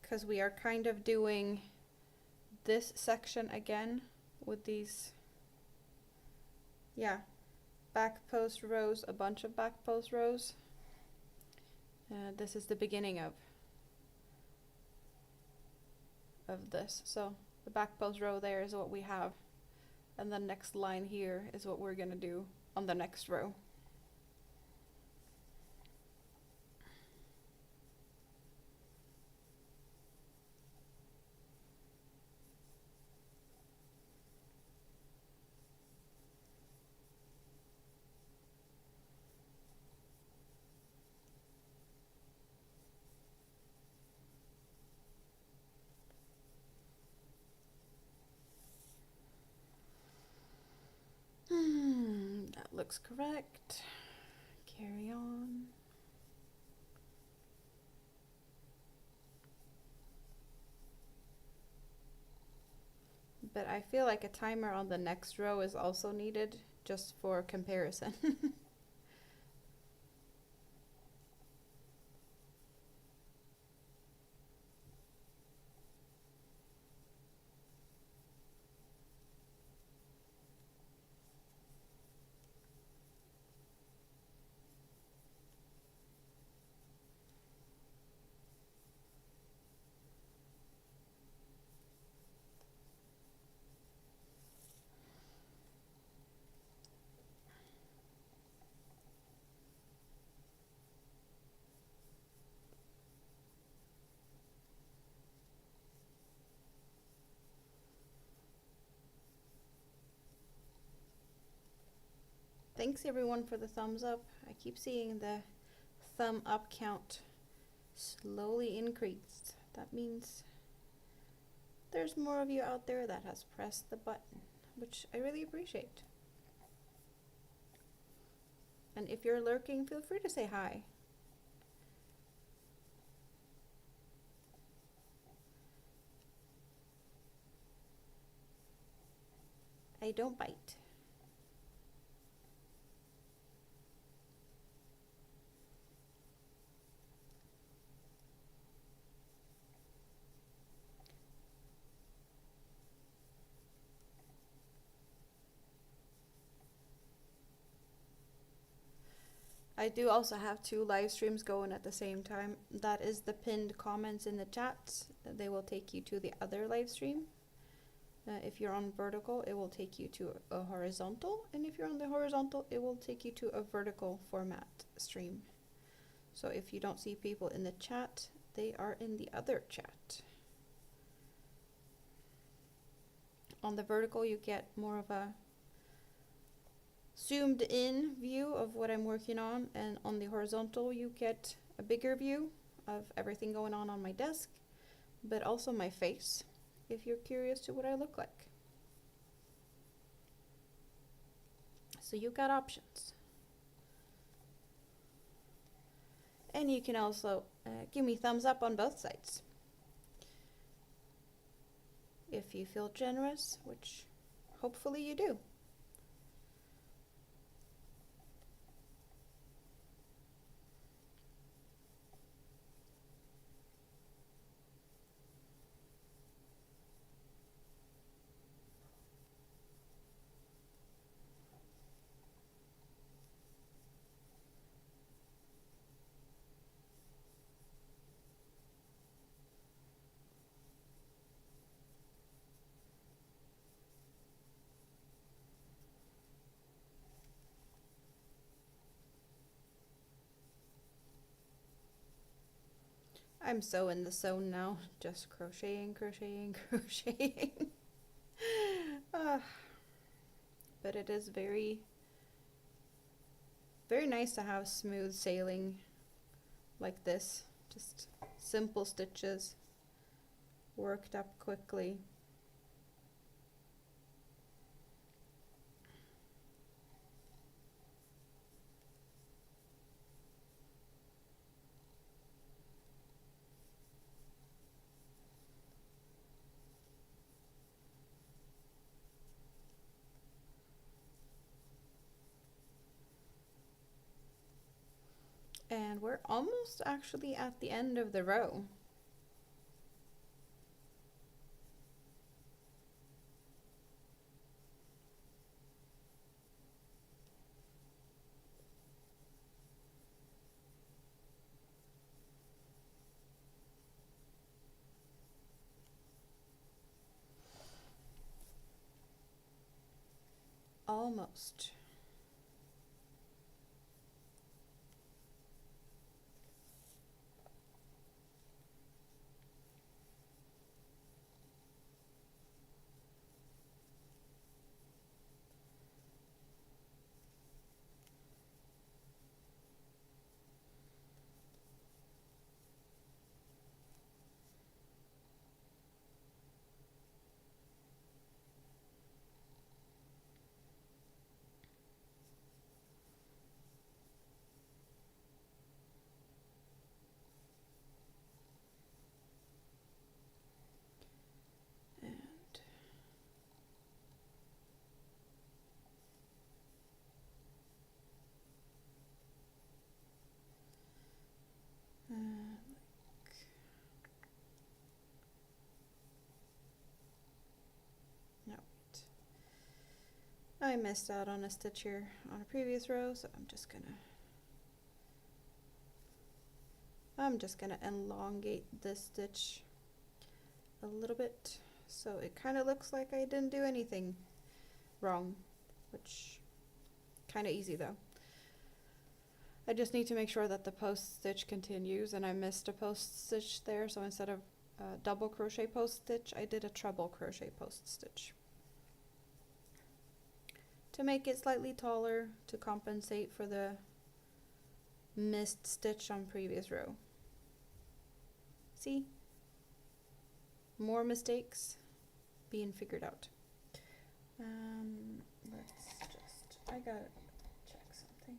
Because we are kind of doing this section again with these, back post rows, a bunch of back post rows. This is the beginning of this. So the back post row there is what we have, and the next line here is what we're gonna do on the next row. That looks correct. Carry on. But I feel like a timer on the next row is also needed, just for comparison. thanks everyone for the thumbs up. I keep seeing the thumb up count slowly increase. That means there's more of you out there that has pressed the button, which I really appreciate. And if you're lurking, feel free to say hi. I don't bite. I do also have 2 live streams going at the same time. That is the pinned comments in the chat. They will take you to the other live stream. If you're on vertical, it will take you to a horizontal. And if you're on the horizontal, it will take you to a vertical format stream. So if you don't see people in the chat, they are in the other chat. On the vertical, you get more of a zoomed in view of what I'm working on, and on the horizontal you get a bigger view of everything going on my desk, but also my face if you're curious to what I look like. So you've got options. And you can also give me thumbs up on both sides if you feel generous, which hopefully you do. I'm so in the zone now, just crocheting, crocheting, crocheting. But it is very, very nice to have smooth sailing like this. Just simple stitches, worked up quickly. And we're almost actually at the end of the row. Almost. No, I missed out on a stitch here on a previous row, so I'm just gonna elongate this stitch a little bit so it kind of looks like I didn't do anything wrong, which kind of easy though. I just need to make sure that the post stitch continues, and I missed a post stitch there, so instead of a double crochet post stitch, I did a treble crochet post stitch. to make it slightly taller to compensate for the missed stitch on previous row. See? More mistakes being figured out. I gotta check something.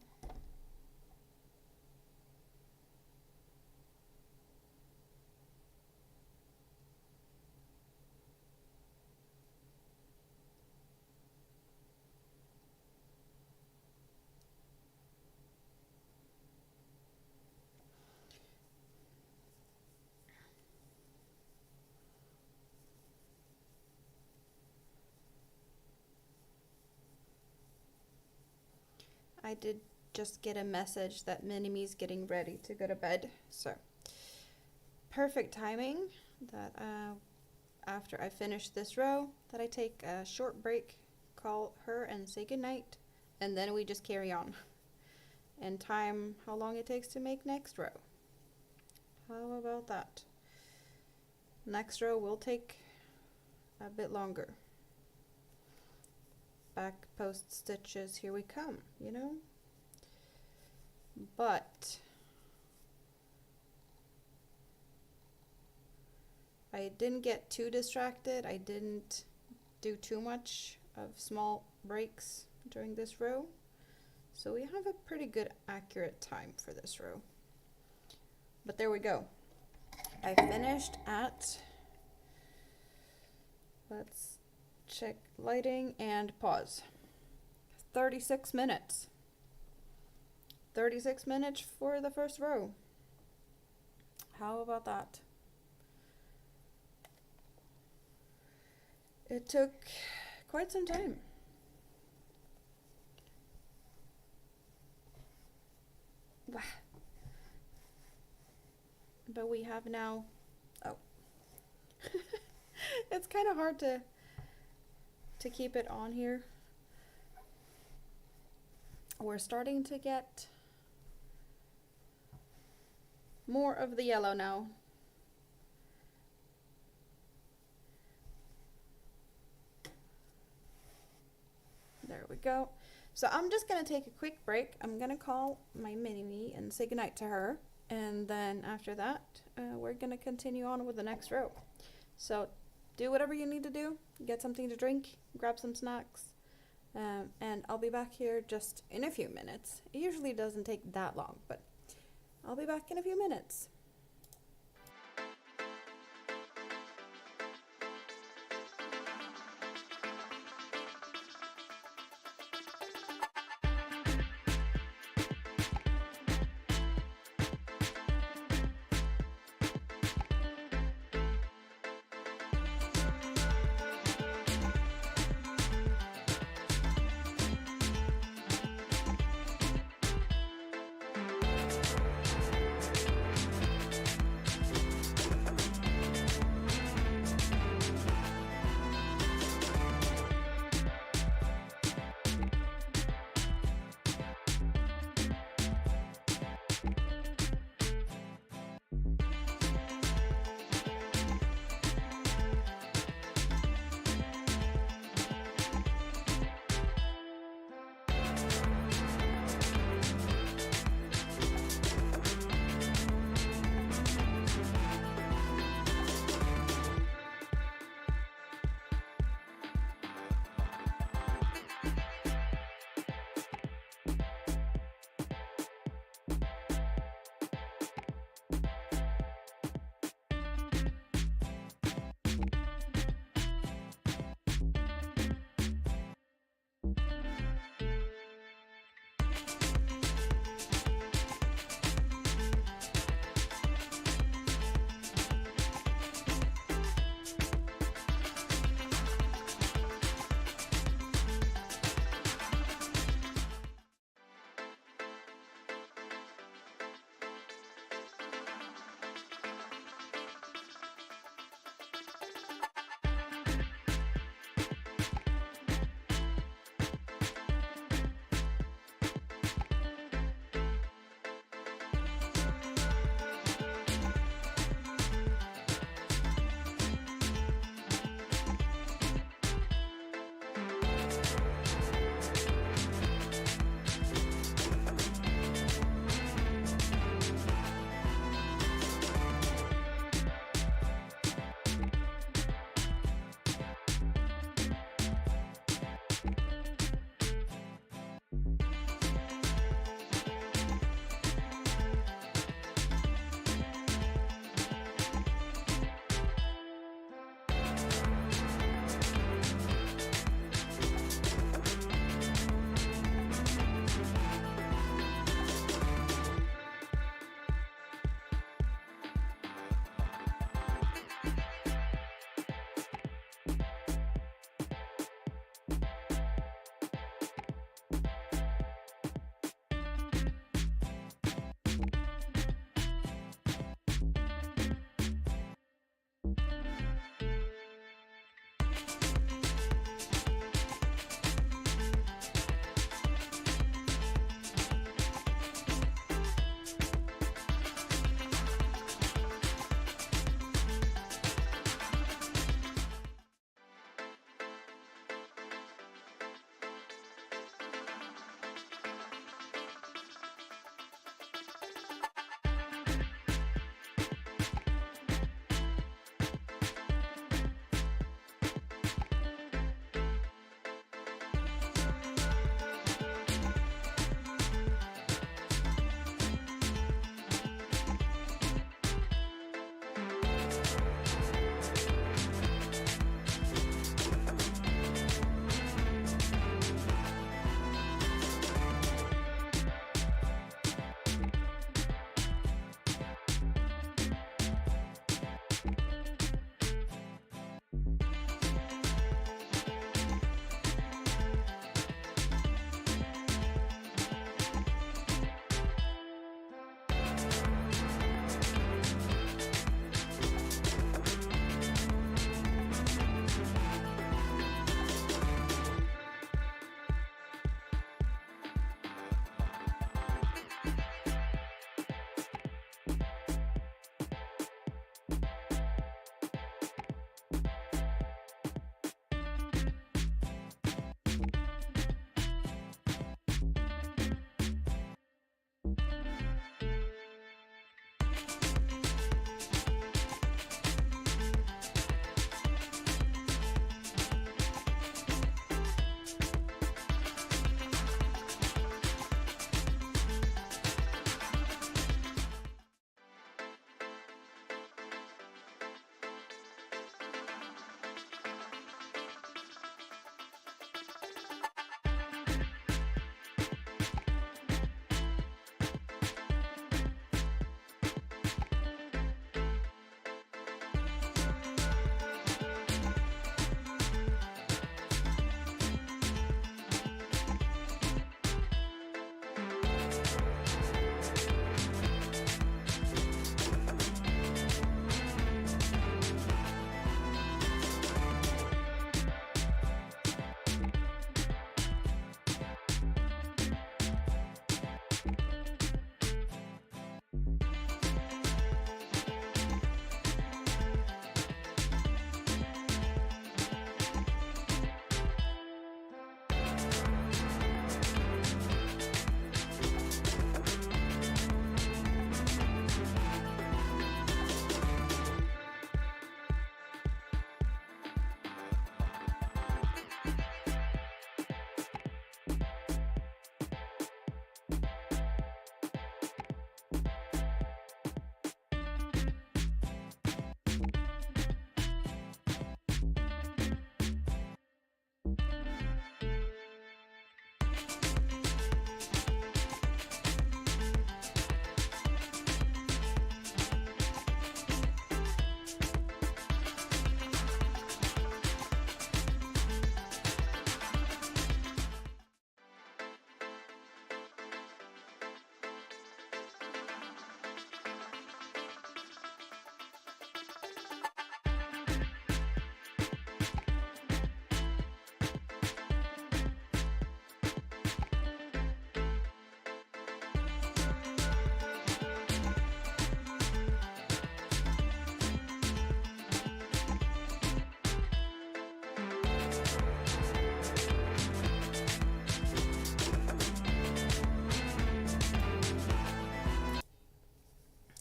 I did just get a message that Mini-Me's getting ready to go to bed, so perfect timing that after I finish this row that I take a short break, call her and say goodnight, and then we just carry on and time how long it takes to make next row. How about that? Next row will take a bit longer. Back post stitches, here we come, you know? But I didn't get too distracted. I didn't do too much of small breaks during this row. So we have a pretty good accurate time for this row. But there we go. I finished at, let's check lighting and pause. 36 minutes. 36 minutes for the first row. How about that? It took quite some time. Wow. But we have now, oh. It's kind of hard to keep it on here. We're starting to get more of the yellow now. There we go. So I'm just gonna take a quick break. I'm gonna call my Mini-Me and say goodnight to her, and then after that we're gonna continue on with the next row. So do whatever you need to do, get something to drink, grab some snacks, and I'll be back here just in a few minutes. It usually doesn't take that long, but I'll be back in a few minutes.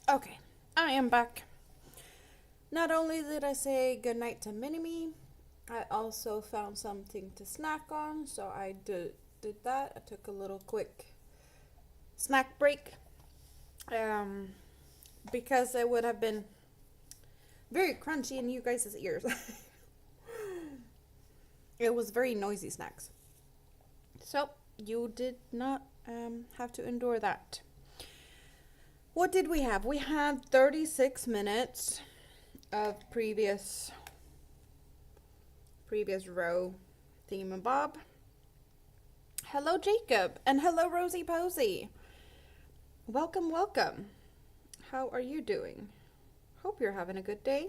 Okay, I am back. Not only did I say goodnight to Minnie, I also found something to snack on, so I did that. I took a little quick snack break because it would have been very crunchy in you guys' ears. It was very noisy snacks. So you did not have to endure that. What did we have? We had 36 minutes of previous row thingamabob. Hello Jacob and hello Rosie Posey. Welcome, welcome. How are you doing? Hope you're having a good day.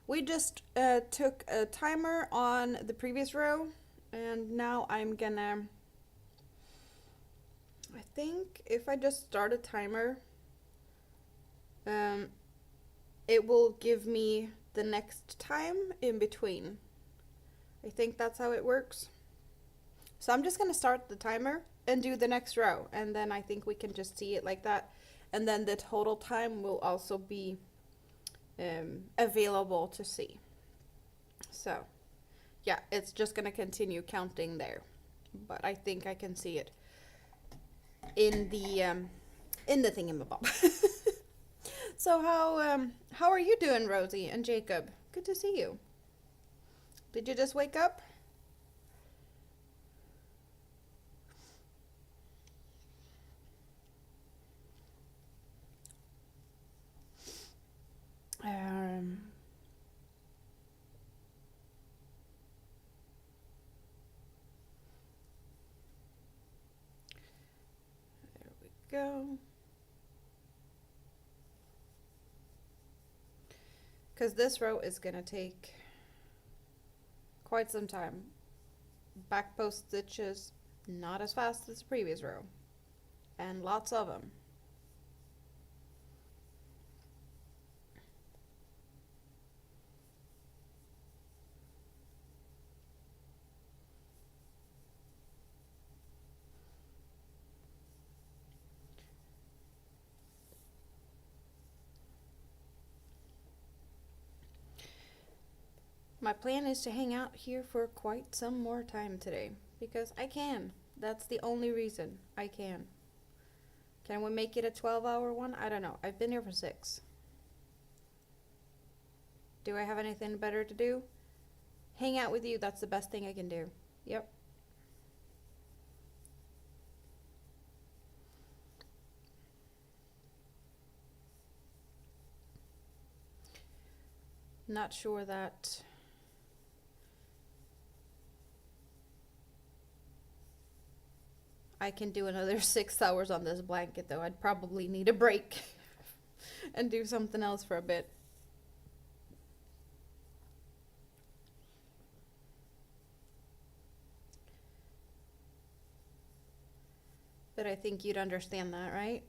We just took a timer on the previous row and now I'm gonna, I think if I just start a timer, it will give me the next time in between. I think that's how it works. So I'm just going to start the timer and do the next row. And then I think we can just see it like that. And then the total time will also be available to see. So yeah, it's just going to continue counting there. But I think I can see it in the thingamabob. So how are you doing, Rosie and Jacob? Good to see you. Did you just wake up? There we go. Because this row is going to take quite some time. Back post stitches, not as fast as the previous row, and lots of them. My plan is to hang out here for quite some more time today, because I can. That's the only reason I can. Can we make it a 12-hour one? I don't know. I've been here for 6. Do I have anything better to do? Hang out with you. That's the best thing I can do. Yep. Not sure that I can do another 6 hours on this blanket, though. I'd probably need a break and do something else for a bit. But I think you'd understand that, right?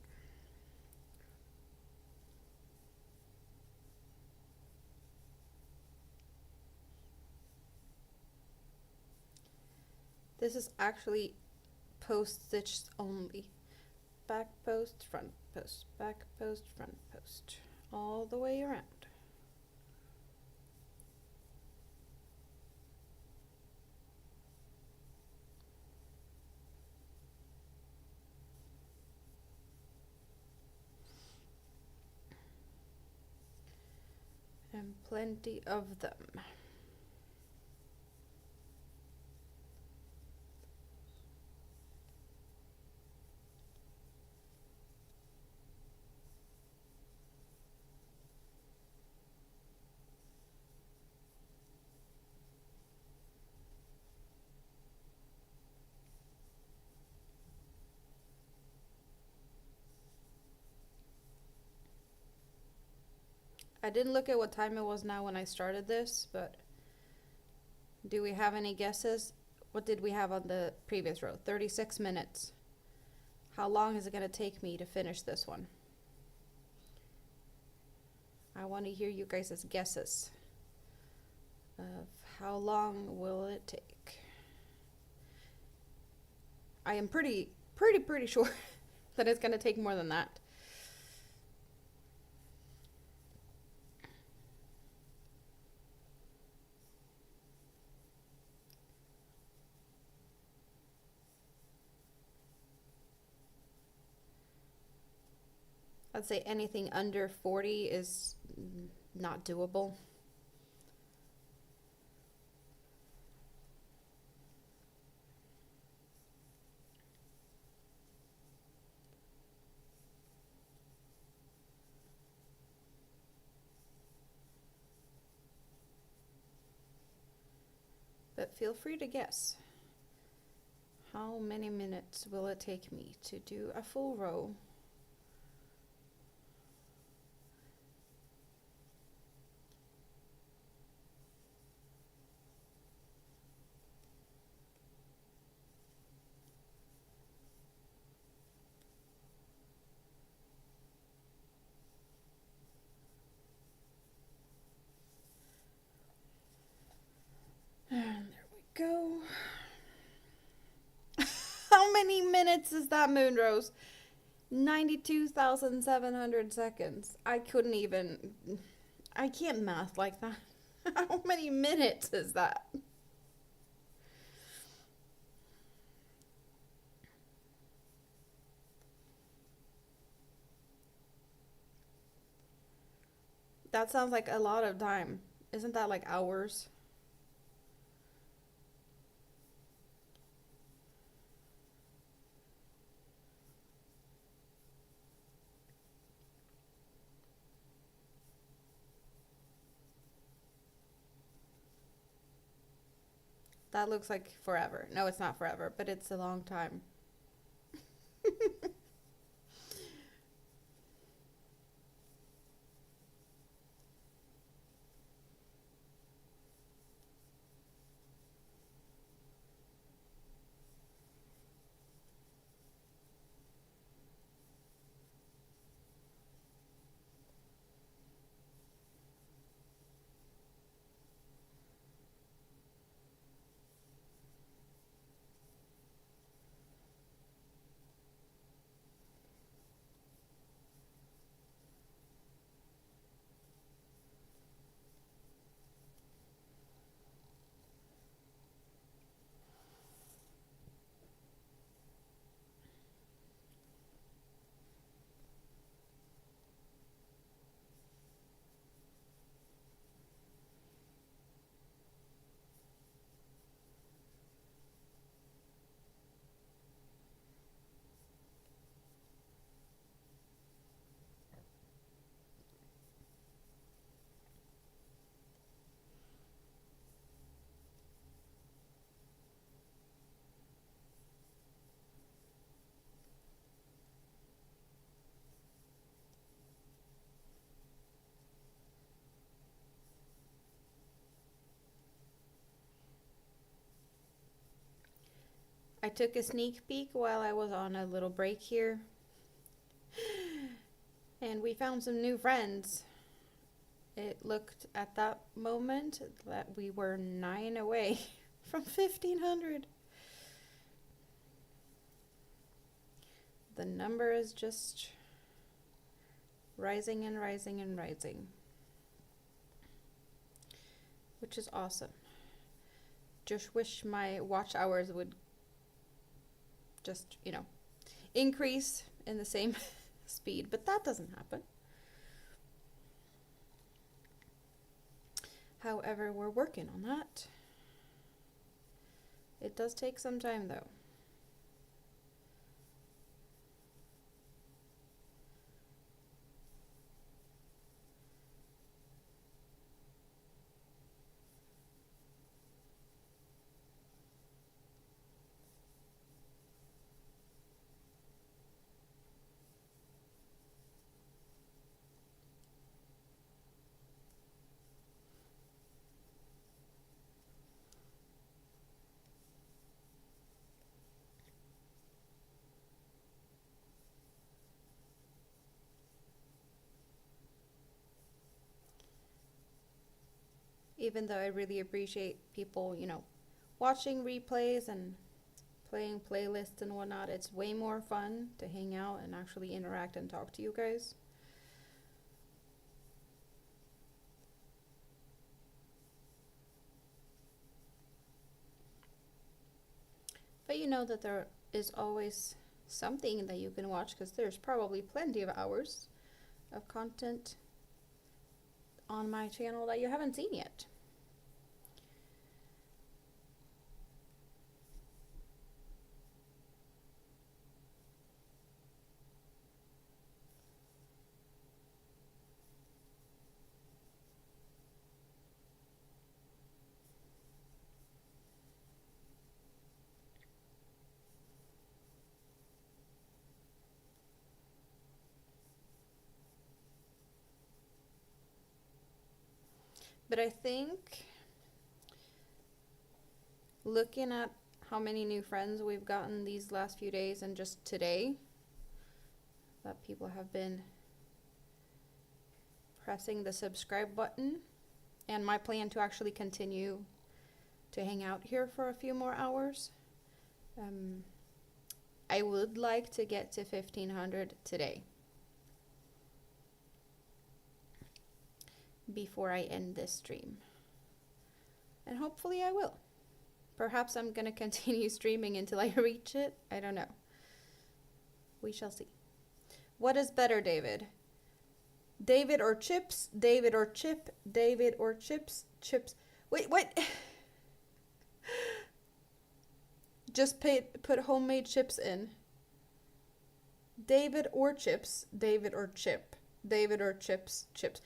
This is actually post stitched only. Back post, front post, back post, front post, all the way around. And plenty of them. I didn't look at what time it was now when I started this, but do we have any guesses? What did we have on the previous row? 36 minutes. How long is it going to take me to finish this one? I want to hear you guys' guesses of how long will it take. I am pretty sure that it's going to take more than that. I'd say anything under 40 is not doable. But feel free to guess. How many minutes will it take me to do a full row? And there we go. How many minutes is that, Moonrose? 92,700 seconds. I couldn't even... I can't math like that. How many minutes is that? That sounds like a lot of time. Isn't that like hours? That looks like forever. No, it's not forever, but it's a long time. I took a sneak peek while I was on a little break here, and we found some new friends. It looked at that moment that we were 9 away from 1,500. The number is just rising and rising and rising, which is awesome. Just wish my watch hours would just, increase in the same speed, but that doesn't happen. However, we're working on that. It does take some time though. Even though I really appreciate people, watching replays and playing playlists and whatnot, it's way more fun to hang out and actually interact and talk to you guys. But you know that there is always something that you can watch, because there's probably plenty of hours of content on my channel that you haven't seen yet. But I think looking at how many new friends we've gotten these last few days and just today, that people have been pressing the subscribe button, and my plan to actually continue to hang out here for a few more hours. I would like to get to 1,500 today before I end this stream. And hopefully I will. Perhaps I'm going to continue streaming until I reach it. I don't know. We shall see. What is better, David? David or chips? David or chip? David or chips? Chips. Wait, what? Just put homemade chips in. David or chips? David or chip? David or chips? Chips.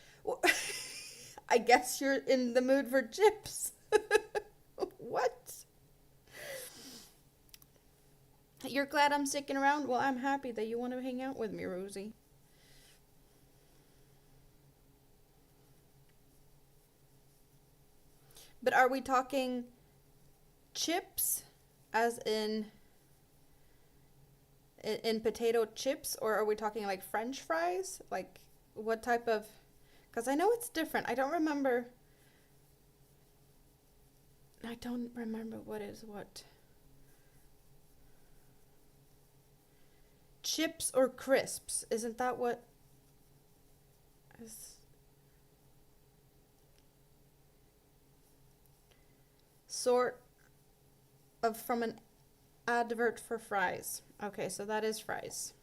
I guess you're in the mood for chips. What? You're glad I'm sticking around? Well, I'm happy that you want to hang out with me, Rosie. But are we talking chips as in potato chips, or are we talking like French fries? Like what type of... Because I know it's different. I don't remember what is what. Chips or crisps? Isn't that what is... Sort of from an advert for fries. Okay, so that is fries.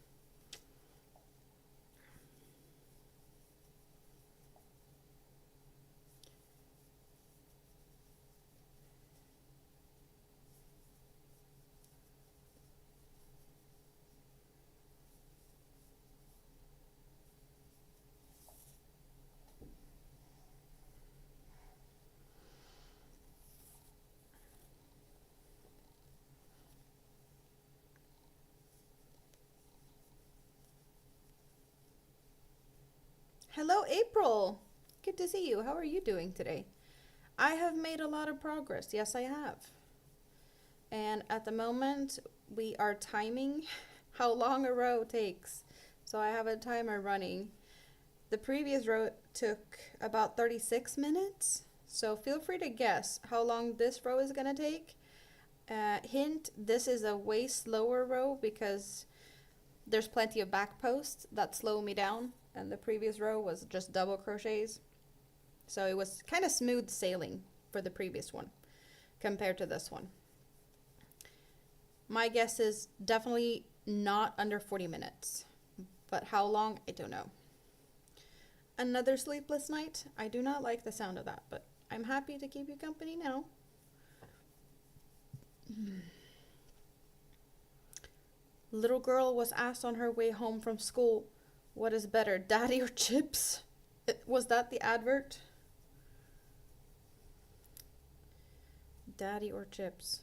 Hello, April. Good to see you. How are you doing today? I have made a lot of progress. Yes, I have. And at the moment, we are timing how long a row takes. So I have a timer running. The previous row took about 36 minutes. So feel free to guess how long this row is gonna take. Hint, this is a way slower row because there's plenty of back posts that slow me down. And the previous row was just double crochets. So it was kind of smooth sailing for the previous one compared to this one. My guess is definitely not under 40 minutes, but how long, I don't know. Another sleepless night. I do not like the sound of that, but I'm happy to keep you company now. Little girl was asked on her way home from school, what is better, daddy or chips? Was that the advert? Daddy or chips?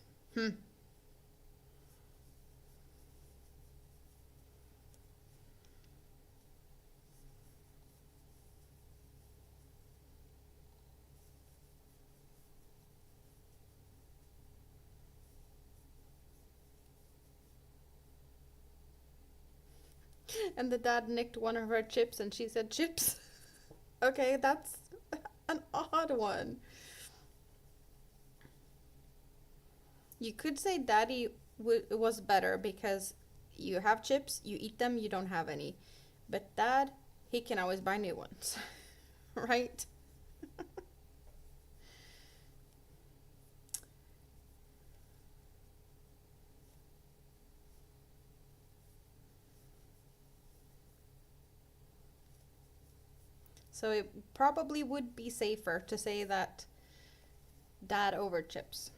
And the dad nicked one of her chips and she said chips. Okay, that's an odd one. You could say daddy was better because you have chips, you eat them, you don't have any. But dad, he can always buy new ones, right? So it probably would be safer to say that dad over chips.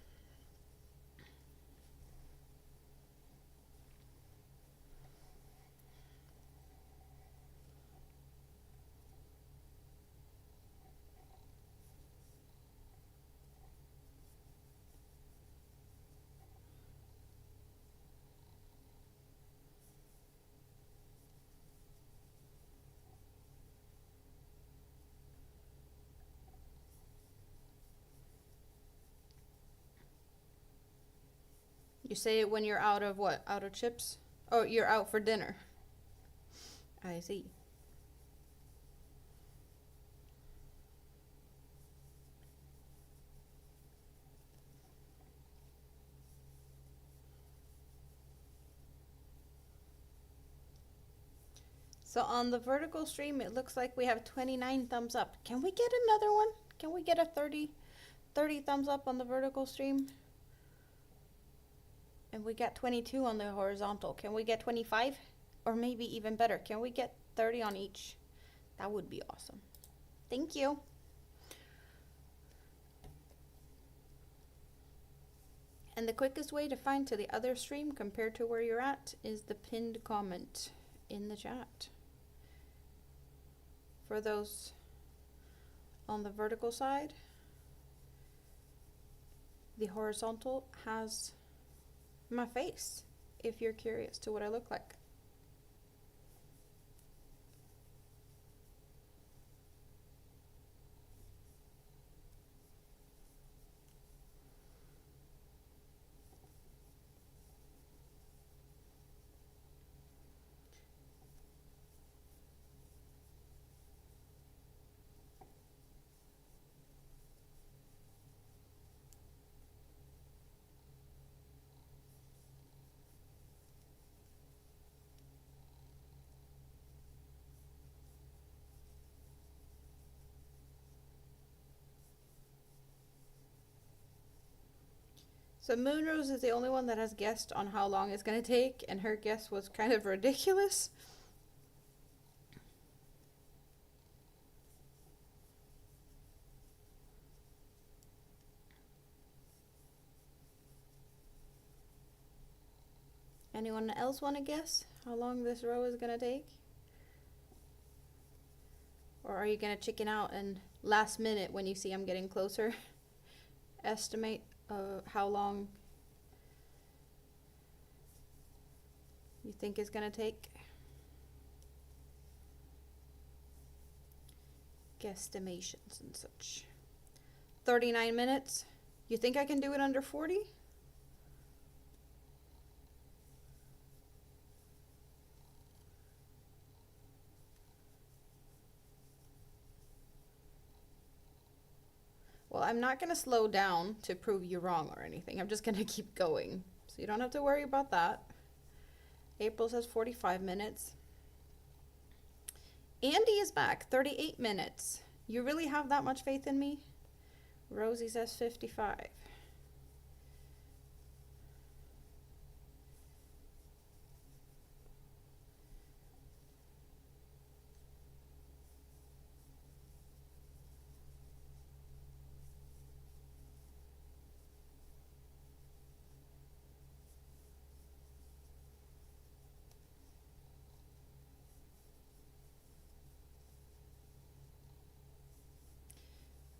You say it when you're out of what? Out of chips? Oh, you're out for dinner. I see. So on the vertical stream, it looks like we have 29 thumbs up. Can we get another one? Can we get a 30 thumbs up on the vertical stream? And we got 22 on the horizontal. Can we get 25? Or maybe even better, can we get 30 on each? That would be awesome. Thank you. And the quickest way to find to the other stream compared to where you're at is the pinned comment in the chat. For those on the vertical side, the horizontal has my face, if you're curious to what I look like. So Moonrose is the only one that has guessed on how long it's going to take, and her guess was kind of ridiculous. Anyone else want to guess how long this row is going to take? Or are you going to chicken out and last minute when you see I'm getting closer, estimate how long you think it's going to take? Guesstimations and such. 39 minutes. You think I can do it under 40? Well, I'm not going to slow down to prove you wrong or anything. I'm just going to keep going. So you don't have to worry about that. April says 45 minutes. Andy is back, 38 minutes. You really have that much faith in me? Rosie says 55.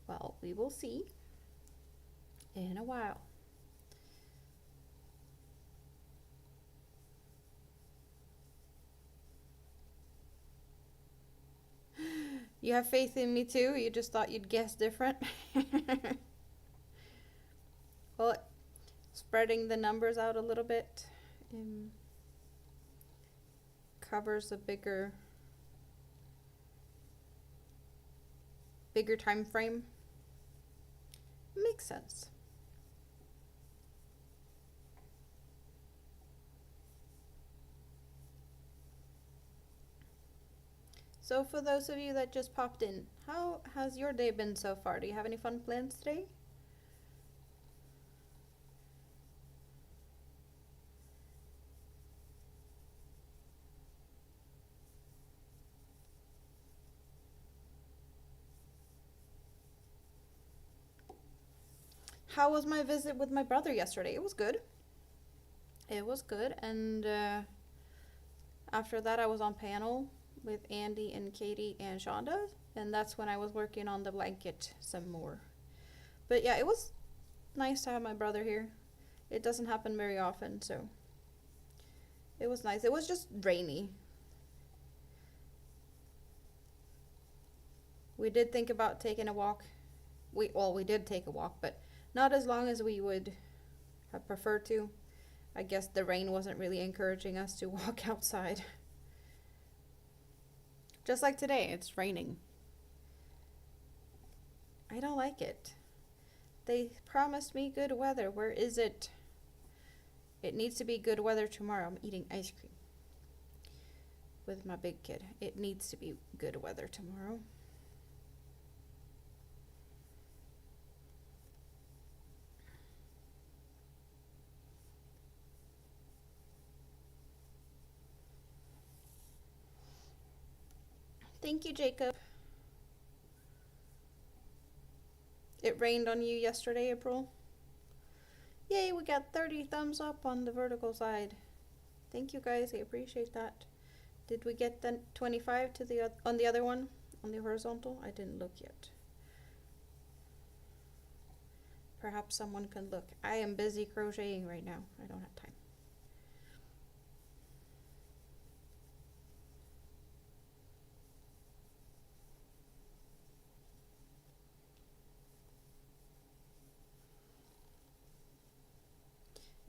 Well, we will see in a while. You have faith in me too? You just thought you'd guess different? Well, spreading the numbers out a little bit covers a bigger time frame. Makes sense. So for those of you that just popped in, how has your day been so far? Do you have any fun plans today? How was my visit with my brother yesterday? It was good. It was good. And after that, I was on panel with Andy and Katie and Shonda. And that's when I was working on the blanket some more. But yeah, it was nice to have my brother here. It doesn't happen very often, so it was nice. It was just rainy. We did think about taking a walk. We did take a walk, but not as long as we would have preferred to. I guess the rain wasn't really encouraging us to walk outside. Just like today, it's raining. I don't like it. They promised me good weather. Where is it? It needs to be good weather tomorrow. I'm eating ice cream with my big kid. It needs to be good weather tomorrow. Thank you, Jacob. It rained on you yesterday, April? Yay, we got 30 thumbs up on the vertical side. Thank you guys, I appreciate that. Did we get the 25 to the on the other one? On the horizontal? I didn't look yet. Perhaps someone can look. I am busy crocheting right now. I don't have time.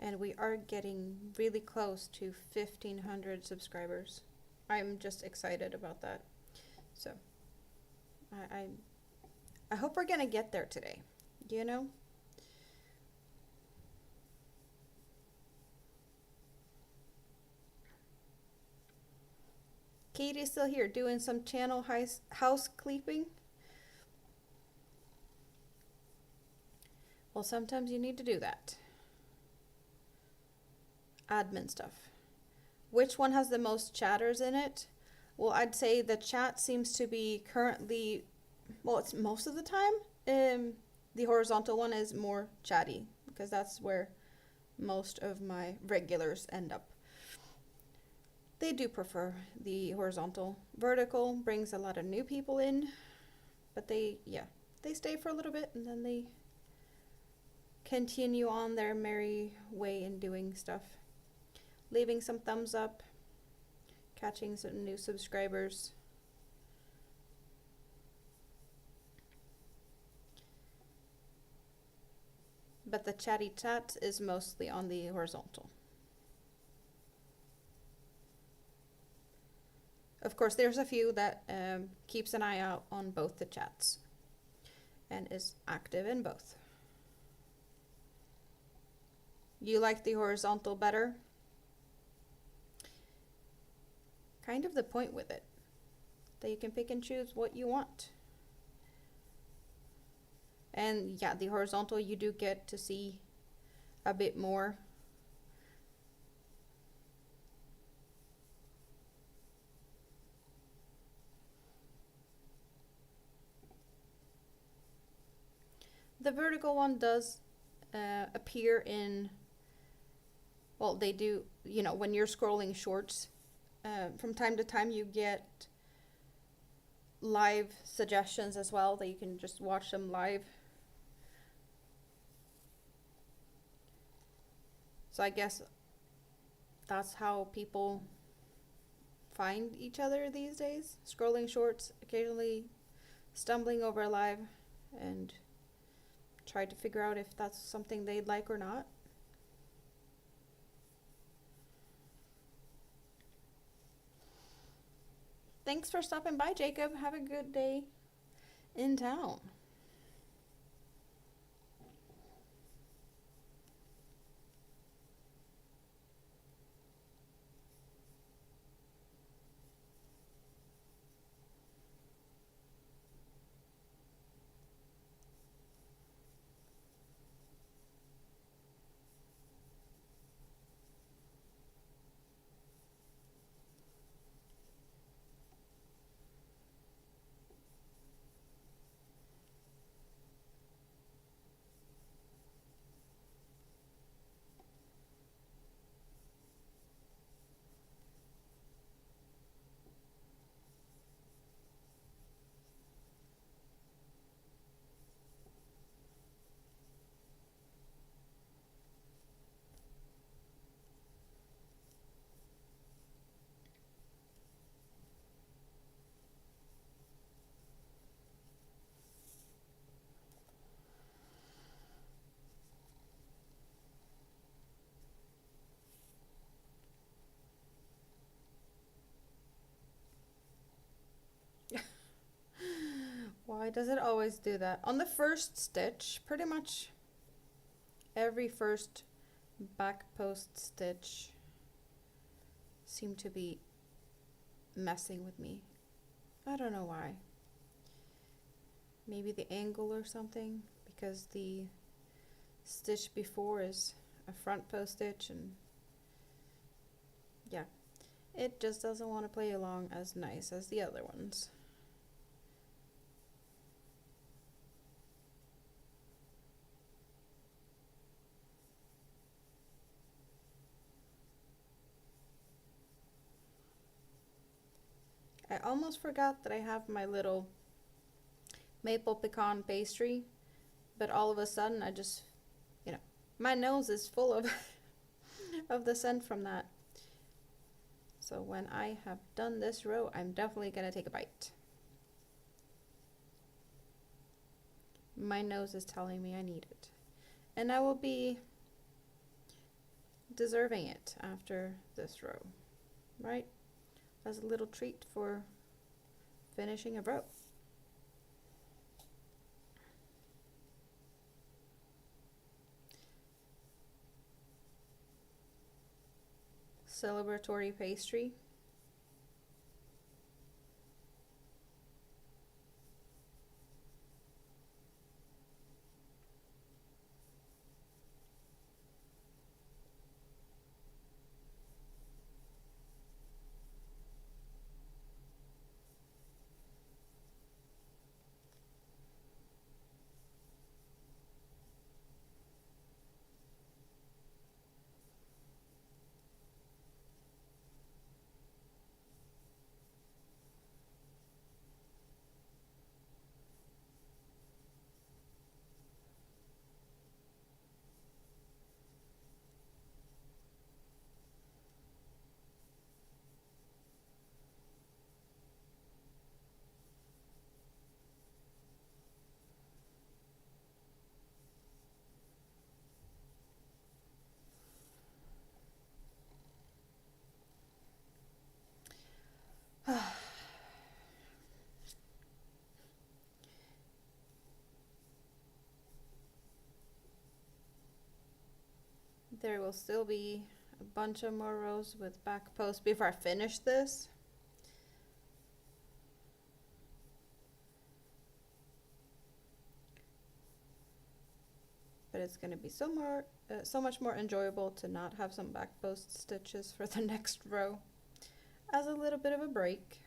And we are getting really close to 1,500 subscribers. I'm just excited about that. So I hope we're gonna get there today, you know? Katie's still here doing some channel house cleaning. Well, sometimes you need to do that. Admin stuff. Which one has the most chatters in it? Well, I'd say the chat seems to be currently, well, it's most of the time. The horizontal one is more chatty because that's where most of my regulars end up. They do prefer the horizontal. Vertical brings a lot of new people in, but they stay for a little bit and then they continue on their merry way in doing stuff. Leaving some thumbs up, catching some new subscribers. But the chatty chat is mostly on the horizontal. Of course, there's a few that keeps an eye out on both the chats. and is active in both. You like the horizontal better? Kind of the point with it, that you can pick and choose what you want. And yeah, the horizontal, you do get to see a bit more. The vertical one does appear in, well, they do, you know, when you're scrolling shorts, from time to time you get live suggestions as well, that you can just watch them live. So I guess that's how people find each other these days, scrolling shorts, occasionally stumbling over live, and try to figure out if that's something they'd like or not. Thanks for stopping by, Jacob. Have a good day in town. Why does it always do that? On the first stitch, pretty much every first back post stitch seemed to be messing with me. I don't know why. Maybe the angle or something, because the stitch before is a front post stitch, and yeah, it just doesn't want to play along as nice as the other ones. I almost forgot that I have my little maple pecan pastry, but all of a sudden I just, you know, my nose is full of of the scent from that. So when I have done this row, I'm definitely gonna take a bite. My nose is telling me I need it, and I will be deserving it after this row, right? As a little treat for finishing a row. Celebratory pastry. There will still be a bunch of more rows with back posts before I finish this. But it's going to be so much more enjoyable to not have some back post stitches for the next row as a little bit of a break.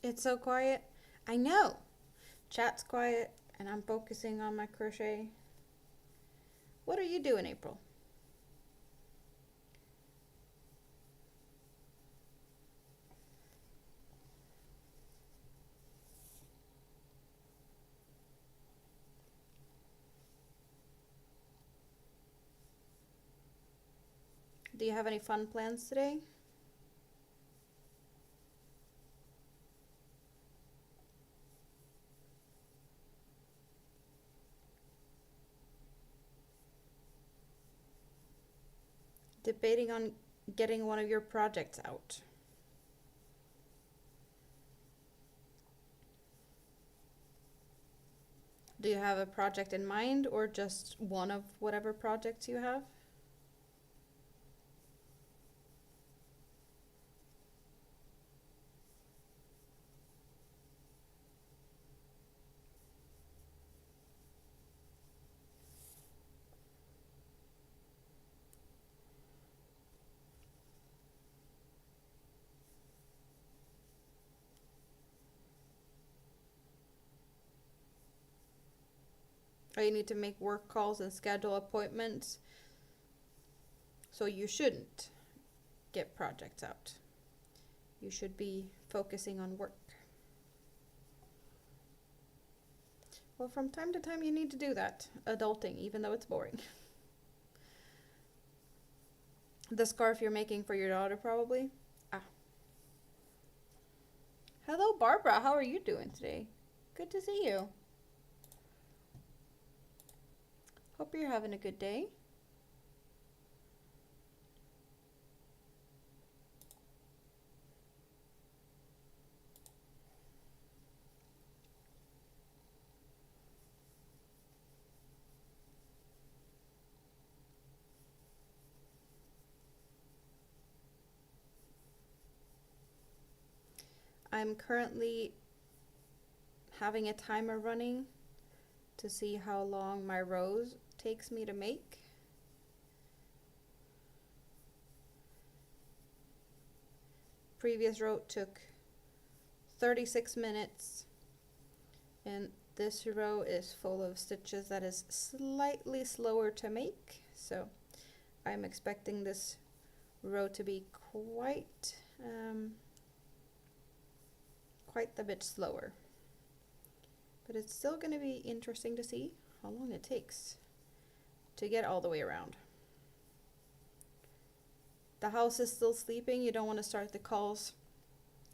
It's so quiet. I know. Chat's quiet and I'm focusing on my crochet. What are you doing, April? Do you have any fun plans today? Debating on getting one of your projects out. Do you have a project in mind or just one of whatever projects you have? Or you need to make work calls and schedule appointments. So you shouldn't get projects out. You should be focusing on work. Well, from time to time you need to do that. Adulting, even though it's boring. The scarf you're making for your daughter, probably? Ah. Hello, Barbara. How are you doing today? Good to see you. Hope you're having a good day. I'm currently having a timer running to see how long my rows takes me to make. Previous row took 36 minutes and this row is full of stitches that is slightly slower to make, so I'm expecting this row to be quite a bit slower, but it's still going to be interesting to see how long it takes to get all the way around. The house is still sleeping. You don't want to start the calls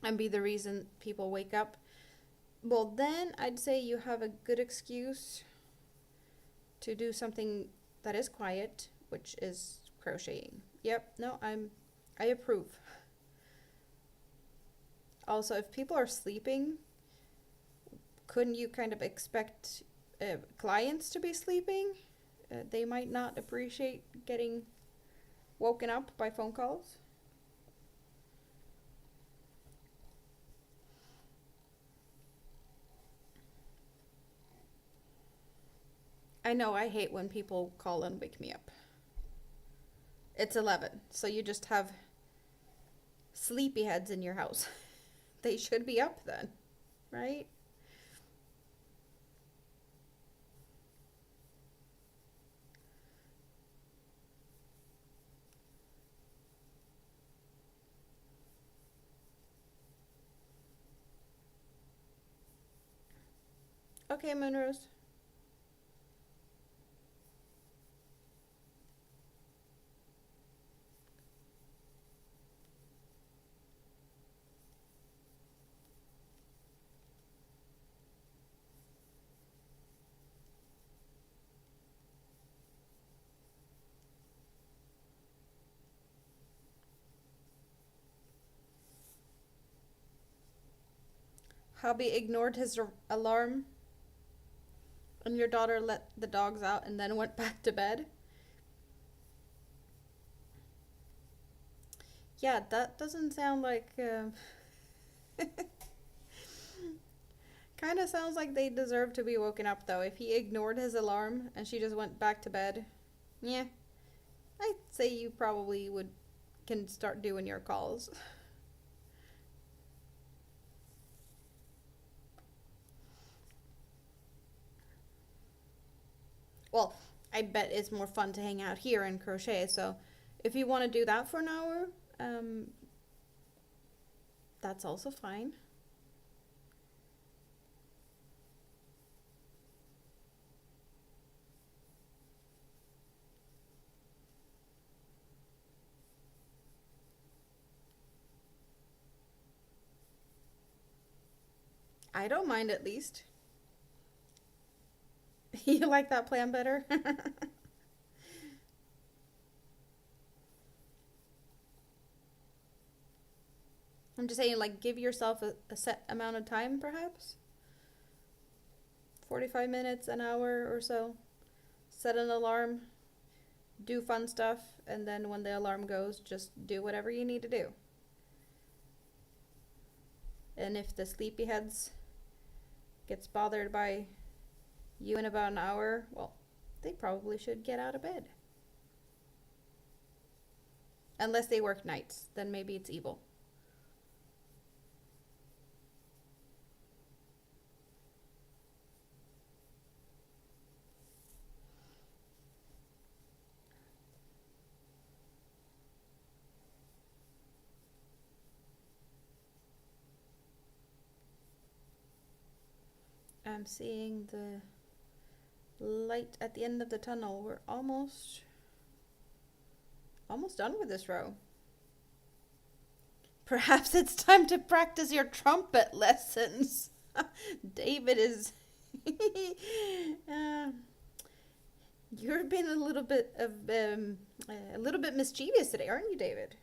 and be the reason people wake up. Well, then I'd say you have a good excuse to do something that is quiet, which is crocheting. Yep, no, I approve. Also, if people are sleeping, couldn't you kind of expect clients to be sleeping? They might not appreciate getting woken up by phone calls. I know, I hate when people call and wake me up. It's 11, so you just have sleepyheads in your house. They should be up then, right? Okay, Moonrose. Hubby ignored his alarm, and your daughter let the dogs out and then went back to bed. Yeah, that doesn't sound like. Kind of sounds like they deserve to be woken up, though. If he ignored his alarm and she just went back to bed, yeah, I'd say you probably would can start doing your calls. Well, I bet it's more fun to hang out here and crochet. So, if you want to do that for an hour, that's also fine. I don't mind at least. You like that plan better? I'm just saying, like, give yourself a set amount of time, perhaps. 45 minutes, an hour or so. Set an alarm, do fun stuff, and then when the alarm goes, just do whatever you need to do. And if the sleepyheads gets bothered by you in about an hour, well, they probably should get out of bed. Unless they work nights, then maybe it's evil. I'm seeing the light at the end of the tunnel. We're almost done with this row. Perhaps it's time to practice your trumpet lessons. David is uh, you're being a little bit mischievous today, aren't you, David?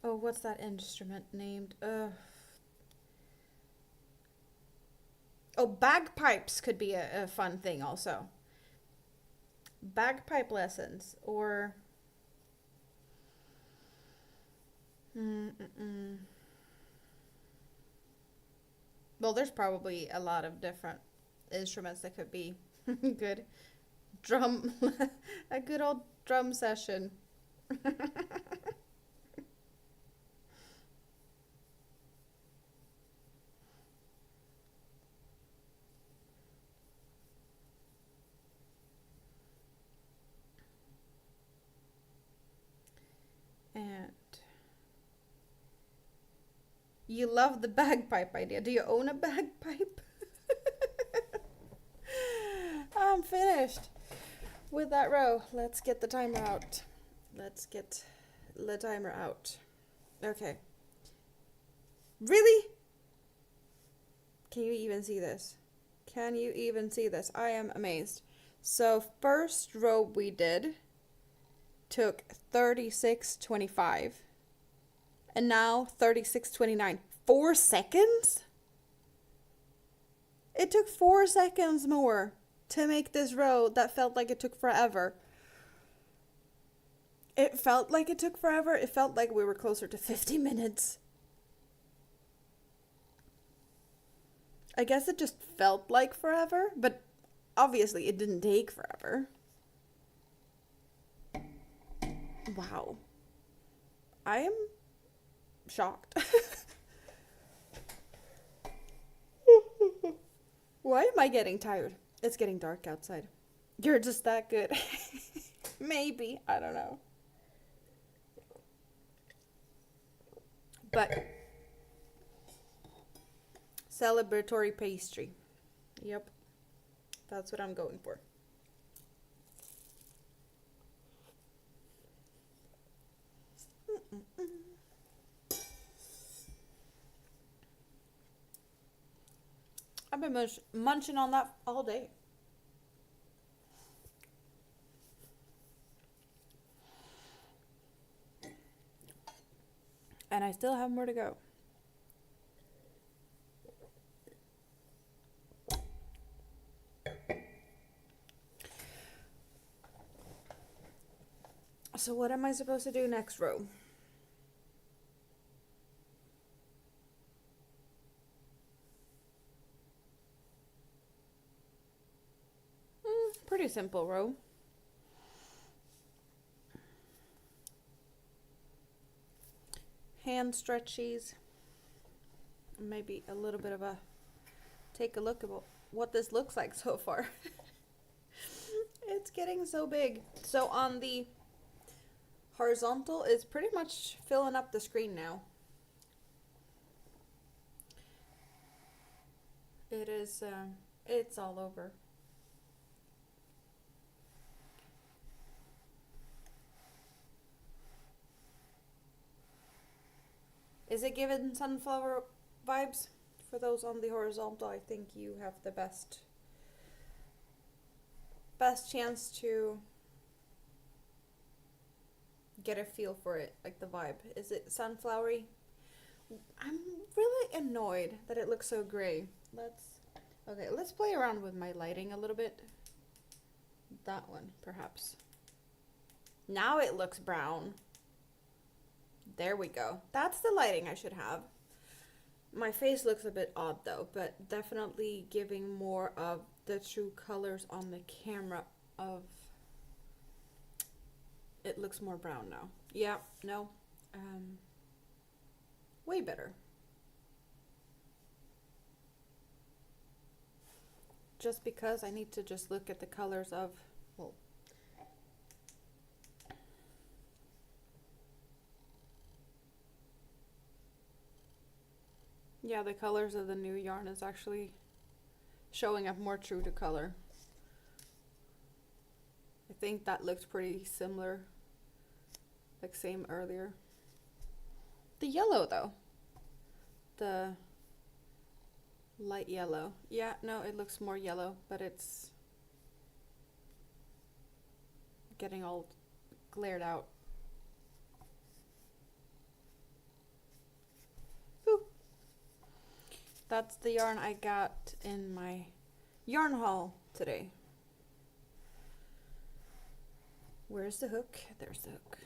Oh, what's that instrument named? Oh, bagpipes could be a fun thing also. Bagpipe lessons or mm-mm. Well, there's probably a lot of different instruments that could be good. Drum, a good old drum session. And you love the bagpipe idea. Do you own a bagpipe? I'm finished with that row. Let's get the timer out. Let's get the timer out. Okay. Really? Can you even see this? Can you even see this? I am amazed. So first row we did took 36:25 and now 36:29. 4 seconds? It took 4 seconds more to make this row that felt like it took forever. It felt like it took forever. It felt like we were closer to 50 minutes. I guess it just felt like forever, but obviously it didn't take forever. Wow. I am shocked. Why am I getting tired? It's getting dark outside. You're just that good. Maybe, I don't know. But celebratory pastry. Yep, that's what I'm going for. I've been munching on that all day. And I still have more to go. So what am I supposed to do next, row? Pretty simple, row. Hand stretchies. Maybe a little bit of a take a look at what this looks like so far. It's getting so big. So on the horizontal is pretty much filling up the screen now. It is, it's all over. Is it giving sunflower vibes? For those on the horizontal, I think you have the best chance to get a feel for it, like the vibe. Is it sunflowery? I'm really annoyed that it looks so gray. Let's play around with my lighting a little bit. That one, perhaps. Now it looks brown. There we go. That's the lighting I should have. My face looks a bit odd though, but definitely giving more of the true colors on the camera of it looks more brown now. Yeah, no. Way better. Just because I need to just look at the colors of, well, yeah, the colors of the new yarn is actually showing up more true to color. I think that looked pretty similar, like same earlier. The yellow though, the light yellow. Yeah, no, it looks more yellow, but it's getting all glared out. Whew. That's the yarn I got in my yarn haul today. Where's the hook? There's the hook.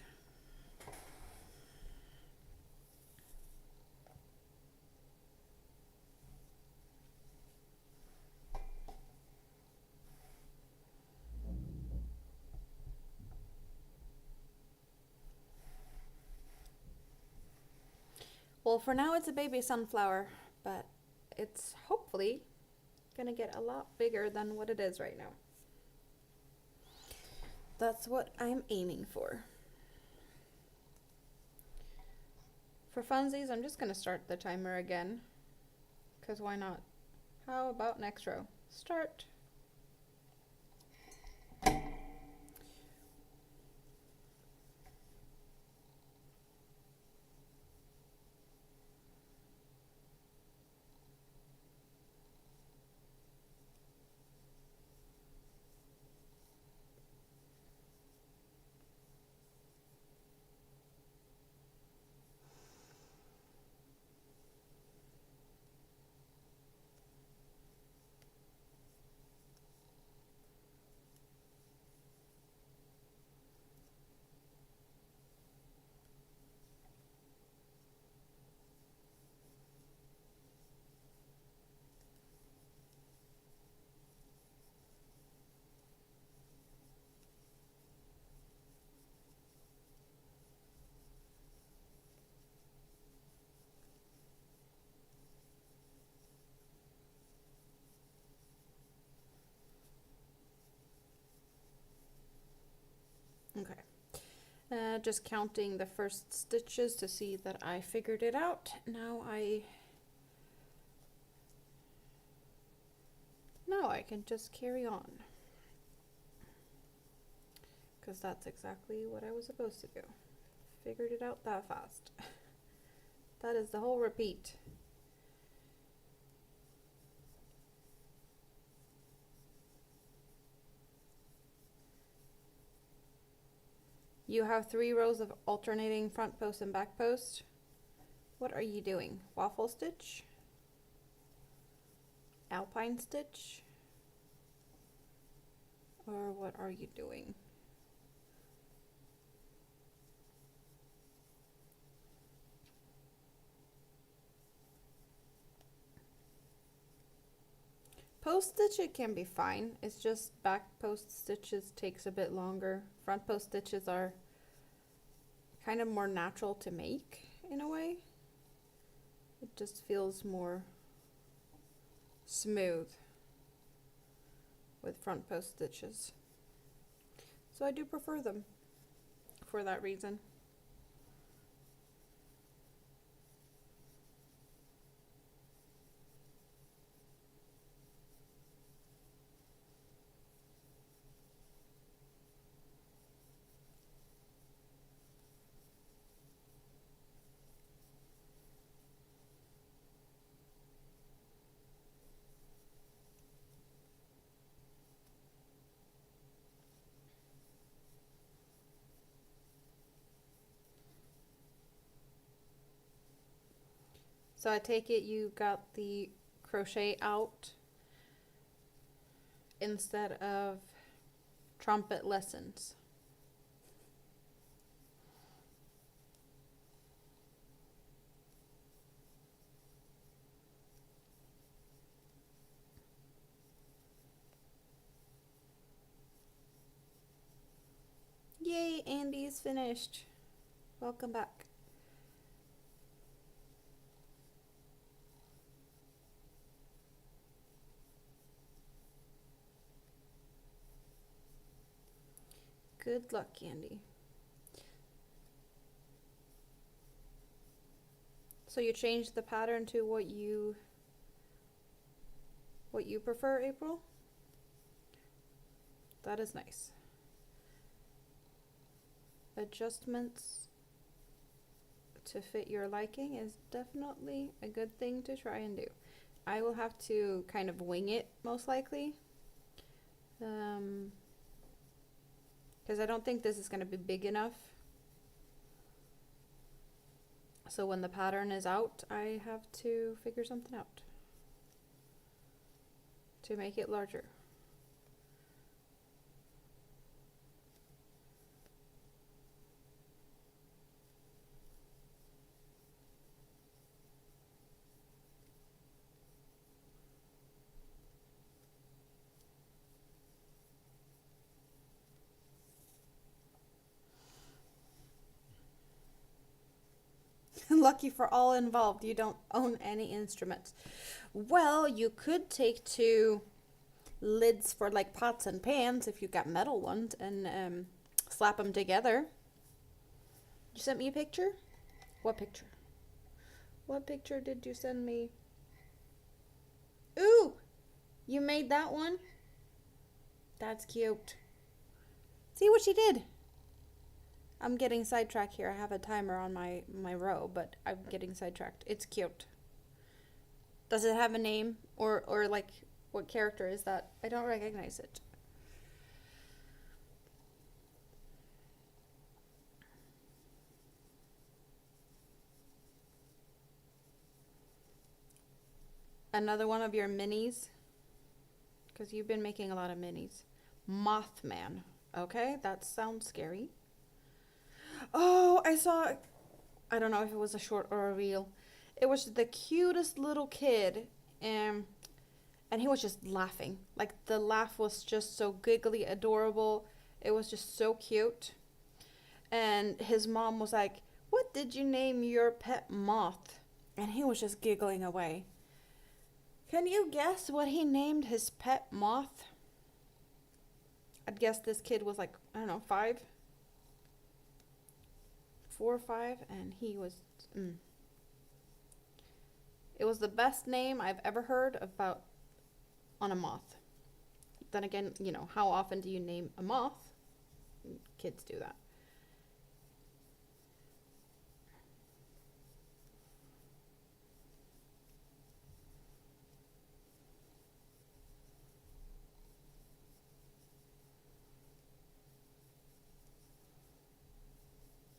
Well, for now it's a baby sunflower, but it's hopefully gonna get a lot bigger than what it is right now. That's what I'm aiming for. For funsies, I'm just gonna start the timer again, because why not? How about next row? Start. of just counting the first stitches to see that I figured it out. Now I can just carry on. Because that's exactly what I was supposed to do. Figured it out that fast. That is the whole repeat. You have 3 rows of alternating front post and back post. What are you doing? Waffle stitch? Alpine stitch? Or what are you doing? Post stitch, it can be fine. It's just back post stitches takes a bit longer. Front post stitches are kind of more natural to make in a way. It just feels more smooth with front post stitches. So I do prefer them for that reason. So I take it you got the crochet out instead of trumpet lessons. Yay, Andy's finished. Welcome back. Good luck, Andy. So you changed the pattern to what you prefer, April? That is nice. Adjustments to fit your liking is definitely a good thing to try and do. I will have to kind of wing it most likely. Because I don't think this is going to be big enough. So when the pattern is out, I have to figure something out to make it larger. Lucky for all involved, you don't own any instruments. Well, you could take 2 lids for like pots and pans if you got metal ones and slap them together. You sent me a picture? What picture? What picture did you send me? Ooh! You made that one? That's cute. See what she did? I'm getting sidetracked here. I have a timer on my row, but I'm getting sidetracked. It's cute. Does it have a name? Or like, what character is that? I don't recognize it. Another one of your minis? Because you've been making a lot of minis. Mothman. Okay, that sounds scary. Oh, I don't know if it was a short or a reel. It was the cutest little kid, and he was just laughing. Like, the laugh was just so giggly, adorable. It was just so cute. And his mom was like, "What did you name your pet moth?" And he was just giggling away. Can you guess what he named his pet moth? I'd guess this kid was like, I don't know, 5. 4 or 5, and he was. It was the best name I've ever heard about on a moth. Then again, you know, how often do you name a moth? Kids do that.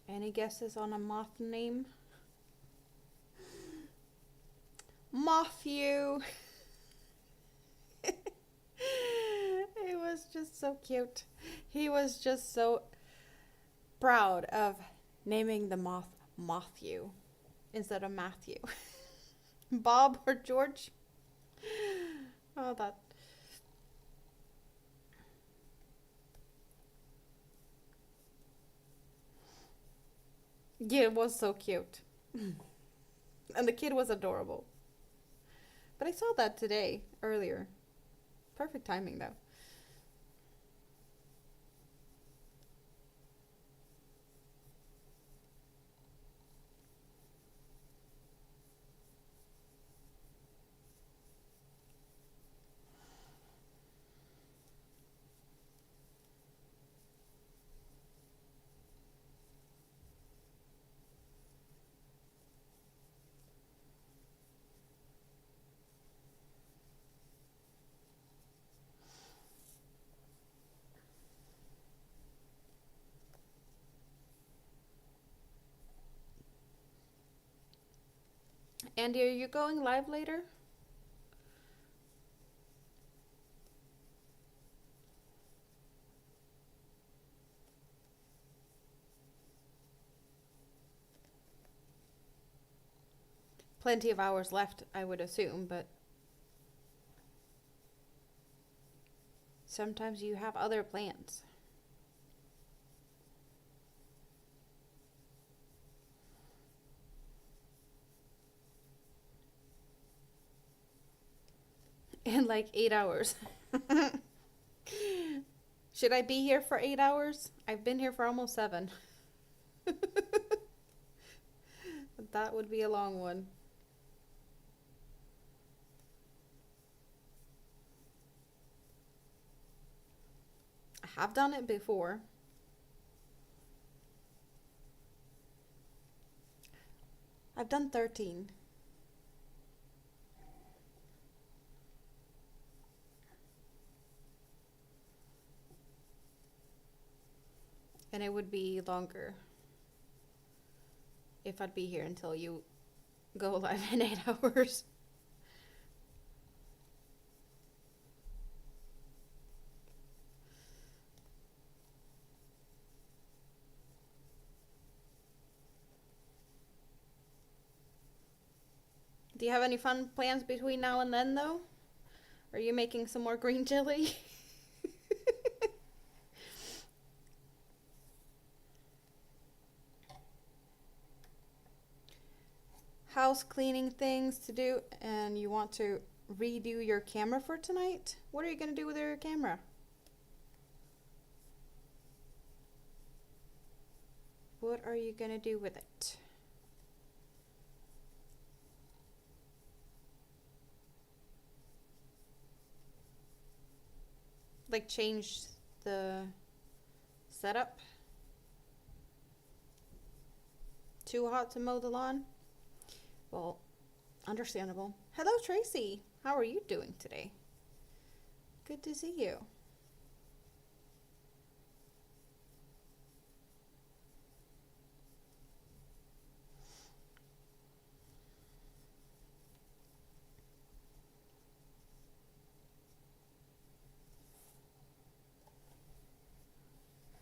Any guesses on a moth name? Matthew. It was just so cute. He was just so proud of naming the moth Matthew instead of Matthew. Bob or George? Oh, that. Yeah, it was so cute. And the kid was adorable. But I saw that today, earlier. Perfect timing, though. Andy, are you going live later? Plenty of hours left, I would assume, but sometimes you have other plans. In like 8 hours. Should I be here for 8 hours? I've been here for almost 7. That would be a long one. I have done it before. I've done 13. And it would be longer if I'd be here until you go live in 8 hours. Do you have any fun plans between now and then, though? Are you making some more green chili? House cleaning things to do, and you want to redo your camera for tonight? What are you going to do with your camera? What are you going to do with it? Like change the setup? Too hot to mow the lawn? Well, understandable. Hello, Tracy. How are you doing today? Good to see you.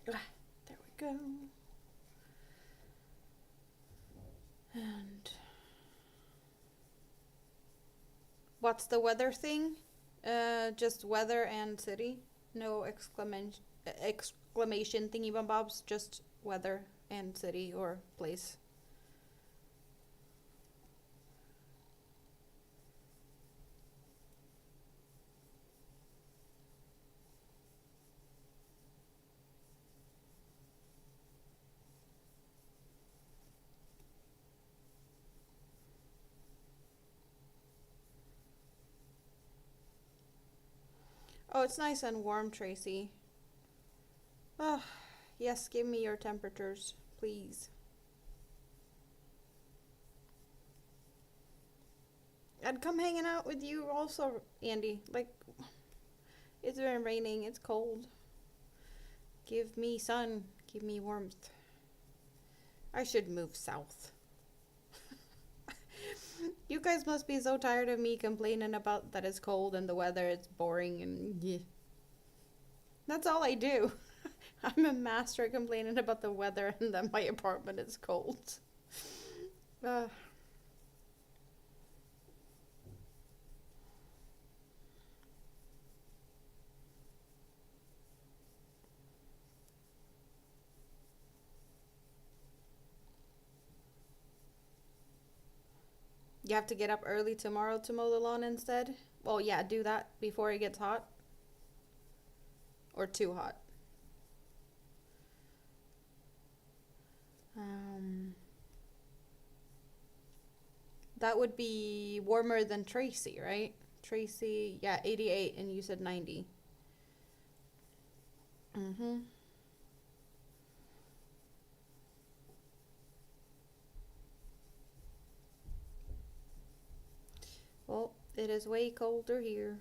There we go. And what's the weather thing? Just weather and city. No exclamation thingy bobs. Just weather and city or place. Oh, it's nice and warm, Tracy. Oh, yes, give me your temperatures, please. I'd come hanging out with you also, Andy. Like, it's been raining, it's cold. Give me sun, give me warmth. I should move south. You guys must be so tired of me complaining about that it's cold and the weather, it's boring and yeah. That's all I do. I'm a master at complaining about the weather and that my apartment is cold. Uh, you have to get up early tomorrow to mow the lawn instead? Well, yeah, do that before it gets hot. Or too hot. Um, that would be warmer than Tracy, right? Tracy, yeah, 88, and you said 90. Mm-hmm. Well, it is way colder here.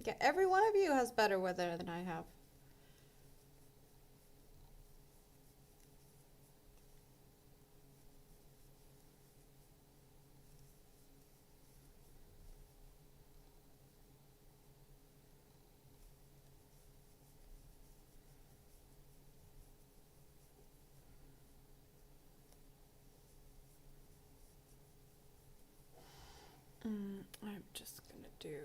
Yeah, every one of you has better weather than I have. I'm just gonna do.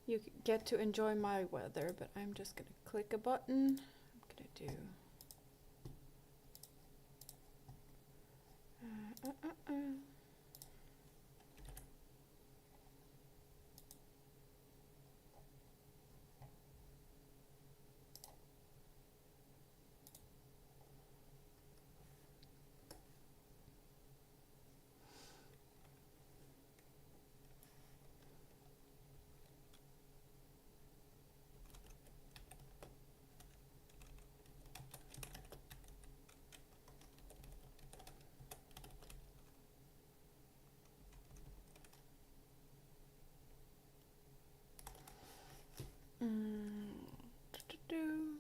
You get to enjoy my weather, but I'm just gonna click a button. I'm gonna do. Uh, uh, uh, uh. Do-do-do.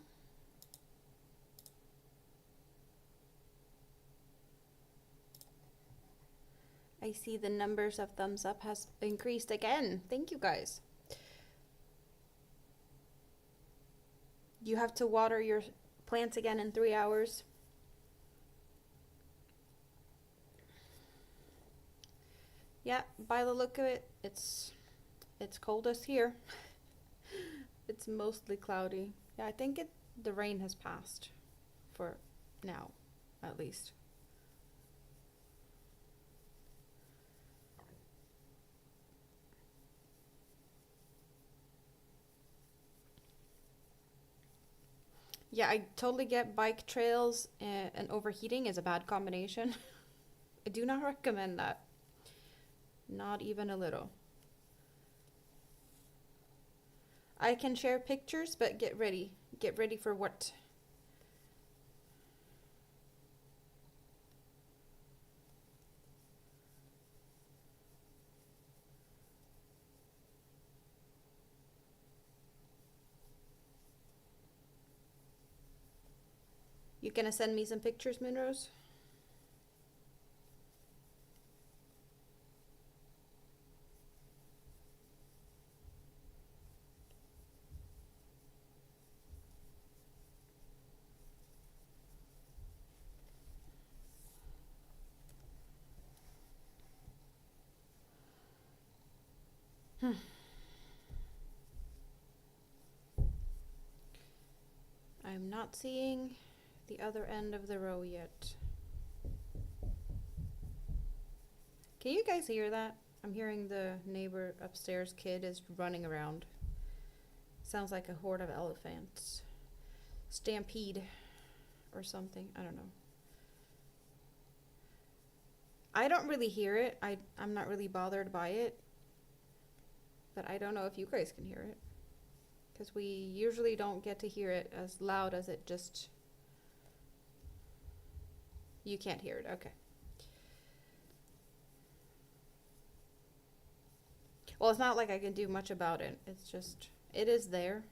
I see the numbers of thumbs up has increased again. Thank you guys. You have to water your plants again in 3 hours. Yeah, by the look of it, it's coldest here. It's mostly cloudy. Yeah, I think the rain has passed for now, at least. Yeah, I totally get bike trails and overheating is a bad combination. I do not recommend that. Not even a little. I can share pictures, but get ready. Get ready for what? You gonna send me some pictures, Minrose? I'm not seeing the other end of the row yet. Can you guys hear that? I'm hearing the neighbor upstairs kid is running around. Sounds like a horde of elephants. Stampede or something. I don't know. I don't really hear it. I'm not really bothered by it. But I don't know if you guys can hear it. Because we usually don't get to hear it as loud as it just... You can't hear it. Okay. Well, it's not like I can do much about it. It's just... It is there.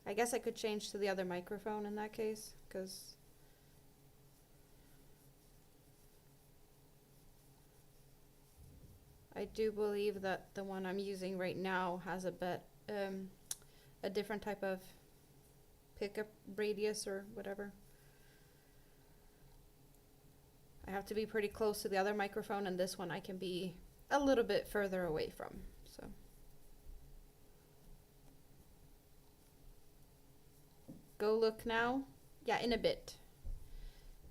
I guess I could change to the other microphone in that case. Because... I do believe that the one I'm using right now has a different type of pickup radius or whatever. I have to be pretty close to the other microphone, and this one I can be a little bit further away from. So go look now. Yeah, in a bit.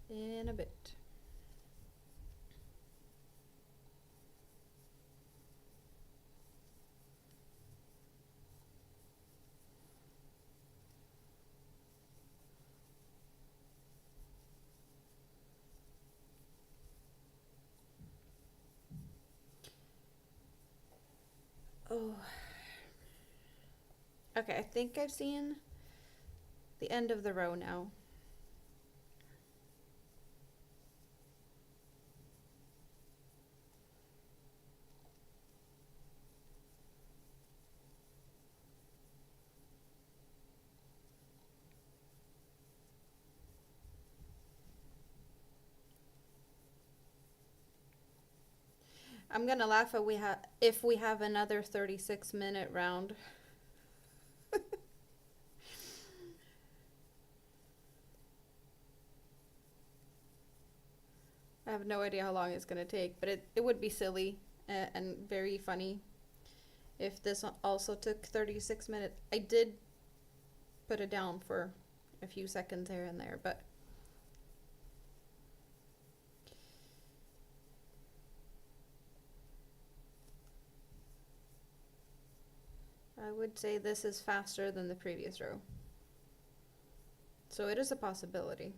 In a bit. Oh. Okay, I think I've seen the end of the row now. I'm gonna laugh if we have another 36-minute round. I have no idea how long it's gonna take, but it would be silly and very funny if this one also took 36 minutes. I did put it down for a few seconds here and there, but I would say this is faster than the previous row. So it is a possibility.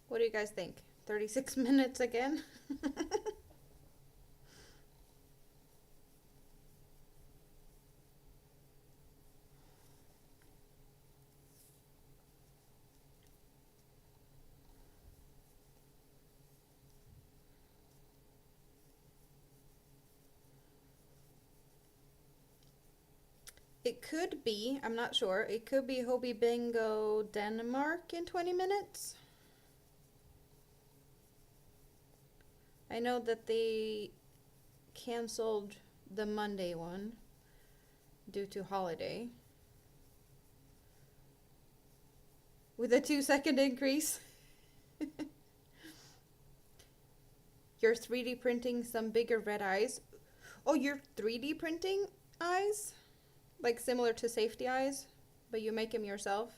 What do you guys think? 36 minutes again? It could be, I'm not sure, it could be Hobby Bingo Denmark in 20 minutes. I know that they canceled the Monday one due to holiday. With a 2-second increase. You're 3D printing some bigger red eyes. Oh, you're 3D printing eyes? Like similar to safety eyes, but you make them yourself?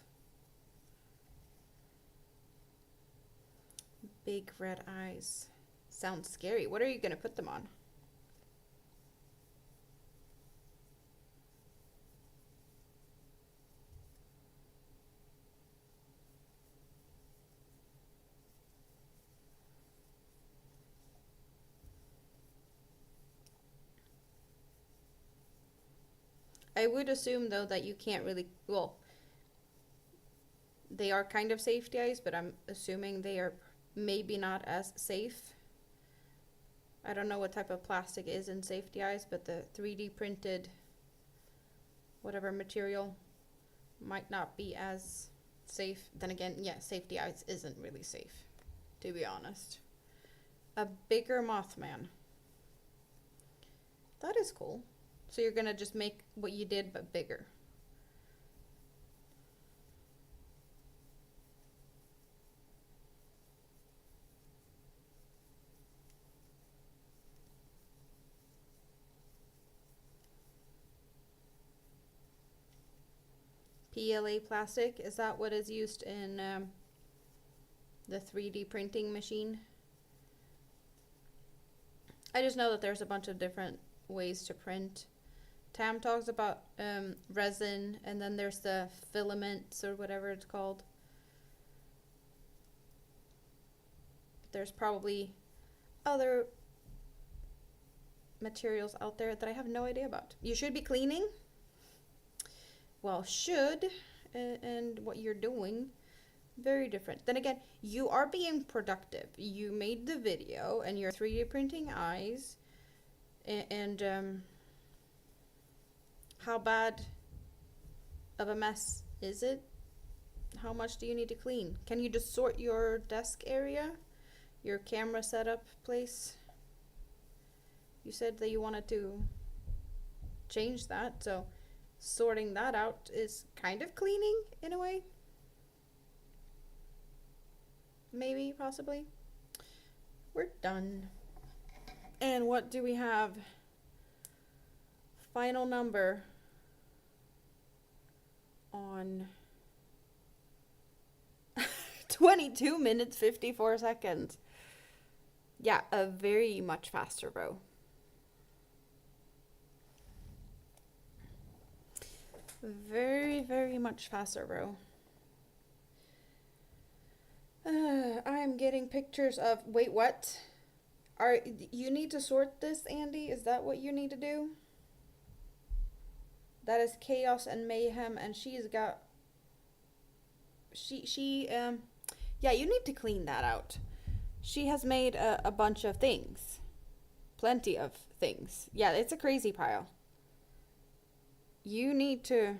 Big red eyes. Sounds scary. What are you gonna put them on? I would assume though that you can't really, well, they are kind of safety eyes, but I'm assuming they are maybe not as safe. I don't know what type of plastic is in safety eyes, but the 3D printed whatever material might not be as safe. Then again, yeah, safety eyes isn't really safe, to be honest. A bigger Mothman. That is cool. So you're gonna just make what you did but bigger. PLA plastic, is that what is used in the 3D printing machine? I just know that there's a bunch of different ways to print. Tam talks about resin, and then there's the filaments or whatever it's called. There's probably other materials out there that I have no idea about. You should be cleaning. Well, should and what you're doing, very different. Then again, you are being productive. You made the video and you're 3D printing eyes, and how bad of a mess is it? How much do you need to clean? Can you just sort your desk area, your camera setup place? You said that you wanted to change that, so sorting that out is kind of cleaning in a way. Maybe, possibly. We're done. And what do we have? Final number on 22 minutes 54 seconds. Yeah, a very much faster row. Very, very much faster row. I'm getting pictures of, wait, what? You need to sort this, Andy? Is that what you need to do? That is chaos and mayhem, and she's got, yeah, you need to clean that out. She has made a bunch of things. Plenty of things. Yeah, it's a crazy pile. You need to,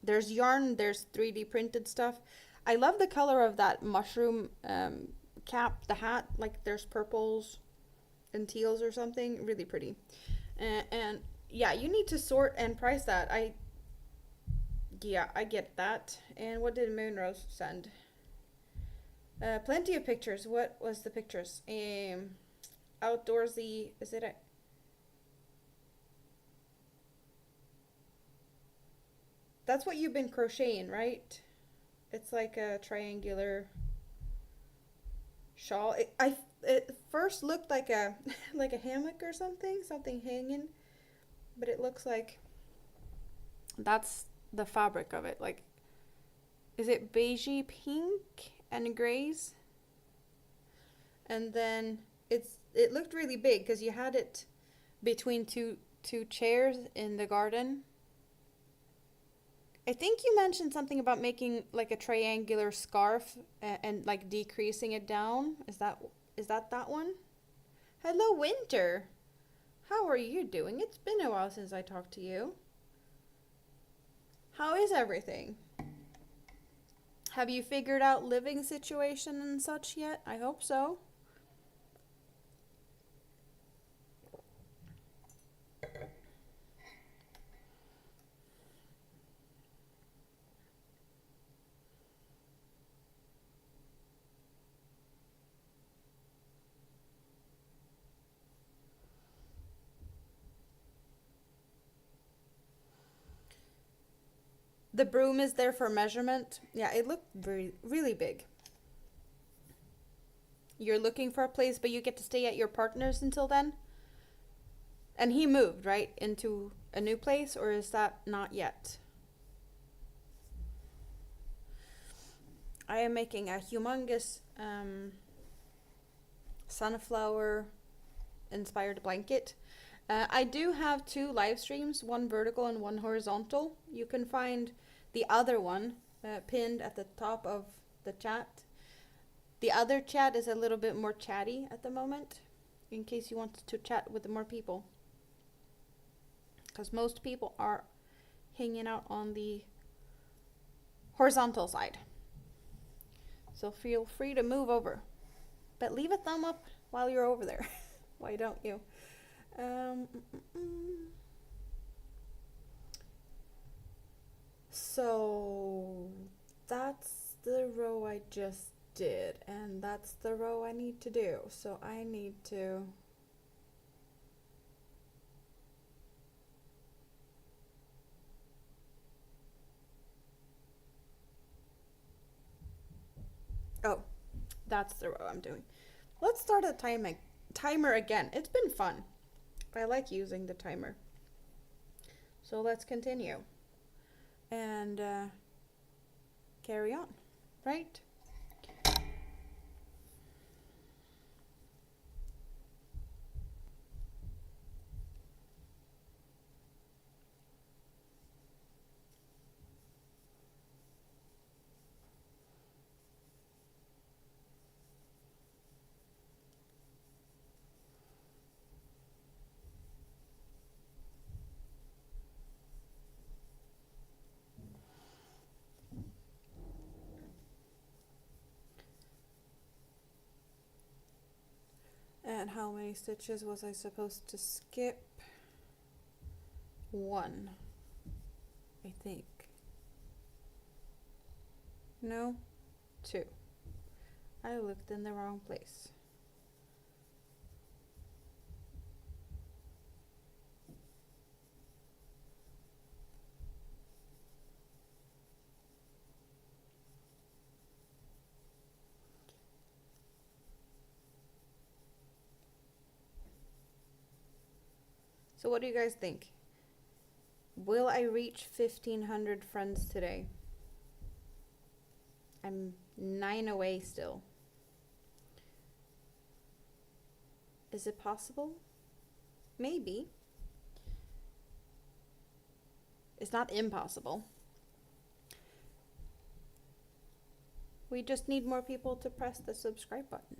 there's yarn, there's 3D printed stuff. I love the color of that mushroom cap, the hat, like there's purples and teals or something, really pretty. And yeah, you need to sort and price that. Yeah, I get that. And what did Moonrose send? Plenty of pictures. What was the pictures? Outdoorsy, is it a, that's what you've been crocheting, right? It's like a triangular shawl. It first looked like a like a hammock or something hanging, but it looks like that's the fabric of it. Like, is it beigey pink and grays? And then it looked really big because you had it between two chairs in the garden. I think you mentioned something about making like a triangular scarf and like decreasing it down. Is that one? Hello, Winter. How are you doing? It's been a while since I talked to you. How is everything? Have you figured out living situation and such yet? I hope so. The broom is there for measurement. Yeah, it looked really big. You're looking for a place, but you get to stay at your partner's until then? And he moved, right, into a new place, or is that not yet? I am making a humongous sunflower inspired blanket. I do have 2 live streams, one vertical and one horizontal. You can find the other one pinned at the top of the chat. The other chat is a little bit more chatty at the moment, in case you want to chat with more people. Because most people are hanging out on the horizontal side. So feel free to move over. But leave a thumb up while you're over there. Why don't you? So that's the row I just did, and that's the row I need to do. So I need to oh, that's the row I'm doing. Let's start a timer again. It's been fun. I like using the timer. So let's continue and carry on, right? And how many stitches was I supposed to skip? 1, I think. No, 2. I looked in the wrong place. So what do you guys think? Will I reach 1,500 friends today? I'm 9 away still. Is it possible? Maybe. It's not impossible. We just need more people to press the subscribe button.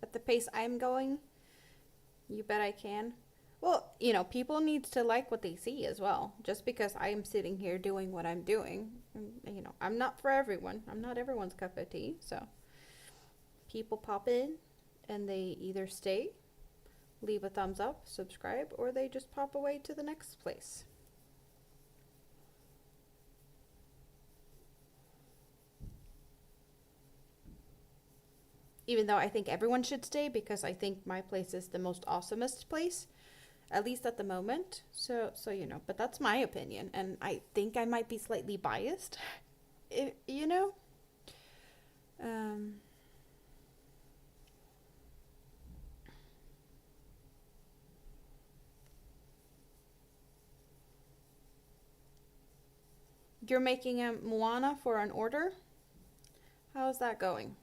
At the pace I'm going, you bet I can. Well, you know, people need to like what they see as well. Just because I'm sitting here doing what I'm doing, you know, I'm not for everyone. I'm not everyone's cup of tea. So people pop in and they either stay, leave a thumbs up, subscribe, or they just pop away to the next place. Even though I think everyone should stay because I think my place is the most awesomest place, at least at the moment. So you know, but that's my opinion, and I think I might be slightly biased, you know. You're making a Moana for an order? How's that going?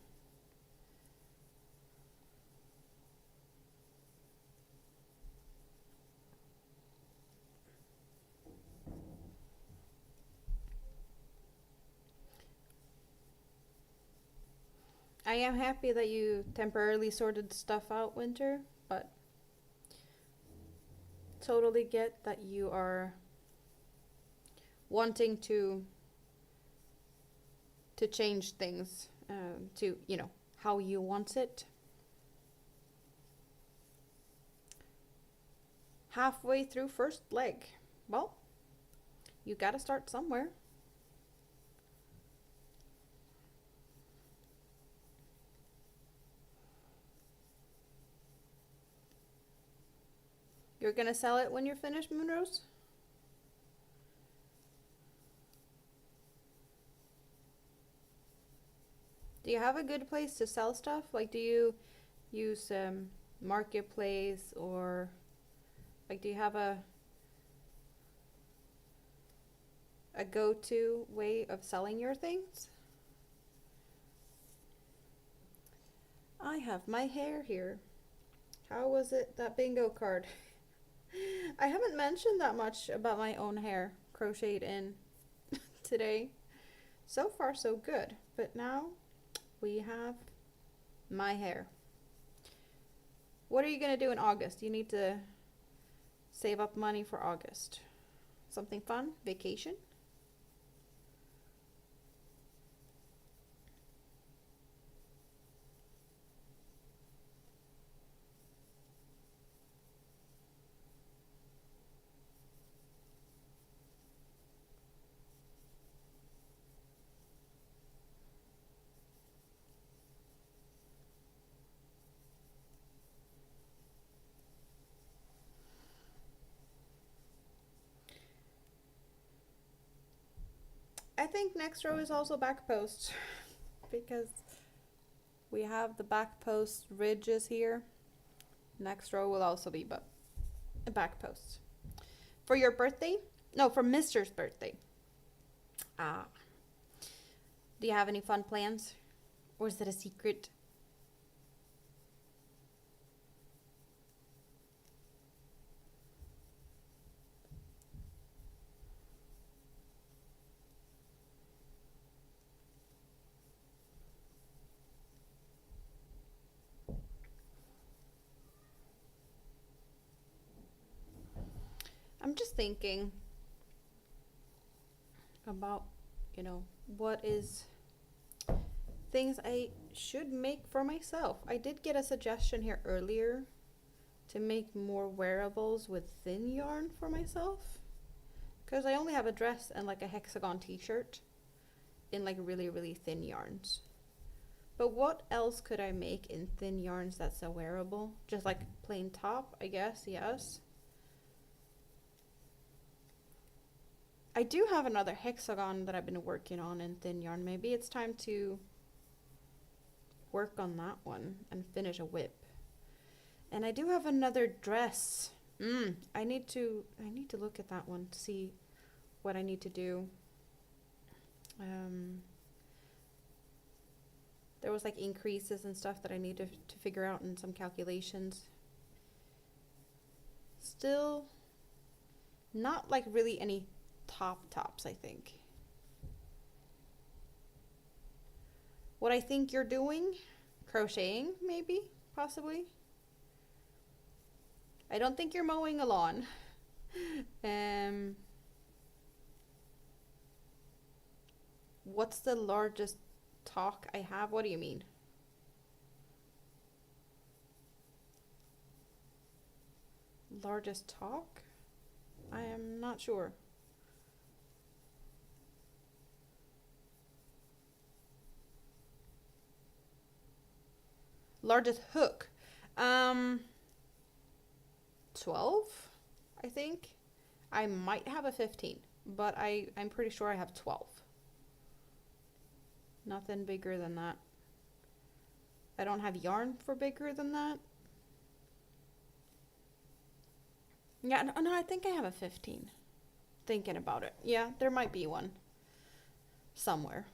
I am happy that you temporarily sorted stuff out, Winter, but totally get that you are wanting to change things to, you know, how you want it. Halfway through first leg. Well, you gotta start somewhere. You're gonna sell it when you're finished, Moonrose? Do you have a good place to sell stuff? Like, do you use marketplace, or like, do you have a go-to way of selling your things? I have my hair here. How was it, that bingo card? I haven't mentioned that much about my own hair crocheted in today. So far, so good. But now we have my hair. What are you going to do in August? You need to save up money for August. Something fun? Vacation? I think next row is also back post because we have the back post ridges here. Next row will also be a back post. For your birthday? No, for Mr.'s birthday. Ah. Do you have any fun plans? Or is it a secret? I'm just thinking about, what is things I should make for myself. I did get a suggestion here earlier to make more wearables with thin yarn for myself. Because I only have a dress and like a hexagon t-shirt in like really, really thin yarns. But what else could I make in thin yarns that's a wearable? Just like plain top, I guess, yes. I do have another hexagon that I've been working on in thin yarn. Maybe it's time to work on that one and finish a whip. And I do have another dress. I need to look at that one to see what I need to do. There was like increases and stuff that I need to figure out in some calculations. Still not like really any tops, I think. What I think you're doing, crocheting maybe, possibly. I don't think you're mowing a lawn. What's the largest talk I have? What do you mean? Largest talk? I am not sure. Largest hook. 12, I think. I might have a 15, but I'm pretty sure I have 12. Nothing bigger than that. I don't have yarn for bigger than that. Yeah, no, I think I have a 15. Thinking about it. Yeah, there might be one somewhere.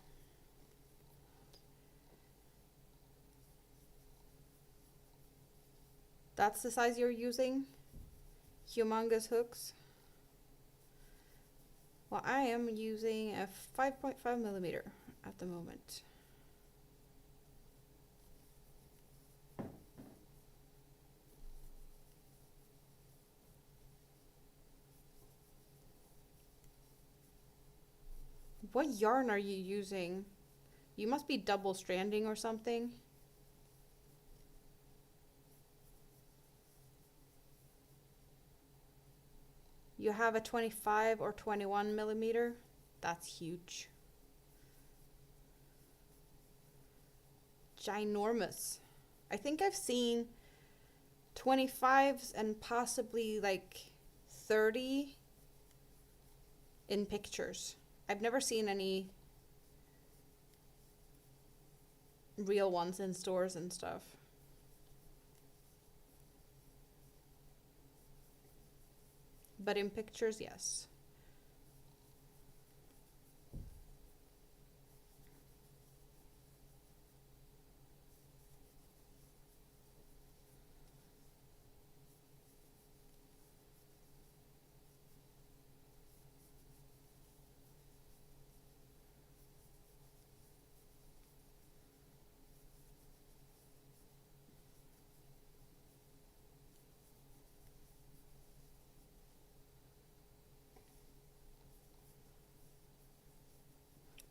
That's the size you're using? Humongous hooks? Well, I am using a 5.5 millimeter at the moment. What yarn are you using? You must be double stranding or something. You have a 25 or 21 millimeter? That's huge. Ginormous. I think I've seen 25s and possibly like 30 in pictures. I've never seen any real ones in stores and stuff. But in pictures, yes.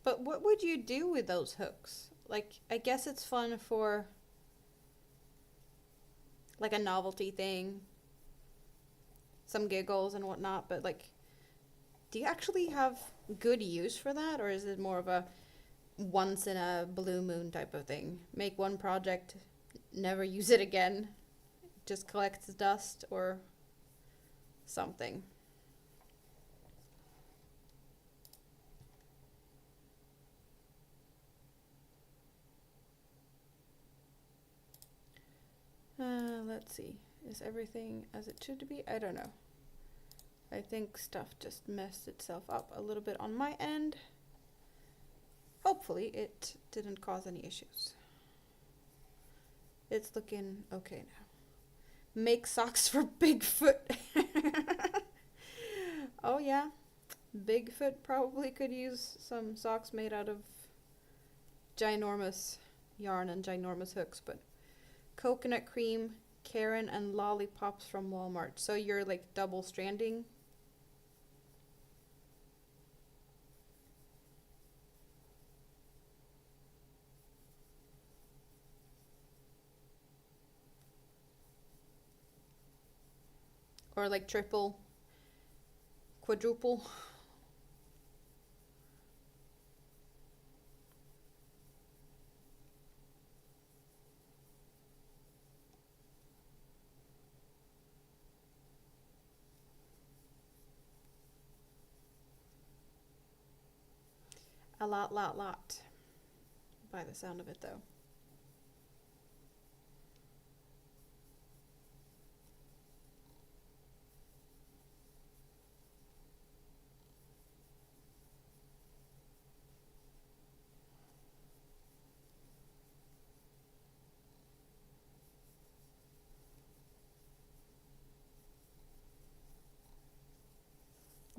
But what would you do with those hooks? Like, I guess it's fun for like a novelty thing, some giggles and whatnot, but like, do you actually have good use for that, or is it more of a once in a blue moon type of thing? Make one project, never use it again, just collects dust or something. Let's see. Is everything as it should be? I don't know. I think stuff just messed itself up a little bit on my end. Hopefully it didn't cause any issues. It's looking okay now. Make socks for Bigfoot. Oh yeah. Bigfoot probably could use some socks made out of ginormous yarn and ginormous hooks, but coconut cream, Karen, and lollipops from Walmart. So you're like double stranding. Or like triple, quadruple. A lot. By the sound of it, though.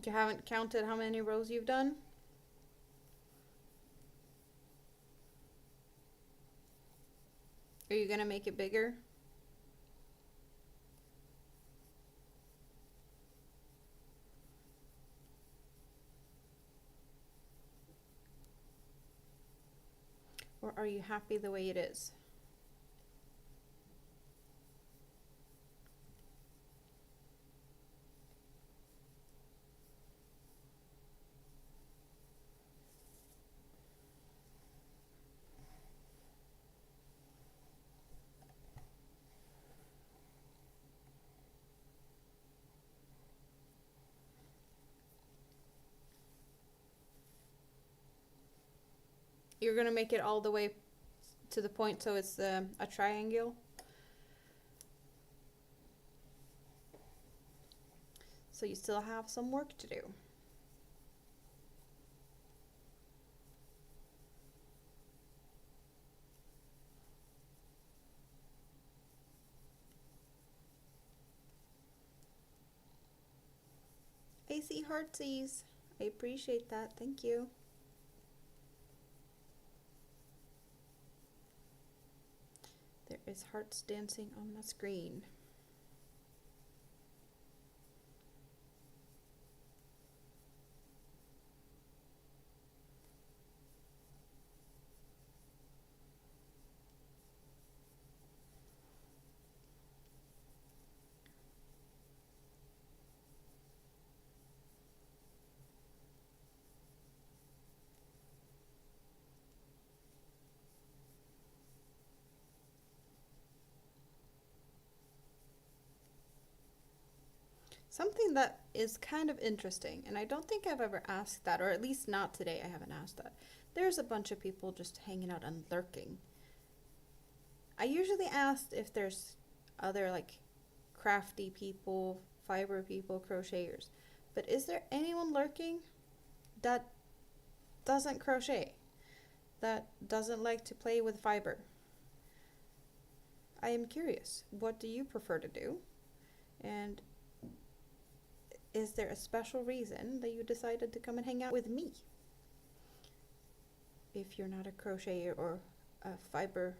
You haven't counted how many rows you've done? Are you gonna make it bigger? Or are you happy the way it is? You're gonna make it all the way to the point so it's a triangle. So you still have some work to do. I see heartsies. I appreciate that. Thank you. There is hearts dancing on the screen. Something that is kind of interesting, and I don't think I've ever asked that, or at least not today, I haven't asked that. There's a bunch of people just hanging out and lurking. I usually asked if there's other like crafty people, fiber people, crocheters. But is there anyone lurking that doesn't crochet? That doesn't like to play with fiber? I am curious. What do you prefer to do? And is there a special reason that you decided to come and hang out with me? If you're not a crocheter or a fiber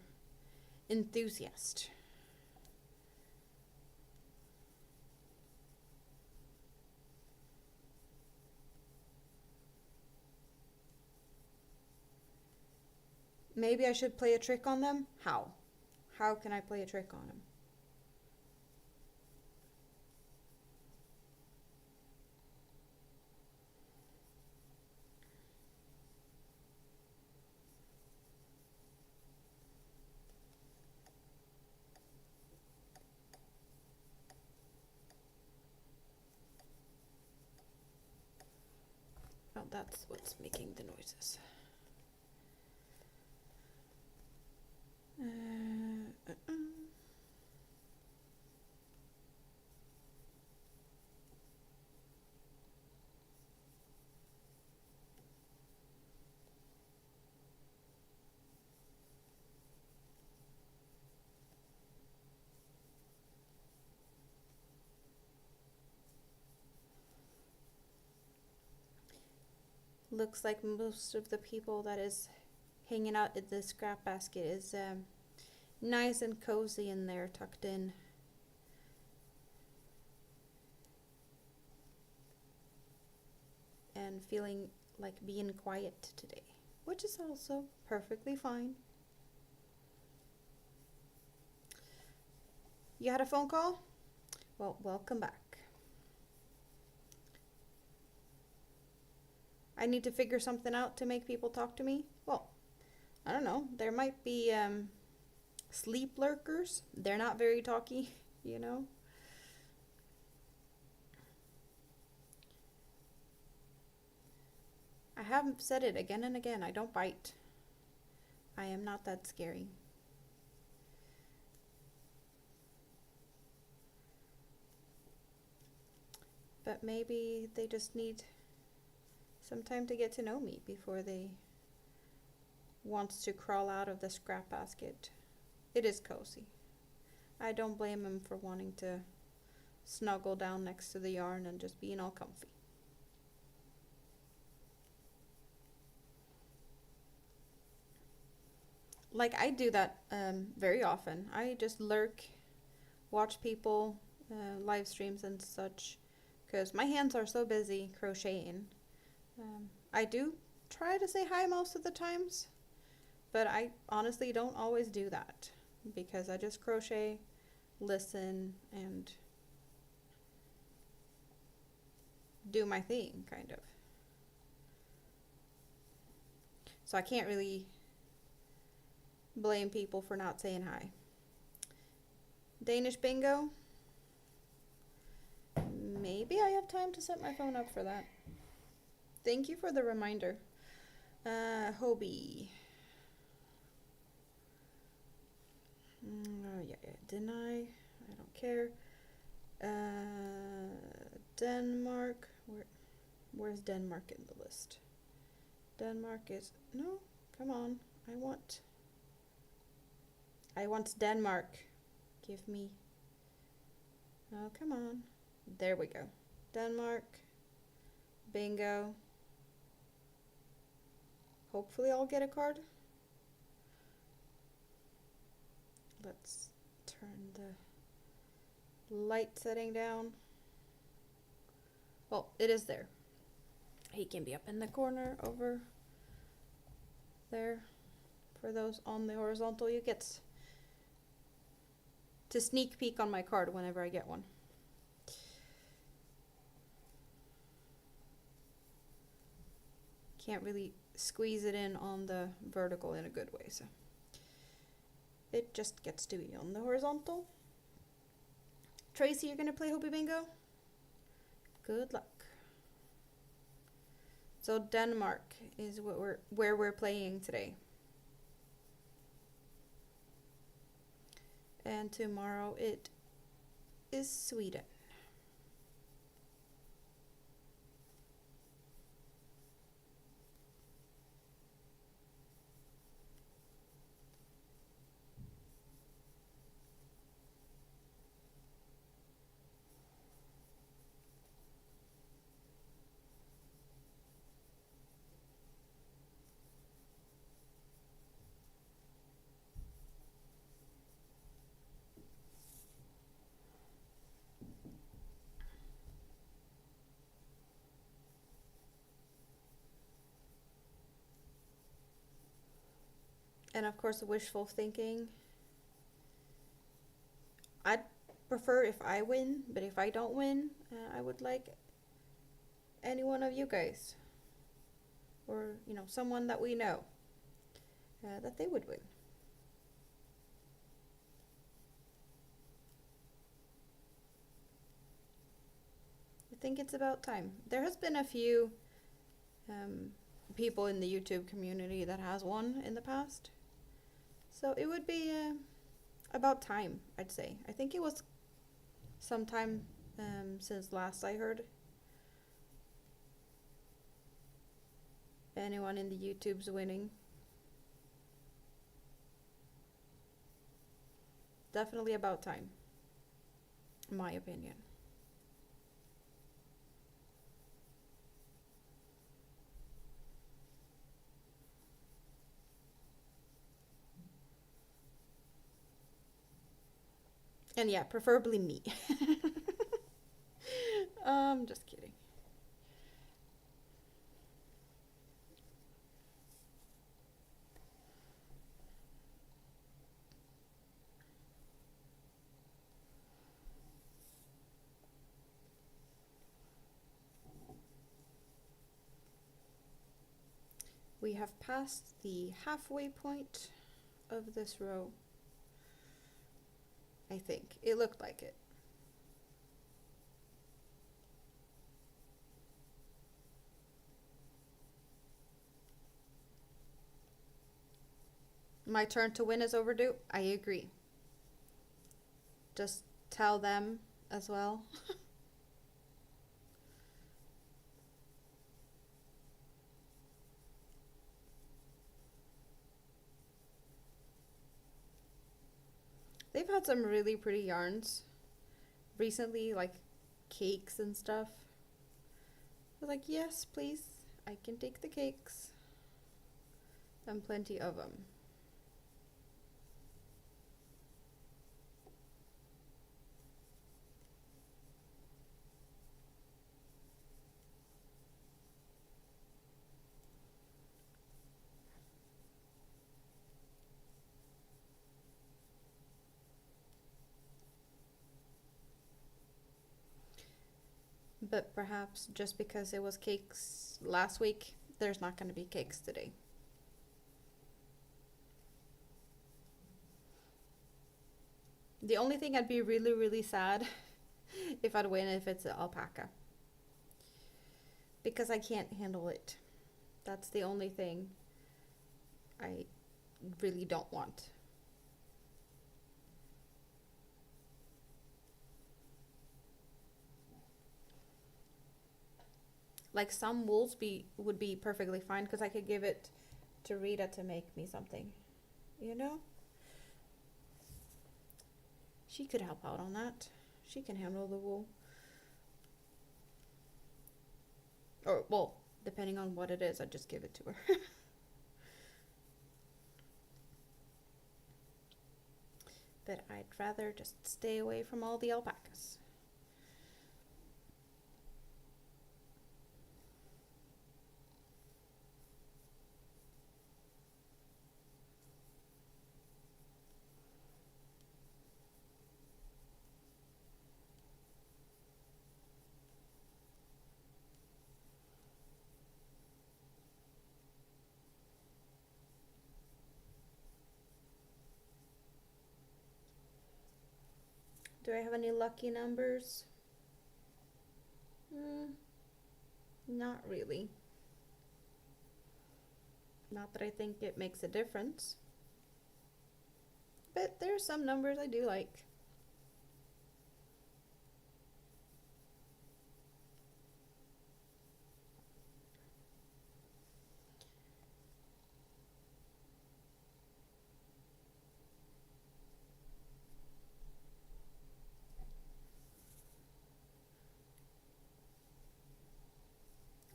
enthusiast. Maybe I should play a trick on them? How? How can I play a trick on them? Oh, that's what's making the noises. Looks like most of the people that is hanging out at the scrap basket is nice and cozy in there, tucked in. And feeling like being quiet today, which is also perfectly fine. You had a phone call? Well, welcome back. I need to figure something out to make people talk to me? Well, I don't know. There might be sleep lurkers. They're not very talky, you know? I have said it again and again. I don't bite. I am not that scary. But maybe they just need some time to get to know me before they want to crawl out of the scrap basket. It is cozy. I don't blame them for wanting to snuggle down next to the yarn and just being all comfy. Like, I do that very often. I just lurk, watch people, live streams and such, because my hands are so busy crocheting. I do try to say hi most of the times, but I honestly don't always do that because I just crochet, listen, and do my thing, kind of. So I can't really blame people for not saying hi. Danish bingo? Maybe I have time to set my phone up for that. Thank you for the reminder. Hobie. Oh, yeah, didn't I? I don't care. Denmark. Where's Denmark in the list? Denmark is... No, come on. I want Denmark. Give me... Oh, come on. There we go. Denmark. Bingo. Hopefully I'll get a card. Let's turn the light setting down. Well, it is there. He can be up in the corner over there. For those on the horizontal, you get to sneak peek on my card whenever I get one. Can't really squeeze it in on the vertical in a good way, so it just gets to be on the horizontal. Tracy, you're gonna play Hobie Bingo? Good luck. So Denmark is where we're playing today. And tomorrow it is Sweden. And of course, wishful thinking. I'd prefer if I win, but if I don't win, I would like any one of you guys, or someone that we know, that they would win. I think it's about time. There has been a few people in the YouTube community that has won in the past, so it would be about time, I'd say. I think it was sometime since last I heard anyone in the YouTube's winning. Definitely about time, in my opinion. And yeah, preferably me. Just kidding. We have passed the halfway point of this row. I think. It looked like it. My turn to win is overdue. I agree. Just tell them as well. They've had some really pretty yarns recently, like cakes and stuff. I was like, yes, please, I can take the cakes. And plenty of them. But perhaps just because it was cakes last week, there's not going to be cakes today. The only thing I'd be really, really sad if I'd win if it's an alpaca. Because I can't handle it. That's the only thing I really don't want. Like some wools would be perfectly fine because I could give it to Rita to make me something. You know? She could help out on that. She can handle the wool. Or, well, depending on what it is, I'd just give it to her. But I'd rather just stay away from all the alpacas. Do I have any lucky numbers? Not really. Not that I think it makes a difference. But there are some numbers I do like.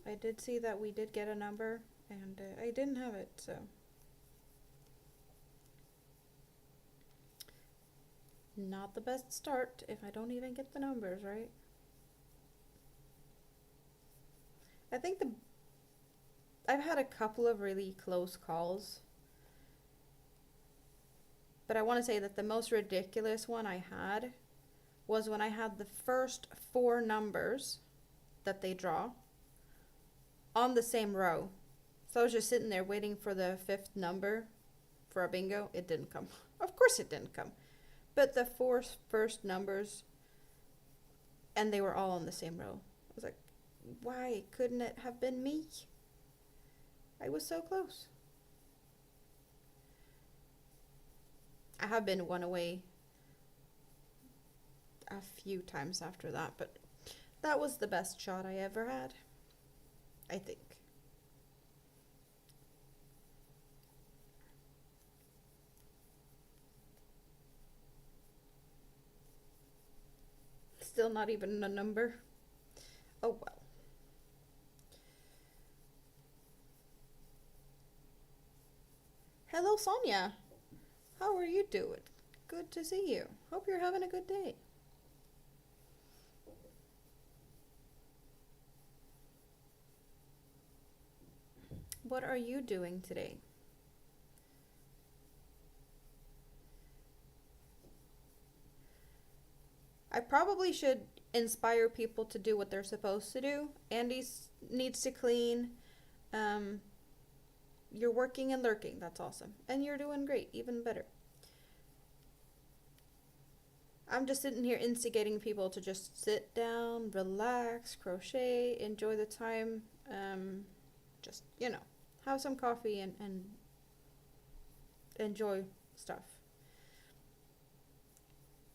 I did see that we did get a number, and I didn't have it, so. Not the best start if I don't even get the numbers, right? I think. I've had a couple of really close calls, But I want to say that the most ridiculous one I had was when I had the first 4 numbers that they draw on the same row. So I was just sitting there waiting for the 5th number for a bingo. It didn't come. Of course it didn't come. But the 4 first numbers, and they were all on the same row. I was like, why couldn't it have been me? I was so close. I have been one away a few times after that, but that was the best shot I ever had, I think. Still not even a number. Oh well. Hello, Sonia. How are you doing? Good to see you. Hope you're having a good day. What are you doing today? I probably should inspire people to do what they're supposed to do. Andy needs to clean. You're working and lurking. That's awesome. And you're doing great. Even better. I'm just sitting here instigating people to just sit down, relax, crochet, enjoy the time. Just, you know, have some coffee and enjoy stuff.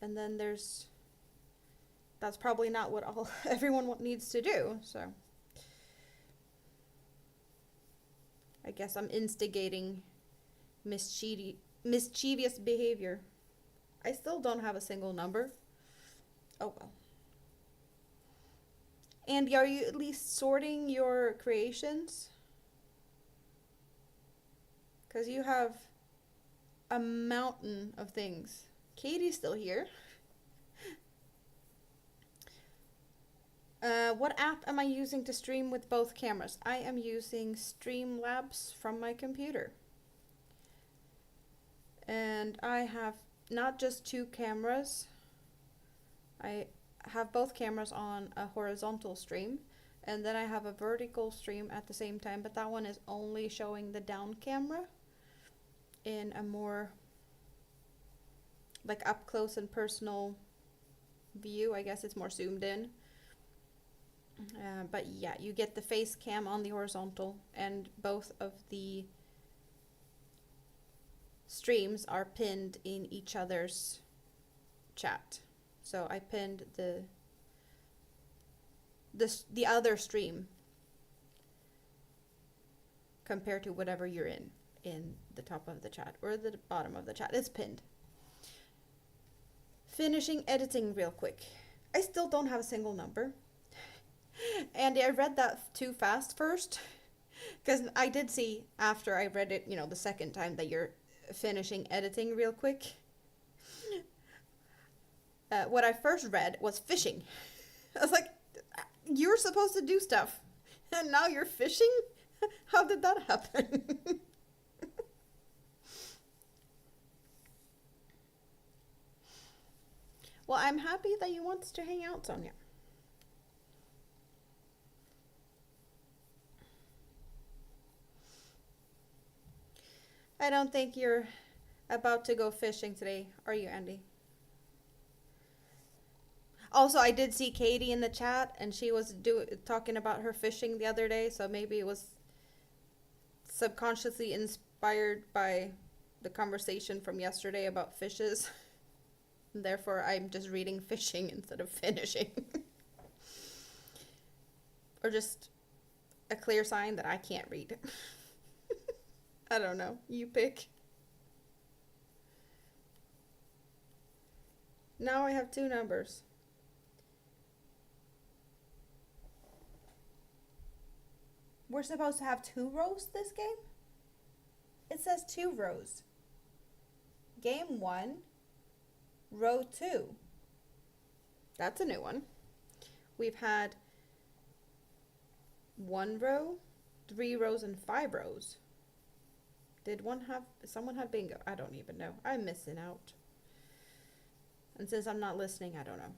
And then that's probably not what everyone needs to do, so I guess I'm instigating mischievous behavior. I still don't have a single number. Oh well. Andy, are you at least sorting your creations? Because you have a mountain of things. Katie's still here. What app am I using to stream with both cameras? I am using Streamlabs from my computer. And I have not just 2 cameras. I have both cameras on a horizontal stream. And then I have a vertical stream at the same time. But that one is only showing the down camera in a more like up close and personal view. I guess it's more zoomed in. But yeah, you get the face cam on the horizontal, and both of the streams are pinned in each other's chat. So I pinned the other stream compared to whatever you're in the top of the chat or the bottom of the chat. It's pinned. Finishing editing real quick. I still don't have a single number. Andy, I read that too fast first, because I did see after I read it, the second time, that you're finishing editing real quick. What I first read was fishing. I was like, you're supposed to do stuff, and now you're fishing? How did that happen? Well, I'm happy that you want to hang out, Sonia. I don't think you're about to go fishing today, are you, Andy? Also, I did see Katie in the chat, and she was talking about her fishing the other day, so maybe it was subconsciously inspired by the conversation from yesterday about fishes. And therefore, I'm just reading fishing instead of finishing. Or just a clear sign that I can't read. I don't know. You pick. Now I have 2 numbers. We're supposed to have 2 rows this game? It says 2 rows. Game 1, row 2. That's a new one. We've had 1 row, 3 rows, and 5 rows. Did someone had bingo? I don't even know. I'm missing out. And since I'm not listening, I don't know.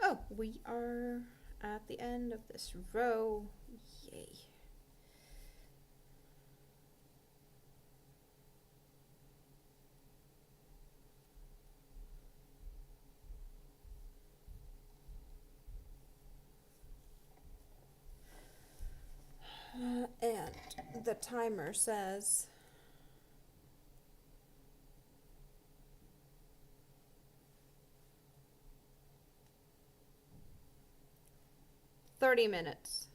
Oh, we are at the end of this row. Yay. And the timer says 30 minutes.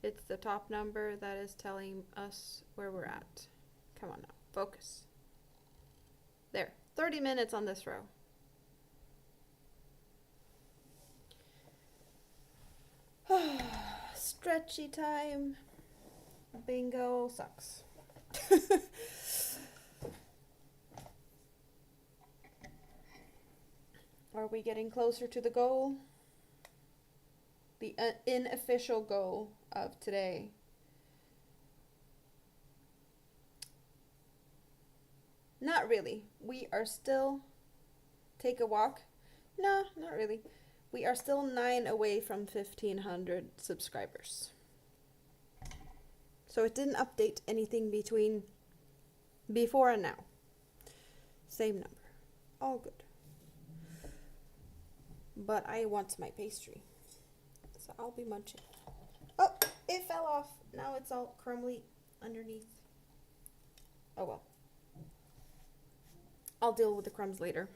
It's the top number that is telling us where we're at. Come on now, focus. There, 30 minutes on this row. Stretchy time. Bingo sucks. Are we getting closer to the goal? The unofficial goal of today. Not really. We are still... Take a walk? No, not really. We are still 9 away from 1,500 subscribers. So it didn't update anything between before and now. Same number. All good. But I want my pastry. So I'll be munching. Oh, it fell off. Now it's all crumbly underneath. Oh well. I'll deal with the crumbs later.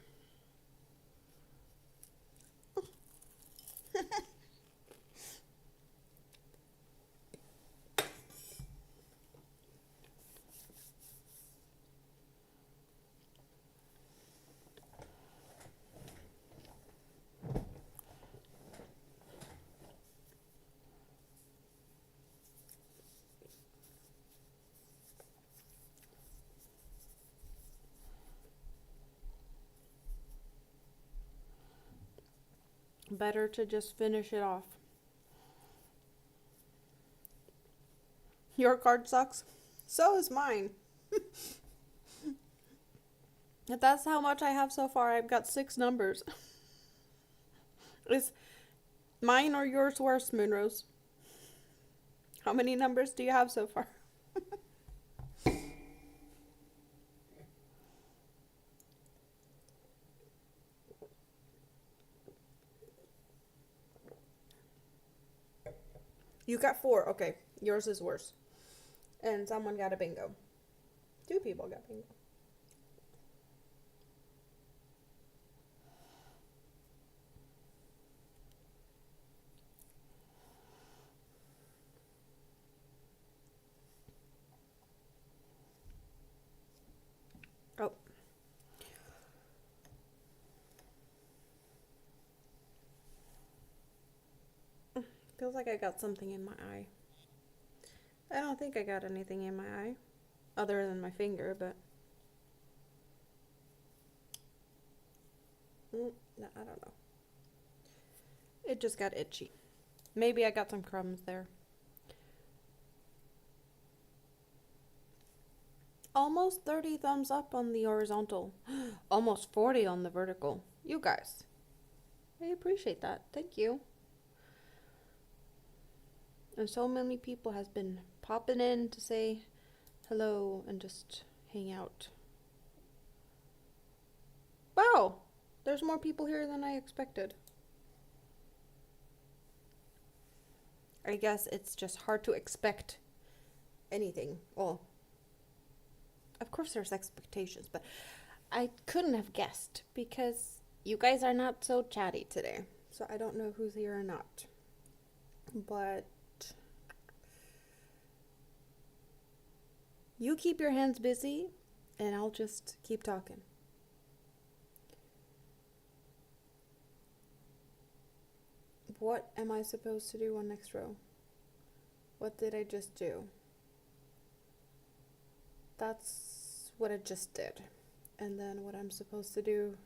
Better to just finish it off. Your card sucks. So is mine. If that's how much I have so far, I've got 6 numbers. Is mine or yours worse, Moonrose? How many numbers do you have so far? You got 4. Okay. Yours is worse. And someone got a bingo. 2 people got bingo. Oh. Feels like I got something in my eye. I don't think I got anything in my eye. Other than my finger, but... no, I don't know. It just got itchy. Maybe I got some crumbs there. Almost 30 thumbs up on the horizontal. Almost 40 on the vertical. You guys. I appreciate that. Thank you. And so many people has been popping in to say hello and just hang out. Wow! There's more people here than I expected. I guess it's just hard to expect anything. Well, of course there's expectations, but I couldn't have guessed because you guys are not so chatty today. So I don't know who's here or not. But you keep your hands busy and I'll just keep talking. What am I supposed to do on next row? What did I just do? That's what I just did. And then what I'm supposed to do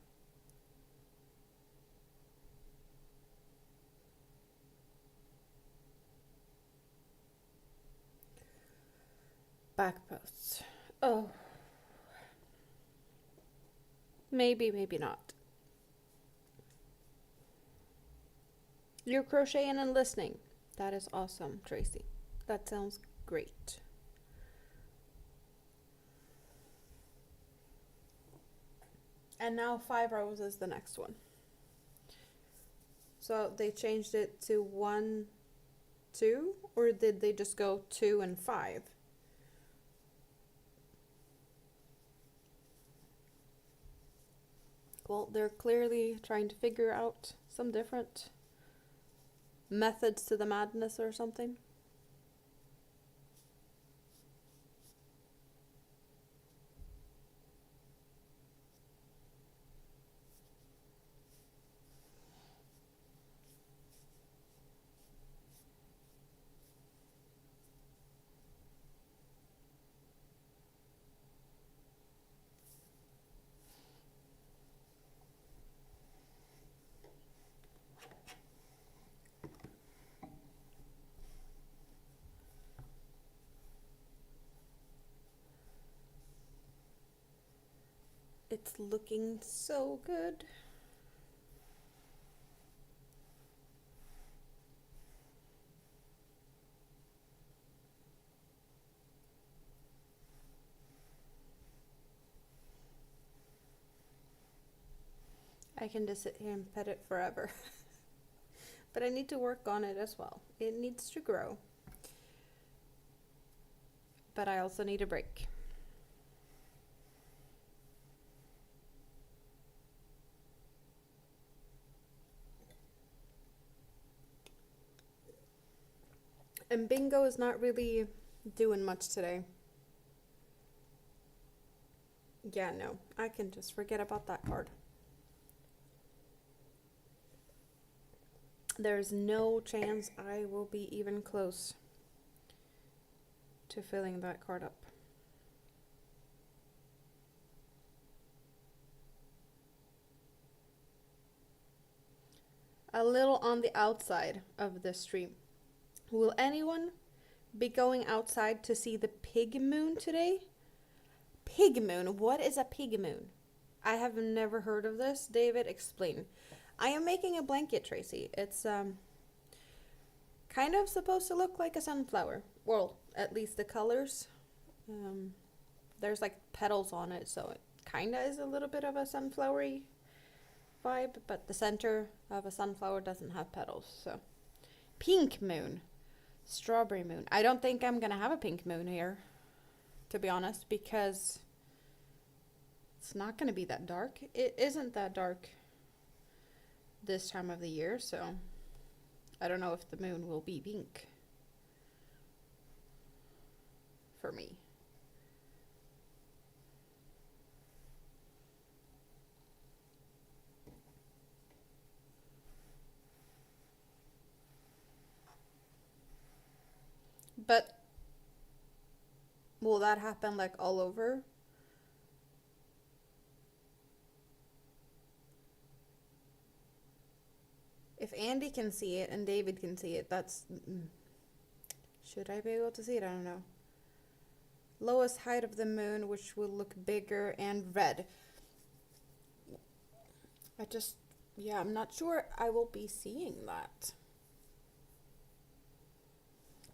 Back posts. Oh. Maybe, maybe not. You're crocheting and listening. That is awesome, Tracy. That sounds great. And now 5 rows is the next one. So they changed it to 1, 2, or did they just go 2 and 5? Well, they're clearly trying to figure out some different methods to the madness or something. It's looking so good. I can just sit here and pet it forever. But I need to work on it as well. It needs to grow. But I also need a break. And bingo is not really doing much today. Yeah, no, I can just forget about that card. There's no chance I will be even close to filling that card up. A little on the outside of the stream. Will anyone be going outside to see the pig moon today? Pig moon? What is a pig moon? I have never heard of this. David, explain. I am making a blanket, Tracy. It's kind of supposed to look like a sunflower. Well, at least the colors. There's like petals on it, so it kind of is a little bit of a sunflowery vibe, but the center of a sunflower doesn't have petals, so. Pink moon. Strawberry moon. I don't think I'm gonna have a pink moon here, to be honest, because it's not gonna be that dark. It isn't that dark this time of the year, so I don't know if the moon will be pink for me. But will that happen like all over? If Andy can see it and David can see it, that's... Should I be able to see it? I don't know. Lowest height of the moon, which will look bigger and red. Yeah, I'm not sure I will be seeing that.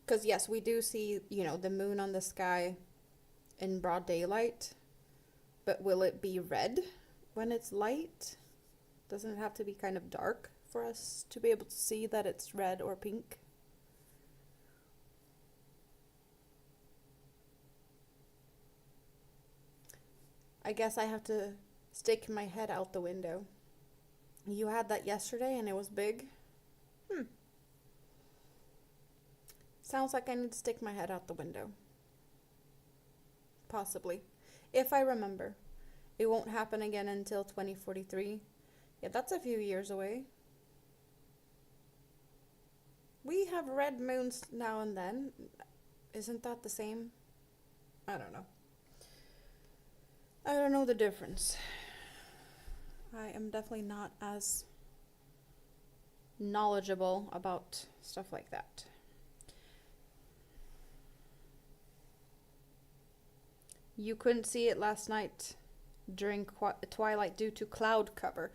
Because yes, we do see, the moon on the sky in broad daylight. But will it be red when it's light? Doesn't it have to be kind of dark for us to be able to see that it's red or pink? I guess I have to stick my head out the window. You had that yesterday and it was big? Sounds like I need to stick my head out the window. Possibly. If I remember. It won't happen again until 2043. Yeah, that's a few years away. We have red moons now and then. Isn't that the same? I don't know. I don't know the difference. I am definitely not as knowledgeable about stuff like that. You couldn't see it last night during twilight due to cloud cover.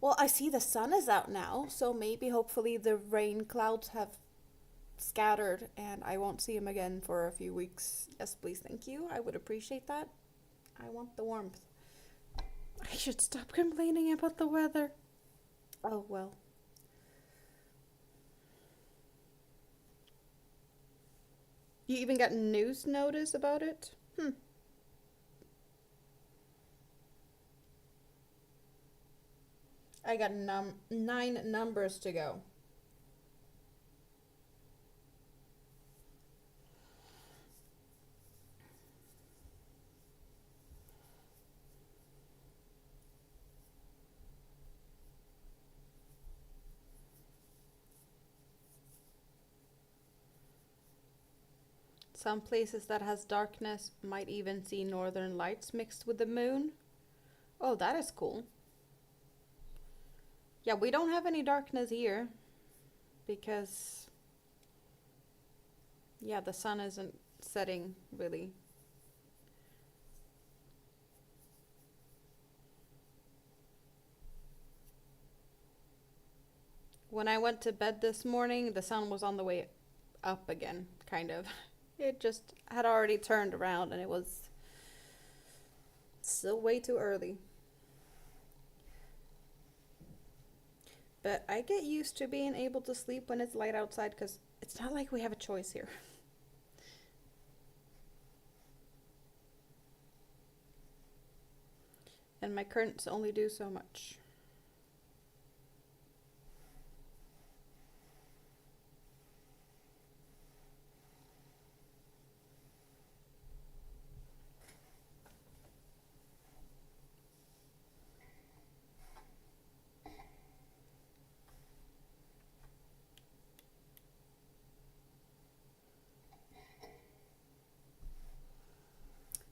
Well, I see the sun is out now, so maybe hopefully the rain clouds have scattered and I won't see him again for a few weeks. Yes, please, thank you. I would appreciate that. I want the warmth. I should stop complaining about the weather. Oh well. You even got news notice about it? I got 9 numbers to go. Some places that has darkness might even see northern lights mixed with the moon. Oh, that is cool. Yeah, we don't have any darkness here because, yeah, the sun isn't setting really. When I went to bed this morning, the sun was on the way up again, kind of. It just had already turned around and it was still way too early. But I get used to being able to sleep when it's light outside because it's not like we have a choice here. And my curtains only do so much.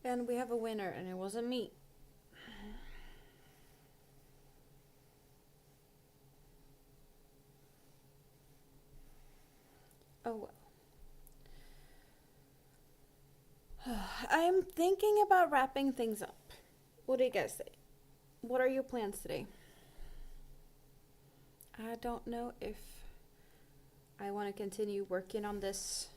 And we have a winner, and it wasn't me. Oh well. I'm thinking about wrapping things up. What do you guys say? What are your plans today? I don't know if I want to continue working on this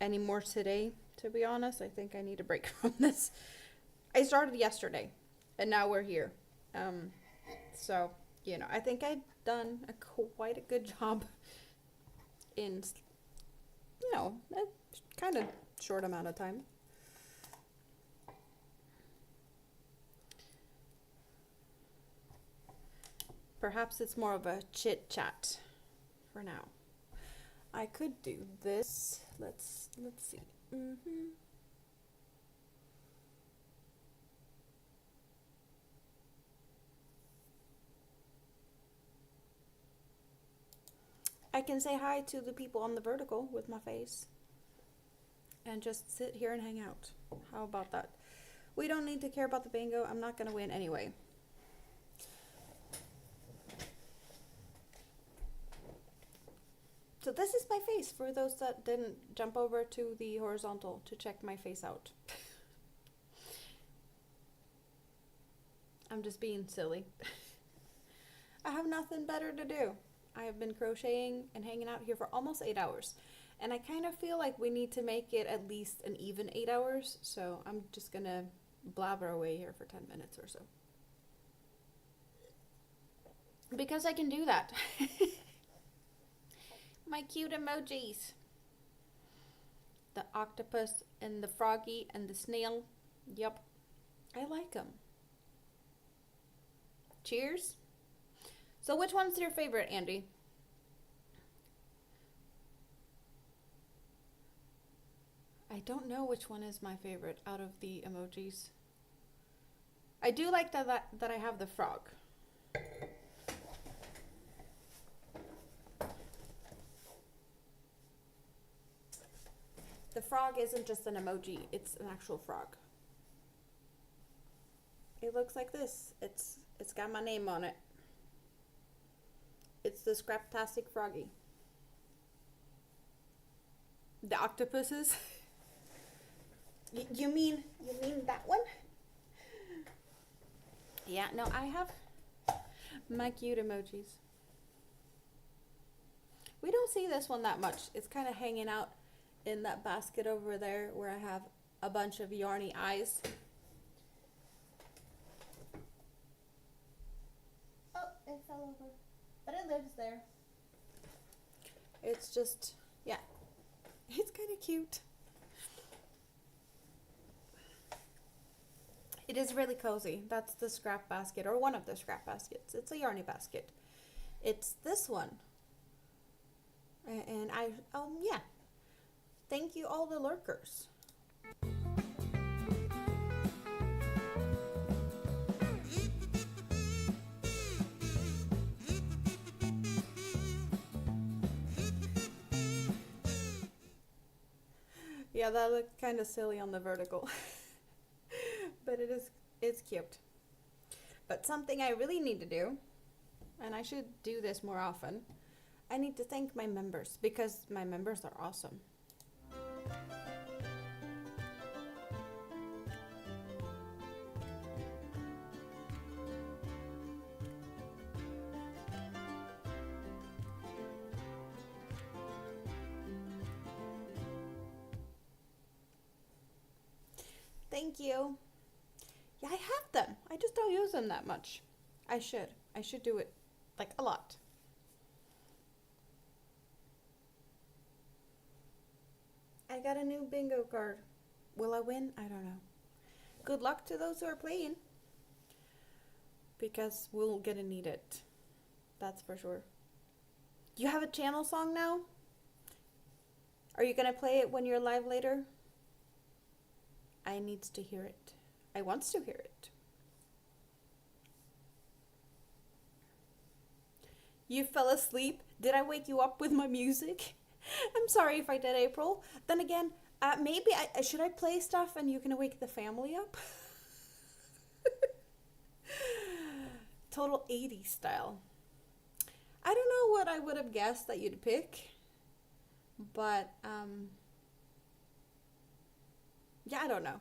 anymore today, to be honest. I think I need a break from this. I started yesterday, and now we're here. So, you know, I think I've done quite a good job in, you know, a kind of short amount of time. Perhaps it's more of a chit chat for now. I could do this. Let's see. I can say hi to the people on the vertical with my face and just sit here and hang out. How about that? We don't need to care about the bingo. I'm not gonna win anyway. So this is my face for those that didn't jump over to the horizontal to check my face out. I'm just being silly. I have nothing better to do. I have been crocheting and hanging out here for almost 8 hours. And I kind of feel like we need to make it at least an even 8 hours. So I'm just gonna blabber away here for 10 minutes or so. Because I can do that. My cute emojis. The octopus and the froggy and the snail. Yep. I like them. Cheers. So which one's your favorite, Andy? I don't know which one is my favorite out of the emojis. I do like that I have the frog. The frog isn't just an emoji, it's an actual frog. It looks like this. It's got my name on it. It's the Scraptastic Froggy. The octopuses. You mean that one? Yeah, no, I have my cute emojis. We don't see this one that much. It's kind of hanging out in that basket over there where I have a bunch of yarny eyes. Oh, it fell over. But it lives there. It's just, yeah. It's kind of cute. It is really cozy. That's the scrap basket, or one of the scrap baskets. It's a yarny basket. It's this one. And yeah. Thank you, all the lurkers. Yeah, that looked kind of silly on the vertical. But it's cute. But something I really need to do, and I should do this more often, I need to thank my members, because my members are awesome. Thank you. Yeah, I have them. I just don't use them that much. I should do it like a lot. I got a new bingo card. Will I win? I don't know. Good luck to those who are playing, because we'll gonna need it. That's for sure. You have a channel song now? Are you gonna play it when you're live later? I needs to hear it. I wants to hear it. You fell asleep? Did I wake you up with my music? I'm sorry if I did, April. Then again, maybe should I play stuff and you can wake the family up? Total 80s style. I don't know what I would have guessed that you'd pick, but yeah, I don't know.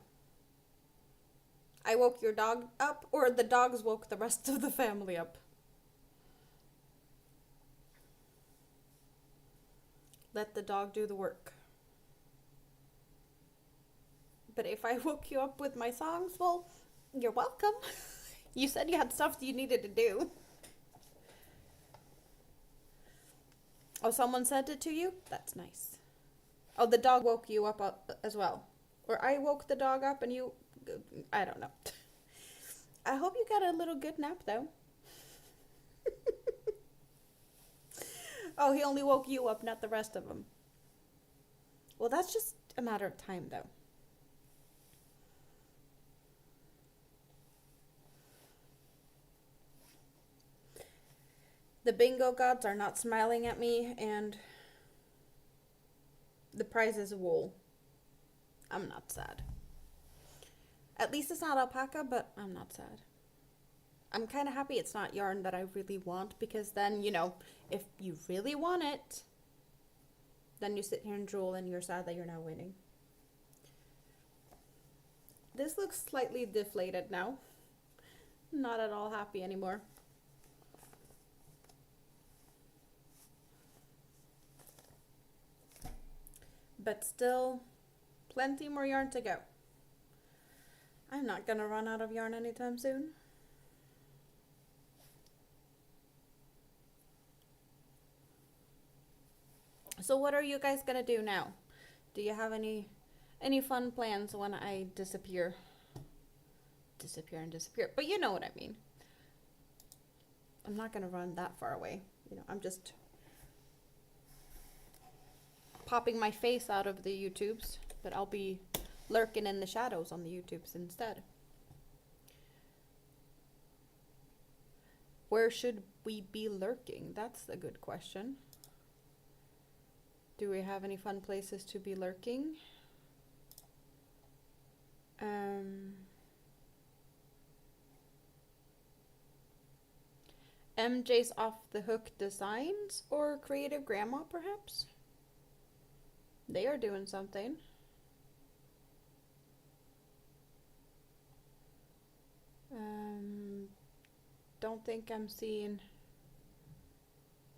I woke your dog up, or the dogs woke the rest of the family up? Let the dog do the work. But if I woke you up with my songs, well, you're welcome. You said you had stuff you needed to do. Oh, someone sent it to you? That's nice. Oh, the dog woke you up as well. Or I woke the dog up and you... I don't know. I hope you got a little good nap, though. Oh, he only woke you up, not the rest of them. Well, that's just a matter of time, though. The bingo gods are not smiling at me, and the prize is wool. I'm not sad. At least it's not alpaca, but I'm not sad. I'm kind of happy it's not yarn that I really want, because then, you know, if you really want it, then you sit here and drool and you're sad that you're not winning. This looks slightly deflated now. Not at all happy anymore. But still, plenty more yarn to go. I'm not gonna run out of yarn anytime soon. So what are you guys gonna do now? Do you have any fun plans when I disappear? Disappear and disappear. But you know what I mean. I'm not gonna run that far away. You know, I'm just popping my face out of the YouTubes, but I'll be lurking in the shadows on the YouTubes instead. Where should we be lurking? That's a good question. Do we have any fun places to be lurking? MJ's Off the Hook Designs or Creative Grandma, perhaps? They are doing something. Um, don't think I'm seeing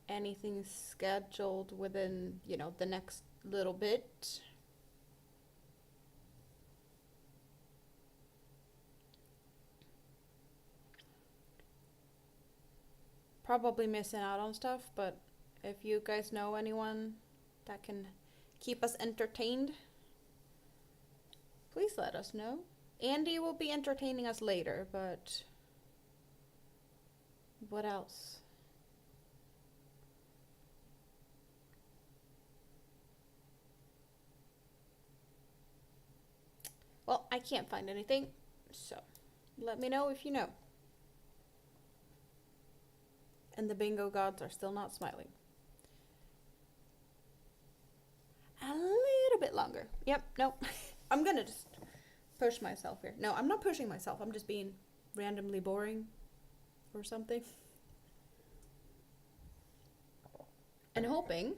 anything scheduled within, the next little bit. Probably missing out on stuff, but if you guys know anyone that can keep us entertained, please let us know. Andy will be entertaining us later, but what else? Well, I can't find anything, so let me know if you know. And the bingo gods are still not smiling. A little bit longer. Yep, nope. I'm gonna just push myself here. No, I'm not pushing myself. I'm just being randomly boring or something. And hoping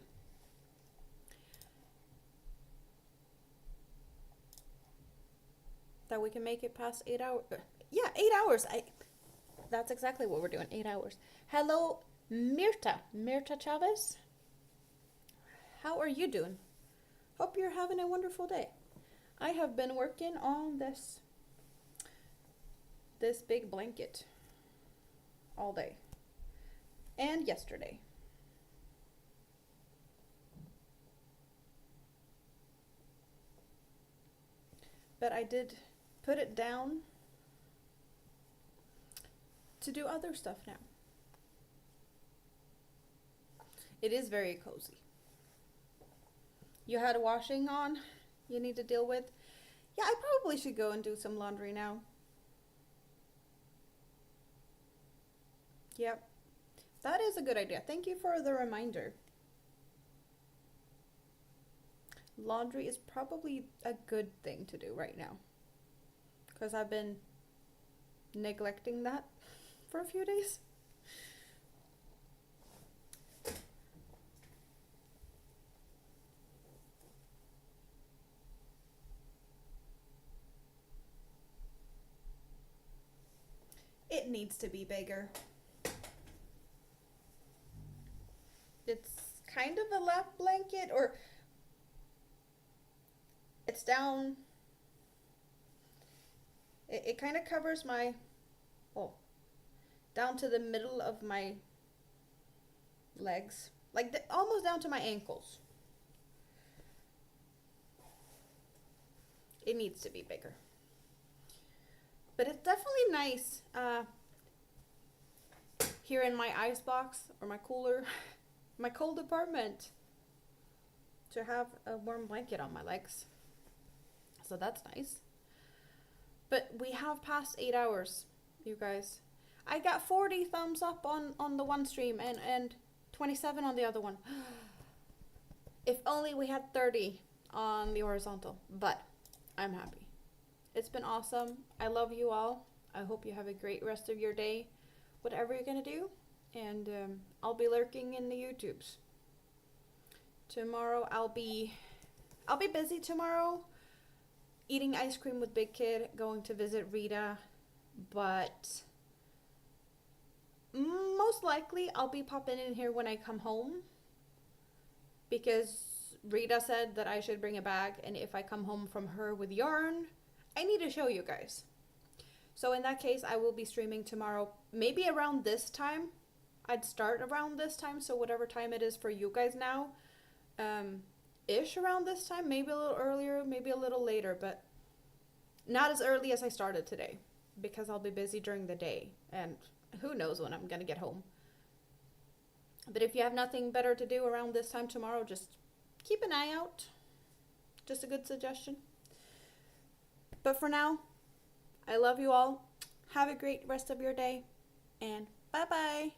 that we can make it past 8 hours. Yeah, 8 hours. That's exactly what we're doing. 8 hours. Hello, Mirta Chavez. How are you doing? Hope you're having a wonderful day. I have been working on this big blanket all day and yesterday. But I did put it down to do other stuff now. It is very cozy. You had washing on you need to deal with. Yeah, I probably should go and do some laundry now. Yep. That is a good idea. Thank you for the reminder. Laundry is probably a good thing to do right now, because I've been neglecting that for a few days. It needs to be bigger. It's kind of a lap blanket, or it's down. It kind of covers my, down to the middle of my legs, like almost down to my ankles. It needs to be bigger. But it's definitely nice here in my ice box or my cooler, my cold apartment, to have a warm blanket on my legs. So that's nice. But we have passed 8 hours, you guys. I got 40 thumbs up on the one stream and 27 on the other one. If only we had 30 on the horizontal, but I'm happy. It's been awesome. I love you all. I hope you have a great rest of your day, whatever you're gonna do. And I'll be lurking in the YouTubes. Tomorrow I'll be busy tomorrow, eating ice cream with Big Kid, going to visit Rita, but most likely I'll be popping in here when I come home, because Rita said that I should bring a bag, and if I come home from her with yarn, I need to show you guys. So in that case, I will be streaming tomorrow, maybe around this time. I'd start around this time, so whatever time it is for you guys now, ish around this time, maybe a little earlier, maybe a little later, but not as early as I started today, because I'll be busy during the day, and who knows when I'm gonna get home. But if you have nothing better to do around this time tomorrow, just keep an eye out. Just a good suggestion. But for now, I love you all. Have a great rest of your day, and bye-bye.